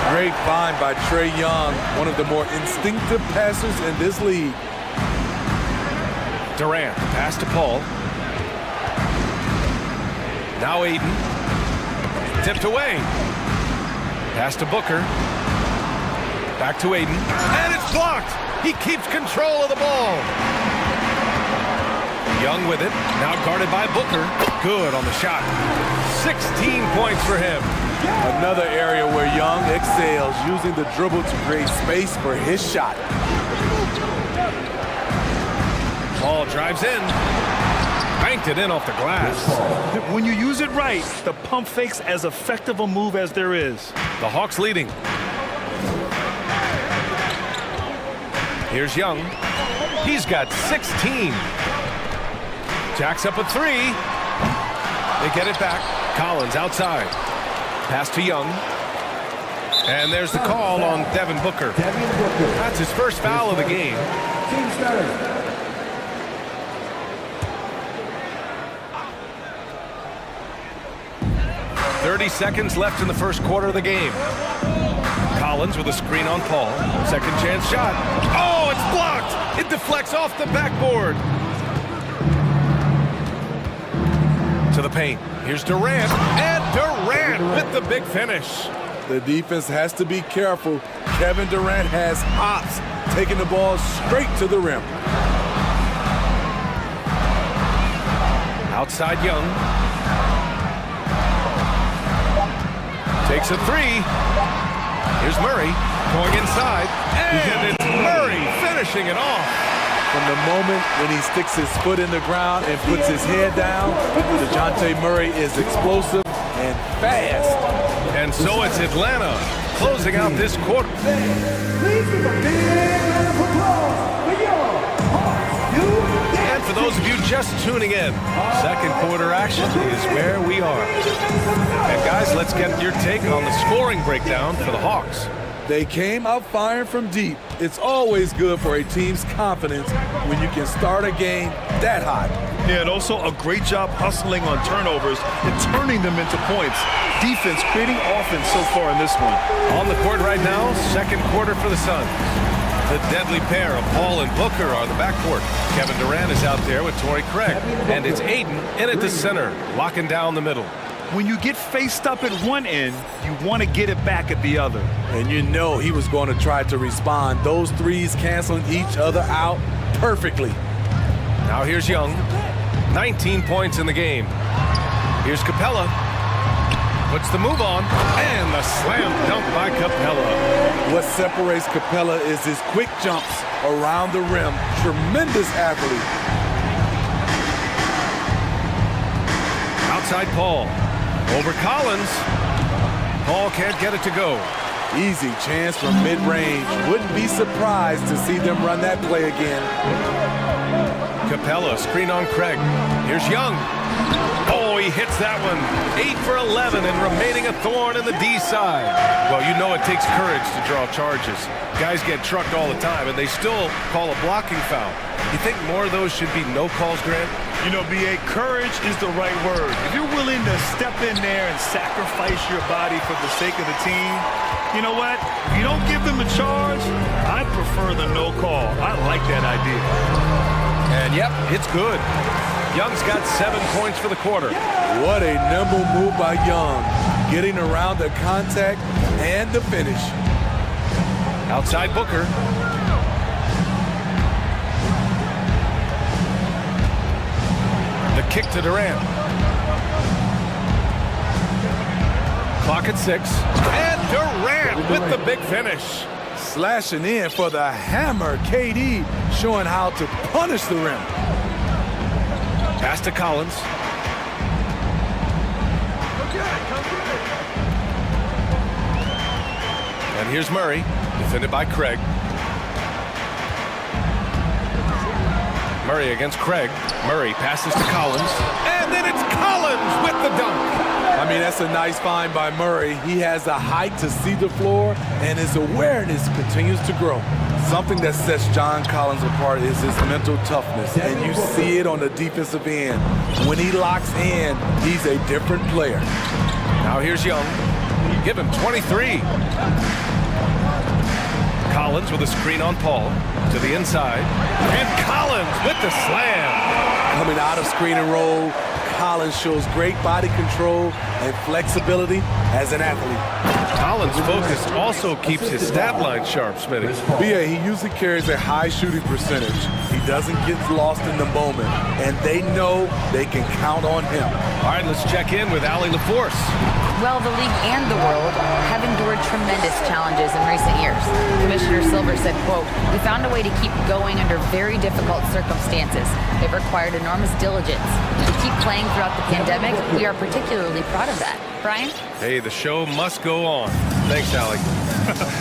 Great find by Trae Young, one of the more instinctive passers in this league. Durant. Pass to Paul. Now Ayton. Tipped away. Pass to Booker. Back to Ayton. And it's blocked. He keeps control of the ball. Young with it. Now guarded by Booker. Good on the shot. 16 points for him. Another area where Young excels, using the dribble to create space for his shot. Ball drives in. Banked it in off the glass. When you use it right, the pump fake's as effective a move as there is. The Hawks leading. Here's Young. He's got 16. Jacks up a three. They get it back. Collins outside. Pass to Young. And there's the call on Devin Booker. That's his first foul of the game. 30 seconds left in the first quarter of the game. Collins with a screen on Paul. Second chance shot. Oh, it's blocked. It deflects off the backboard. To the paint. Here's Durant. And Durant with the big finish. The defense has to be careful. Kevin Durant has hops, taking the ball straight to the rim. Outside Young. Takes a three. Here's Murray going inside. And it's Murray finishing it off. From the moment when he sticks his foot in the ground and puts his head down, DeJounte Murray is explosive and fast. And so it's Atlanta closing out this quarter. Please give a big round of applause for your Hawks. And for those of you just tuning in, second quarter action is where we are. And guys, let's get your take on the scoring breakdown for the Hawks. They came out firing from deep. It's always good for a team's confidence when you can start a game that hot. Yeah, and also a great job hustling on turnovers and turning them into points. Defense creating offense so far in this one. On the court right now, second quarter for the Suns. The deadly pair of Paul and Booker are the backcourt. Kevin Durant is out there with Torrey Craig. And it's Aiden in at the center, locking down the middle. When you get faced up at one end, you want to get it back at the other. And you know he was going to try to respond. Those threes canceling each other out perfectly. Now here's Young. 19 points in the game. Here's Capella. Puts the move on. And the slam dunk by Capella. What separates Capella is his quick jumps around the rim. Tremendous athlete. Outside Paul. Over Collins. Paul can't get it to go. Easy chance from mid-range. Wouldn't be surprised to see them run that play again. Capella, screen on Craig. Here's Young. Oh, he hits that one. 8 for 11 and remaining a thorn in the D side. Well, you know it takes courage to draw charges. Guys get trucked all the time, and they still call a blocking foul. You think more of those should be no calls, Grant? You know, B.A., courage is the right word. If you're willing to step in there and sacrifice your body for the sake of the team, you know what? If you don't give them a charge, I prefer the no call. I like that idea. And yep, it's good. Young's got 7 points for the quarter. What a nimble move by Young, getting around the contact and the finish. Outside Booker. The kick to Durant. Clock at 6. And Durant with the big finish. Slashing in for the hammer. KD showing how to punish the rim. Pass to Collins. And here's Murray, defended by Craig. Murray against Craig. Murray passes to Collins. And then it's Collins with the dunk. I mean, that's a nice find by Murray. He has the height to see the floor, and his awareness continues to grow. Something that sets John Collins apart is his mental toughness, and you see it on the defensive end. When he locks in, he's a different player. Now here's Young. Give him 23. Collins with a screen on Paul to the inside. And Collins with the slam. Coming out of screen and roll, Collins shows great body control and flexibility as an athlete. Collins' focus also keeps his stat line sharp, Smitty. BA, he usually carries a high shooting percentage. He doesn't get lost in the moment, and they know they can count on him. All right, let's check in with Allie LaForce. Well, the league and the world have endured tremendous challenges in recent years. Commissioner Silver said, quote, "We found a way to keep going under very difficult circumstances. It required enormous diligence. To keep playing throughout the pandemic, we are particularly proud of that." Brian? Hey, the show must go on. Thanks, Allie.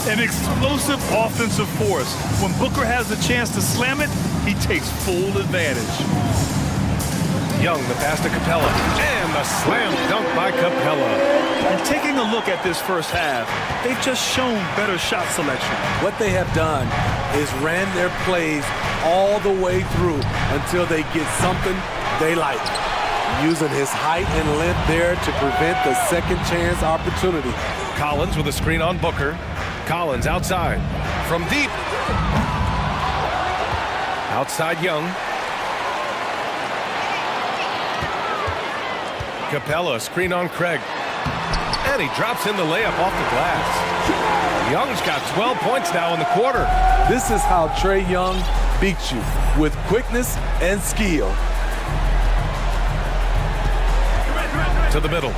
An explosive offensive force. When Booker has the chance to slam it, he takes full advantage. Young, the pass to Capella, and the slam dunk by Capella. And taking a look at this first half, they've just shown better shot selection. What they have done is ran their plays all the way through until they get something they like. Using his height and length there to prevent the second chance opportunity. Collins with a screen on Booker. Collins outside. From deep. Outside Young. Capella, screen on Craig. And he drops in the layup off the glass. Young's got 12 points now in the quarter. This is how Trae Young beats you, with quickness and skill. To the middle.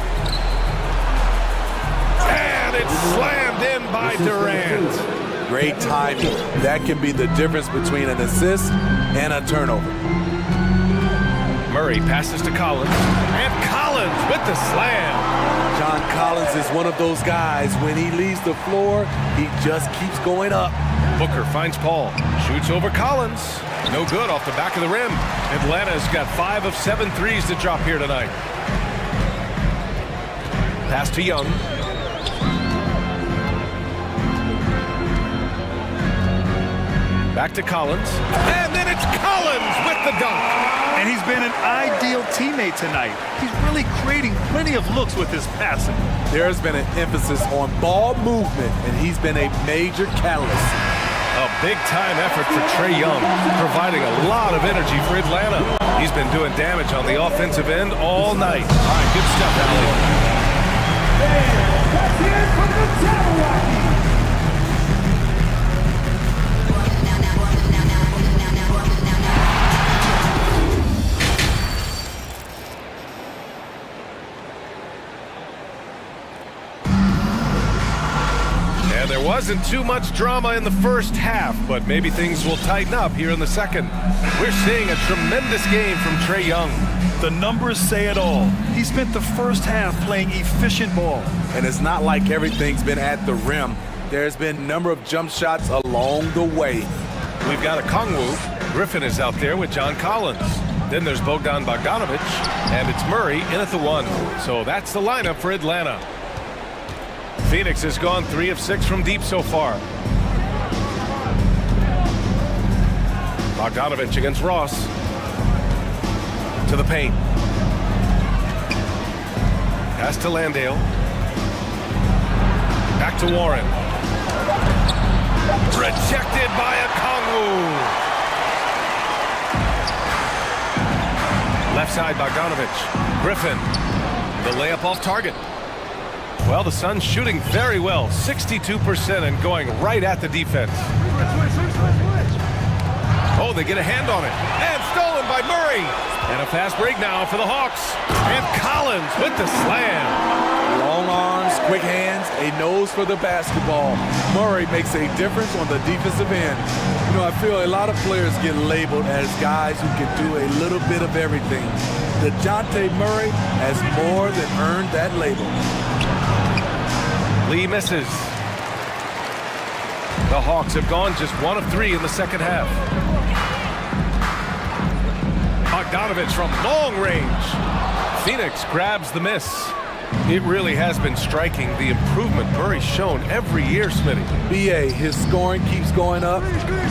And it's slammed in by Durant. Great timing. That can be the difference between an assist and a turnover. Murray passes to Collins. And Collins with the slam. John Collins is one of those guys, when he leaves the floor, he just keeps going up. Booker finds Paul. Shoots over Collins. No good off the back of the rim. Atlanta's got 5 of 7 threes to drop here tonight. Pass to Young. Back to Collins. And then it's Collins with the dunk. And he's been an ideal teammate tonight. He's really creating plenty of looks with his passing. There's been an emphasis on ball movement, and he's been a major catalyst. A big-time effort for Trae Young, providing a lot of energy for Atlanta. He's been doing damage on the offensive end all night. All right, good stuff, Allie. That's it from the Jabberwocky. And there wasn't too much drama in the first half, but maybe things will tighten up here in the second. We're seeing a tremendous game from Trae Young. The numbers say it all. He spent the first half playing efficient ball. And it's not like everything's been at the rim. There's been a number of jump shots along the way. We've got a Kongwu. Griffin is out there with John Collins. Then there's Bogdan Bogdanovic, and it's Murray in at the 1. So that's the lineup for Atlanta. Phoenix has gone 3 of 6 from deep so far. Bogdanovic against Ross. To the paint. Pass to Landale. Back to Warren. Rejected by a Kongwu. Left side Bogdanovic. Griffin. The layup off target. Well, the Suns shooting very well, 62%, and going right at the defense. Oh, they get a hand on it. And stolen by Murray. And a fast break now for the Hawks. And Collins with the slam. Long arms, quick hands, a nose for the basketball. Murray makes a difference on the defensive end. You know, I feel a lot of players get labeled as guys who can do a little bit of everything. DeJounte Murray has more than earned that label. Lee misses. The Hawks have gone just 1 of 3 in the second half. Bogdanovic from long range. Phoenix grabs the miss. It really has been striking, the improvement Murray's shown every year, Smitty. BA, his scoring keeps going up.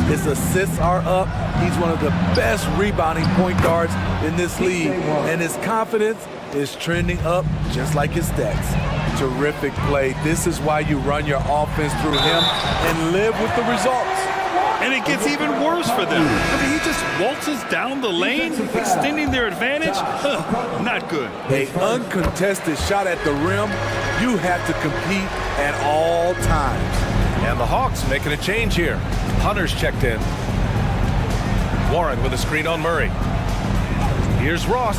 His assists are up. He's one of the best rebounding point guards in this league. And his confidence is trending up just like his stats. Terrific play. This is why you run your offense through him and live with the results. And it gets even worse for them. I mean, he just waltzes down the lane, extending their advantage. Not good. An uncontested shot at the rim, you have to compete at all times. And the Hawks making a change here. Hunter's checked in. Warren with a screen on Murray. Here's Ross.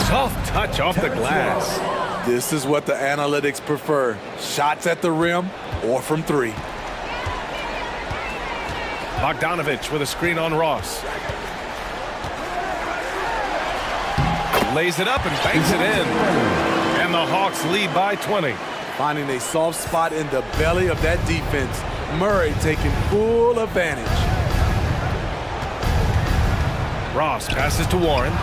Soft touch off the glass. This is what the analytics prefer. Shots at the rim or from three. Bogdanovich with a screen on Ross. Lays it up and banks it in. And the Hawks lead by 20. Finding a soft spot in the belly of that defense. Murray taking full advantage. Ross passes to Warren.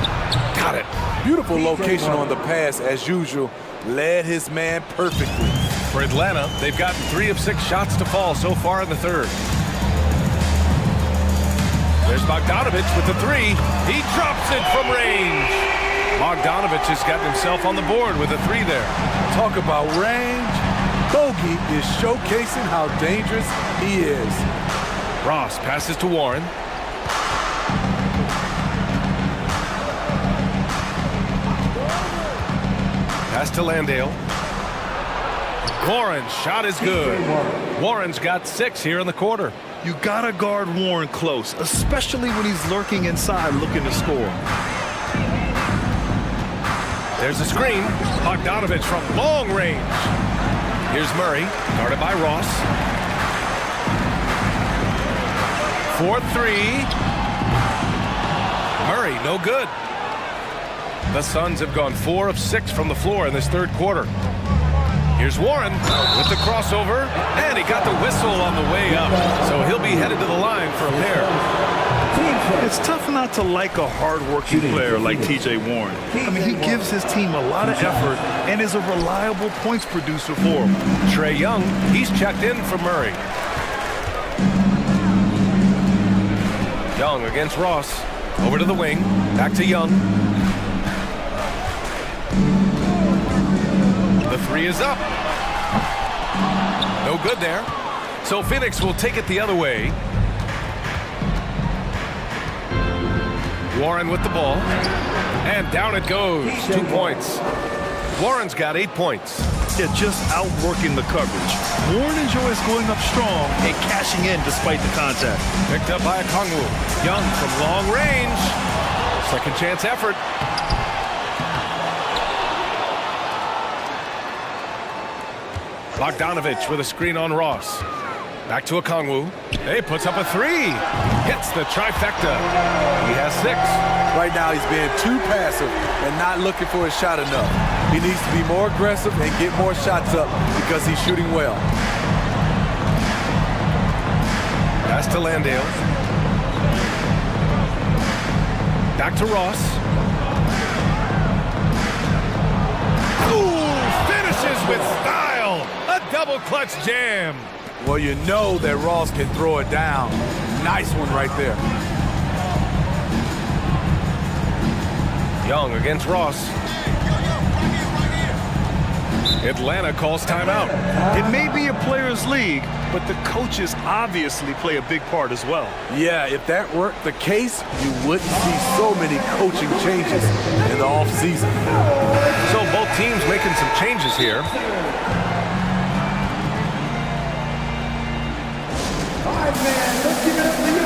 Got it. Beautiful location on the pass as usual. Led his man perfectly. For Atlanta, they've gotten 3 of 6 shots to fall so far in the third. There's Bogdanovich with the 3. He drops it from range. Bogdanovich has gotten himself on the board with a 3 there. Talk about range. Bogey is showcasing how dangerous he is. Ross passes to Warren. Pass to Landale. Warren's shot is good. Warren's got 6 here in the quarter. You gotta guard Warren close, especially when he's lurking inside looking to score. There's a screen. Bogdanovich from long range. Here's Murray, guarded by Ross. 4-3. Murray, no good. The Suns have gone 4 of 6 from the floor in this third quarter. Here's Warren with the crossover, and he got the whistle on the way up, so he'll be headed to the line for a pair. It's tough not to like a hard-working player like T.J. Warren. I mean, he gives his team a lot of effort and is a reliable points producer for him. Trae Young, he's checked in for Murray. Young against Ross. Over to the wing. Back to Young. The 3 is up. No good there. So Phoenix will take it the other way. Warren with the ball. And down it goes. 2 points. Warren's got 8 points. Yeah, just outworking the coverage. Warren enjoys going up strong and cashing in despite the contact. Picked up by Okongwu. Young from long range. Second chance effort. Bogdanovich with a screen on Ross. Back to Okongwu. He puts up a 3. Hits the trifecta. He has 6. Right now he's being too passive and not looking for his shot enough. He needs to be more aggressive and get more shots up because he's shooting well. Pass to Landale. Back to Ross. Ooh, finishes with style. A double clutch jam. Well, you know that Ross can throw it down. Nice one right there. Young against Ross. Atlanta calls timeout. It may be a players' league, but the coaches obviously play a big part as well. Yeah, if that weren't the case, you wouldn't see so many coaching changes in the offseason. So both teams making some changes here. Let's give it up to you.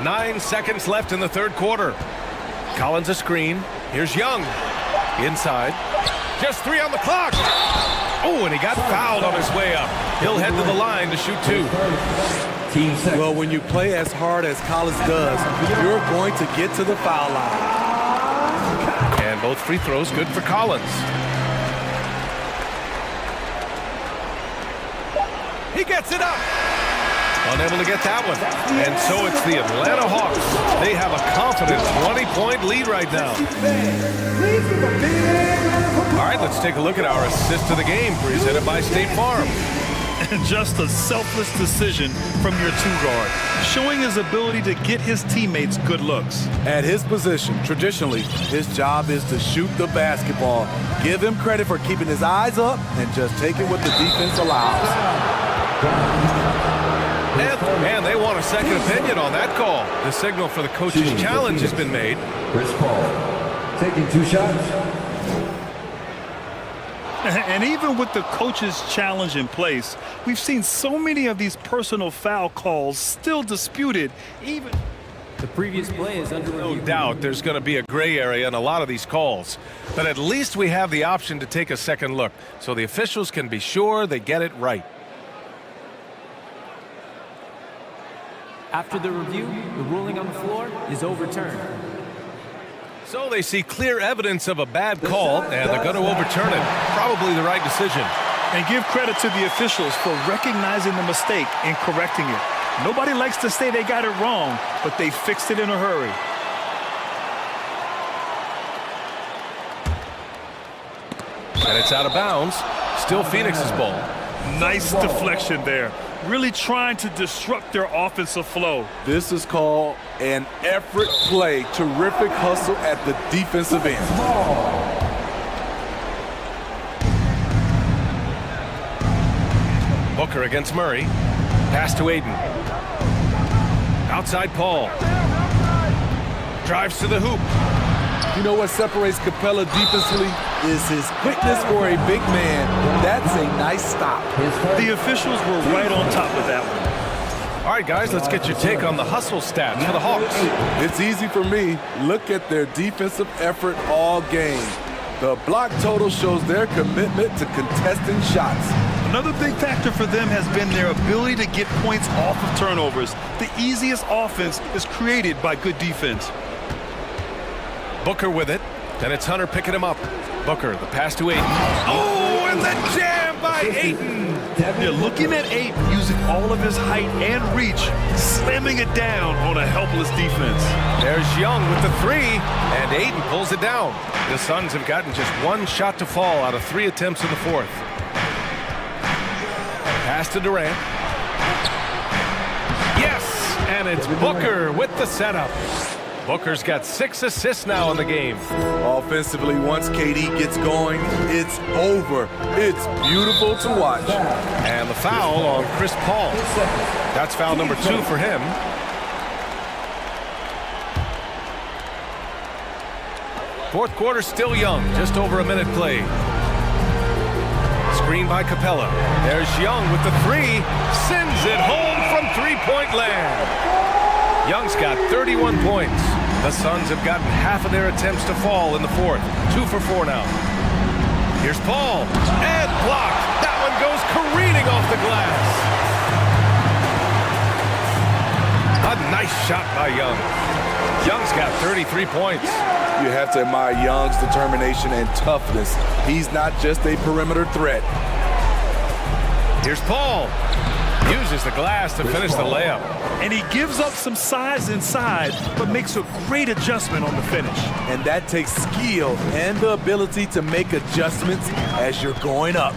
Nine seconds left in the third quarter. Collins a screen. Here's Young. Inside. Just 3 on the clock. Oh, and he got fouled on his way up. He'll head to the line to shoot 2. Well, when you play as hard as Collins does, you're going to get to the foul line. And both free throws good for Collins. He gets it up. Unable to get that one. And so it's the Atlanta Hawks. They have a confident 20-point lead right now. All right, let's take a look at our assist of the game presented by State Farm. Just a selfless decision from your two-guard, showing his ability to get his teammates good looks. At his position, traditionally, his job is to shoot the basketball. Give him credit for keeping his eyes up and just taking what the defense allows. And they want a second opinion on that call. The signal for the coach's challenge has been made. Chris Paul taking 2 shots. And even with the coach's challenge in place, we've seen so many of these personal foul calls still disputed. Even the previous play is under review. No doubt there's going to be a gray area in a lot of these calls. But at least we have the option to take a second look, so the officials can be sure they get it right. After the review, the ruling on the floor is overturned. So they see clear evidence of a bad call, and they're going to overturn it. Probably the right decision. And give credit to the officials for recognizing the mistake and correcting it. Nobody likes to say they got it wrong, but they fixed it in a hurry. And it's out of bounds. Still Phoenix's ball. Nice deflection there. Really trying to disrupt their offensive flow. This is called an effort play. Terrific hustle at the defensive end. Booker against Murray. Pass to Aiden. Outside Paul. Drives to the hoop. You know what separates Capella defensively is his quickness for a big man. That's a nice stop. The officials were right on top of that one. All right, guys, let's get your take on the hustle stats for the Hawks. It's easy for me. Look at their defensive effort all game. The block total shows their commitment to contesting shots. Another big factor for them has been their ability to get points off of turnovers. The easiest offense is created by good defense. Booker with it. Then it's Hunter picking him up. Booker, the pass to Aiden. Oh, and the jam by Aiden. They're looking at Aiden using all of his height and reach, slamming it down on a helpless defense. There's Young with the three, and Aiden pulls it down. The Suns have gotten just one shot to fall out of 3 attempts in the fourth. Pass to Durant. Yes, and it's Booker with the setup. Booker's got 6 assists now in the game. Offensively, once KD gets going, it's over. It's beautiful to watch. And the foul on Chris Paul. That's foul number 2 for him. Fourth quarter still young, just over a minute played. Screen by Capella. There's Young with the three. Sends it home from three-point land. Young's got 31 points. The Suns have gotten half of their attempts to fall in the fourth. 2 for 4 now. Here's Paul. And blocked. That one goes careening off the glass. A nice shot by Young. Young's got 33 points. You have to admire Young's determination and toughness. He's not just a perimeter threat. Here's Paul. Uses the glass to finish the layup. And he gives up some size inside, but makes a great adjustment on the finish. And that takes skill and the ability to make adjustments as you're going up.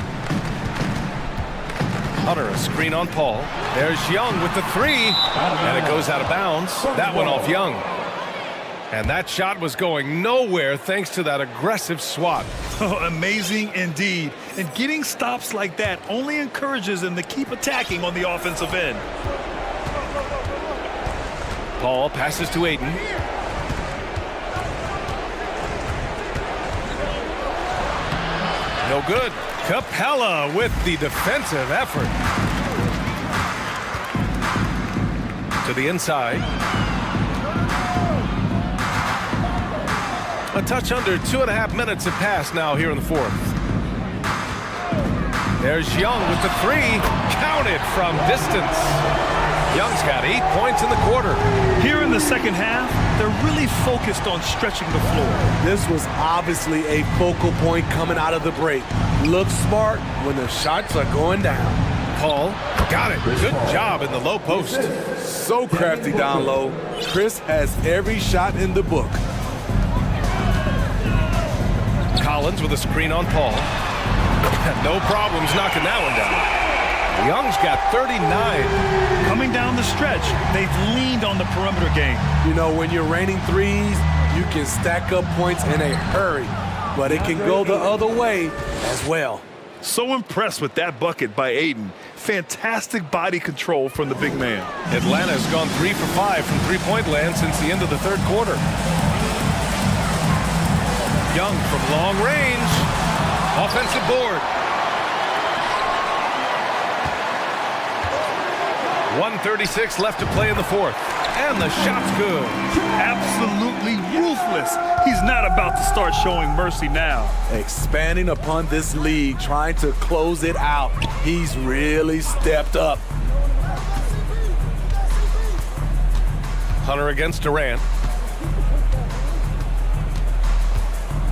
Hunter, a screen on Paul. There's Young with the three. And it goes out of bounds. That one off Young. And that shot was going nowhere thanks to that aggressive swat. Oh, amazing indeed. And getting stops like that only encourages them to keep attacking on the offensive end. Paul passes to Aiden. No good. Capella with the defensive effort. To the inside. A touch under 2.5 minutes have passed now here in the fourth. There's Young with the three. Counted from distance. Young's got 8 points in the quarter. Here in the second half, they're really focused on stretching the floor. This was obviously a focal point coming out of the break. Look smart when the shots are going down. Paul got it. Good job in the low post. So crafty down low. Chris has every shot in the book. Collins with a screen on Paul. No problems knocking that one down. Young's got 39. Coming down the stretch, they've leaned on the perimeter game. You know, when you're raining threes, you can stack up points in a hurry, but it can go the other way as well. So impressed with that bucket by Ayton. Fantastic body control from the big man. Atlanta's gone 3 for 5 from three-point land since the end of the third quarter. Young from long range. Offensive board. 1:36 left to play in the fourth. And the shot's good. Absolutely ruthless. He's not about to start showing mercy now. Expanding upon this lead, trying to close it out. He's really stepped up. Hunter against Durant.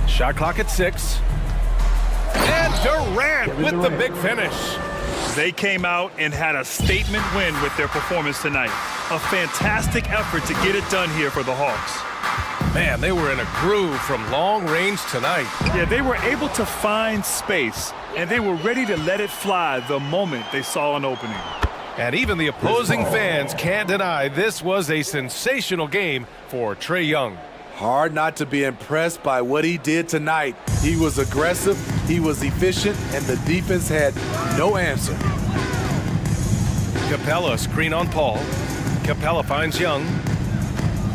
Shot clock at 6. And Durant with the big finish. They came out and had a statement win with their performance tonight. A fantastic effort to get it done here for the Hawks. Man, they were in a groove from long range tonight. Yeah, they were able to find space, and they were ready to let it fly the moment they saw an opening. And even the opposing fans can't deny this was a sensational game for Trae Young. Hard not to be impressed by what he did tonight. He was aggressive, he was efficient, and the defense had no answer. Capella screen on Paul. Capella finds Young.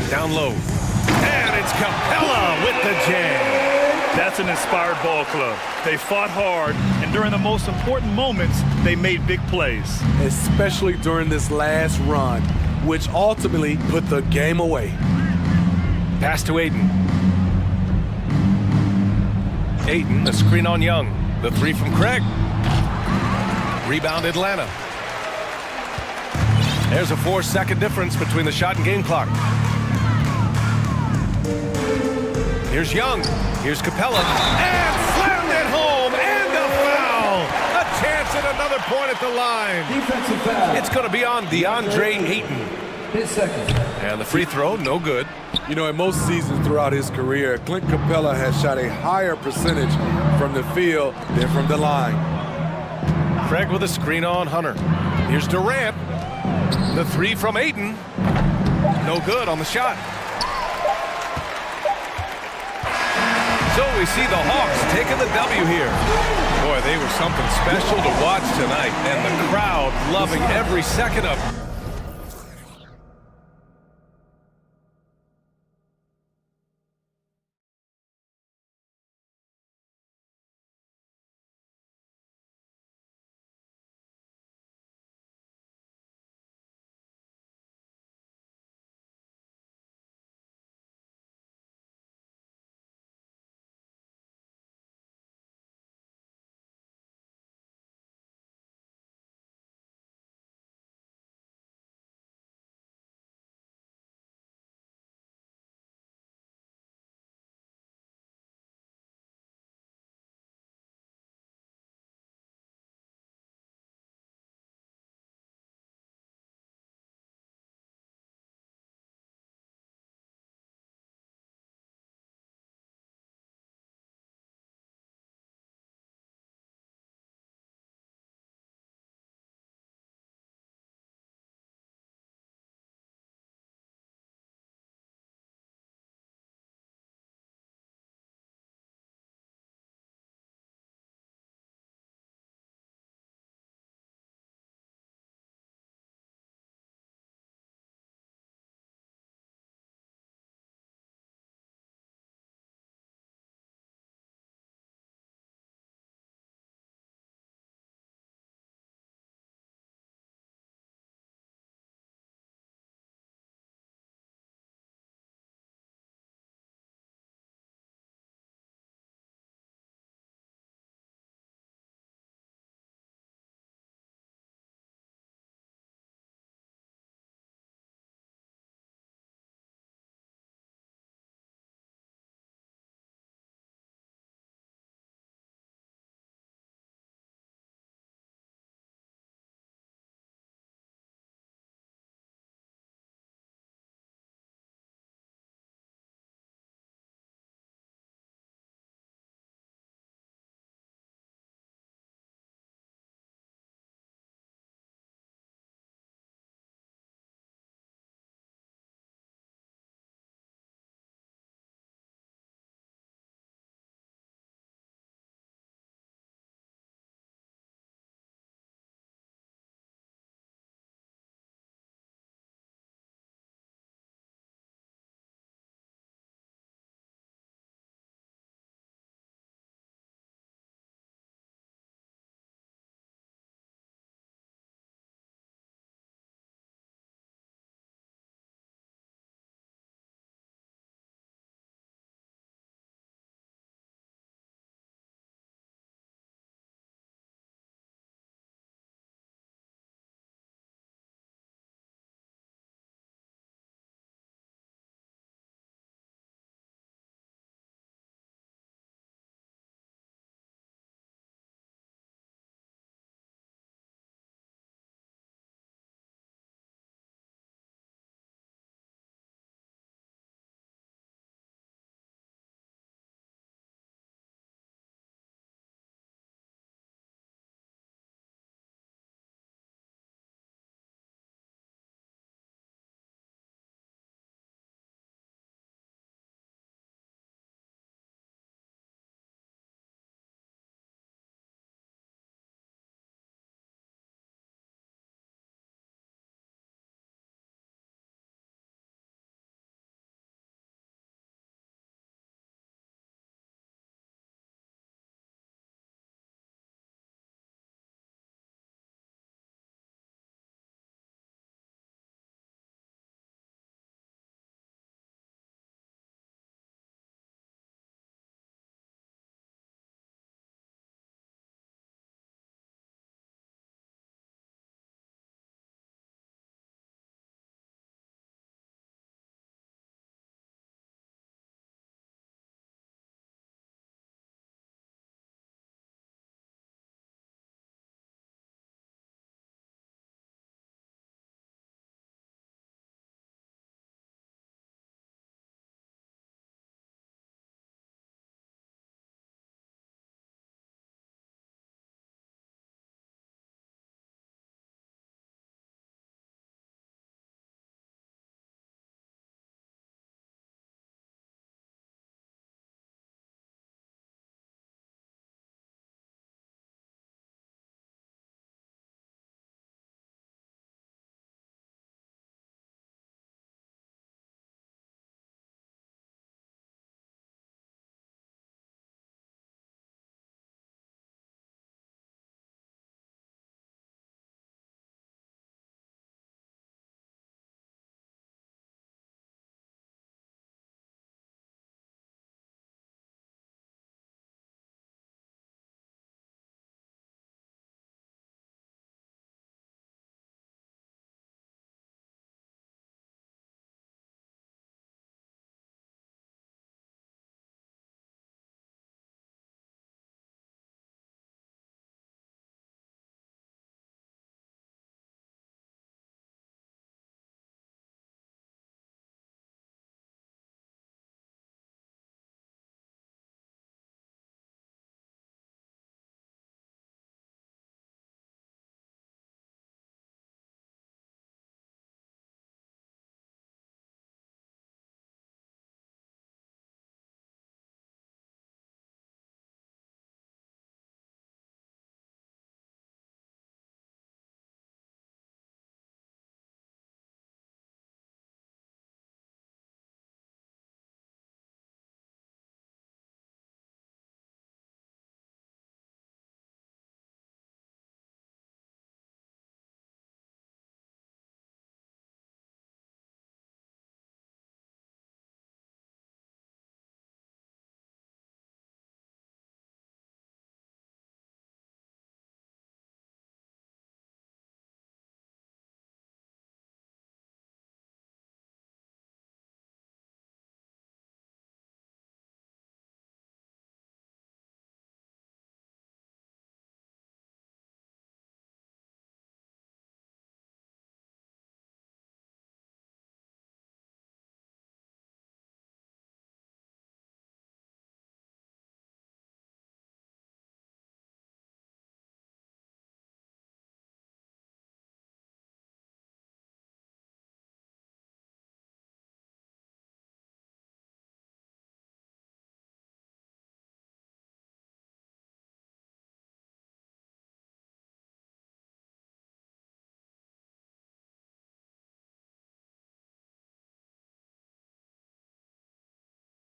Down low. And it's Capella with the jam. That's an inspired ball club. They fought hard, and during the most important moments, they made big plays. Especially during this last run, which ultimately put the game away. Pass to Ayton. Ayton, the screen on Young. The three from Craig. Rebound Atlanta. There's a 4-second difference between the shot and game clock. Here's Young. Here's Capella. And slammed it home. And a foul. A chance at another point at the line. Defensive foul. It's going to be on DeAndre Ayton. His second. And the free throw, no good. You know, in most seasons throughout his career, Clint Capella has shot a higher percentage from the field than from the line. Craig with a screen on Hunter. Here's Durant. The three from Ayton. No good on the shot. So we see the Hawks taking the W here. Boy, they were something special to watch tonight, and the crowd loving every second of it.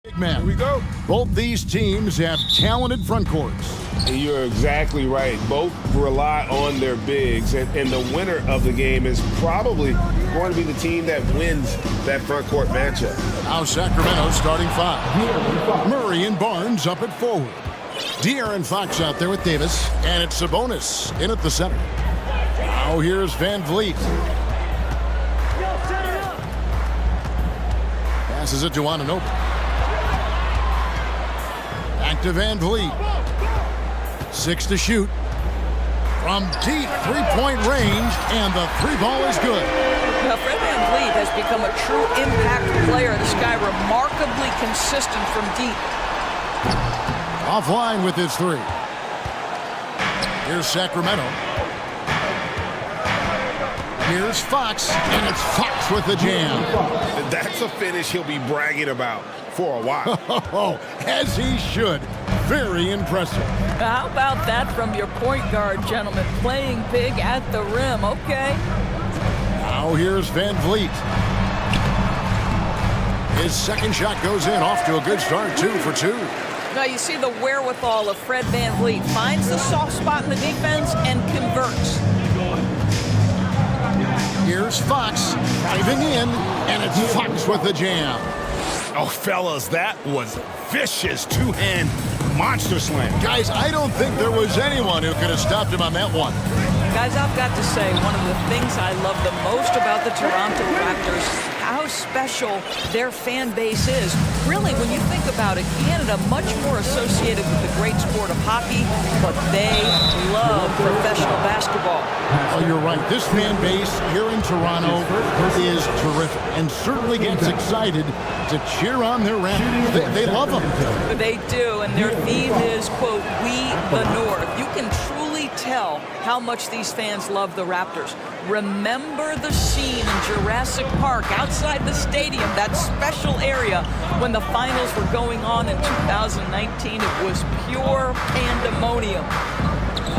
Big man. Here we go. Both these teams have talented front courts. You're exactly right. Both rely on their bigs, and the winner of the game is probably going to be the team that wins that front court matchup. Now Sacramento starting five. Murray and Barnes up at forward. De'Aaron Fox out there with Davis, and it's Sabonis in at the center. Now here's Van Vliet. Passes it to Anunoby. Back to Van Vliet. 6 to shoot. From deep three-point range, and the three ball is good. Now, Fred Van Vliet has become a true impact player. This guy remarkably consistent from deep. Offline with his three. Here's Sacramento. Here's Fox, and it's Fox with the jam. That's a finish he'll be bragging about for a while. As he should. Very impressive. How about that from your point guard, gentlemen? Playing big at the rim. Okay. Now here's Van Vliet. His second shot goes in, off to a good start, 2 for 2. Now you see the wherewithal of Fred Van Vliet. Finds the soft spot in the defense and converts. Here's Fox driving in, and it's Fox with the jam. Oh, fellas, that was vicious two-hand monster slam. Guys, I don't think there was anyone who could have stopped him on that one. Guys, I've got to say, one of the things I love the most about the Toronto Raptors, how special their fan base is. Really, when you think about it, Canada much more associated with the great sport of hockey, but they love professional basketball. Oh, you're right. This fan base here in Toronto is terrific and certainly gets excited to cheer on their Raptors. They love them. They do, and their theme is, quote, "We the North." You can truly tell how much these fans love the Raptors. Remember the scene in Jurassic Park outside the stadium, that special area when the finals were going on in 2019. It was pure pandemonium.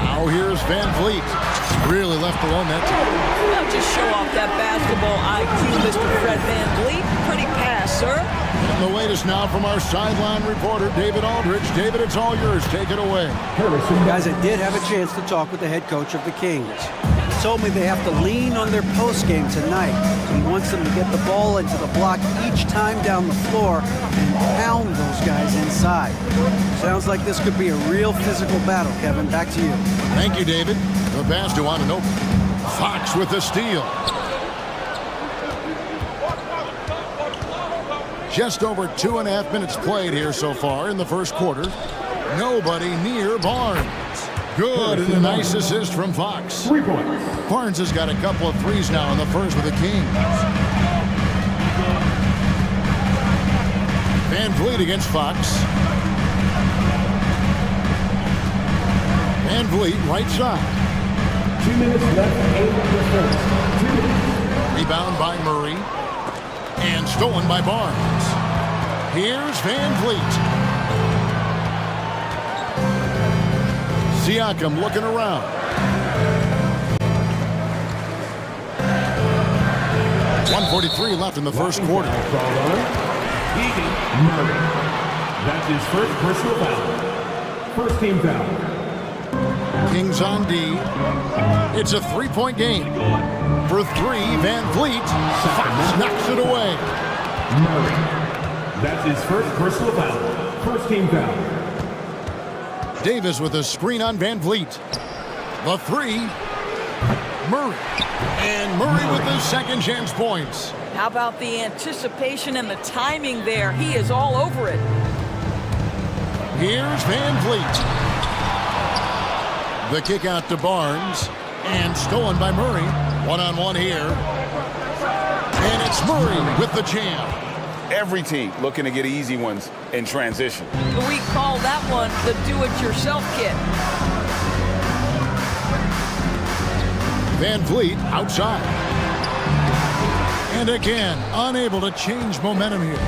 Now here's Van Vliet. Really left alone that time. Now just show off that basketball IQ, Mr. Fred Van Vliet. Pretty pass, sir. And the latest now from our sideline reporter, David Aldridge. David, it's all yours. Take it away. Guys, I did have a chance to talk with the head coach of the Kings. He told me they have to lean on their post game tonight. He wants them to get the ball into the block each time down the floor and pound those guys inside. Sounds like this could be a real physical battle, Kevin. Back to you. Thank you, David. The pass to Anunoby. Fox with the steal. Just over 2.5 minutes played here so far in the first quarter. Nobody near Barnes. Good, and a nice assist from Fox. 3 points. Barnes has got a couple of threes now in the first with the Kings. Van Vliet against Fox. Van Vliet, right side. 2 minutes left, 8 in the first. Rebound by Murray. And stolen by Barnes. Here's Van Vliet. Siakam looking around. .143 left in the first quarter. Murray. That's his first personal foul. First team foul. Kings on D. It's a three-point game. For three, Van Vliet. Fox knocks it away. Murray. That's his first personal foul. First team foul. Davis with a screen on Van Vliet. The three. Murray. And Murray with his second chance points. How about the anticipation and the timing there? He is all over it. Here's Van Vliet. The kick out to Barnes. And stolen by Murray. One-on-one here. And it's Murray with the jam. Every team looking to get easy ones in transition. We call that one the do-it-yourself kit. Van Vliet outside. And again, unable to change momentum here.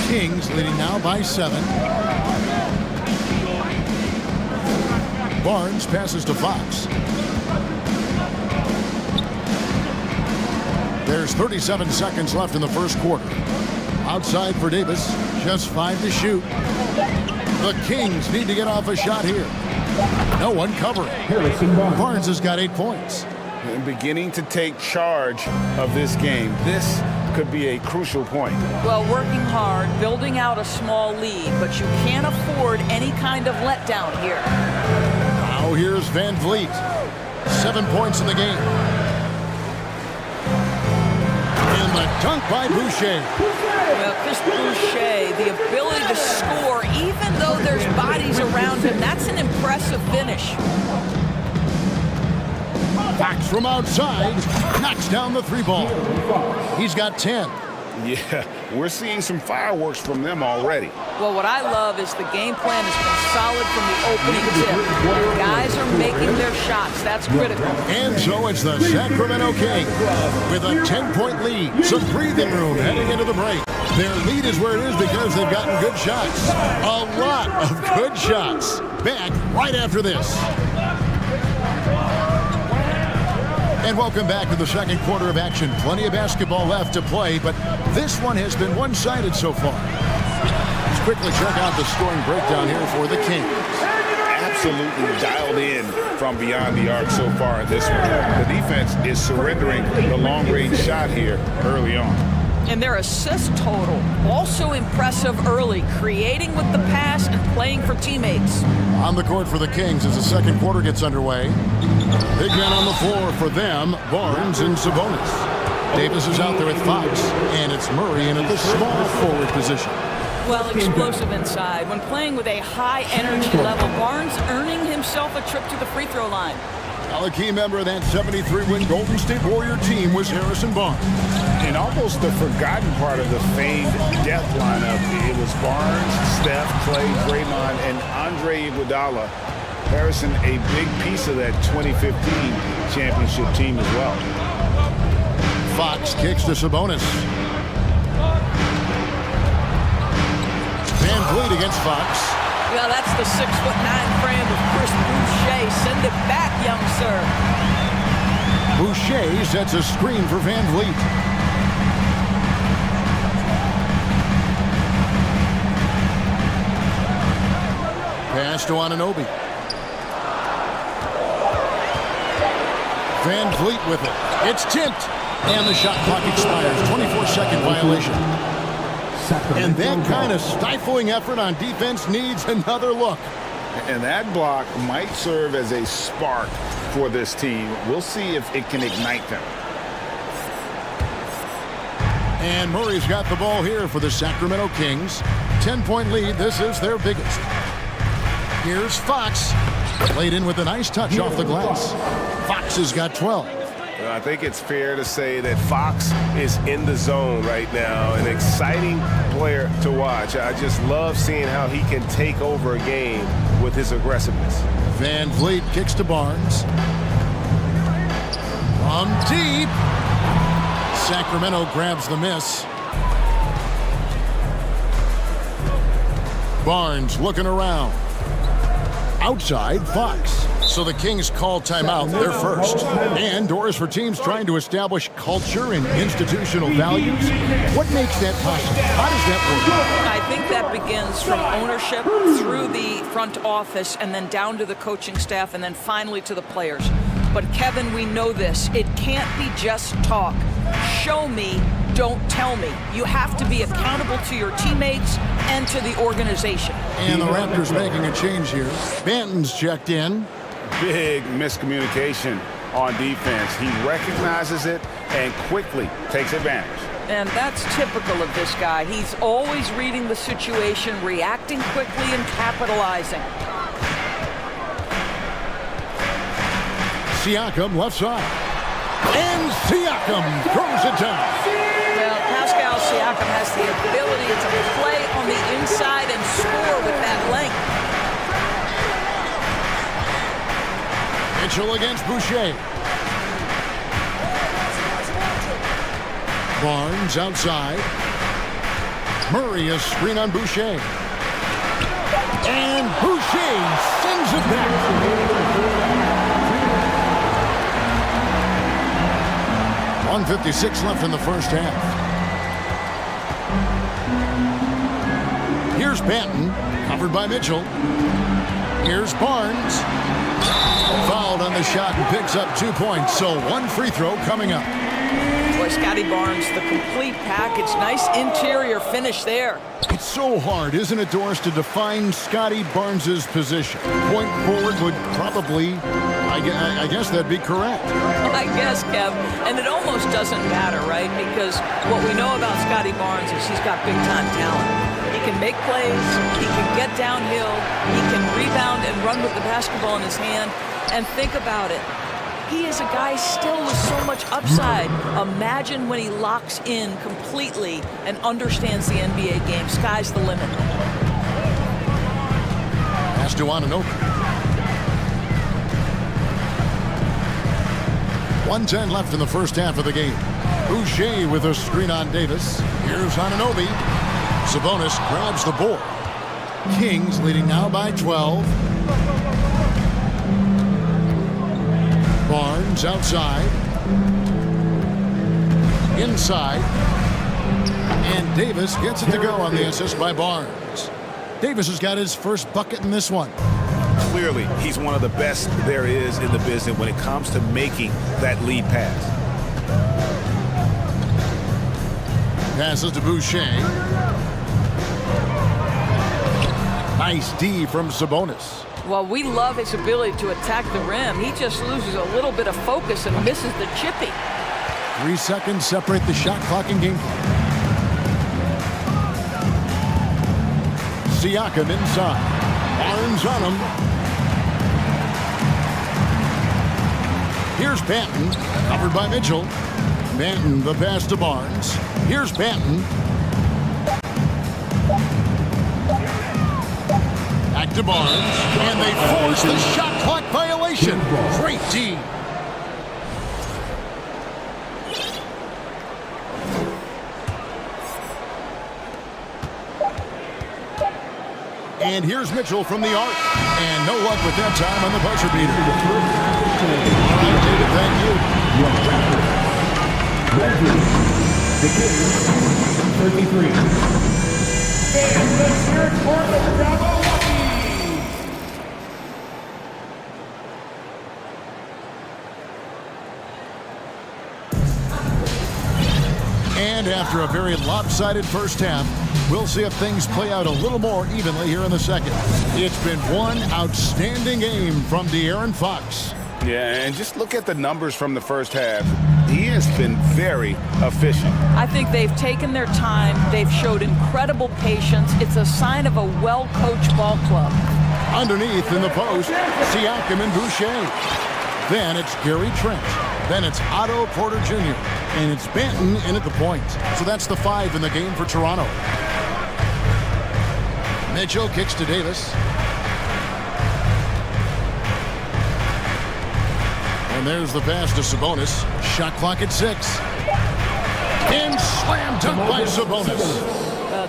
Kings leading now by 7. Barnes passes to Fox. There's 37 seconds left in the first quarter. Outside for Davis. Just 5 to shoot. The Kings need to get off a shot here. No one covering. Barnes has got 8 points. And beginning to take charge of this game. This could be a crucial point. Well, working hard, building out a small lead, but you can't afford any kind of letdown here. Now here's Van Vliet. 7 points in the game. And the dunk by Boucher. Well, Chris Boucher, the ability to score even though there's bodies around him, that's an impressive finish. Fox from outside knocks down the 3-ball. He's got 10. Yeah, we're seeing some fireworks from them already. Well, what I love is the game plan has been solid from the opening tip. Guys are making their shots. That's critical. And so it's the Sacramento Kings with a 10-point lead. Some breathing room heading into the break. Their lead is where it is because they've gotten good shots. A lot of good shots. Back right after this. And welcome back to the second quarter of action. Plenty of basketball left to play, but this one has been one-sided so far. Let's quickly check out the scoring breakdown here for the Kings. Absolutely dialed in from beyond the arc so far in this one. The defense is surrendering the long-range shot here early on. And their assist total, also impressive early, creating with the pass and playing for teammates. On the court for the Kings as the second quarter gets underway. Big men on the floor for them, Barnes and Sabonis. Davis is out there with Fox, and it's Murray in at the small forward position. Well, explosive inside. When playing with a high energy level, Barnes earning himself a trip to the free throw line. Now, a key member of that 73-win Golden State Warrior team was Harrison Barnes. And almost the forgotten part of the famed death lineup, it was Barnes, Steph, Clay, Draymond, and Andre Iguodala. Harrison, a big piece of that 2015 championship team as well. Fox kicks to Sabonis. Van Vliet against Fox. Well, that's the 6'9" frame of Chris Boucher. Send it back, young sir. Boucher sets a screen for Van Vliet. Pass to Anunoby. Van Vliet with it. It's tipped. And the shot clock expires. 24-second violation. And that kind of stifling effort on defense needs another look. And that block might serve as a spark for this team. We'll see if it can ignite them. And Murray's got the ball here for the Sacramento Kings. 10-point lead. This is their biggest. Here's Fox. Played in with a nice touch off the glass. Fox has got 12. I think it's fair to say that Fox is in the zone right now. An exciting player to watch. I just love seeing how he can take over a game with his aggressiveness. Van Vliet kicks to Barnes. From deep. Sacramento grabs the miss. Barnes looking around. Outside, Fox. So the Kings call timeout, their first. And doors for teams trying to establish culture and institutional values. What makes that possible? How does that work? I think that begins from ownership through the front office and then down to the coaching staff and then finally to the players. But Kevin, we know this. It can't be just talk. Show me, don't tell me. You have to be accountable to your teammates and to the organization. And the Raptors making a change here. Banton's checked in. Big miscommunication on defense. He recognizes it and quickly takes advantage. And that's typical of this guy. He's always reading the situation, reacting quickly and capitalizing. Siakam left side. And Siakam throws it down. Well, Pascal Siakam has the ability to play on the inside and score with that length. Mitchell against Boucher. Barnes outside. Murray a screen on Boucher. And Boucher sends it back. 1:56 left in the first half. Here's Banton, covered by Mitchell. Here's Barnes. Fouled on the shot and picks up 2 points, so 1 free throw coming up. Boy, Scotty Barnes, the complete package. Nice interior finish there. It's so hard, isn't it, Doris, to define Scotty Barnes' position? Point forward would probably, I guess that'd be correct. I guess, Kev. And it almost doesn't matter, right? Because what we know about Scotty Barnes is he's got big-time talent. He can make plays, he can get downhill, he can rebound and run with the basketball in his hand. And think about it. He is a guy still with so much upside. Imagine when he locks in completely and understands the NBA game. Sky's the limit. Pass to Ananobi. 1:10 left in the first half of the game. Boucher with a screen on Davis. Here's Ananobi. Sabonis grabs the board. Kings leading now by 12. Barnes outside. Inside. And Davis gets it to go on the assist by Barnes. Davis has got his first bucket in this one. Clearly, he's one of the best there is in the business when it comes to making that lead pass. Passes to Boucher. Nice D from Sabonis. Well, we love his ability to attack the rim. He just loses a little bit of focus and misses the chippy. 3 seconds separate the shot clock and game clock. Siakam inside. Barnes on him. Here's Banton, covered by Mitchell. Banton, the pass to Barnes. Here's Banton. Back to Barnes, and they force the shot clock violation. Great D. And here's Mitchell from the arc. And no luck with that time on the buzzer beater. All right, David, thank you. Raptors, 33. And let's hear it for the Bravo Lucky. And after a very lopsided first half, we'll see if things play out a little more evenly here in the second. It's been one outstanding game from De'Aaron Fox. Yeah, and just look at the numbers from the first half. He has been very efficient. I think they've taken their time. They've showed incredible patience. It's a sign of a well-coached ball club. Underneath in the post, Siakam and Boucher. Then it's Gary Trent. Then it's Otto Porter Jr. And it's Banton in at the point. So that's the 5 in the game for Toronto. Mitchell kicks to Davis. And there's the pass to Sabonis. Shot clock at 6. And slam dunk by Sabonis.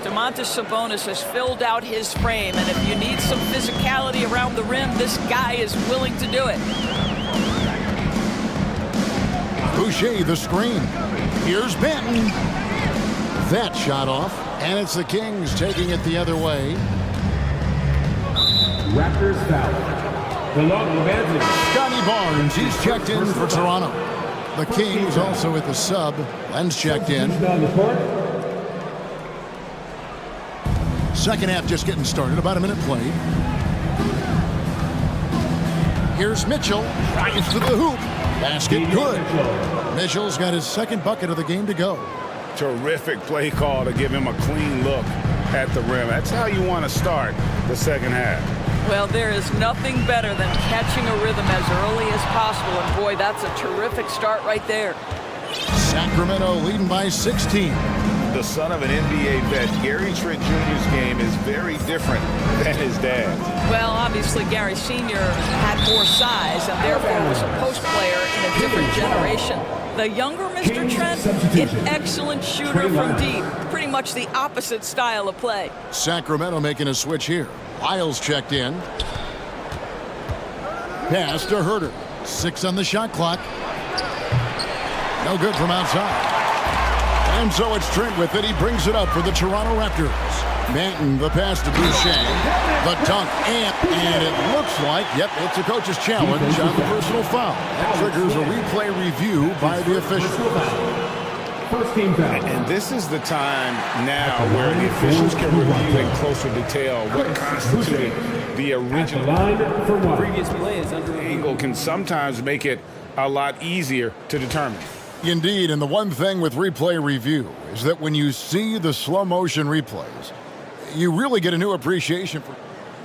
Domantas Sabonis has filled out his frame, and if you need some physicality around the rim, this guy is willing to do it. Boucher the screen. Here's Banton. That shot off, and it's the Kings taking it the other way. Raptors foul. Scotty Barnes, he's checked in for Toronto. The Kings also at the sub. Len's checked in. Second half just getting started, about a minute played. Here's Mitchell, drives to the hoop. Basket good. Mitchell's got his second bucket of the game to go. Terrific play call to give him a clean look at the rim. That's how you want to start the second half. Well, there is nothing better than catching a rhythm as early as possible, and boy, that's a terrific start right there. Sacramento leading by 16. The son of an NBA vet, Gary Trent Jr.'s game is very different than his dad's. Well, obviously, Gary Sr. had more size and therefore was a post player in a different generation. The younger Mr. Trent, an excellent shooter from deep. Pretty much the opposite style of play. Sacramento making a switch here. Lyles checked in. Pass to Herter. 6 on the shot clock. No good from outside. And so it's Trent with it. He brings it up for the Toronto Raptors. Manton, the pass to Boucher. The dunk, and it looks like, yep, it's a coach's challenge on the personal foul. That triggers a replay review by the official. And this is the time now where the officials can review in closer detail what constituted the original. Previous play is under Angle can sometimes make it a lot easier to determine. Indeed, and the one thing with replay review is that when you see the slow motion replays, you really get a new appreciation for.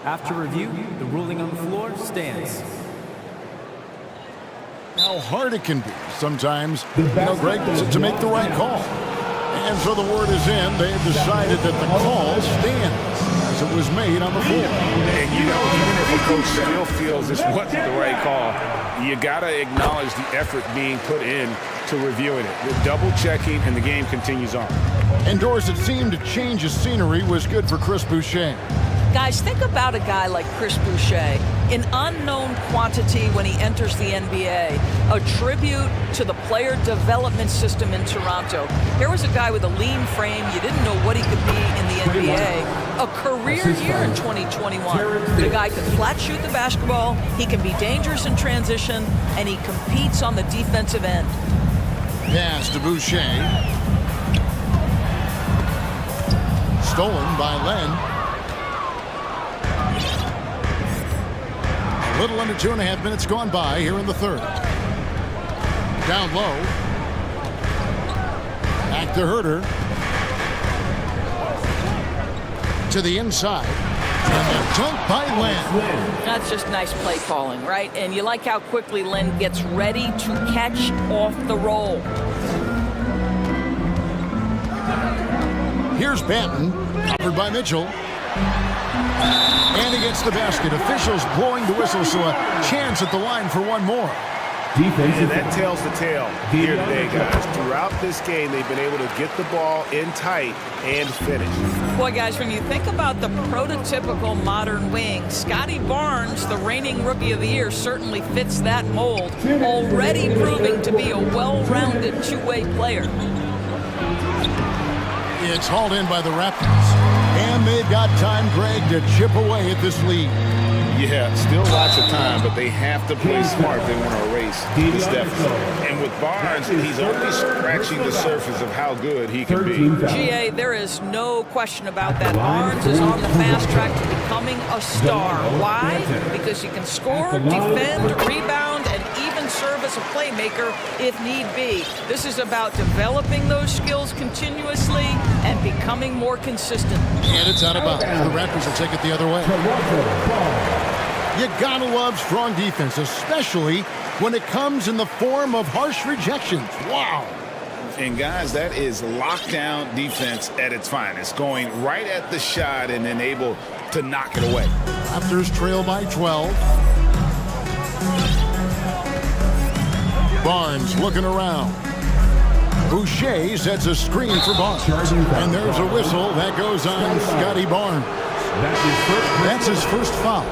After review, the ruling on the floor stands. How hard it can be sometimes, Greg, to make the right call. And so the word is in. They have decided that the call stands as it was made on the floor. And even if a coach still feels this wasn't the right call, you got to acknowledge the effort being put in to reviewing it. The double checking, and the game continues on. And Doris, it seemed to change his scenery was good for Chris Boucher. Guys, think about a guy like Chris Boucher, an unknown quantity when he enters the NBA, a tribute to the player development system in Toronto. Here was a guy with a lean frame. You didn't know what he could be in the NBA. A career year in 2021. The guy can flat shoot the basketball, he can be dangerous in transition, and he competes on the defensive end. Pass to Boucher. Stolen by Len. A little under 2.5 minutes gone by here in the third. Down low. Back to Herter. To the inside. And a dunk by Len. That's just nice play calling, right? And you like how quickly Len gets ready to catch off the roll. Here's Banton, covered by Mitchell. And he gets the basket. Officials blowing the whistle, so a chance at the line for one more. And that tells the tale here today, guys. Throughout this game, they've been able to get the ball in tight and finish. Boy, guys, when you think about the prototypical modern wing, Scotty Barnes, the reigning Rookie of the Year, certainly fits that mold, already proving to be a well-rounded two-way player. It's hauled in by the Raptors. And they've got time, Greg, to chip away at this lead. Yeah, still lots of time, but they have to play smart if they want to erase this deficit. And with Barnes, he's only scratching the surface of how good he can be. GA, there is no question about that. Barnes is on the fast track to becoming a star. Why? Because he can score, defend, rebound, and even serve as a playmaker if need be. This is about developing those skills continuously and becoming more consistent. And it's out of bounds. The Raptors will take it the other way. You gotta love strong defense, especially when it comes in the form of harsh rejections. Wow. And guys, that is lockdown defense at its finest, going right at the shot and then able to knock it away. Raptors trail by 12. Barnes looking around. Boucher sets a screen for Barnes. And there's a whistle that goes on Scotty Barnes. That's his first foul.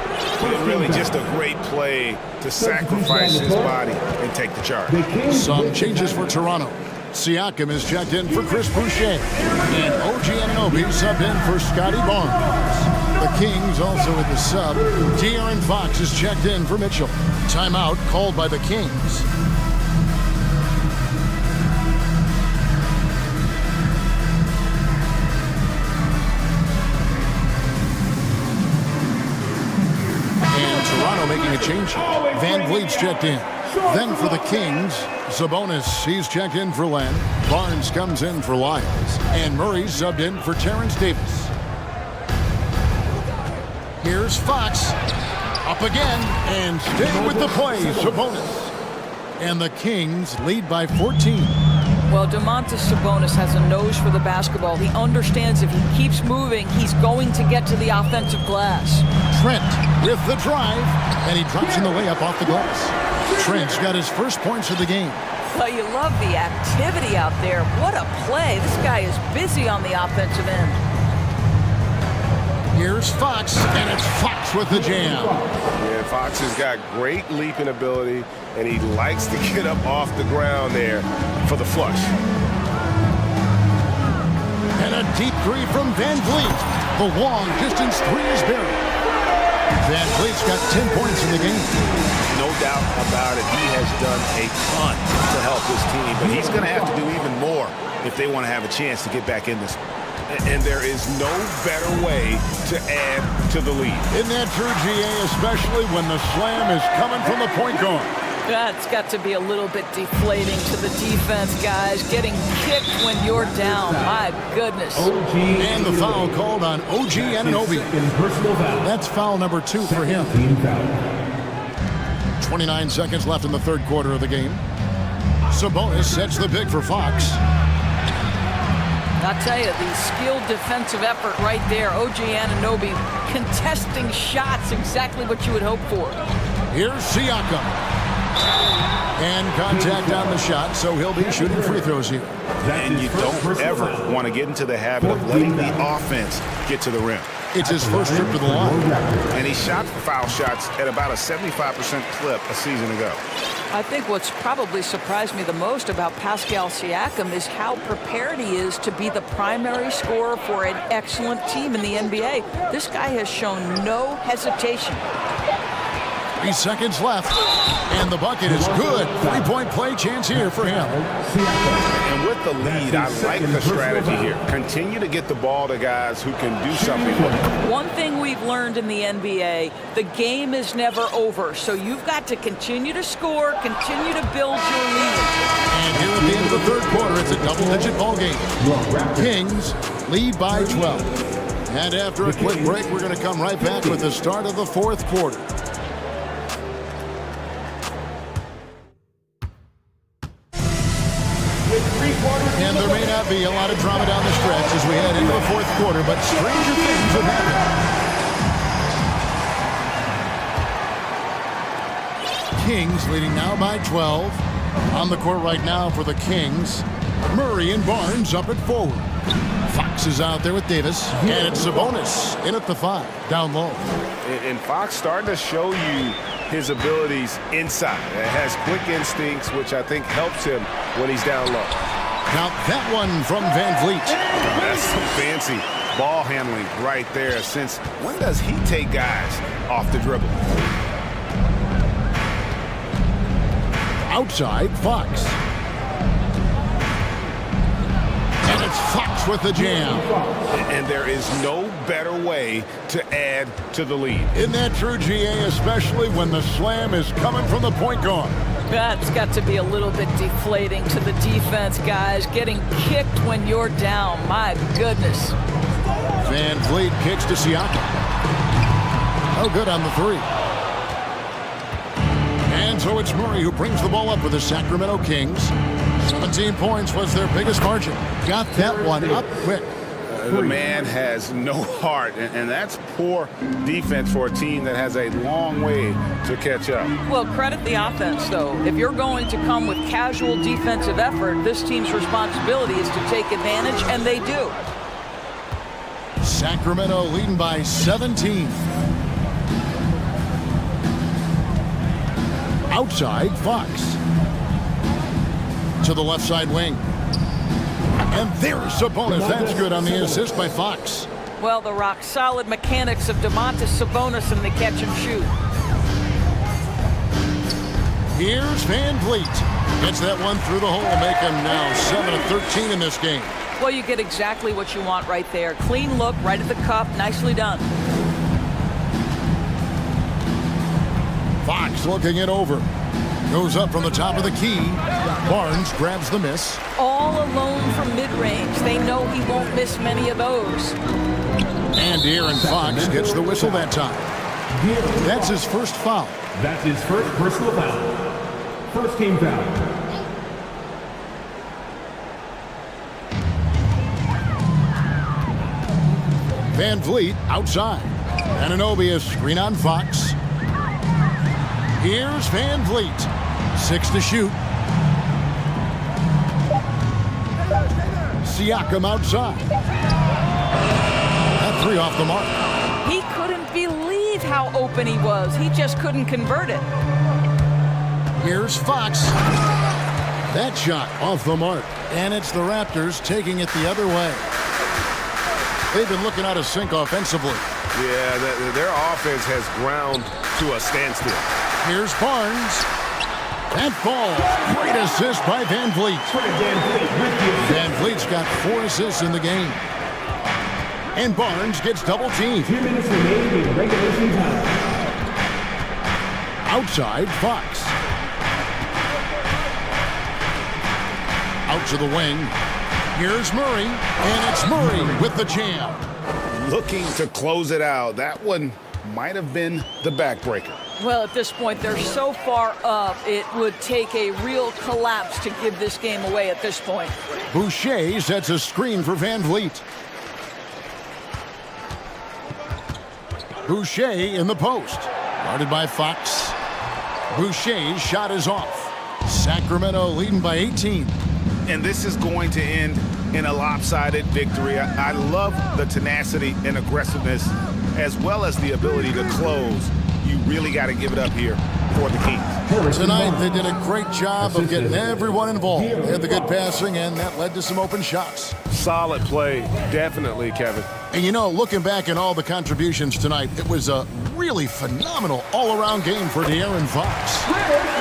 Really just a great play to sacrifice his body and take the charge. Some changes for Toronto. Siakam is checked in for Chris Boucher. And OG Anunoby subbed in for Scotty Barnes. The Kings also with the sub. De'Aaron Fox is checked in for Mitchell. Timeout called by the Kings. Toronto making a change. Van Vliet's checked in. Then for the Kings, Sabonis, he's checked in for Len. Barnes comes in for Lyles. And Murray's subbed in for Terrence Davis. Here's Fox. Up again. And stay with the play, Sabonis. And the Kings lead by 14. Well, Domantas Sabonis has a nose for the basketball. He understands if he keeps moving, he's going to get to the offensive glass. Trent with the drive, and he drops in the layup off the glass. Trent's got his first points of the game. Well, you love the activity out there. What a play. This guy is busy on the offensive end. Here's Fox, and it's Fox with the jam. Yeah, Fox has got great leaping ability, and he likes to get up off the ground there for the flush. Deep three from Van Vliet. The long distance three is buried. Van Vliet's got 10 points in the game. No doubt about it. He has done a ton to help his team, but he's going to have to do even more if they want to have a chance to get back in this. And there is no better way to add to the lead. Isn't that true, GA, especially when the slam is coming from the point guard? That's got to be a little bit deflating to the defense, guys. Getting kicked when you're down. My goodness. And the foul called on OG Anunoby. That's foul number 2 for him. 29 seconds left in the third quarter of the game. Sabonis sets the pick for Fox. I'll tell you, the skilled defensive effort right there. OG Anunoby contesting shots, exactly what you would hope for. Here's Siakam. And contact on the shot, so he'll be shooting free throws here. And you don't ever want to get into the habit of letting the offense get to the rim. It's his first trip to the line. And he shot foul shots at about a 75% clip a season ago. I think what's probably surprised me the most about Pascal Siakam is how prepared he is to be the primary scorer for an excellent team in the NBA. This guy has shown no hesitation. 3 seconds left, and the bucket is good. 3-point play chance here for him. And with the lead, I like the strategy here. Continue to get the ball to guys who can do something with it. One thing we've learned in the NBA, the game is never over. So you've got to continue to score, continue to build your lead. And here at the end of the third quarter, it's a double-digit ball game. Kings lead by 12. And after a quick break, we're going to come right back with the start of the fourth quarter. And there may not be a lot of drama down the stretch as we head into the fourth quarter, but stranger things have happened. Kings leading now by 12. On the court right now for the Kings, Murray and Barnes up at forward. Fox is out there with Davis, and it's Sabonis in at the 5, down low. And Fox starting to show you his abilities inside. It has quick instincts, which I think helps him when he's down low. Now that one from Van Vliet. That's some fancy ball handling right there. Since when does he take guys off the dribble? Outside, Fox. And it's Fox with the jam. And there is no better way to add to the lead. Isn't that true, GA, especially when the slam is coming from the point guard? That's got to be a little bit deflating to the defense, guys. Getting kicked when you're down. My goodness. Van Vliet kicks to Siakam. No good on the 3. And so it's Murray who brings the ball up for the Sacramento Kings. 17 points was their biggest margin. Got that one up quick. The man has no heart, and that's poor defense for a team that has a long way to catch up. Well, credit the offense, though. If you're going to come with casual defensive effort, this team's responsibility is to take advantage, and they do. Sacramento leading by 17. Outside, Fox. To the left side wing. And there's Sabonis. That's good on the assist by Fox. Well, the rock-solid mechanics of Domantas Sabonis in the catch and shoot. Here's Van Vliet. Gets that one through the hole, make him now 7 of 13 in this game. Well, you get exactly what you want right there. Clean look, right at the cup. Nicely done. Fox looking it over. Goes up from the top of the key. Barnes grabs the miss. All alone from mid-range. They know he won't miss many of those. And Aaron Fox gets the whistle that time. That's his first foul. That's his first personal foul. First team foul. Van Vliet outside. Anunoby is screen on Fox. Here's Van Vliet. 6 to shoot. Siakam outside. That 3 off the mark. He couldn't believe how open he was. He just couldn't convert it. Here's Fox. That shot off the mark. And it's the Raptors taking it the other way. They've been looking out of sync offensively. Yeah, their offense has ground to a standstill. Here's Barnes. That ball. Great assist by Van Vliet. Van Vliet's got 4 assists in the game. And Barnes gets double teamed. 2 minutes remaining in regulation time. Outside, Fox. Out to the wing. Here's Murray. And it's Murray with the jam. Looking to close it out. That one might have been the backbreaker. Well, at this point, they're so far up, it would take a real collapse to give this game away at this point. Boucher sets a screen for Van Vliet. Boucher in the post. Guarded by Fox. Boucher's shot is off. Sacramento leading by 18. And this is going to end in a lopsided victory. I love the tenacity and aggressiveness, as well as the ability to close. You really got to give it up here for the Kings. Tonight, they did a great job of getting everyone involved. They had the good passing, and that led to some open shots. Solid play, definitely, Kevin. And you know, looking back at all the contributions tonight, it was a really phenomenal all-around game for De'Aaron Fox.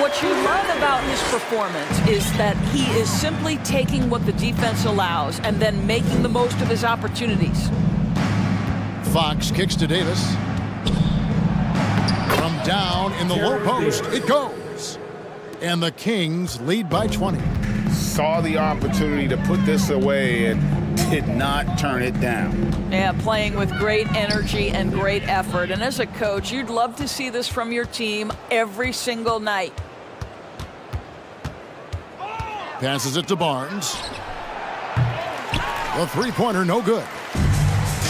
What you love about his performance is that he is simply taking what the defense allows and then making the most of his opportunities. Fox kicks to Davis. From down in the low post, it goes. And the Kings lead by 20. Saw the opportunity to put this away and did not turn it down. Yeah, playing with great energy and great effort. And as a coach, you'd love to see this from your team every single night. Passes it to Barnes. The three-pointer, no good.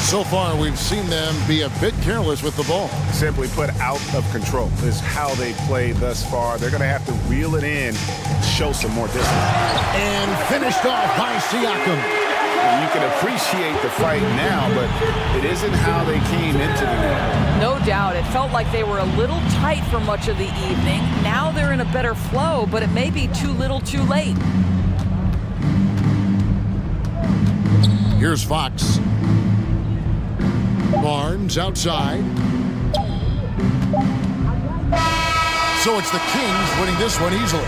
So far, we've seen them be a bit careless with the ball. Simply put, out of control is how they play thus far. They're going to have to reel it in and show some more discipline. And finished off by Siakam. You can appreciate the fight now, but it isn't how they came into the game. No doubt. It felt like they were a little tight for much of the evening. Now they're in a better flow, but it may be too little too late. Here's Fox. Barnes outside. So it's the Kings winning this one easily.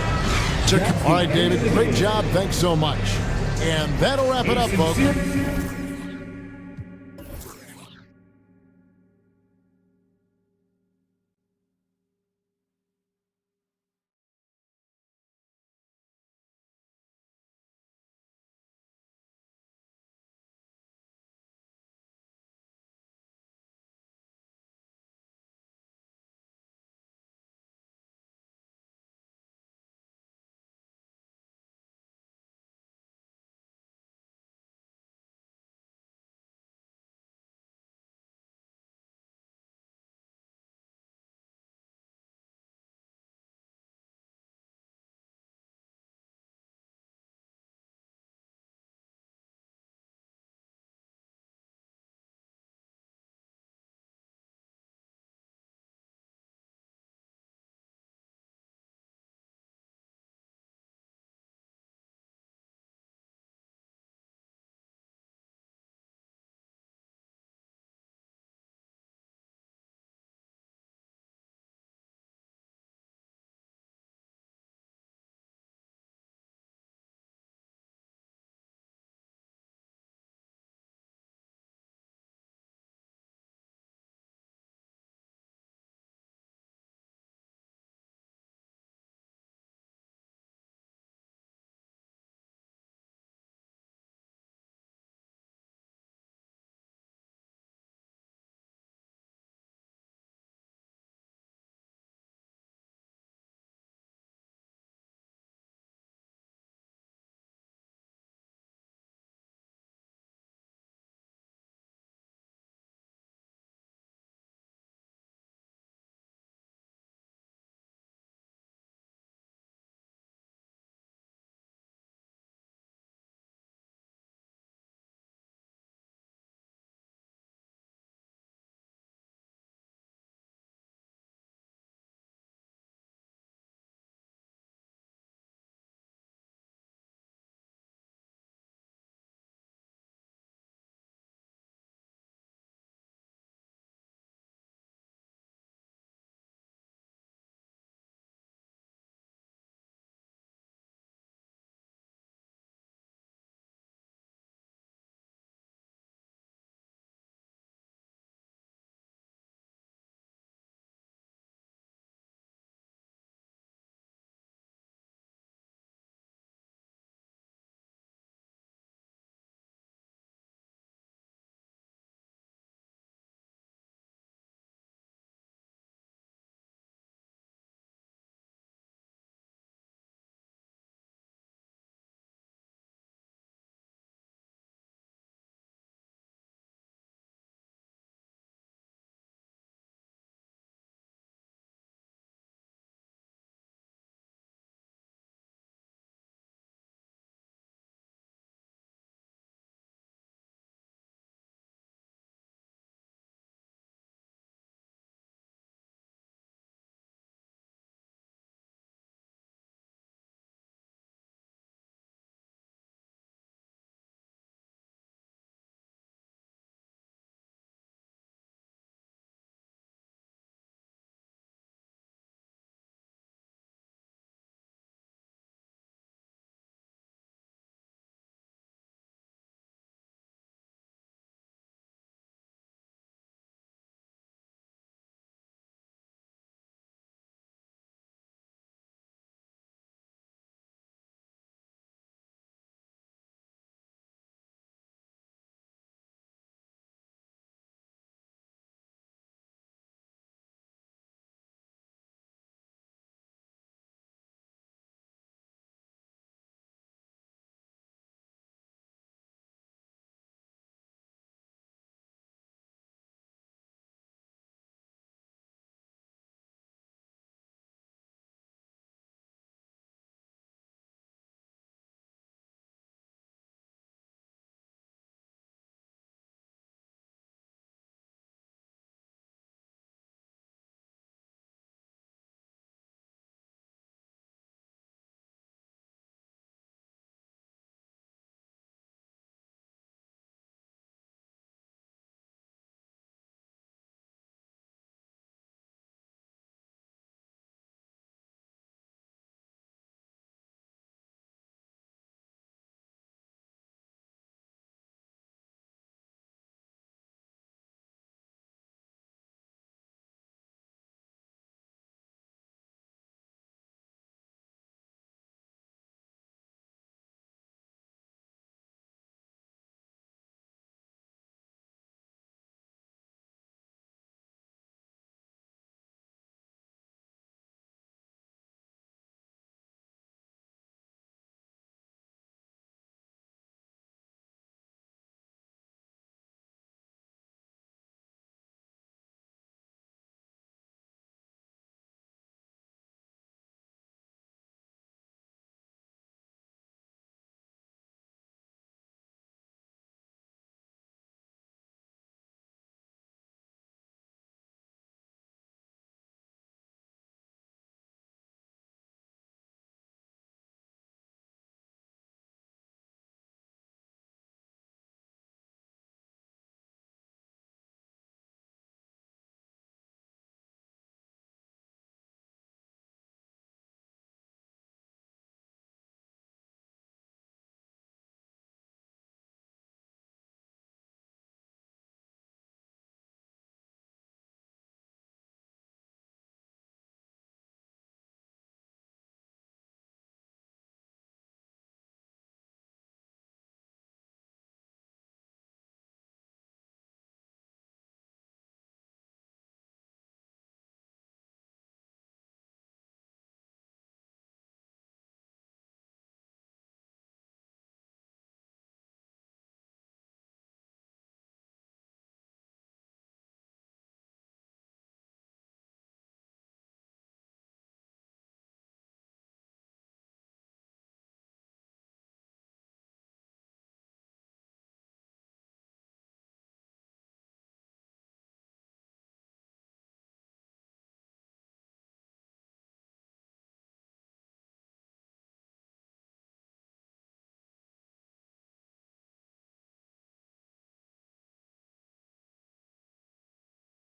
All right, David, great job. Thanks so much. And that'll wrap it up, folks.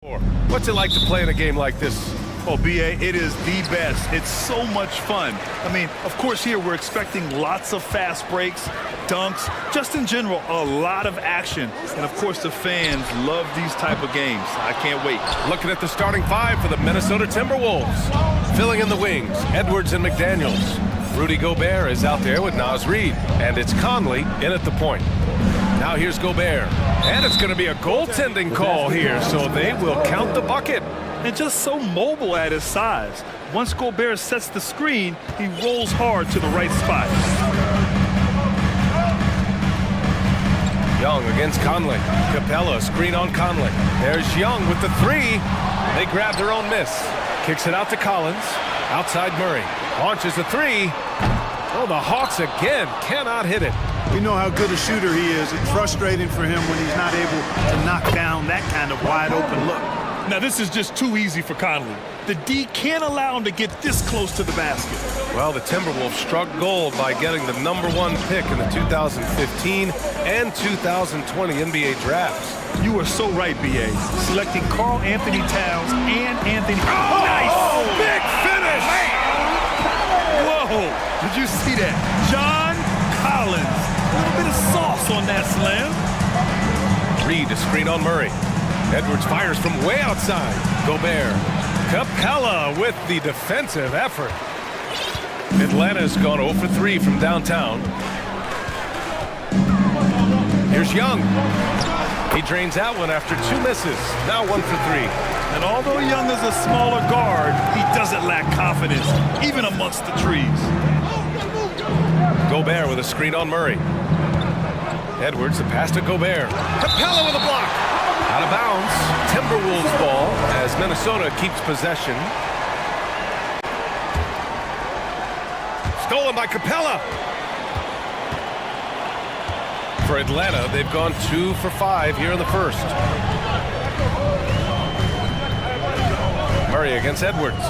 What's it like to play in a game like this? Oh, B.A., it is the best. It's so much fun. I mean, of course, here we're expecting lots of fast breaks, dunks, just in general, a lot of action. And, of course, the fans love these type of games. I can't wait. Looking at the starting five for the Minnesota Timberwolves. Filling in the wings, Edwards and McDaniels. Rudy Gobert is out there with Naz Reid. And it's Conley in at the point. Now here's Gobert. And it's going to be a goaltending call here, so they will count the bucket. And just so mobile at his size. Once Gobert sets the screen, he rolls hard to the right spot. Young against Conley. Capella, screen on Conley. There's Young with the three. They grab their own miss. Kicks it out to Collins. Outside Murray. Launches the three. Oh, the Hawks again cannot hit it. We know how good a shooter he is. It's frustrating for him when he's not able to knock down that kind of wide open look. Now, this is just too easy for Conley. The D can't allow him to get this close to the basket. Well, the Timberwolves struck gold by getting the #1 pick in the 2015 and 2020 NBA drafts. You are so right, B.A. Selecting Karl Anthony Towns and Anthony... Oh, nice! Big finish! Whoa! Did you see that? John Collins. A little bit of sauce on that slam. Reid to screen on Murray. Edwards fires from way outside. Gobert. Capella with the defensive effort. Atlanta's gone 0 for 3 from downtown. Here's Young. He drains that one after 2 misses. Now 1 for 3. And although Young is a smaller guard, he doesn't lack confidence, even amongst the trees. Gobert with a screen on Murray. Edwards, the pass to Gobert. Capella with a block. Out of bounds. Timberwolves ball as Minnesota keeps possession. Stolen by Capella. For Atlanta, they've gone 2 for 5 here in the first. Murray against Edwards.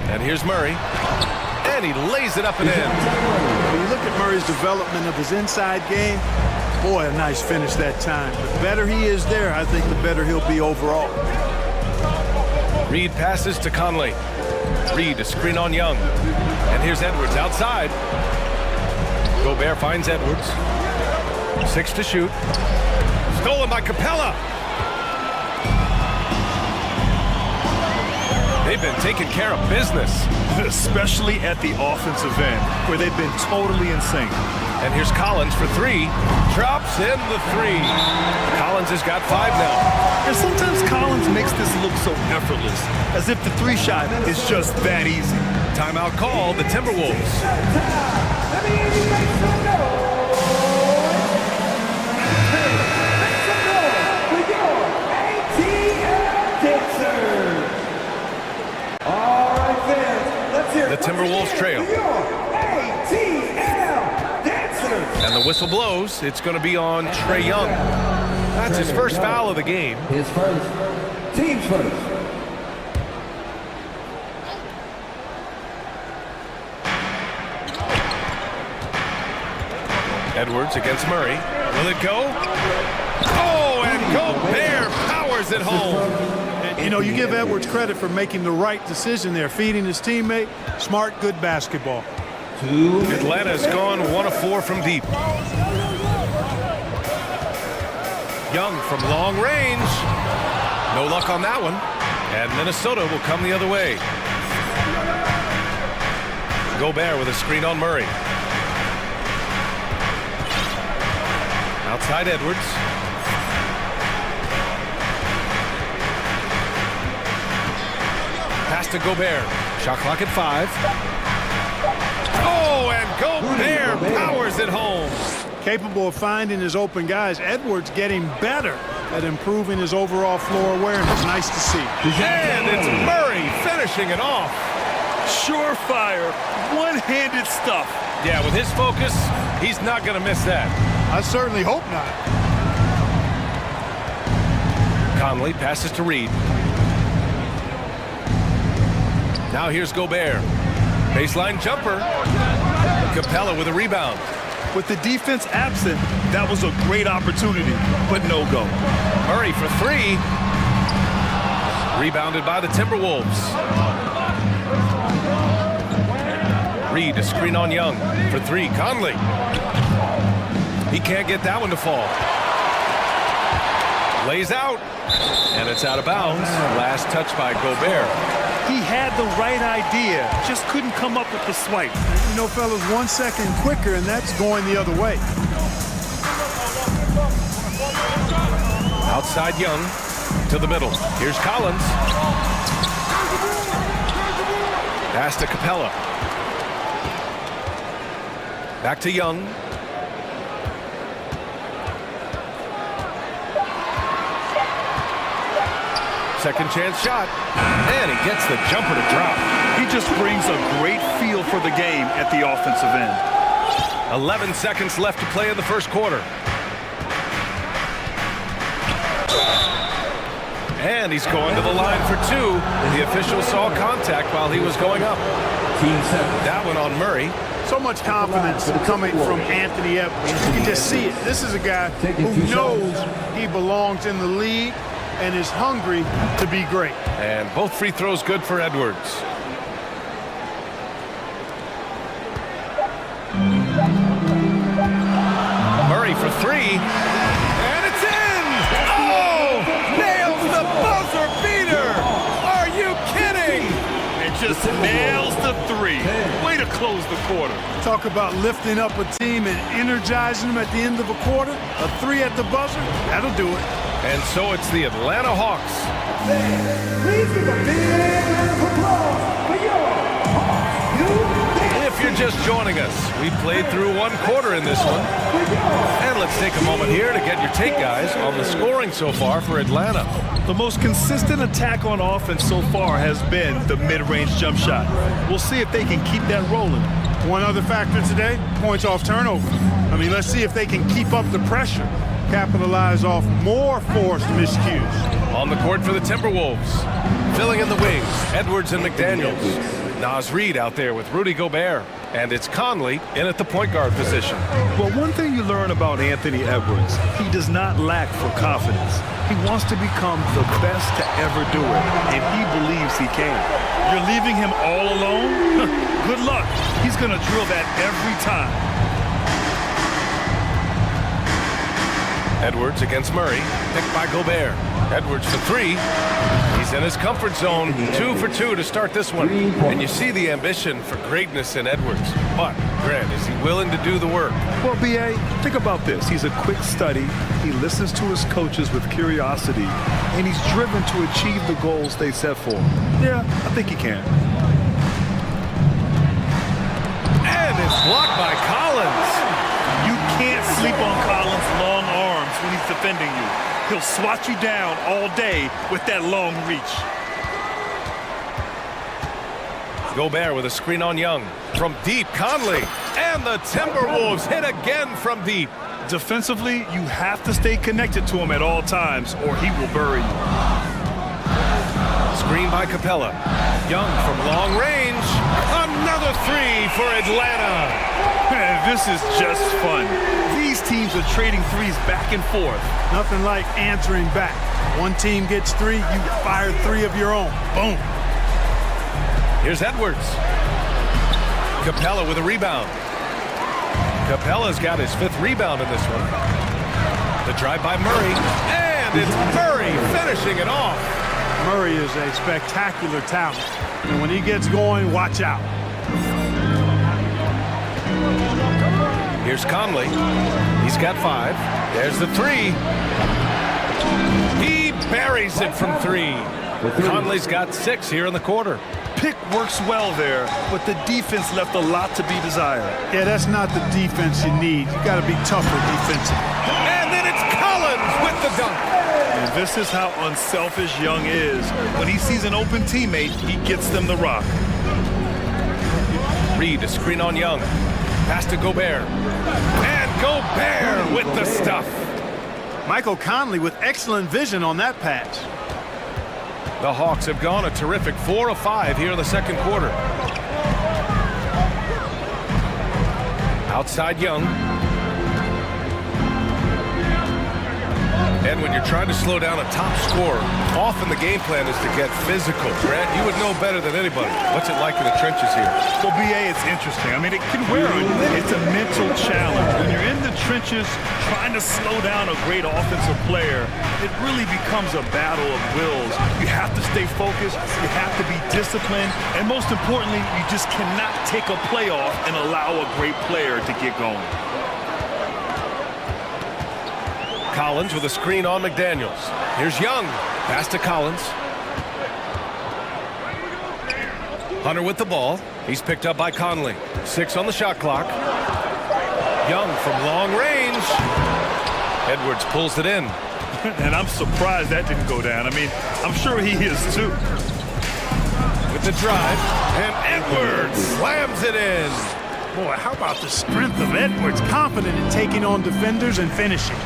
And here's Murray. And he lays it up and in. When you look at Murray's development of his inside game, boy, a nice finish that time. The better he is there, I think the better he'll be overall. Reid passes to Conley. Reid to screen on Young. And here's Edwards outside. Gobert finds Edwards. 6 to shoot. Stolen by Capella. They've been taking care of business. Especially at the offensive end, where they've been totally in sync. And here's Collins for 3. Drops in the 3. Collins has got 5 now. And sometimes Collins makes this look so effortless, as if the 3 shot is just that easy. Timeout call, the Timberwolves. The Timberwolves trail. And the whistle blows. It's going to be on Trae Young. That's his first foul of the game. His first. Team's first. Edwards against Murray. Will it go? Oh, and Gobert powers it home. You know, you give Edwards credit for making the right decision there, feeding his teammate. Smart, good basketball. Atlanta's gone 1 of 4 from deep. Young from long range. No luck on that one. And Minnesota will come the other way. Gobert with a screen on Murray. Outside Edwards. Pass to Gobert. Shot clock at 5. Oh, and Gobert powers it home. Capable of finding his open guys. Edwards getting better at improving his overall floor awareness. Nice to see. And it's Murray finishing it off. Surefire, one-handed stuff. Yeah, with his focus, he's not going to miss that. I certainly hope not. Conley passes to Reid. Now here's Gobert. Baseline jumper. Capella with a rebound. With the defense absent, that was a great opportunity, but no go. Murray for three. Rebounded by the Timberwolves. Reed, a screen on Young for three. Conley. He can't get that one to fall. Lays out, and it's out of bounds. Last touch by Gobert. He had the right idea, just couldn't come up with the swipe. You know, fellas, 1 second quicker, and that's going the other way. Outside Young to the middle. Here's Collins. Pass to Capella. Back to Young. Second chance shot. And he gets the jumper to drop. He just brings a great feel for the game at the offensive end. 11 seconds left to play in the first quarter. And he's going to the line for two. The official saw contact while he was going up. That one on Murray. So much confidence coming from Anthony Edwards. You can just see it. This is a guy who knows he belongs in the league and is hungry to be great. And both free throws good for Edwards. Murray for three. And it's in! Oh! Nails the buzzer beater! Are you kidding? And just nails the three. Way to close the quarter. Talk about lifting up a team and energizing them at the end of a quarter. A three at the buzzer, that'll do it. And so it's the Atlanta Hawks. Please give a big round of applause for your Hawks. If you're just joining us, we played through one quarter in this one. And let's take a moment here to get your take, guys, on the scoring so far for Atlanta. The most consistent attack on offense so far has been the mid-range jump shot. We'll see if they can keep that rolling. One other factor today, points off turnover. I mean, let's see if they can keep up the pressure, capitalize off more forced miscues. On the court for the Timberwolves. Filling in the wings, Edwards and McDaniels. Naz Reid out there with Rudy Gobert. And it's Conley in at the point guard position. Well, one thing you learn about Anthony Edwards, he does not lack for confidence. He wants to become the best to ever do it, and he believes he can. You're leaving him all alone? Good luck. He's going to drill that every time. Edwards against Murray, picked by Gobert. Edwards for three. He's in his comfort zone, 2 for 2 to start this one. And you see the ambition for greatness in Edwards. But, Grant, is he willing to do the work? Well, B.A., think about this. He's a quick study. He listens to his coaches with curiosity, and he's driven to achieve the goals they set for him. Yeah, I think he can. And it's blocked by Collins. You can't sleep on Collins' long arms when he's defending you. He'll swat you down all day with that long reach. Gobert with a screen on Young. From deep, Conley. And the Timberwolves hit again from deep. Defensively, you have to stay connected to him at all times, or he will bury you. Screen by Capella. Young from long range. Another three for Atlanta. This is just fun. These teams are trading threes back and forth. Nothing like answering back. One team gets three, you fire three of your own. Boom. Here's Edwards. Capella with a rebound. Capella's got his 5th rebound in this one. The drive by Murray. And it's Murray finishing it off. Murray is a spectacular talent. And when he gets going, watch out. Here's Conley. He's got 5. There's the 3. He buries it from 3. Conley's got 6 here in the quarter. Pick works well there, but the defense left a lot to be desired. Yeah, that's not the defense you need. You got to be tougher defensively. And then it's Collins with the dunk. And this is how unselfish Young is. When he sees an open teammate, he gets them the rock. Reed, a screen on Young. Pass to Gobert. And Gobert with the stuff. Michael Conley with excellent vision on that pass. The Hawks have gone a terrific 4 of 5 here in the second quarter. Outside Young. And when you're trying to slow down a top scorer, often the game plan is to get physical. Grant, you would know better than anybody. What's it like in the trenches here? Well, BA, it's interesting. I mean, it can wear on you. It's a mental challenge. When you're in the trenches trying to slow down a great offensive player, it really becomes a battle of wills. You have to stay focused. You have to be disciplined. And most importantly, you just cannot take a play off and allow a great player to get going. Collins with a screen on McDaniels. Here's Young. Pass to Collins. Hunter with the ball. He's picked up by Conley. 6 on the shot clock. Young from long range. Edwards pulls it in. And I'm surprised that didn't go down. I mean, I'm sure he is too. With the drive, and Edwards slams it in. Boy, how about the strength of Edwards, confident in taking on defenders and finishing.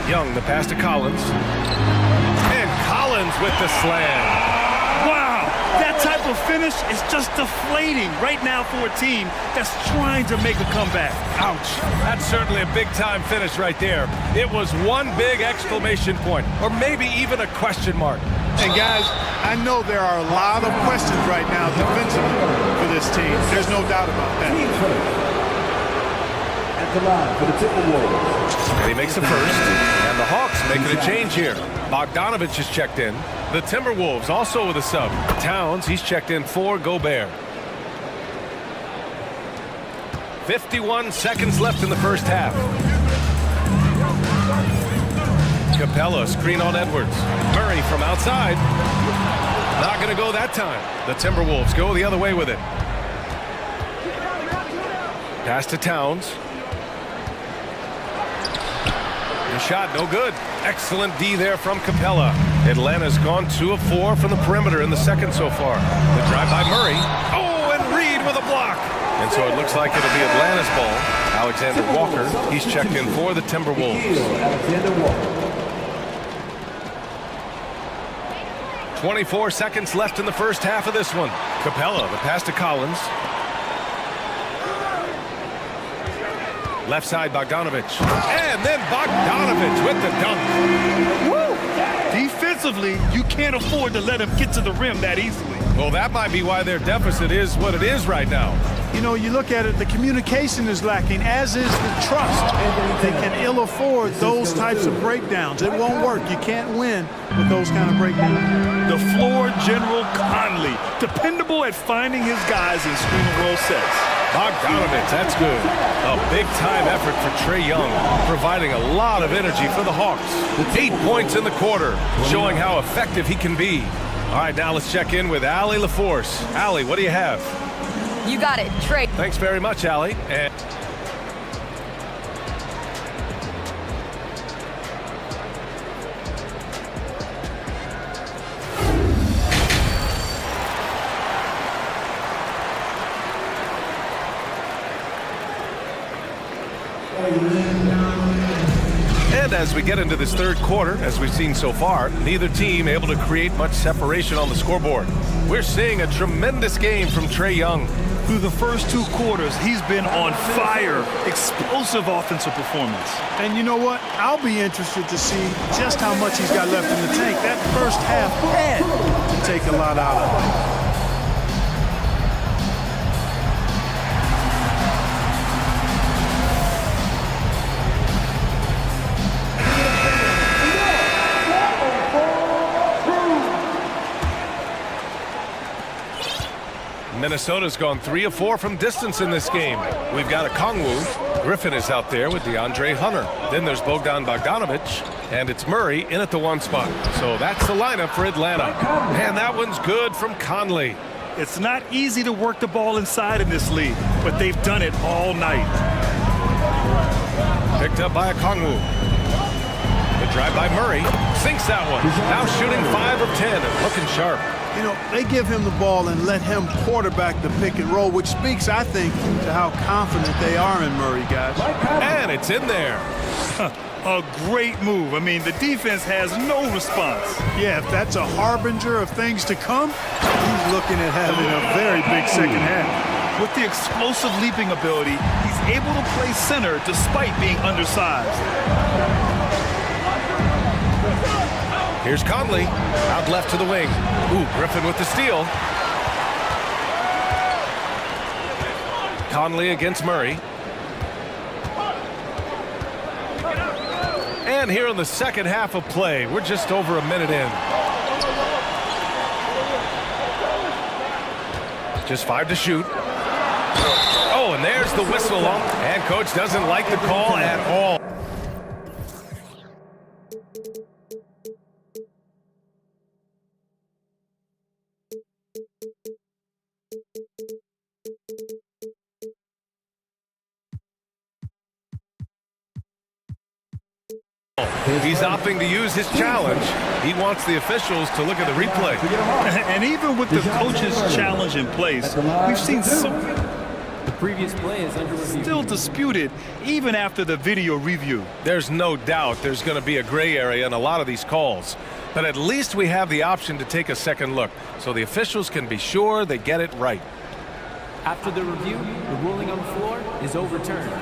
Young, the pass to Collins. And Collins with the slam. Wow, that type of finish is just deflating right now for a team that's trying to make a comeback. Ouch. That's certainly a big-time finish right there. It was one big exclamation point, or maybe even a question mark. And guys, I know there are a lot of questions right now defensively for this team. There's no doubt about that. At the line for the Timberwolves. And he makes the first. And the Hawks making a change here. Bogdanovich is checked in. The Timberwolves also with a sub. Towns, he's checked in for Gobert. 51 seconds left in the first half. Capella, screen on Edwards. Murray from outside. Not going to go that time. The Timberwolves go the other way with it. Pass to Towns. The shot, no good. Excellent D there from Capella. Atlanta's gone 2 of 4 from the perimeter in the second so far. The drive by Murray. Oh, and Reed with a block. And so it looks like it'll be Atlanta's ball. Alexander Walker, he's checked in for the Timberwolves. 24 seconds left in the first half of this one. Capella, the pass to Collins. Left side, Bogdanovich. And then Bogdanovich with the dunk. Woo! Defensively, you can't afford to let him get to the rim that easily. Well, that might be why their deficit is what it is right now. You know, you look at it, the communication is lacking, as is the trust. They can ill afford those types of breakdowns. It won't work. You can't win with those kind of breakdowns. The floor general Conley, dependable at finding his guys in screen and roll sets. Bogdanovich, that's good. A big-time effort for Trae Young, providing a lot of energy for the Hawks. 8 points in the quarter, showing how effective he can be. All right, now let's check in with Allie LaForce. Allie, what do you have? You got it, Trae. Thanks very much, Allie. And as we get into this third quarter, as we've seen so far, neither team able to create much separation on the scoreboard. We're seeing a tremendous game from Trae Young. Through the first 2 quarters, he's been on fire. Explosive offensive performance. And you know what? I'll be interested to see just how much he's got left in the tank. That first half had to take a lot out of him. Minnesota's gone 3 of 4 from distance in this game. We've got a Kongwu. Griffin is out there with DeAndre Hunter. Then there's Bogdan Bogdanovich, and it's Murray in at the 1 spot. So that's the lineup for Atlanta. And that one's good from Conley. It's not easy to work the ball inside in this league, but they've done it all night. Picked up by a Kongwu. The drive by Murray. Sinks that one. Now shooting 5 of 10 and looking sharp. You know, they give him the ball and let him quarterback the pick and roll, which speaks, I think, to how confident they are in Murray, guys. And it's in there. A great move. I mean, the defense has no response. Yeah, if that's a harbinger of things to come, he's looking at having a very big second half. With the explosive leaping ability, he's able to play center despite being undersized. Here's Conley, out left to the wing. Ooh, Griffin with the steal. Conley against Murray. And here in the second half of play, we're just over a minute in. Just 5 to shoot. Oh, and there's the whistle. And coach doesn't like the call at all. He's opting to use his challenge. He wants the officials to look at the replay. And even with the coach's challenge in place, we've seen some... The previous play is under review. Still disputed even after the video review. There's no doubt there's going to be a gray area in a lot of these calls. But at least we have the option to take a second look, so the officials can be sure they get it right. After the review, the ruling on the floor is overturned.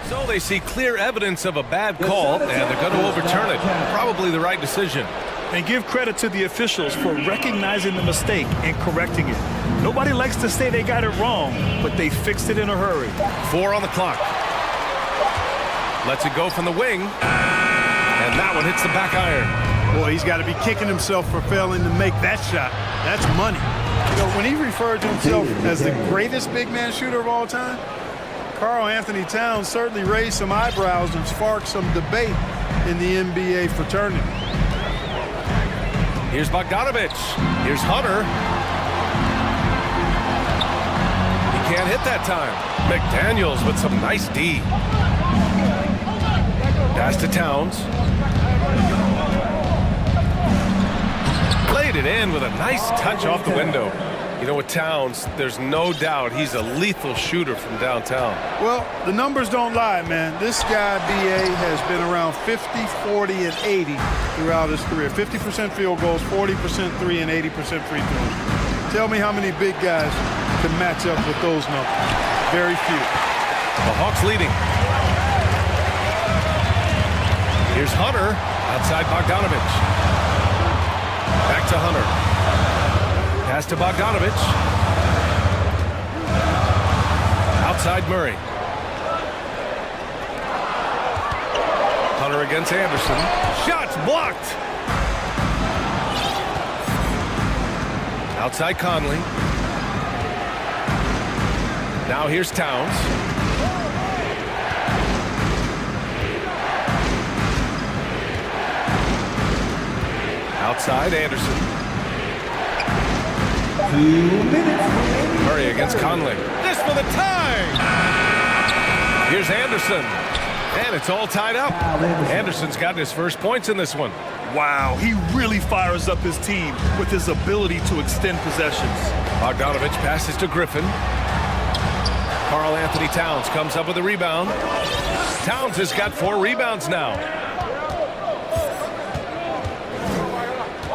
So they see clear evidence of a bad call, and they're going to overturn it. Probably the right decision. And give credit to the officials for recognizing the mistake and correcting it. Nobody likes to say they got it wrong, but they fixed it in a hurry. 4 on the clock. Lets it go from the wing. And that one hits the back iron. Boy, he's got to be kicking himself for failing to make that shot. That's money. You know, when he referred to himself as the greatest big man shooter of all time, Karl Anthony Towns certainly raised some eyebrows and sparked some debate in the NBA fraternity. Here's Bogdanovich. Here's Hunter. He can't hit that time. McDaniels with some nice D. Pass to Towns. Played it in with a nice touch off the window. You know, with Towns, there's no doubt he's a lethal shooter from downtown. Well, the numbers don't lie, man. This guy, B.A., has been around 50, 40, and 80 throughout his career. 50% field goals, 40% three, and 80% free throws. Tell me how many big guys can match up with those numbers. Very few. The Hawks leading. Here's Hunter outside Bogdanovich. Back to Hunter. Pass to Bogdanovich. Outside Murray. Hunter against Anderson. Shots blocked. Outside Conley. Now here's Towns. Outside Anderson. 2 minutes. Murray against Conley. This for the tie! Here's Anderson. And it's all tied up. Anderson's gotten his first points in this one. Wow, he really fires up his team with his ability to extend possessions. Bogdanovich passes to Griffin. Karl Anthony Towns comes up with a rebound. Towns has got 4 rebounds now.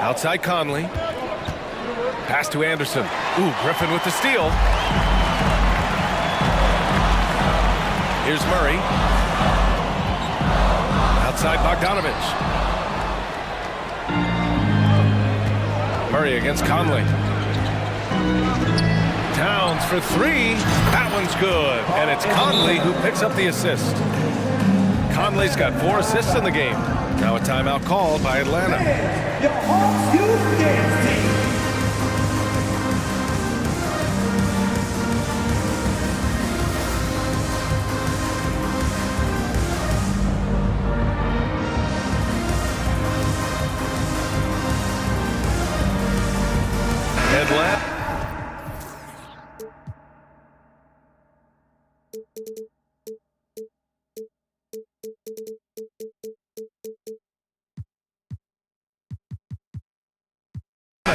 Outside Conley. Pass to Anderson. Ooh, Griffin with the steal. Here's Murray. Outside Bogdanovich. Murray against Conley. Towns for 3. That one's good. And it's Conley who picks up the assist. Conley's got 4 assists in the game. Now a timeout called by Atlanta. Your Hawks Youth Dance Team. Atlanta.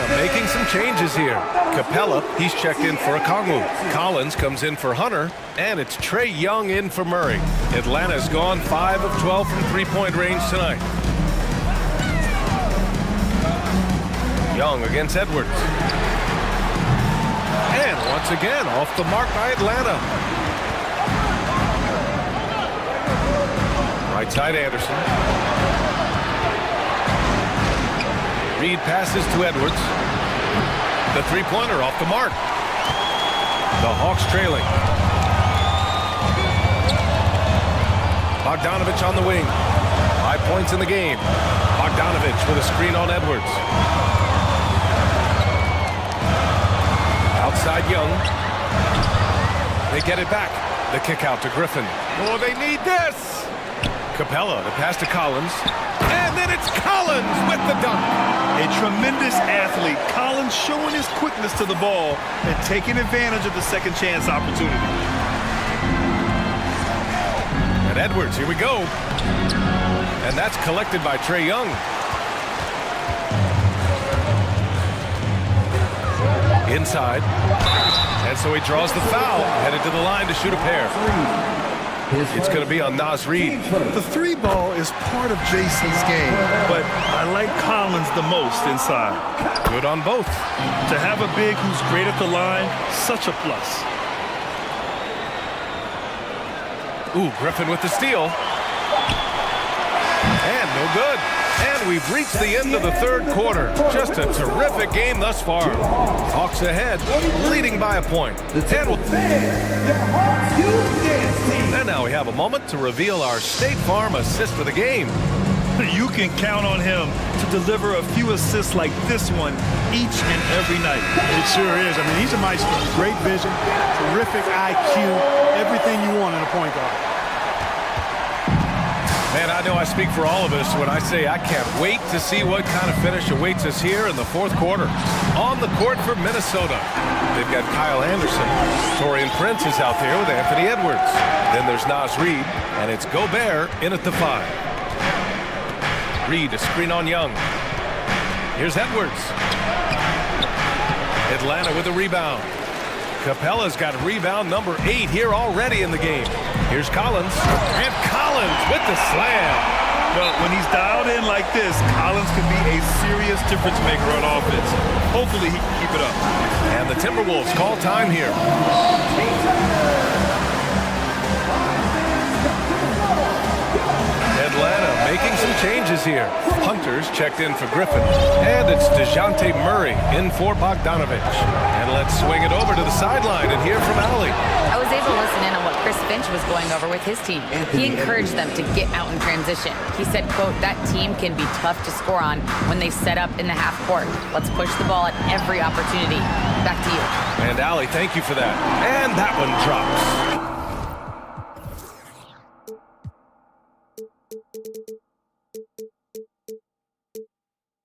Making some changes here. Capella, he's checked in for Okongwu. Collins comes in for Hunter, and it's Trae Young in for Murray. Atlanta's gone 5 of 12 from three-point range tonight. Young against Edwards. And once again, off the mark by Atlanta. Right side Anderson. Reed passes to Edwards. The three-pointer off the mark. The Hawks trailing. Bogdanovich on the wing. 5 points in the game. Bogdanovich with a screen on Edwards. Outside Young. They get it back. The kick out to Griffin. Oh, they need this. Capella, the pass to Collins. And then it's Collins with the dunk. A tremendous athlete. Collins showing his quickness to the ball and taking advantage of the second chance opportunity. And Edwards, here we go. And that's collected by Trae Young. Inside. And so he draws the foul, headed to the line to shoot a pair. It's going to be on Naz Reid. The three ball is part of Jason's game, but I like Collins the most inside. Good on both. To have a big who's great at the line, such a plus. Ooh, Griffin with the steal. And no good. And we've reached the end of the third quarter. Just a terrific game thus far. Hawks ahead, leading by a point. And now we have a moment to reveal our State Farm assist of the game. You can count on him to deliver a few assists like this one each and every night. It sure is. I mean, he's a maestro. Great vision, terrific IQ, everything you want in a point guard. Man, I know I speak for all of us when I say I can't wait to see what kind of finish awaits us here in the fourth quarter. On the court for Minnesota, they've got Kyle Anderson. Torian Prince is out there with Anthony Edwards. Then there's Naz Reid, and it's Gobert in at the 5. Reid, a screen on Young. Here's Edwards. Atlanta with a rebound. Capella's got rebound number 8 here already in the game. Here's Collins. And Collins with the slam. Well, when he's dialed in like this, Collins can be a serious difference maker on offense. Hopefully he can keep it up. And the Timberwolves call time here. Atlanta making some changes here. Hunter's checked in for Griffin. And it's DeJounte Murray in for Bogdanovich. And let's swing it over to the sideline and hear from Allie. I was able to listen in on what Chris Finch was going over with his team. He encouraged them to get out in transition. He said, quote, that team can be tough to score on when they set up in the half court. Let's push the ball at every opportunity. Back to you. And Allie, thank you for that. And that one drops.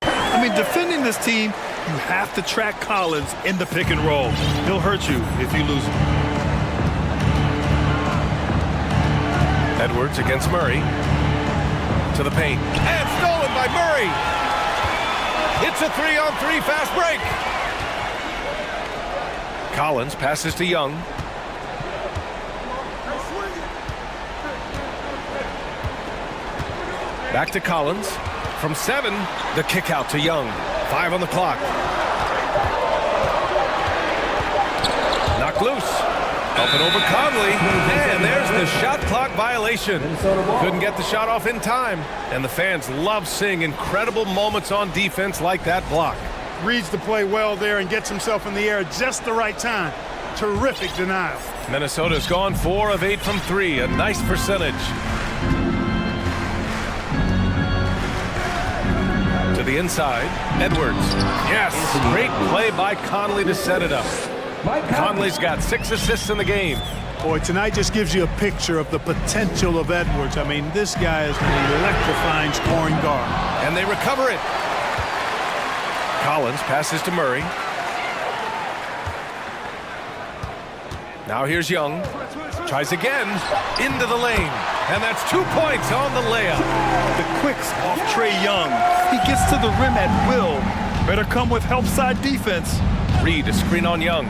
I mean, defending this team, you have to track Collins in the pick and roll. He'll hurt you if you lose him. Edwards against Murray. To the paint. And stolen by Murray. It's a 3-on-3 fast break. Collins passes to Young. Back to Collins. From 7, the kick out to Young. 5 on the clock. Knocked loose. Up and over Conley. And there's the shot clock violation. Couldn't get the shot off in time. And the fans love seeing incredible moments on defense like that block. Reads the play well there and gets himself in the air at just the right time. Terrific denial. Minnesota's gone 4 of 8 from 3. A nice percentage. To the inside, Edwards. Yes, great play by Conley to set it up. Conley's got 6 assists in the game. Boy, tonight just gives you a picture of the potential of Edwards. I mean, this guy is an electrifying scoring guard. And they recover it. Collins passes to Murray. Now here's Young. Tries again. Into the lane. And that's 2 points on the layup. The quicks off Trae Young. He gets to the rim at will. Better come with help side defense. Reid, a screen on Young.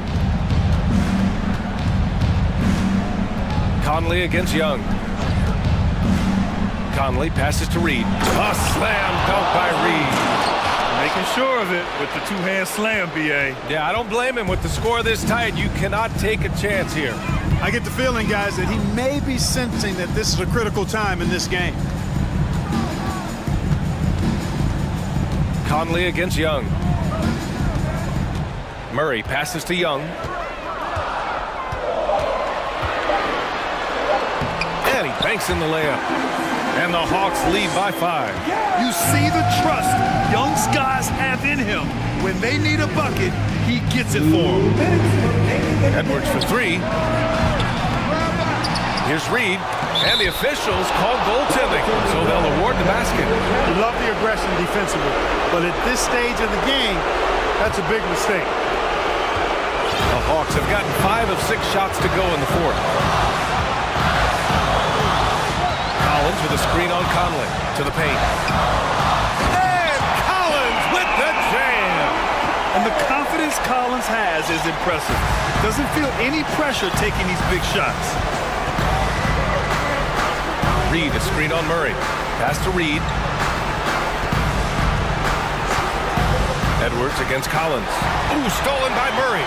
Conley against Young. Conley passes to Reid. A slam dunk by Reid. Making sure of it with the two-hand slam, B.A. Yeah, I don't blame him. With the score this tight, you cannot take a chance here. I get the feeling, guys, that he may be sensing that this is a critical time in this game. Conley against Young. Murray passes to Young. And he banks in the layup. And the Hawks lead by 5. You see the trust Young's guys have in him. When they need a bucket, he gets it for them. Edwards for 3. Here's Reed. And the officials call goaltending, so they'll award the basket. Love the aggression defensively, but at this stage of the game, that's a big mistake. The Hawks have gotten 5 of 6 shots to go in the 4th. Collins with a screen on Conley to the paint. And Collins with the jam! And the confidence Collins has is impressive. Doesn't feel any pressure taking these big shots. Reed, a screen on Murray. Pass to Reed. Edwards against Collins. Ooh, stolen by Murray.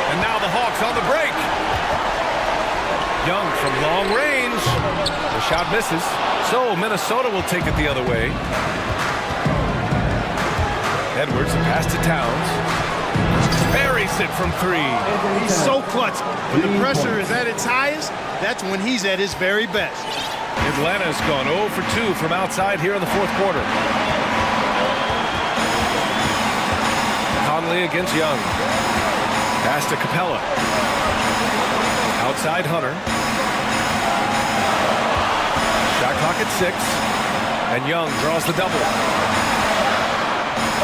And now the Hawks on the break. Young from long range. The shot misses. So Minnesota will take it the other way. Edwards, a pass to Towns. Buries it from 3. He's so clutch. When the pressure is at its highest, that's when he's at his very best. Atlanta's gone 0 for 2 from outside here in the 4th quarter. Conley against Young. Pass to Capella. Outside Hunter. Shot clock at 6. And Young draws the double.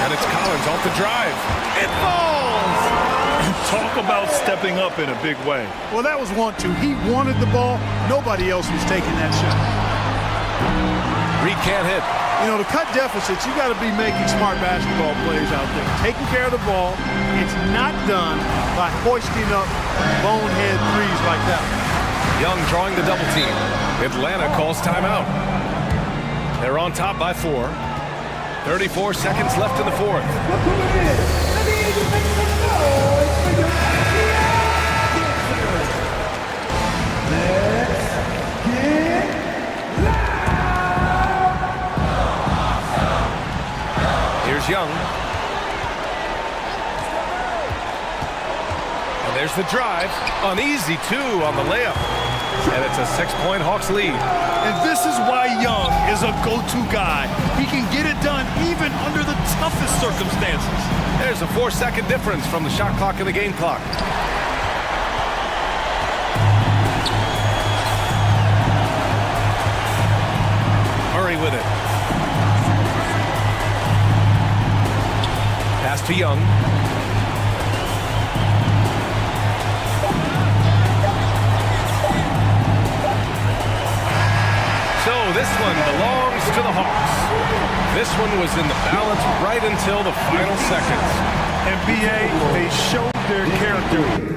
And it's Collins off the drive. It falls! Talk about stepping up in a big way. Well, that was 1-2. He wanted the ball. Nobody else was taking that shot. Reed can't hit. You know, to cut deficits, you got to be making smart basketball plays out there. Taking care of the ball. It's not done by hoisting up bonehead threes like that. Young drawing the double team. Atlanta calls timeout. They're on top by 4. 34 seconds left in the 4th. Here's Young. And there's the drive. Uneasy, too, on the layup. And it's a 6-point Hawks lead. And this is why Young is a go-to guy. He can get it done even under the toughest circumstances. There's a 4-second difference from the shot clock and the game clock. Murray with it. Pass to Young. So this one belongs to the Hawks. This one was in the balance right until the final seconds. And B.A., they showed their character.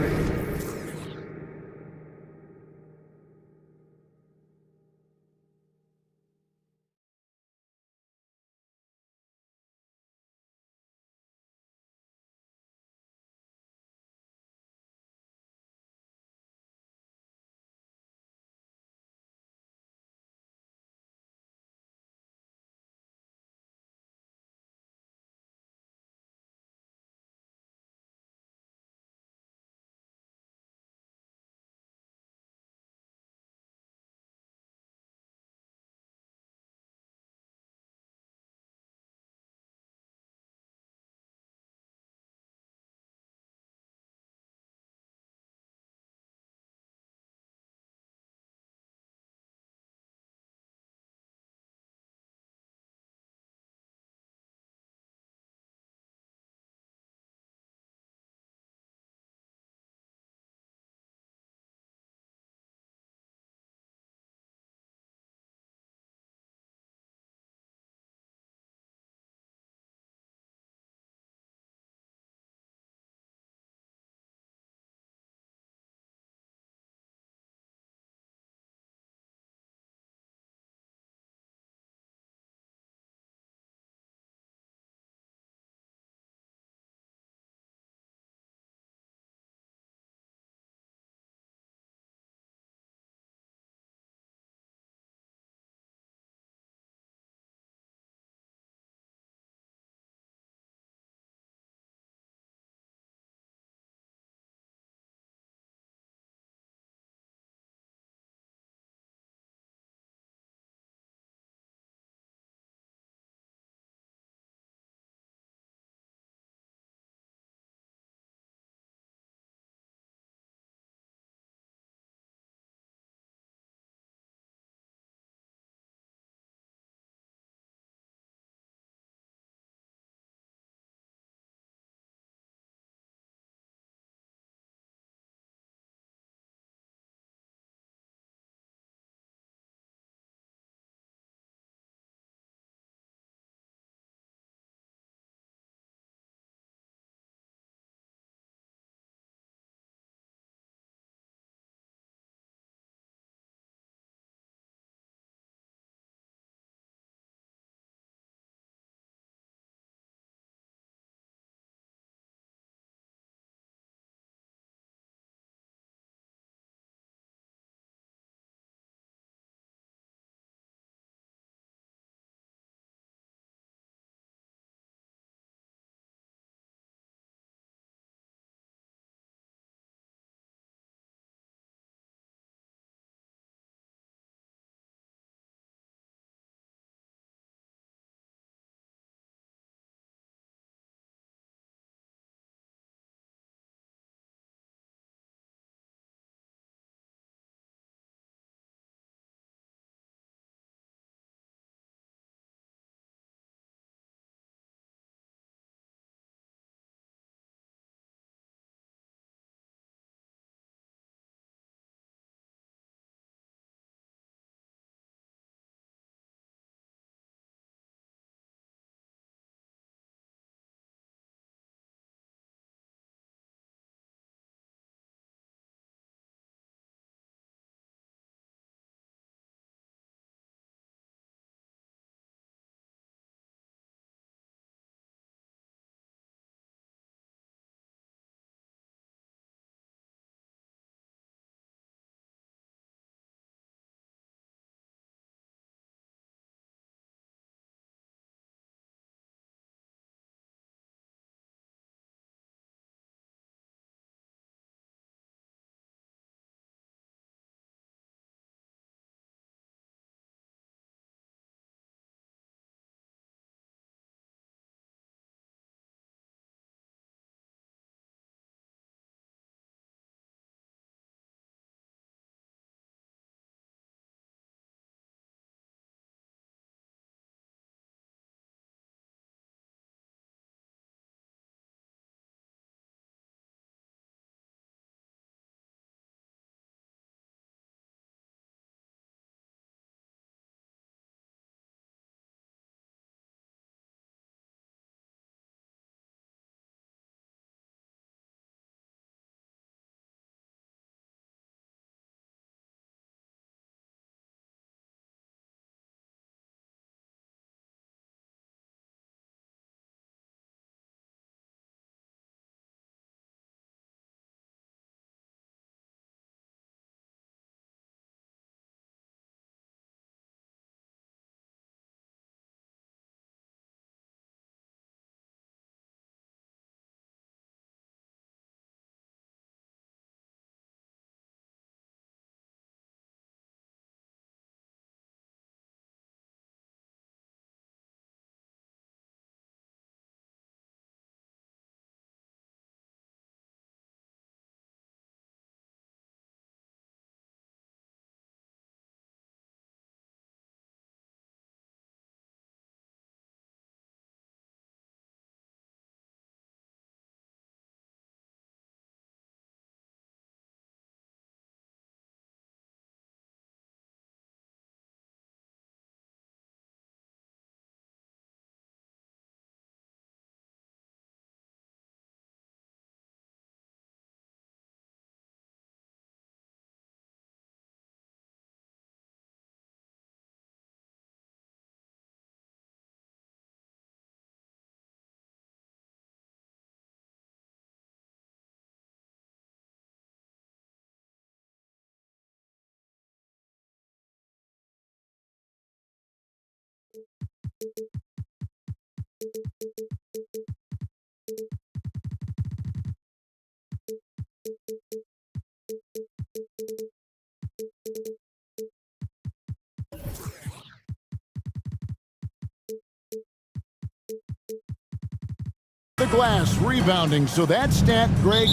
glass, rebounding. So that stat, Greg,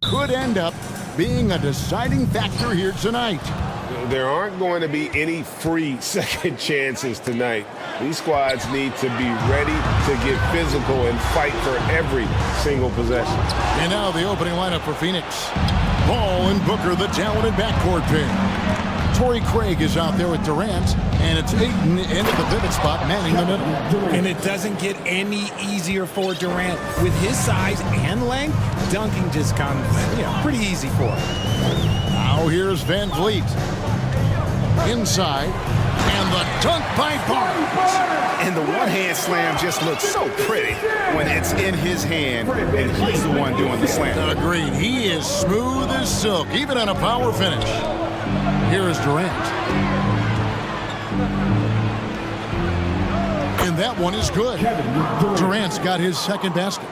could end up being a deciding factor here tonight. There aren't going to be any free second chances tonight. These squads need to be ready to get physical and fight for every single possession. And now the opening lineup for Phoenix. Ball and Booker, the talented backcourt pair. Torrey Craig is out there with Durant, and it's Ayton into the pivot spot, manning the middle. And it doesn't get any easier for Durant. With his size and length, dunking just comes, pretty easy for him. Now here's Van Vliet. Inside, and the dunk by Barnes. And the one-hand slam just looks so pretty when it's in his hand, and he's the one doing the slam. Agreed. He is smooth as silk, even on a power finish. Here is Durant. And that one is good. Durant's got his second basket.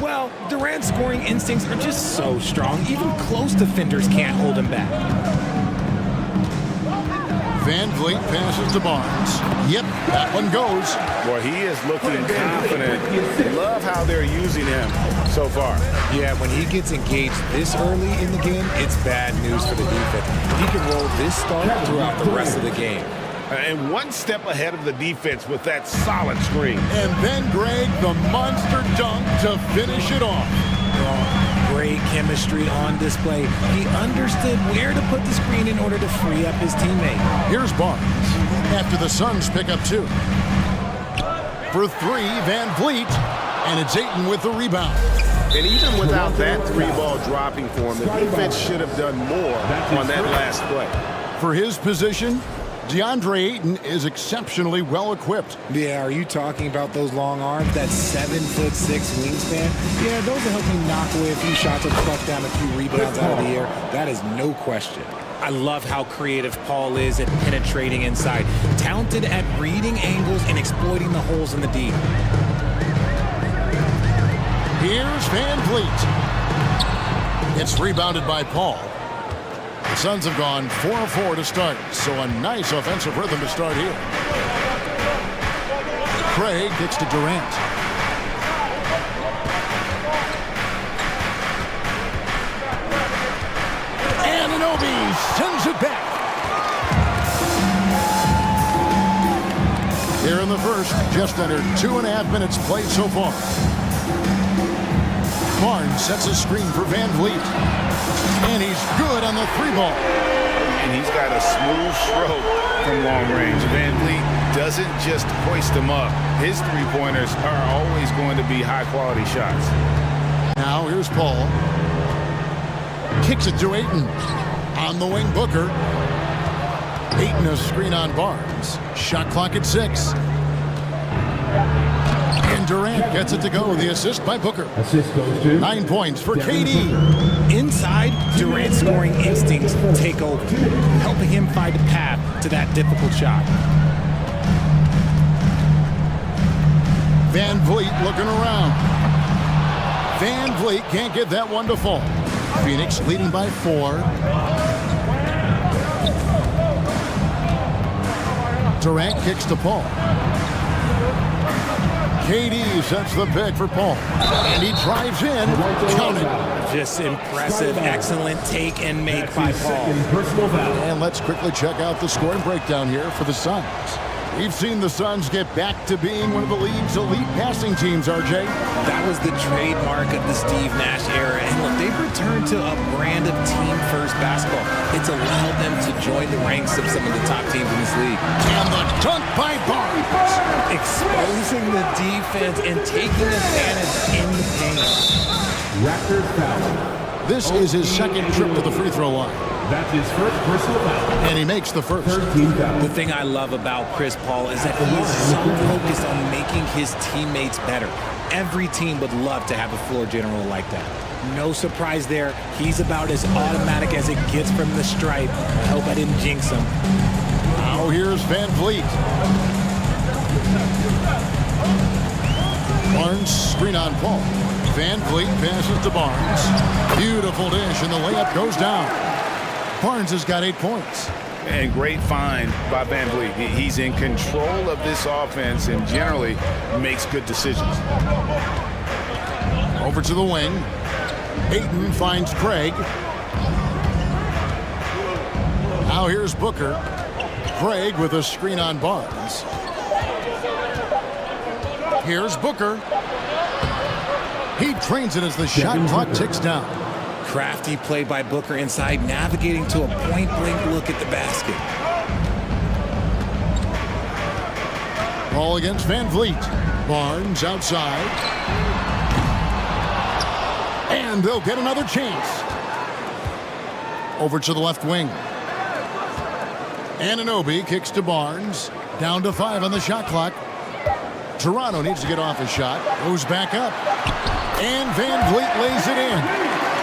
Well, Durant's scoring instincts are just so strong. Even close defenders can't hold him back. Van Vliet passes to Barnes. Yep, that one goes. Boy, he is looking confident. Love how they're using him so far. Yeah, when he gets engaged this early in the game, it's bad news for the defense. He can roll this start throughout the rest of the game. And one step ahead of the defense with that solid screen. And then, Greg, the monster dunk to finish it off. Great chemistry on display. He understood where to put the screen in order to free up his teammate. Here's Barnes after the Suns pick up two. For three, Van Vliet, and it's Ayton with the rebound. And even without that three-ball dropping for him, the defense should have done more on that last play. For his position, DeAndre Ayton is exceptionally well-equipped. Yeah, are you talking about those long arms, that 7'6" wingspan? Yeah, those will help you knock away a few shots or pluck down a few rebounds out of the air. That is no question. I love how creative Paul is at penetrating inside. Talented at reading angles and exploiting the holes in the D. Here's Van Vliet. It's rebounded by Paul. The Suns have gone 4 of 4 to start, so a nice offensive rhythm to start here. Craig gets to Durant. Anunoby sends it back. Here in the first, just under 2.5 minutes played so far. Barnes sets a screen for Van Vliet. And he's good on the three ball. And he's got a smooth stroke from long range. Van Vliet doesn't just hoist them up. His three-pointers are always going to be high-quality shots. Now here's Paul. Kicks it to Ayton. On the wing, Booker. Ayton a screen on Barnes. Shot clock at 6. And Durant gets it to go. The assist by Booker. Assist goes to 9 points for KD. Inside, Durant's scoring instincts take over, helping him find a path to that difficult shot. Van Vliet looking around. Van Vliet can't get that one to fall. Phoenix leading by 4. Durant kicks to Paul. KD sets the pick for Paul. And he drives in. Count it. Just impressive, excellent take and make by Paul. And let's quickly check out the scoring breakdown here for the Suns. We've seen the Suns get back to being one of the league's elite passing teams, RJ. That was the trademark of the Steve Nash era. And look, they've returned to a brand of team-first basketball. It's allowed them to join the ranks of some of the top teams in this league. And the dunk by Barnes. Exposing the defense and taking advantage in the paint. Raptors foul. This is his second trip to the free throw line. That's his first personal foul. And he makes the first. The thing I love about Chris Paul is that he is so focused on making his teammates better. Every team would love to have a floor general like that. No surprise there. He's about as automatic as it gets from the stripe. I hope I didn't jinx him. Now here's Van Vliet. Barnes screen on Paul. Van Vliet passes to Barnes. Beautiful dish, and the layup goes down. Barnes has got 8 points. And great find by Van Vliet. He's in control of this offense and generally makes good decisions. Over to the wing. Ayton finds Craig. Now here's Booker. Craig with a screen on Barnes. Here's Booker. He trains it as the shot clock ticks down. Crafty play by Booker inside, navigating to a point-blank look at the basket. Ball against Van Vliet. Barnes outside. And they'll get another chance. Over to the left wing. Anunoby kicks to Barnes. Down to 5 on the shot clock. Toronto needs to get off a shot. Goes back up. And Van Vliet lays it in.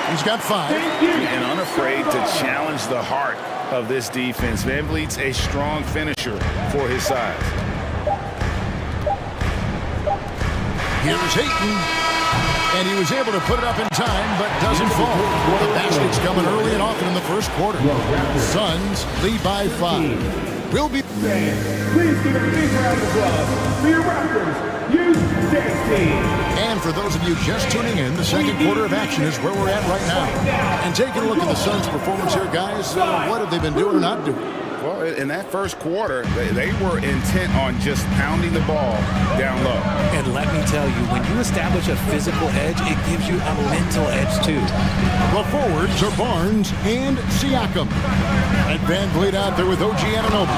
He's got 5. And unafraid to challenge the heart of this defense. Van Vliet's a strong finisher for his size. Here's Ayton. And he was able to put it up in time, but doesn't fall. The basket's coming early and often in the first quarter. Suns lead by 5. We'll be... Please give a big round of applause for your Raptors Youth Dance Team. And for those of you just tuning in, the second quarter of action is where we're at right now. And taking a look at the Suns' performance here, guys, what have they been doing or not doing? Well, in that first quarter, they were intent on just pounding the ball down low. And let me tell you, when you establish a physical edge, it gives you a mental edge, too. The forwards are Barnes and Siakam. And Van Vliet out there with OG Anunoby.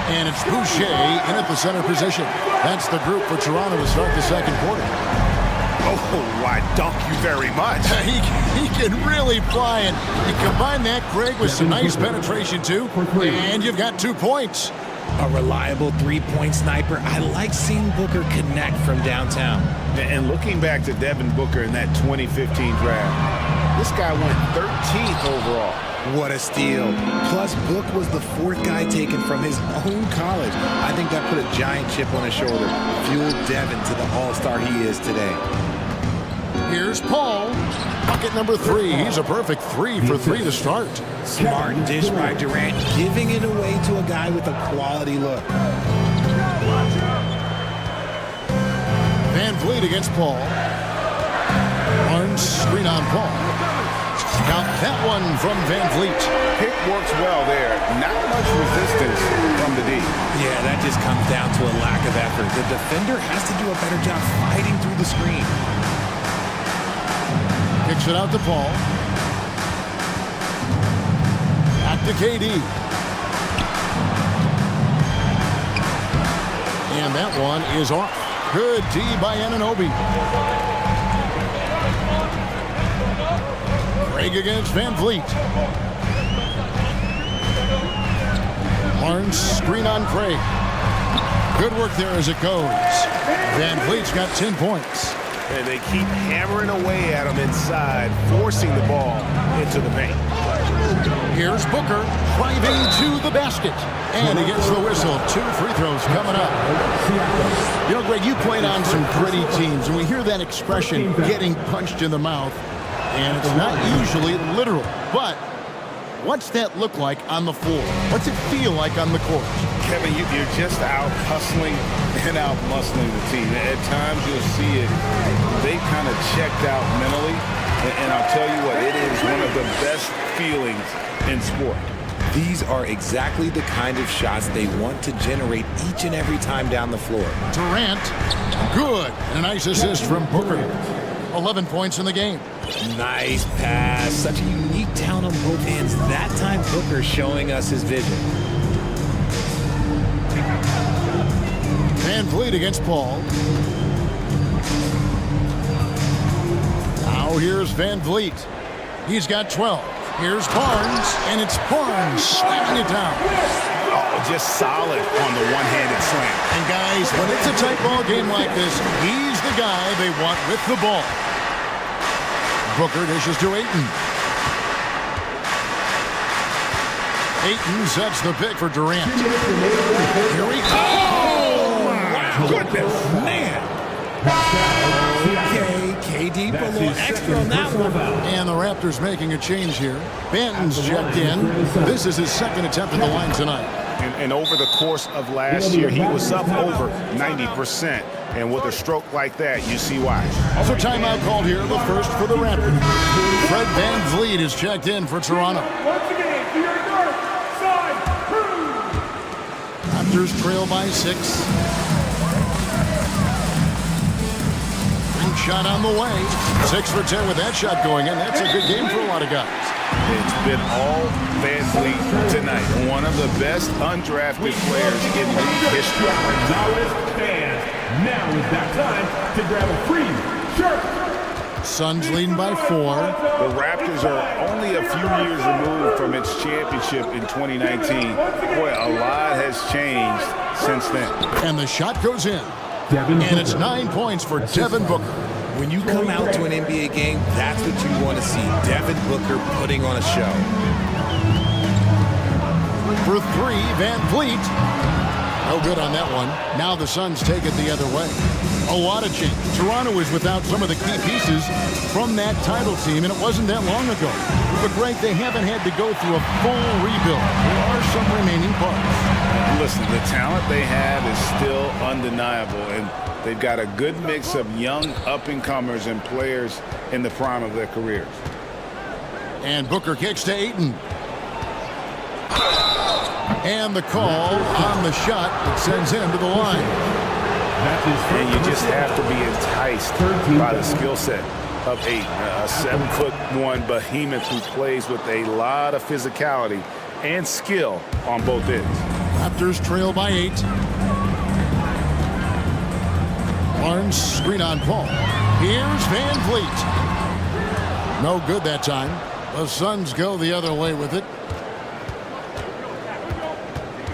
And it's Boucher in at the center position. That's the group for Toronto to start the second quarter. Oh, I dunk you very much. He can really fly, and you combine that, Craig, with some nice penetration, too, and you've got 2 points. A reliable three-point sniper. I like seeing Booker connect from downtown. And looking back to Devin Booker in that 2015 draft, this guy went 13th overall. What a steal. Plus, Book was the 4th guy taken from his own college. I think that put a giant chip on his shoulder, fueled Devin to the all-star he is today. Here's Paul. Bucket number 3. He's a perfect 3 for 3 to start. Smart dish by Durant, giving it away to a guy with a quality look. Van Vliet against Paul. Barnes screen on Paul. Count that one from Van Vliet. Pick works well there. Not much resistance from the D. Yeah, that just comes down to a lack of effort. The defender has to do a better job fighting through the screen. Kicks it out to Paul. Back to KD. And that one is off. Good D by Anunoby. Craig against Van Vliet. Barnes screen on Craig. Good work there as it goes. Van Vliet's got 10 points. And they keep hammering away at him inside, forcing the ball into the paint. Here's Booker driving to the basket. And he gets the whistle. 2 free throws coming up. You know, Greg, you played on some gritty teams, and we hear that expression, getting punched in the mouth. And it's not usually literal. But what's that look like on the floor? What's it feel like on the court? Kevin, you're just out hustling and out muscling the team. At times you'll see it. They kind of checked out mentally. And I'll tell you what, it is one of the best feelings in sport. These are exactly the kind of shots they want to generate each and every time down the floor. Durant, good. And a nice assist from Booker. 11 points in the game. Nice pass. Such a unique talent on both ends. That time Booker showing us his vision. Van Vliet against Paul. Now here's Van Vliet. He's got 12. Here's Barnes, and it's Barnes slamming it down. Oh, just solid on the one-handed slam. And guys, when it's a tight ball game like this, he's the guy they want with the ball. Booker dishes to Ayton. Ayton sets the pick for Durant. Here he goes. Oh, my goodness. Man. Okay, KD put a little extra on that one. And the Raptors making a change here. Benton's checked in. This is his second attempt at the line tonight. And over the course of last year, he was up over 90%. And with a stroke like that, you see why. Also, timeout called here, the first for the Raptors. Fred VanVleet is checked in for Toronto. Once again, to your north side, Raptors trail by 6. Shot on the way. 6 for 10 with that shot going in. That's a good game for a lot of guys. It's been all VanVleet tonight. One of the best undrafted players in league history. now is that time to grab a free shirt. Suns leading by 4. The Raptors are only a few years removed from its championship in 2019. Boy, a lot has changed since then. And the shot goes in. And it's 9 points for Devin Booker. When you come out to an NBA game, that's what you want to see. Devin Booker putting on a show. For 3, VanVleet. No good on that one. Now the Suns take it the other way. A lot of change. Toronto is without some of the key pieces from that title team, and it wasn't that long ago. But, Greg, they haven't had to go through a full rebuild. There are some remaining parts. Listen, the talent they have is still undeniable, and they've got a good mix of young up-and-comers and players in the prime of their careers. And Booker kicks to Ayton. And the call on the shot that sends him to the line. And you just have to be enticed by the skill set of Ayton, a 7'1" behemoth who plays with a lot of physicality and skill on both ends. Raptors trail by 8. Barnes screen on Paul. Here's VanVleet. No good that time. The Suns go the other way with it.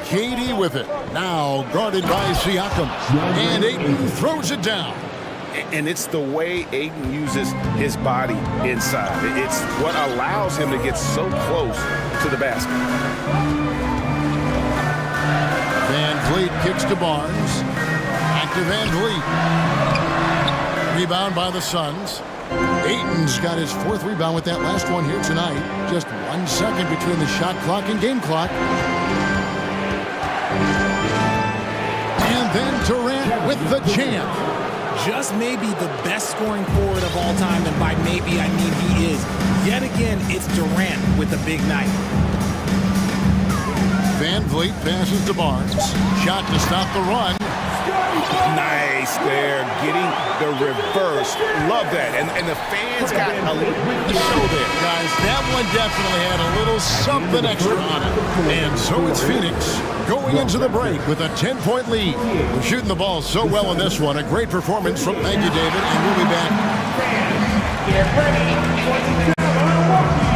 KD with it. Now guarded by Siakam. And Ayton throws it down. And it's the way Ayton uses his body inside. It's what allows him to get so close to the basket. VanVleet kicks to Barnes. Back to VanVleet. Rebound by the Suns. Ayton's got his 4th rebound with that last one here tonight. Just 1 second between the shot clock and game clock. And then Durant with the jam. Just maybe the best scoring forward of all time, and by maybe I mean he is. Yet again, it's Durant with a big night. VanVleet passes to Barnes. Shot to stop the run. Nice there, getting the reverse. Love that. And the fans got a little bit to show there. Guys, that one definitely had a little something extra on it. And so it's Phoenix going into the break with a 10-point lead. We're shooting the ball so well in this one. A great performance from thank you, David, and we'll be back. Get ready. 22 Milwaukee.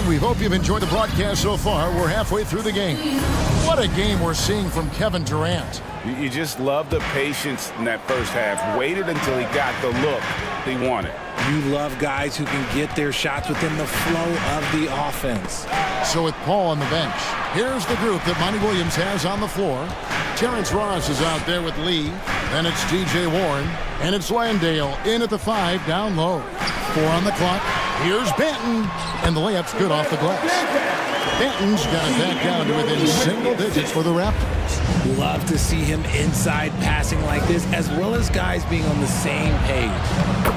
We hope you've enjoyed the broadcast so far. We're halfway through the game. What a game we're seeing from Kevin Durant. You just love the patience in that first half. Waited until he got the look he wanted. You love guys who can get their shots within the flow of the offense. So with Paul on the bench, here's the group that Monty Williams has on the floor. Terrence Ross is out there with Lee. Then it's T.J. Warren. And it's Landale in at the 5, down low. 4 on the clock. Here's Benton. And the layup's good off the glass. Benton's got it back down to within single digits for the Raptors. Love to see him inside passing like this, as well as guys being on the same page.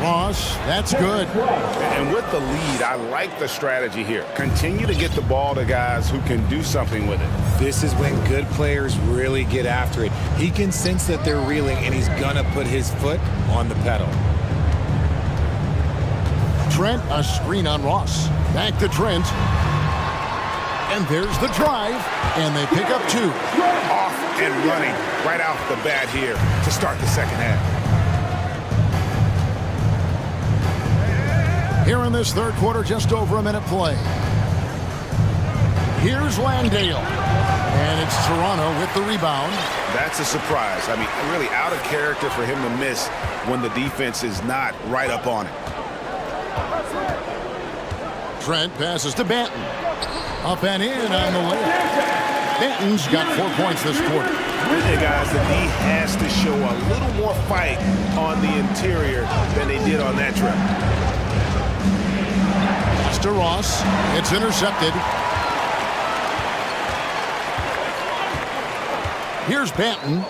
Ross, that's good. And with the lead, I like the strategy here. Continue to get the ball to guys who can do something with it. This is when good players really get after it. He can sense that they're reeling, and he's gonna put his foot on the pedal. Trent, a screen on Ross. Back to Trent. And there's the drive. And they pick up 2. Off and running right off the bat here to start the second half. Here in this third quarter, just over a minute play. Here's Landale. And it's Toronto with the rebound. That's a surprise. I mean, really out of character for him to miss when the defense is not right up on it. Trent passes to Banton. Up and in on the layup. Banton's got 4 points this quarter. Hey guys, the D has to show a little more fight on the interior than they did on that trip. Pass to Ross. It's intercepted. Here's Banton.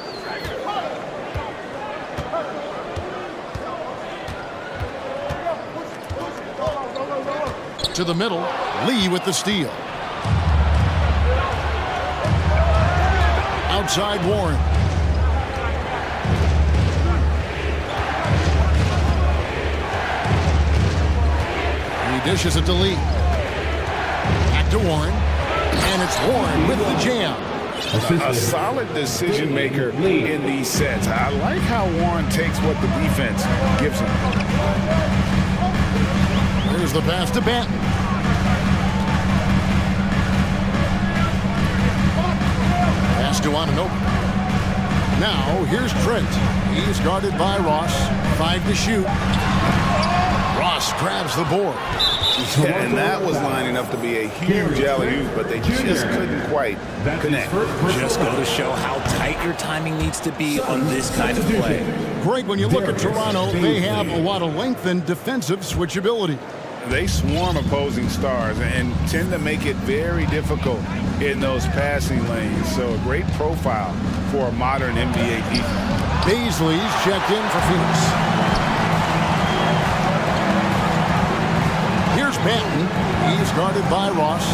To the middle. Lee with the steal. Outside Warren. He dishes it to Lee. Back to Warren. And it's Warren with the jam. A solid decision maker in these sets. I like how Warren takes what the defense gives him. Here's the pass to Banton. Pass to Ananobi. Now here's Trent. He's guarded by Ross. 5 to shoot. Ross grabs the board. Yeah, and that was lining up to be a huge alley-oop, but they just couldn't quite connect. Just go to show how tight your timing needs to be on this kind of play. Greg, when you look at Toronto, they have a lot of length and defensive switchability. They swarm opposing stars and tend to make it very difficult in those passing lanes. So a great profile for a modern NBA defense. Beasley's checked in for Phoenix. Here's Banton. He's guarded by Ross.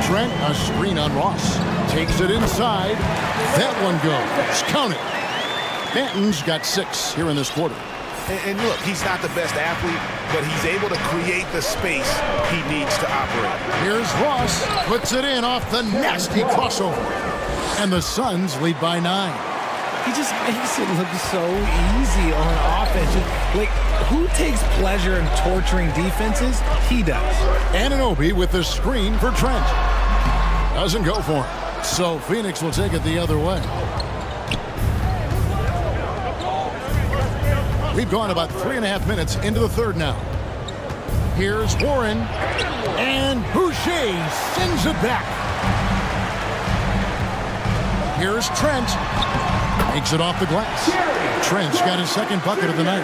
Trent, a screen on Ross. Takes it inside. That one goes. Count it. Banton's got 6 here in this quarter. And look, he's not the best athlete, but he's able to create the space he needs to operate. Here's Ross. Puts it in off the nasty crossover. And the Suns lead by 9. He just makes it look so easy on offense. Like, who takes pleasure in torturing defenses? He does. Anunoby with the screen for Trent. Doesn't go for him. So Phoenix will take it the other way. We've gone about 3.5 minutes into the third now. Here's Warren. And Boucher sends it back. Here's Trent. Makes it off the glass. Trent's got his second bucket of the night.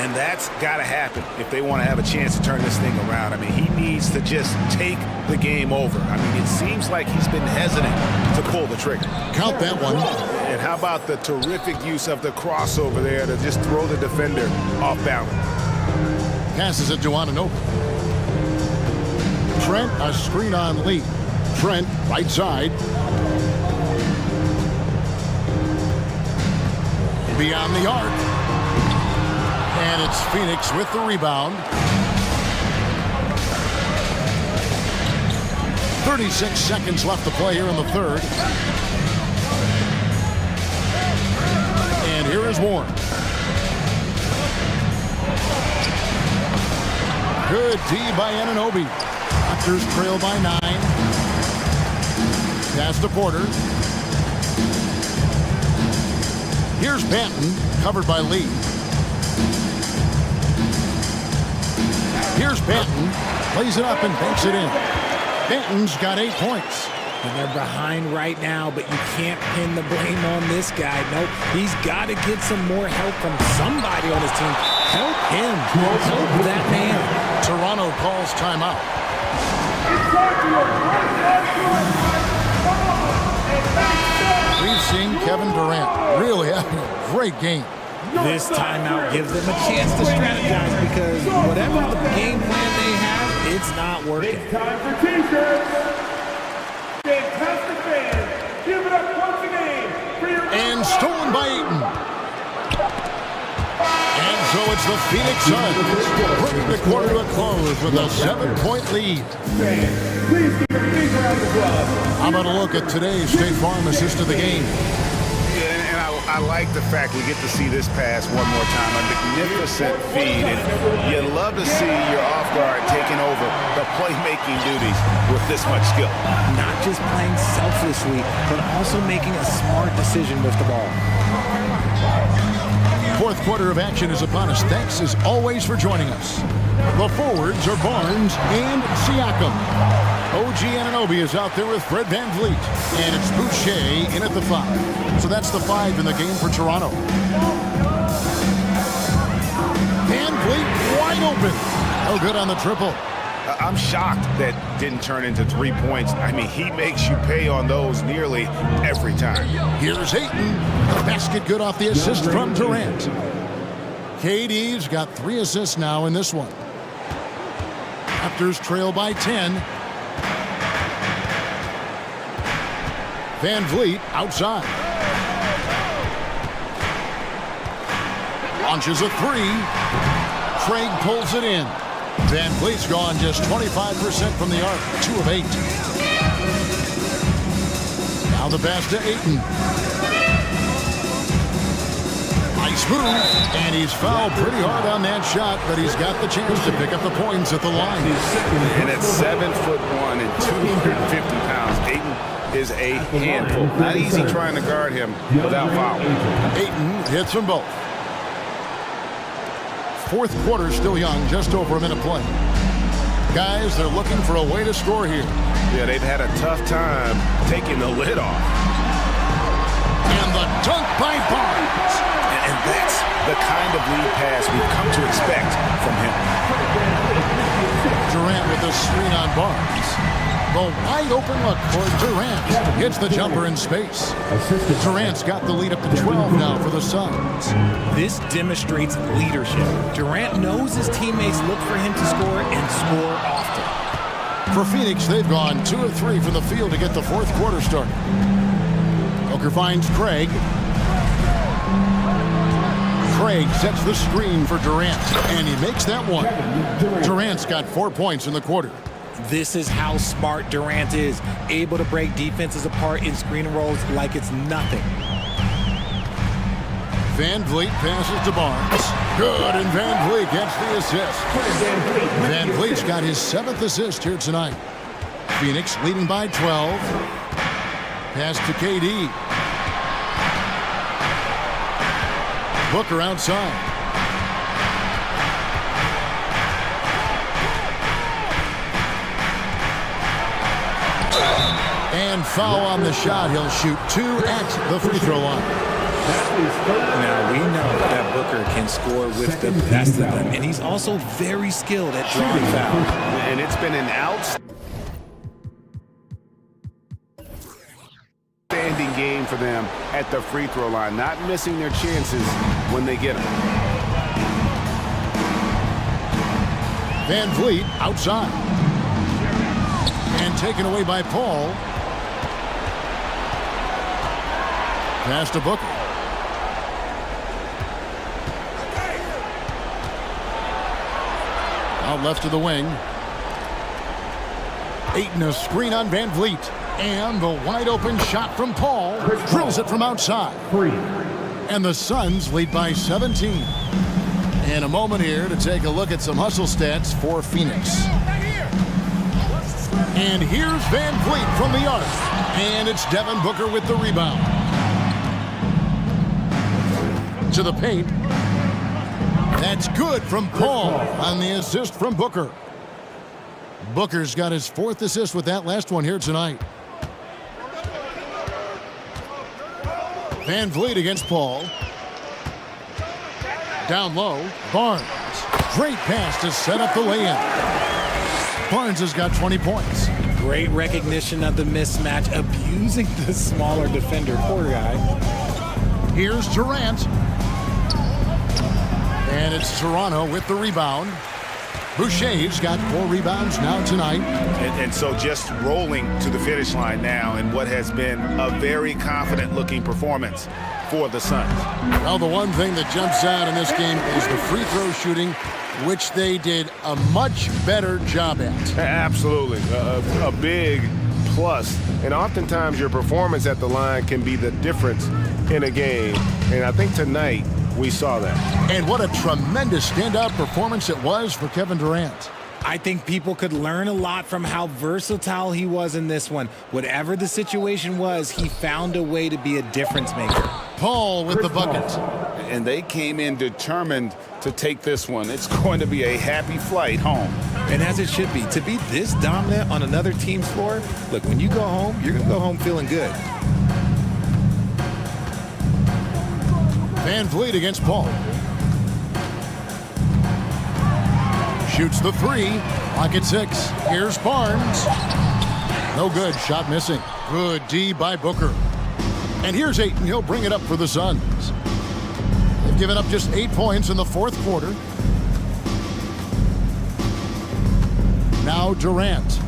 And that's got to happen if they want to have a chance to turn this thing around. I mean, he needs to just take the game over. I mean, it seems like he's been hesitant to pull the trigger. Count that one. And how about the terrific use of the crossover there to just throw the defender off balance? Passes it to Anunoby. Trent, a screen on Lee. Trent, right side. Beyond the arc. And it's Phoenix with the rebound. 36 seconds left to play here in the third. And here is Warren. Good D by Anunoby. Raptors trail by 9. Pass to Porter. Here's Banton, covered by Lee. Here's Banton, plays it up and banks it in. Banton's got 8 points. And they're behind right now, but you can't pin the blame on this guy. Nope, he's got to get some more help from somebody on his team. Help him. Help that man. Toronto calls timeout. We've seen Kevin Durant really having a great game. This timeout gives them a chance to strategize because whatever the game plan they have, it's not working. It's time for t-shirts. Fantastic fans, give it up once again for your... And stolen by Ayton. And so it's the Phoenix Suns bringing the quarter to a close with a 7-point lead. Please give a big round of applause. How about a look at today's State Farm assist of the game? And I like the fact we get to see this pass one more time. A magnificent feed. And you love to see your off guard taking over the playmaking duties with this much skill. Not just playing selflessly, but also making a smart decision with the ball. Fourth quarter of action is upon us. Thanks as always for joining us. The forwards are Barnes and Siakam. OG Anunoby is out there with Fred VanVleet. And it's Boucher in at the 5. So that's the 5 in the game for Toronto. VanVleet wide open. No good on the triple. I'm shocked that didn't turn into 3 points. I mean, he makes you pay on those nearly every time. Here's Ayton. The basket good off the assist from Durant. KD's got 3 assists now in this one. Raptors trail by 10. VanVleet outside. Launches a 3. Craig pulls it in. VanVleet's gone just 25% from the arc. 2 of 8. Now the pass to Ayton. Nice move. And he's fouled pretty hard on that shot, but he's got the chance to pick up the points at the line. And at 7'1" and 250 pounds, Ayton is a handful. Not easy trying to guard him without fouling. Ayton hits them both. Fourth quarter still young, just over a minute play. Guys, they're looking for a way to score here. Yeah, they've had a tough time taking the lid off. And the dunk by Barnes. And that's the kind of lead pass we've come to expect from him. Durant with a screen on Barnes. The wide open look for Durant. Hits the jumper in space. Durant's got the lead up to 12 now for the Suns. This demonstrates leadership. Durant knows his teammates look for him to score and score often. For Phoenix, they've gone 2 of 3 from the field to get the fourth quarter started. Booker finds Craig. Craig sets the screen for Durant, and he makes that one. Durant's got 4 points in the quarter. This is how smart Durant is, able to break defenses apart in screen rolls like it's nothing. VanVleet passes to Barnes. Good, and VanVleet gets the assist. VanVleet's got his 7th assist here tonight. Phoenix leading by 12. Pass to KD. Booker outside. And foul on the shot. He'll shoot 2 at the free throw line. Now, we know that Booker can score with the best of them, and he's also very skilled at drawing fouls. And it's been an outstanding game for them at the free throw line, not missing their chances when they get them. VanVleet outside. And taken away by Paul. Pass to Booker. Out left to the wing. Ayton a screen on VanVleet. And the wide open shot from Paul. Drills it from outside. And the Suns lead by 17. And a moment here to take a look at some hustle stats for Phoenix. And here's VanVleet from the arc. And it's Devin Booker with the rebound. To the paint. That's good from Paul on the assist from Booker. Booker's got his 4th assist with that last one here tonight. VanVleet against Paul. Down low, Barnes. Great pass to set up the lay-in. Barnes has got 20 points. Great recognition of the mismatch, abusing the smaller defender. Poor guy. Here's Durant. And it's Toronto with the rebound. Boucher's got 4 rebounds now tonight. And so just rolling to the finish line now in what has been a very confident-looking performance for the Suns. Well, the one thing that jumps out in this game is the free throw shooting, which they did a much better job at. Absolutely. A big plus. And oftentimes your performance at the line can be the difference in a game. And I think tonight we saw that. And what a tremendous standout performance it was for Kevin Durant. I think people could learn a lot from how versatile he was in this one. Whatever the situation was, he found a way to be a difference maker. Paul with the bucket. And they came in determined to take this one. It's going to be a happy flight home. And as it should be. To be this dominant on another team's floor, look, when you go home, you're going to go home feeling good. Van Vliet against Paul. Shoots the three. Clock at 6. Here's Barnes. No good. Shot missing. Good D by Booker. And here's Ayton. He'll bring it up for the Suns. They've given up just 8 points in the fourth quarter. Now Durant.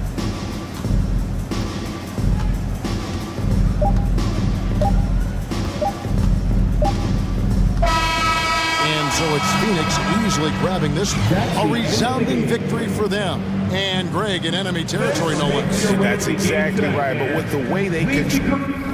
And so it's Phoenix easily grabbing this one. A resounding victory for them. And Greg in enemy territory, no less. That's exactly right. But with the way they control.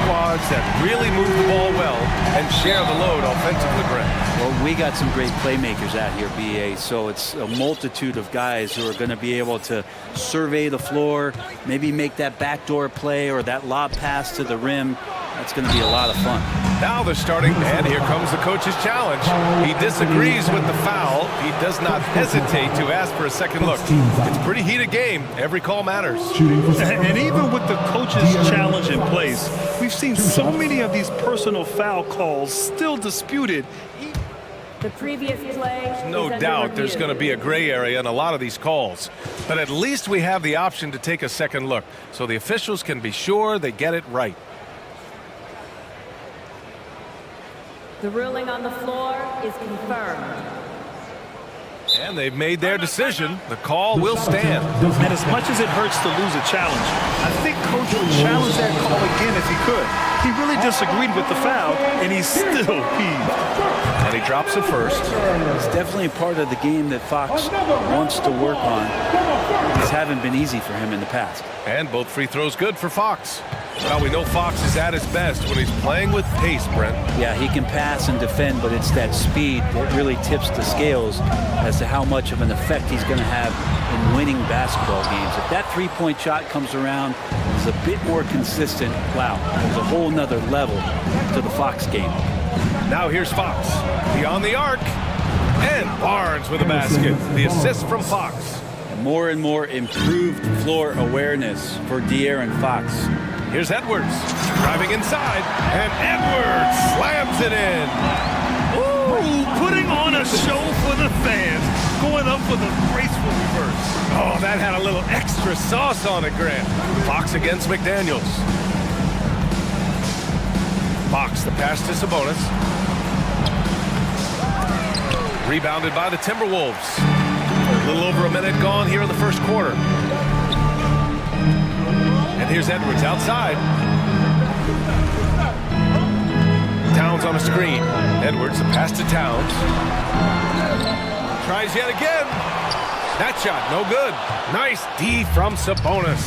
squads that really move the ball well and share the load offensively, Brent. Well, we got some great playmakers out here, BA, so it's a multitude of guys who are going to be able to survey the floor, maybe make that backdoor play or that lob pass to the rim. That's going to be a lot of fun. Now they're starting, and here comes the coach's challenge. He disagrees with the foul. He does not hesitate to ask for a second look. It's a pretty heated game. Every call matters. And even with the coach's challenge in place, we've seen so many of these personal foul calls still disputed. The previous play. No doubt there's going to be a gray area in a lot of these calls. But at least we have the option to take a second look, so the officials can be sure they get it right. The ruling on the floor is confirmed. And they've made their decision. The call will stand. And as much as it hurts to lose a challenge, I think Coach would challenge that call again if he could. He really disagreed with the foul, and he's still peeved. And he drops it first. It's definitely part of the game that Fox wants to work on. These haven't been easy for him in the past. And both free throws good for Fox. Well, we know Fox is at his best when he's playing with pace, Brent. Yeah, he can pass and defend, but it's that speed that really tips the scales as to how much of an effect he's going to have in winning basketball games. If that three-point shot comes around, is a bit more consistent, wow, there's a whole nother level to the Fox game. Now here's Fox, beyond the arc, and Barnes with a basket. The assist from Fox. More and more improved floor awareness for De'Aaron Fox. Here's Edwards, driving inside, and Edwards slams it in. Ooh, putting on a show for the fans, going up with a graceful reverse. Oh, that had a little extra sauce on it, Grant. Fox against McDaniels. Fox, the pass to Sabonis. Rebounded by the Timberwolves. A little over a minute gone here in the first quarter. And here's Edwards outside. Towns on a screen. Edwards, a pass to Towns. Tries yet again. That shot, no good. Nice D from Sabonis.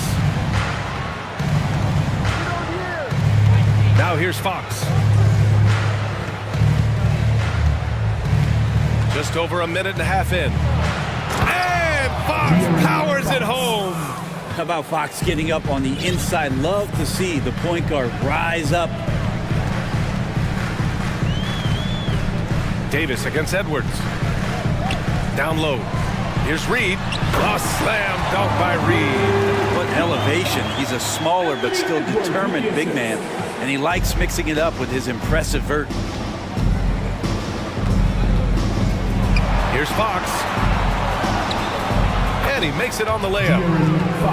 Now here's Fox. Just over a minute and a half in. And Fox powers it home. How about Fox getting up on the inside? Love to see the point guard rise up. Davis against Edwards. Down low. Here's Reed. A slam dunk by Reed. What elevation. He's a smaller but still determined big man. And he likes mixing it up with his impressive vert. Here's Fox. And he makes it on the layup.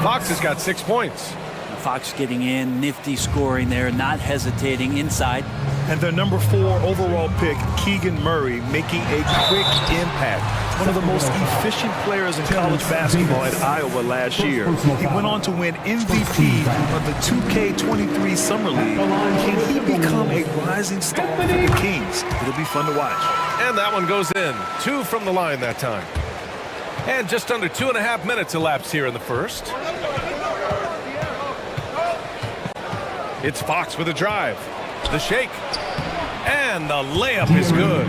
Fox has got 6 points. Fox getting in, nifty scoring there, not hesitating inside. And their number 4 overall pick, Keegan Murray, making a quick impact. One of the most efficient players in college basketball at Iowa last year. He went on to win MVP of the 2K23 Summer League. Can he become a rising star for the Kings? It'll be fun to watch. And that one goes in. 2 from the line that time. And just under 2.5 minutes elapsed here in the first. It's Fox with a drive. The shake. And the layup is good.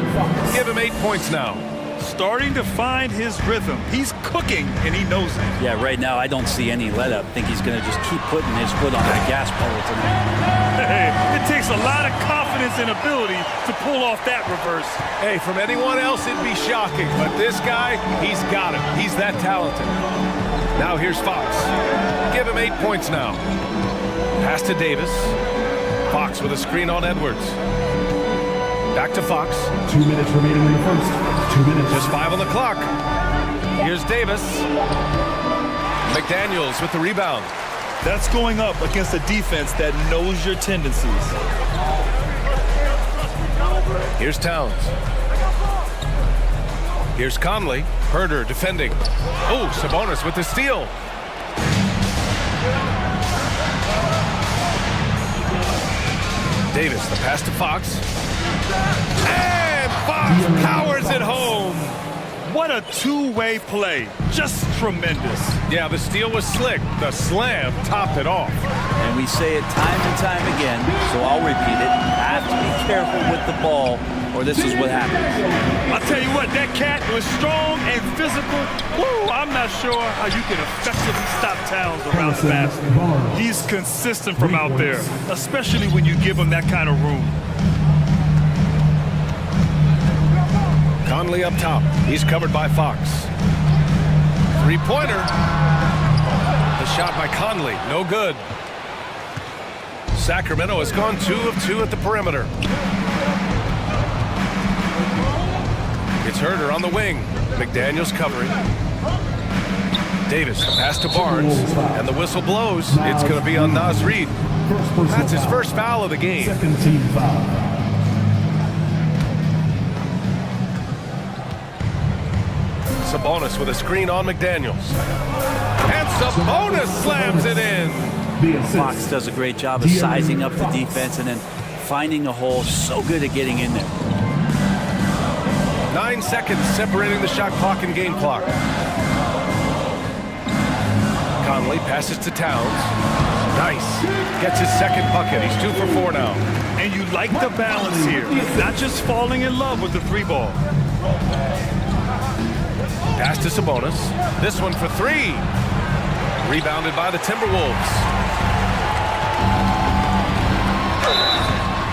Give him 8 points now. Starting to find his rhythm. He's cooking, and he knows it. Yeah, right now I don't see any let up. I think he's going to just keep putting his foot on that gas pedal tonight. Hey, it takes a lot of confidence and ability to pull off that reverse. Hey, from anyone else it'd be shocking, but this guy, he's got it. He's that talented. Now here's Fox. Give him 8 points now. Pass to Davis. Fox with a screen on Edwards. Back to Fox. 2 minutes remaining in the first. 2 minutes. Just 5 on the clock. Here's Davis. McDaniels with the rebound. That's going up against a defense that knows your tendencies. Here's Towns. Here's Conley. Herder defending. Oh, Sabonis with the steal. Davis, the pass to Fox. And Fox powers it home. What a two-way play. Just tremendous. Yeah, the steal was slick. The slam topped it off. And we say it time and time again, so I'll repeat it. Have to be careful with the ball, or this is what happens. I'll tell you what, that cat was strong and physical. Woo, I'm not sure how you can effectively stop Towns around the basket. He's consistent from out there, especially when you give him that kind of room. Conley up top. He's covered by Fox. Three-pointer. The shot by Conley. No good. Sacramento has gone 2 of 2 at the perimeter. It's Herder on the wing. McDaniels covering. Davis, the pass to Barnes. And the whistle blows. It's going to be on Naz Reid. That's his first foul of the game. Second team foul. Sabonis with a screen on McDaniels. And Sabonis slams it in. Fox does a great job of sizing up the defense and then finding a hole. So good at getting in there. 9 seconds separating the shot clock and game clock. Conley passes to Towns. Nice. Gets his second bucket. He's 2 for 4 now. And you like the balance here. Not just falling in love with the three ball. Pass to Sabonis. This one for 3. Rebounded by the Timberwolves.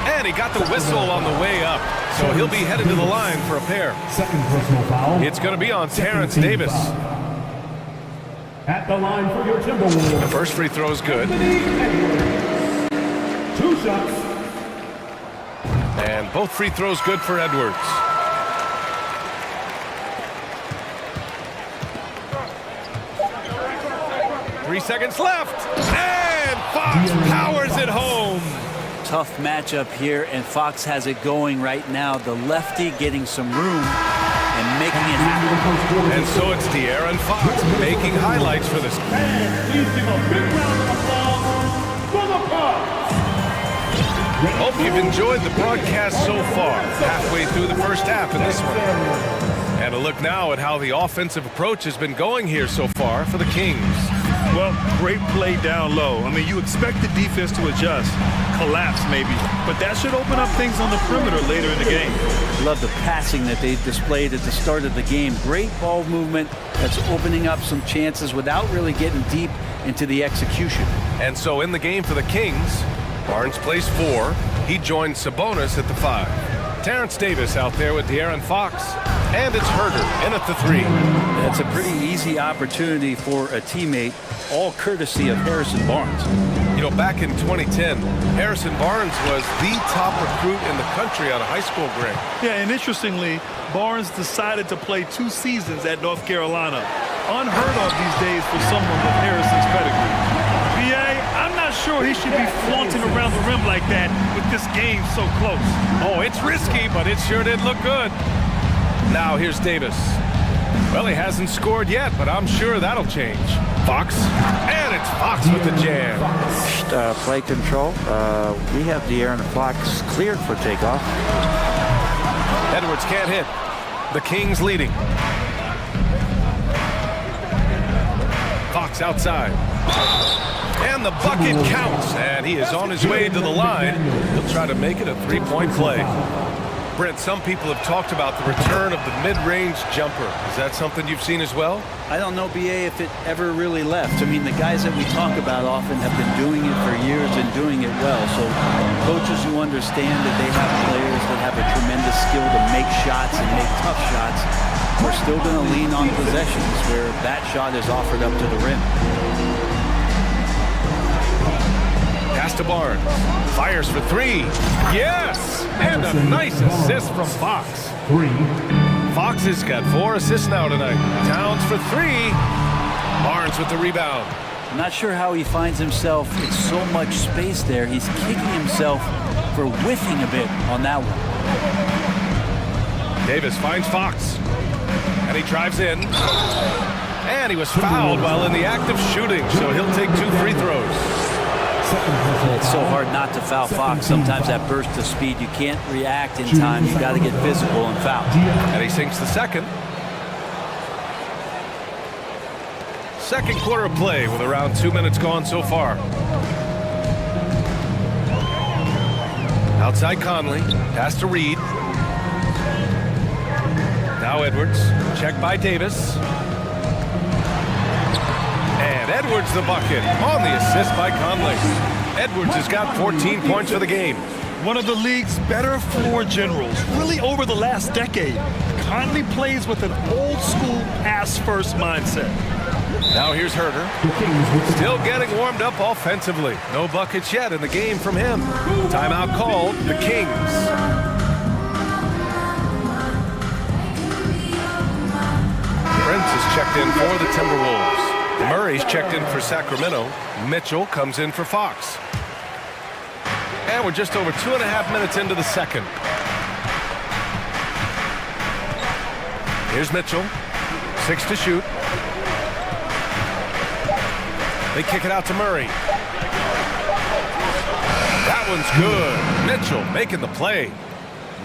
And he got the whistle on the way up. So he'll be headed to the line for a pair. Second personal foul. It's going to be on Terrence Davis. At the line for your Timberwolves. The first free throw is good. 2 shots. And both free throws good for Edwards. Three seconds left. And Fox powers it home. Tough matchup here, and Fox has it going right now. The lefty getting some room and making it happen. And so it's De'Aaron Fox making highlights for this. Hope you've enjoyed the broadcast so far. Halfway through the first half in this one. And a look now at how the offensive approach has been going here so far for the Kings. Well, great play down low. I mean, you expect the defense to adjust, collapse maybe, but that should open up things on the perimeter later in the game. Love the passing that they displayed at the start of the game. Great ball movement that's opening up some chances without really getting deep into the execution. And so in the game for the Kings, Barnes plays 4. He joins Sabonis at the 5. Terrence Davis out there with De'Aaron Fox. And it's Herder in at the 3. That's a pretty easy opportunity for a teammate, all courtesy of Harrison Barnes. You know, back in 2010, Harrison Barnes was the top recruit in the country out of high school grade. Yeah, and interestingly, Barnes decided to play 2 seasons at North Carolina. Unheard of these days for someone with Harrison's pedigree. BA, I'm not sure he should be flaunting around the rim like that with this game so close. Oh, it's risky, but it sure did look good. Now here's Davis. Well, he hasn't scored yet, but I'm sure that'll change. Fox, and it's Fox with the jam. Play control. We have De'Aaron Fox cleared for takeoff. Edwards can't hit. The Kings leading. Fox outside. And the bucket counts, and he is on his way to the line. He'll try to make it a 3-point play. Brent, some people have talked about the return of the mid-range jumper. Is that something you've seen as well? I don't know, BA, if it ever really left. I mean, the guys that we talk about often have been doing it for years and doing it well. So coaches who understand that they have players that have a tremendous skill to make shots and make tough shots are still going to lean on possessions where that shot is offered up to the rim. Pass to Barnes. Fires for 3. Yes! And a nice assist from Fox. 3. Fox has got 4 assists now tonight. Towns for 3. Barnes with the rebound. I'm not sure how he finds himself in so much space there. He's kicking himself for whiffing a bit on that one. Davis finds Fox. And he drives in. And he was fouled while in the act of shooting, so he'll take 2 free throws. It's so hard not to foul Fox. Sometimes that burst of speed, you can't react in time. You got to get physical and foul. And he sinks the second. Second quarter of play with around 2 minutes gone so far. Outside Conley, pass to Reed. Now Edwards, checked by Davis. And Edwards the bucket on the assist by Conley. Edwards has got 14 points for the game. One of the league's better floor generals, really over the last decade. Conley plays with an old-school pass-first mindset. Now here's Herter. Still getting warmed up offensively. No buckets yet in the game from him. Timeout called, the Kings. Prince is checked in for the Timberwolves. Murray's checked in for Sacramento. Mitchell comes in for Fox. And we're just over 2.5 minutes into the second. Here's Mitchell. 6 to shoot. They kick it out to Murray. That one's good. Mitchell making the play.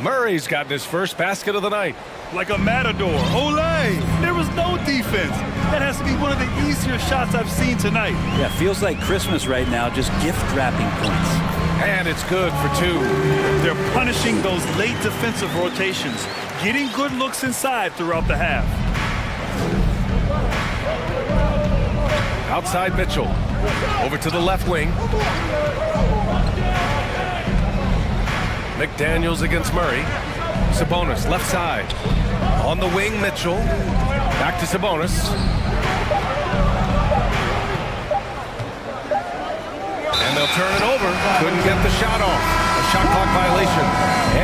Murray's gotten his first basket of the night. Like a matador. Olé! There was no defense. That has to be one of the easier shots I've seen tonight. Yeah, feels like Christmas right now, just gift wrapping points. And it's good for 2. They're punishing those late defensive rotations, getting good looks inside throughout the half. Outside Mitchell. Over to the left wing. McDaniels against Murray. Sabonis left side. On the wing, Mitchell. Back to Sabonis. And they'll turn it over. Couldn't get the shot off. A shot clock violation.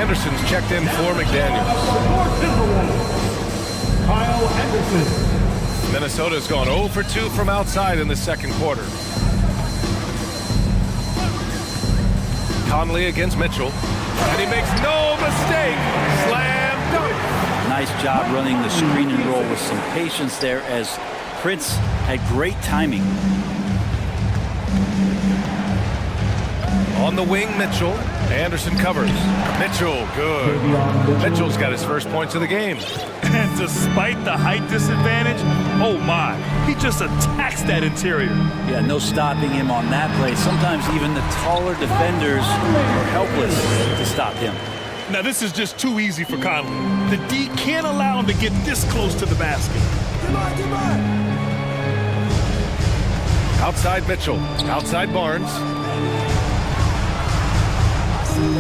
Anderson's checked in for McDaniels. Kyle Anderson. Minnesota's gone 0 for 2 from outside in the second quarter. Conley against Mitchell. And he makes no mistake. Slam dunk. Nice job running the screen and roll with some patience there as Prince had great timing. On the wing, Mitchell. Anderson covers. Mitchell, good. Mitchell's got his first points of the game. And despite the height disadvantage, oh my, he just attacks that interior. Yeah, no stopping him on that play. Sometimes even the taller defenders are helpless to stop him. Now this is just too easy for Conley. The D can't allow him to get this close to the basket. Outside Mitchell. Outside Barnes.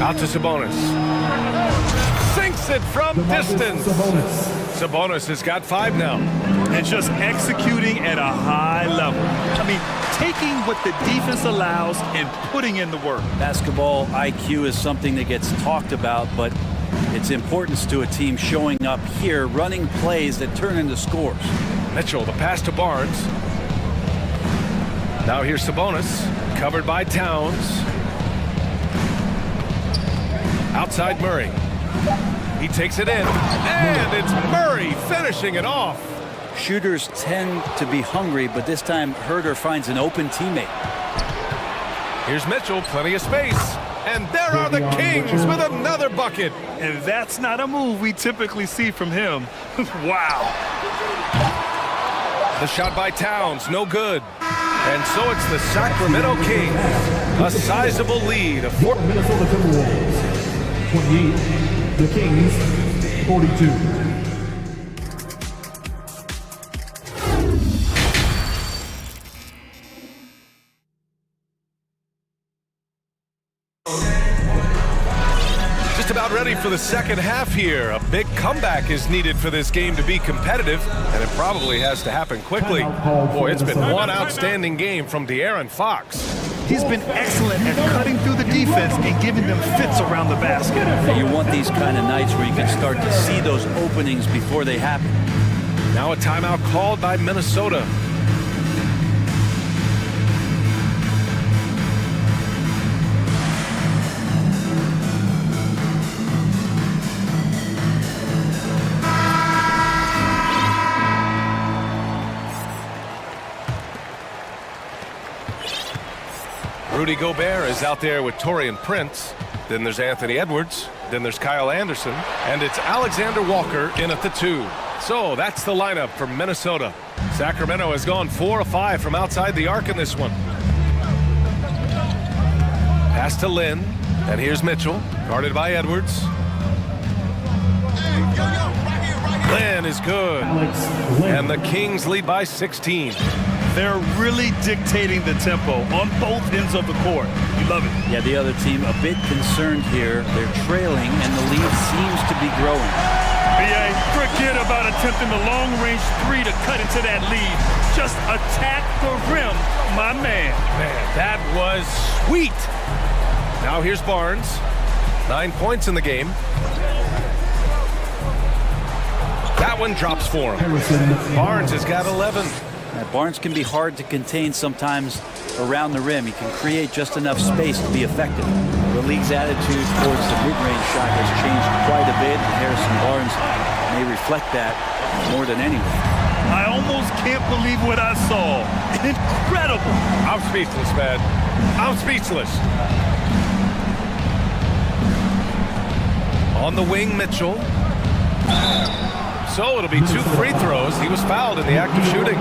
Out to Sabonis. Sinks it from distance. Sabonis has got 5 now. And just executing at a high level. I mean, taking what the defense allows and putting in the work. Basketball IQ is something that gets talked about, but its importance to a team showing up here, running plays that turn into scores. Mitchell, the pass to Barnes. Now here's Sabonis, covered by Towns. Outside Murray. He takes it in, and it's Murray finishing it off. Shooters tend to be hungry, but this time Herter finds an open teammate. Here's Mitchell, plenty of space. And there are the Kings with another bucket. And that's not a move we typically see from him. Wow. The shot by Towns, no good. And so it's the Sacramento Kings. A sizable lead of 4. Minnesota Timberwolves. 28, the Kings, 42. Just about ready for the second half here. A big comeback is needed for this game to be competitive, and it probably has to happen quickly. Boy, it's been one outstanding game from De'Aaron Fox. He's been excellent at cutting through the defense and giving them fits around the basket. You want these kind of nights where you can start to see those openings before they happen. Now a timeout called by Minnesota. Rudy Gobert is out there with Taurean Prince. Then there's Anthony Edwards. Then there's Kyle Anderson. And it's Alexander Walker in at the 2. So that's the lineup for Minnesota. Sacramento has gone 4 of 5 from outside the arc in this one. Pass to Lynn, and here's Mitchell, guarded by Edwards. Lynn is good, and the Kings lead by 16. They're really dictating the tempo on both ends of the court. You love it. Yeah, the other team a bit concerned here. They're trailing, and the lead seems to be growing. BA, forget about attempting the long-range three to cut into that lead. Just attack the rim, my man. Man, that was sweet. Now here's Barnes. 9 points in the game. That one drops for him. Barnes has got 11. Barnes can be hard to contain sometimes around the rim. He can create just enough space to be effective. The league's attitude towards the mid-range shot has changed quite a bit, and Harrison Barnes may reflect that more than anyone. I almost can't believe what I saw. Incredible. I'm speechless, man. I'm speechless. On the wing, Mitchell. So it'll be 2 free throws. He was fouled in the act of shooting.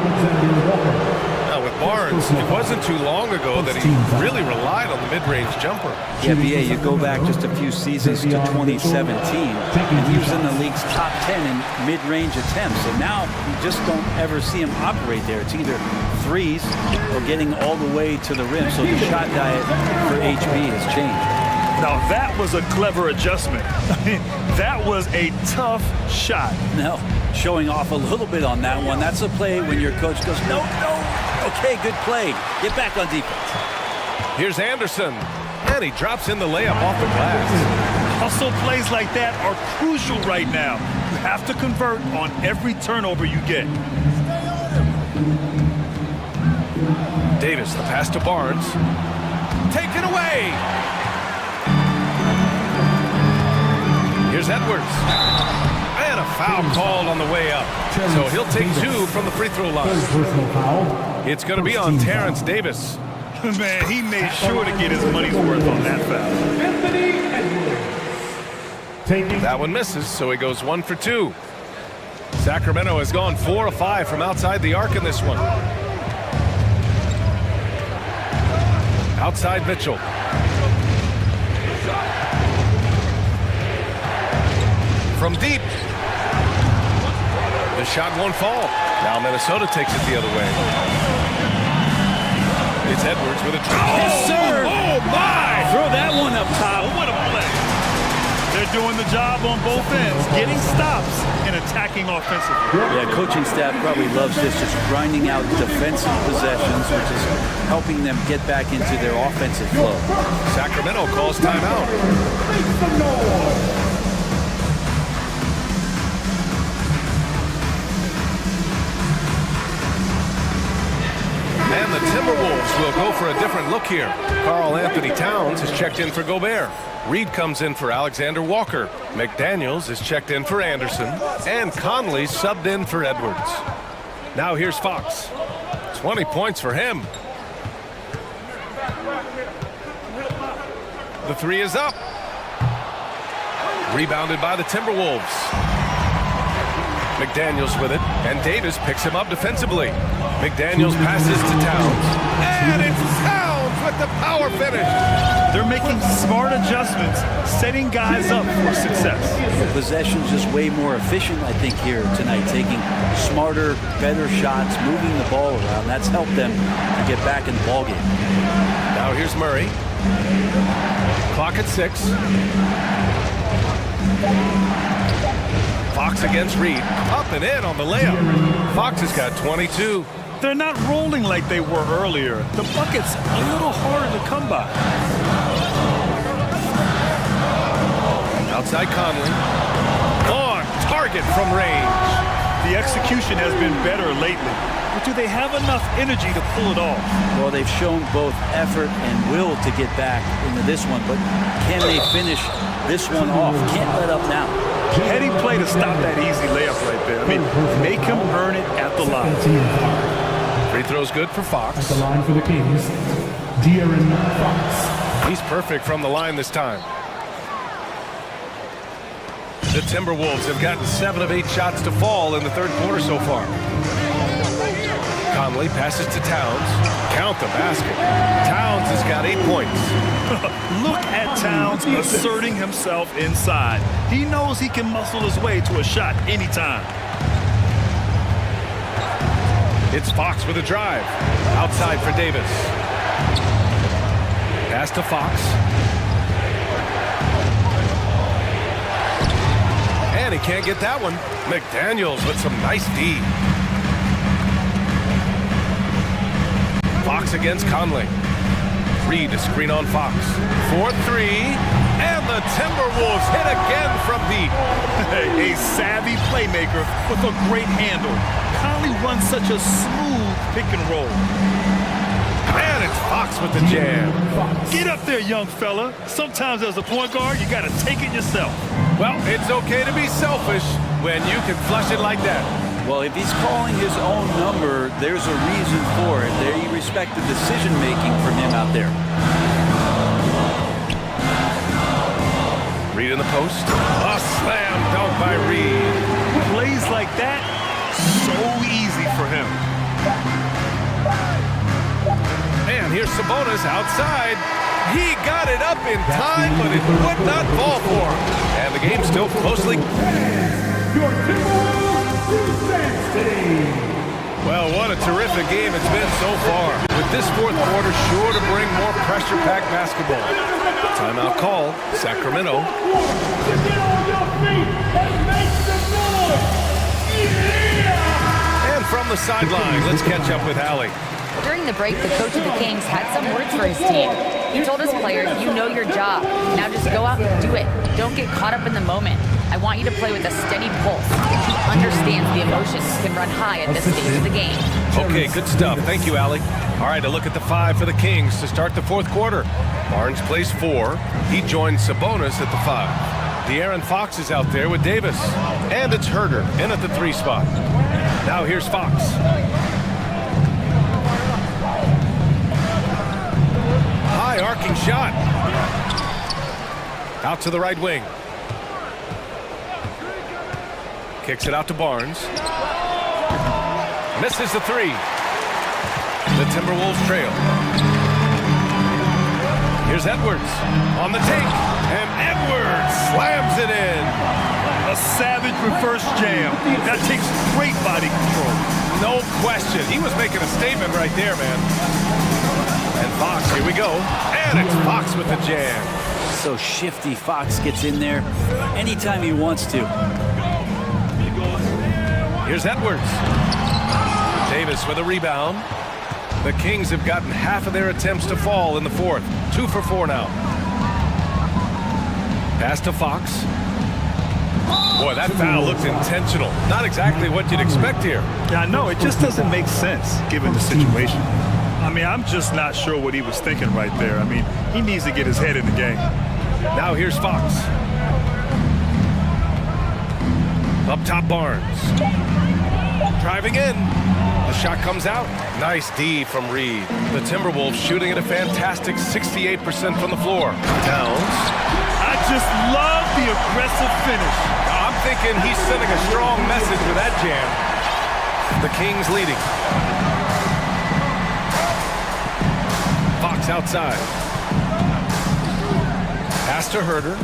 Now with Barnes, it wasn't too long ago that he really relied on the mid-range jumper. Yeah, BA, you go back just a few seasons to 2017, and he was in the league's top 10 in mid-range attempts. And now you just don't ever see him operate there. It's either threes or getting all the way to the rim. So the shot diet for HB has changed. Now that was a clever adjustment. That was a tough shot. No, showing off a little bit on that one. That's a play when your coach goes, no, no, okay, good play. Get back on defense. Here's Anderson, and he drops in the layup off the glass. Hustle plays like that are crucial right now. You have to convert on every turnover you get. Davis, the pass to Barnes. Taken away. Here's Edwards. And a foul called on the way up. So he'll take 2 from the free throw line. It's going to be on Terrence Davis. Man, he made sure to get his money's worth on that foul. That one misses, so he goes 1 for 2. Sacramento has gone 4 of 5 from outside the arc in this one. Outside Mitchell. From deep. The shot won't fall. Now Minnesota takes it the other way. It's Edwards with a triple. Yes, sir. Oh, my! Throw that one up top. What a play. They're doing the job on both ends, getting stops and attacking offensively. Yeah, coaching staff probably loves this, just grinding out defensive possessions, which is helping them get back into their offensive flow. Sacramento calls timeout. And the Timberwolves will go for a different look here. Karl Anthony Towns is checked in for Gobert. Reed comes in for Alexander Walker. McDaniels is checked in for Anderson. And Conley subbed in for Edwards. Now here's Fox. 20 points for him. The 3 is up. Rebounded by the Timberwolves. McDaniels with it, and Davis picks him up defensively. McDaniels passes to Towns, and it's Towns with the power finish. They're making smart adjustments, setting guys up for success. The possession's just way more efficient, I think, here tonight, taking smarter, better shots, moving the ball around. That's helped them to get back in the ballgame. Now here's Murray. Clock at 6. Fox against Reed. Up and in on the layup. Fox has got 22. They're not rolling like they were earlier. The bucket's a little harder to come by. Outside Conley. On target from range. The execution has been better lately. But do they have enough energy to pull it off? Well, they've shown both effort and will to get back into this one, but can they finish this one off? Can't let up now. Heady play to stop that easy layup right there. I mean, make him earn it at the line. Free throw's good for Fox. At the line for the Kings, De'Aaron Fox. He's perfect from the line this time. The Timberwolves have gotten 7 of 8 shots to fall in the third quarter so far. Conley passes to Towns. Count the basket. Towns has got 8 points. Look at Towns asserting himself inside. He knows he can muscle his way to a shot anytime. It's Fox with a drive. Outside for Davis. Pass to Fox. And he can't get that one. McDaniels with some nice D. Fox against Conley. Reed to screen on Fox. 4-3. And the Timberwolves hit again from deep. A savvy playmaker with a great handle. Conley runs such a smooth pick and roll. And it's Fox with the jam. Get up there, young fella. Sometimes as a point guard, you got to take it yourself. Well, it's okay to be selfish when you can flush it like that. Well, if he's calling his own number, there's a reason for it. They respect the decision-making from him out there. Reed in the post. A slam dunk by Reed. Plays like that, so easy for him. And here's Sabonis outside. He got it up in time, but it would not fall for him. And the game's still closely. Your Timberwolves defense team. Well, what a terrific game it's been so far. With this fourth quarter sure to bring more pressure-packed basketball. Timeout call, Sacramento. Get on your feet and make some noise. Yeah! And from the sideline, let's catch up with Allie. During the break, the coach of the Kings had some words for his team. He told his players, you know your job. Now just go out and do it. Don't get caught up in the moment. I want you to play with a steady pulse. He understands the emotions can run high at this stage of the game. Okay, good stuff. Thank you, Allie. All right, a look at the 5 for the Kings to start the fourth quarter. Barnes plays 4. He joins Sabonis at the 5. De'Aaron Fox is out there with Davis. And it's Herter in at the 3 spot. Now here's Fox. High arcing shot. Out to the right wing. Kicks it out to Barnes. Misses the 3. The Timberwolves trail. Here's Edwards on the take. And Edwards slams it in. A savage reverse jam. That takes great body control. No question. He was making a statement right there, man. And Fox, here we go. And it's Fox with the jam. So shifty. Fox gets in there anytime he wants to. Here's Edwards. Davis with a rebound. The Kings have gotten half of their attempts to fall in the fourth. 2 for 4 now. Pass to Fox. Boy, that foul looked intentional. Not exactly what you'd expect here. Yeah, I know. It just doesn't make sense given the situation. I mean, I'm just not sure what he was thinking right there. I mean, he needs to get his head in the game. Now here's Fox. Up top, Barnes. Driving in. The shot comes out. Nice D from Reed. The Timberwolves shooting at a fantastic 68% from the floor. Towns. I just love the aggressive finish. I'm thinking he's sending a strong message with that jam. The Kings leading. Fox outside. Pass to Herter.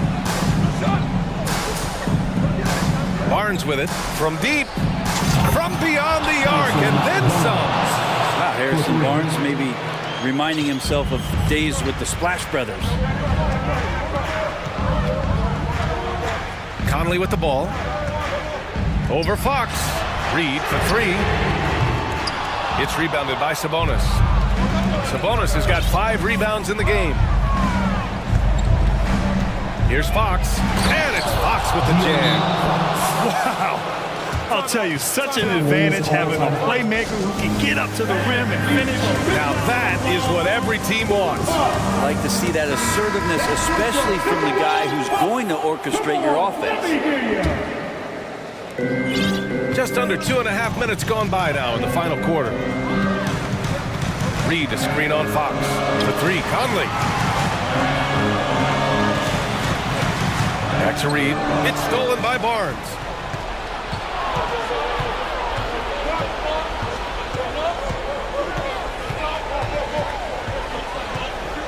Barnes with it from deep, from beyond the arc, and then some. Wow, Harrison Barnes maybe reminding himself of days with the Splash Brothers. Conley with the ball. Over Fox. Reed for 3. It's rebounded by Sabonis. Sabonis has got 5 rebounds in the game. Here's Fox, and it's Fox with the jam. Wow. I'll tell you, such an advantage having a playmaker who can get up to the rim and finish. Now that is what every team wants. I like to see that assertiveness, especially from the guy who's going to orchestrate your offense. Just under 2.5 minutes gone by now in the final quarter. Reed to screen on Fox. The 3, Conley. Back to Reed. It's stolen by Barnes.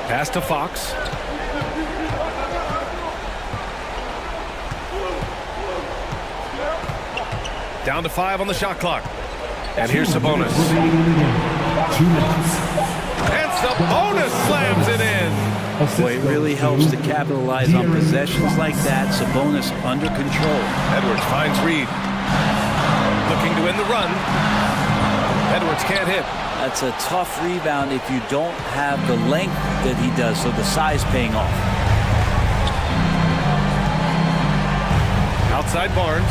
Pass to Fox. Down to 5 on the shot clock. And here's Sabonis. 2 minutes. And Sabonis slams it in. Boy, it really helps to capitalize on possessions like that. Sabonis under control. Edwards finds Reed. Looking to win the run. Edwards can't hit. That's a tough rebound if you don't have the length that he does, so the size paying off. Outside Barnes.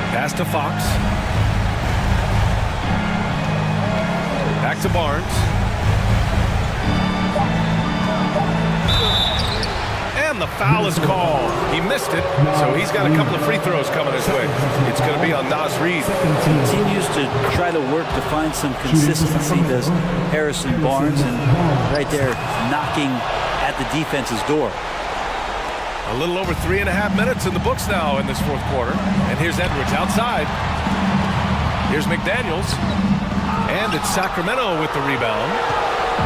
Pass to Fox. Back to Barnes. And the foul is called. He missed it, so he's got a couple of free throws coming his way. It's going to be on Nas Reed. Continues to try to work to find some consistency, does Harrison Barnes, and right there knocking at the defense's door. A little over 3.5 minutes in the books now in this fourth quarter. And here's Edwards outside. Here's McDaniels. And it's Sacramento with the rebound.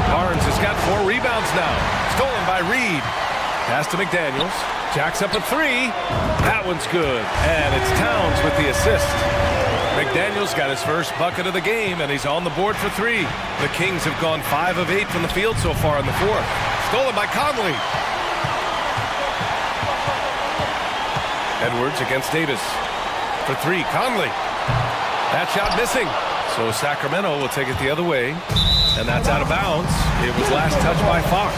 Barnes has got 4 rebounds now. Stolen by Reed. Pass to McDaniels. Jacks up at 3. That one's good. And it's Towns with the assist. McDaniels got his first bucket of the game, and he's on the board for 3. The Kings have gone 5 of 8 from the field so far in the fourth. Stolen by Conley. Edwards against Davis. For 3, Conley. That shot missing. So Sacramento will take it the other way. And that's out of bounds. It was last touched by Fox.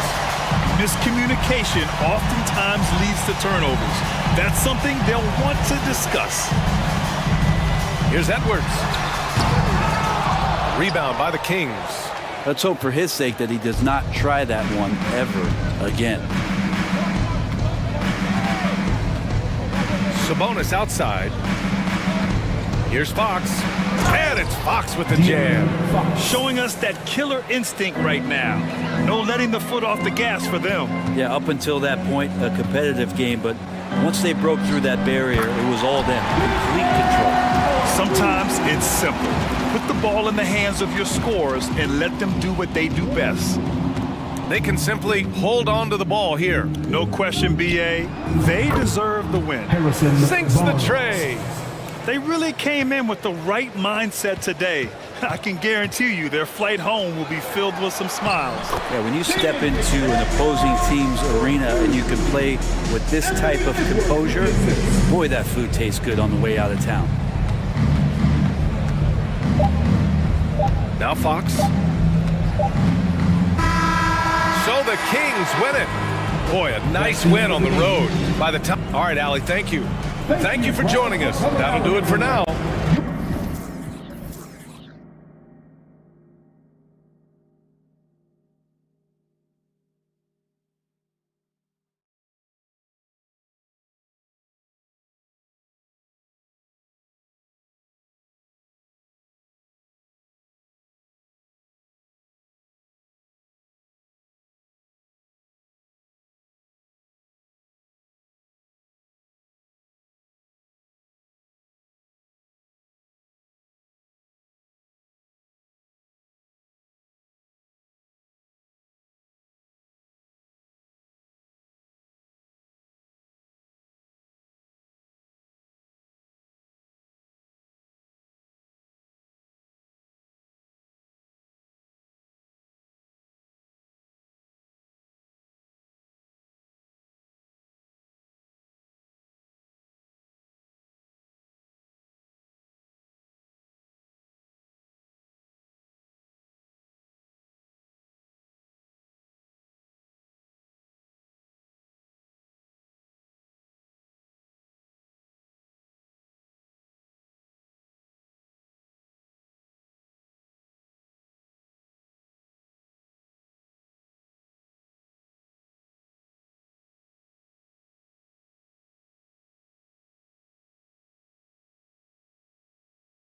Miscommunication oftentimes leads to turnovers. That's something they'll want to discuss. Here's Edwards. Rebound by the Kings. Let's hope for his sake that he does not try that one ever again. Sabonis outside. Here's Fox. And it's Fox with the jam. Showing us that killer instinct right now. No letting the foot off the gas for them. Yeah, up until that point, a competitive game, but once they broke through that barrier, it was all them. Complete control. Sometimes it's simple. Put the ball in the hands of your scorers and let them do what they do best. They can simply hold on to the ball here. No question, BA. They deserve the win. Sinks the tray. They really came in with the right mindset today. I can guarantee you their flight home will be filled with some smiles. Yeah, when you step into an opposing team's arena and you can play with this type of composure, boy, that food tastes good on the way out of town. Now Fox. So the Kings win it. Boy, a nice win on the road by the time. All right, Allie, thank you. Thank you for joining us. That'll do it for now.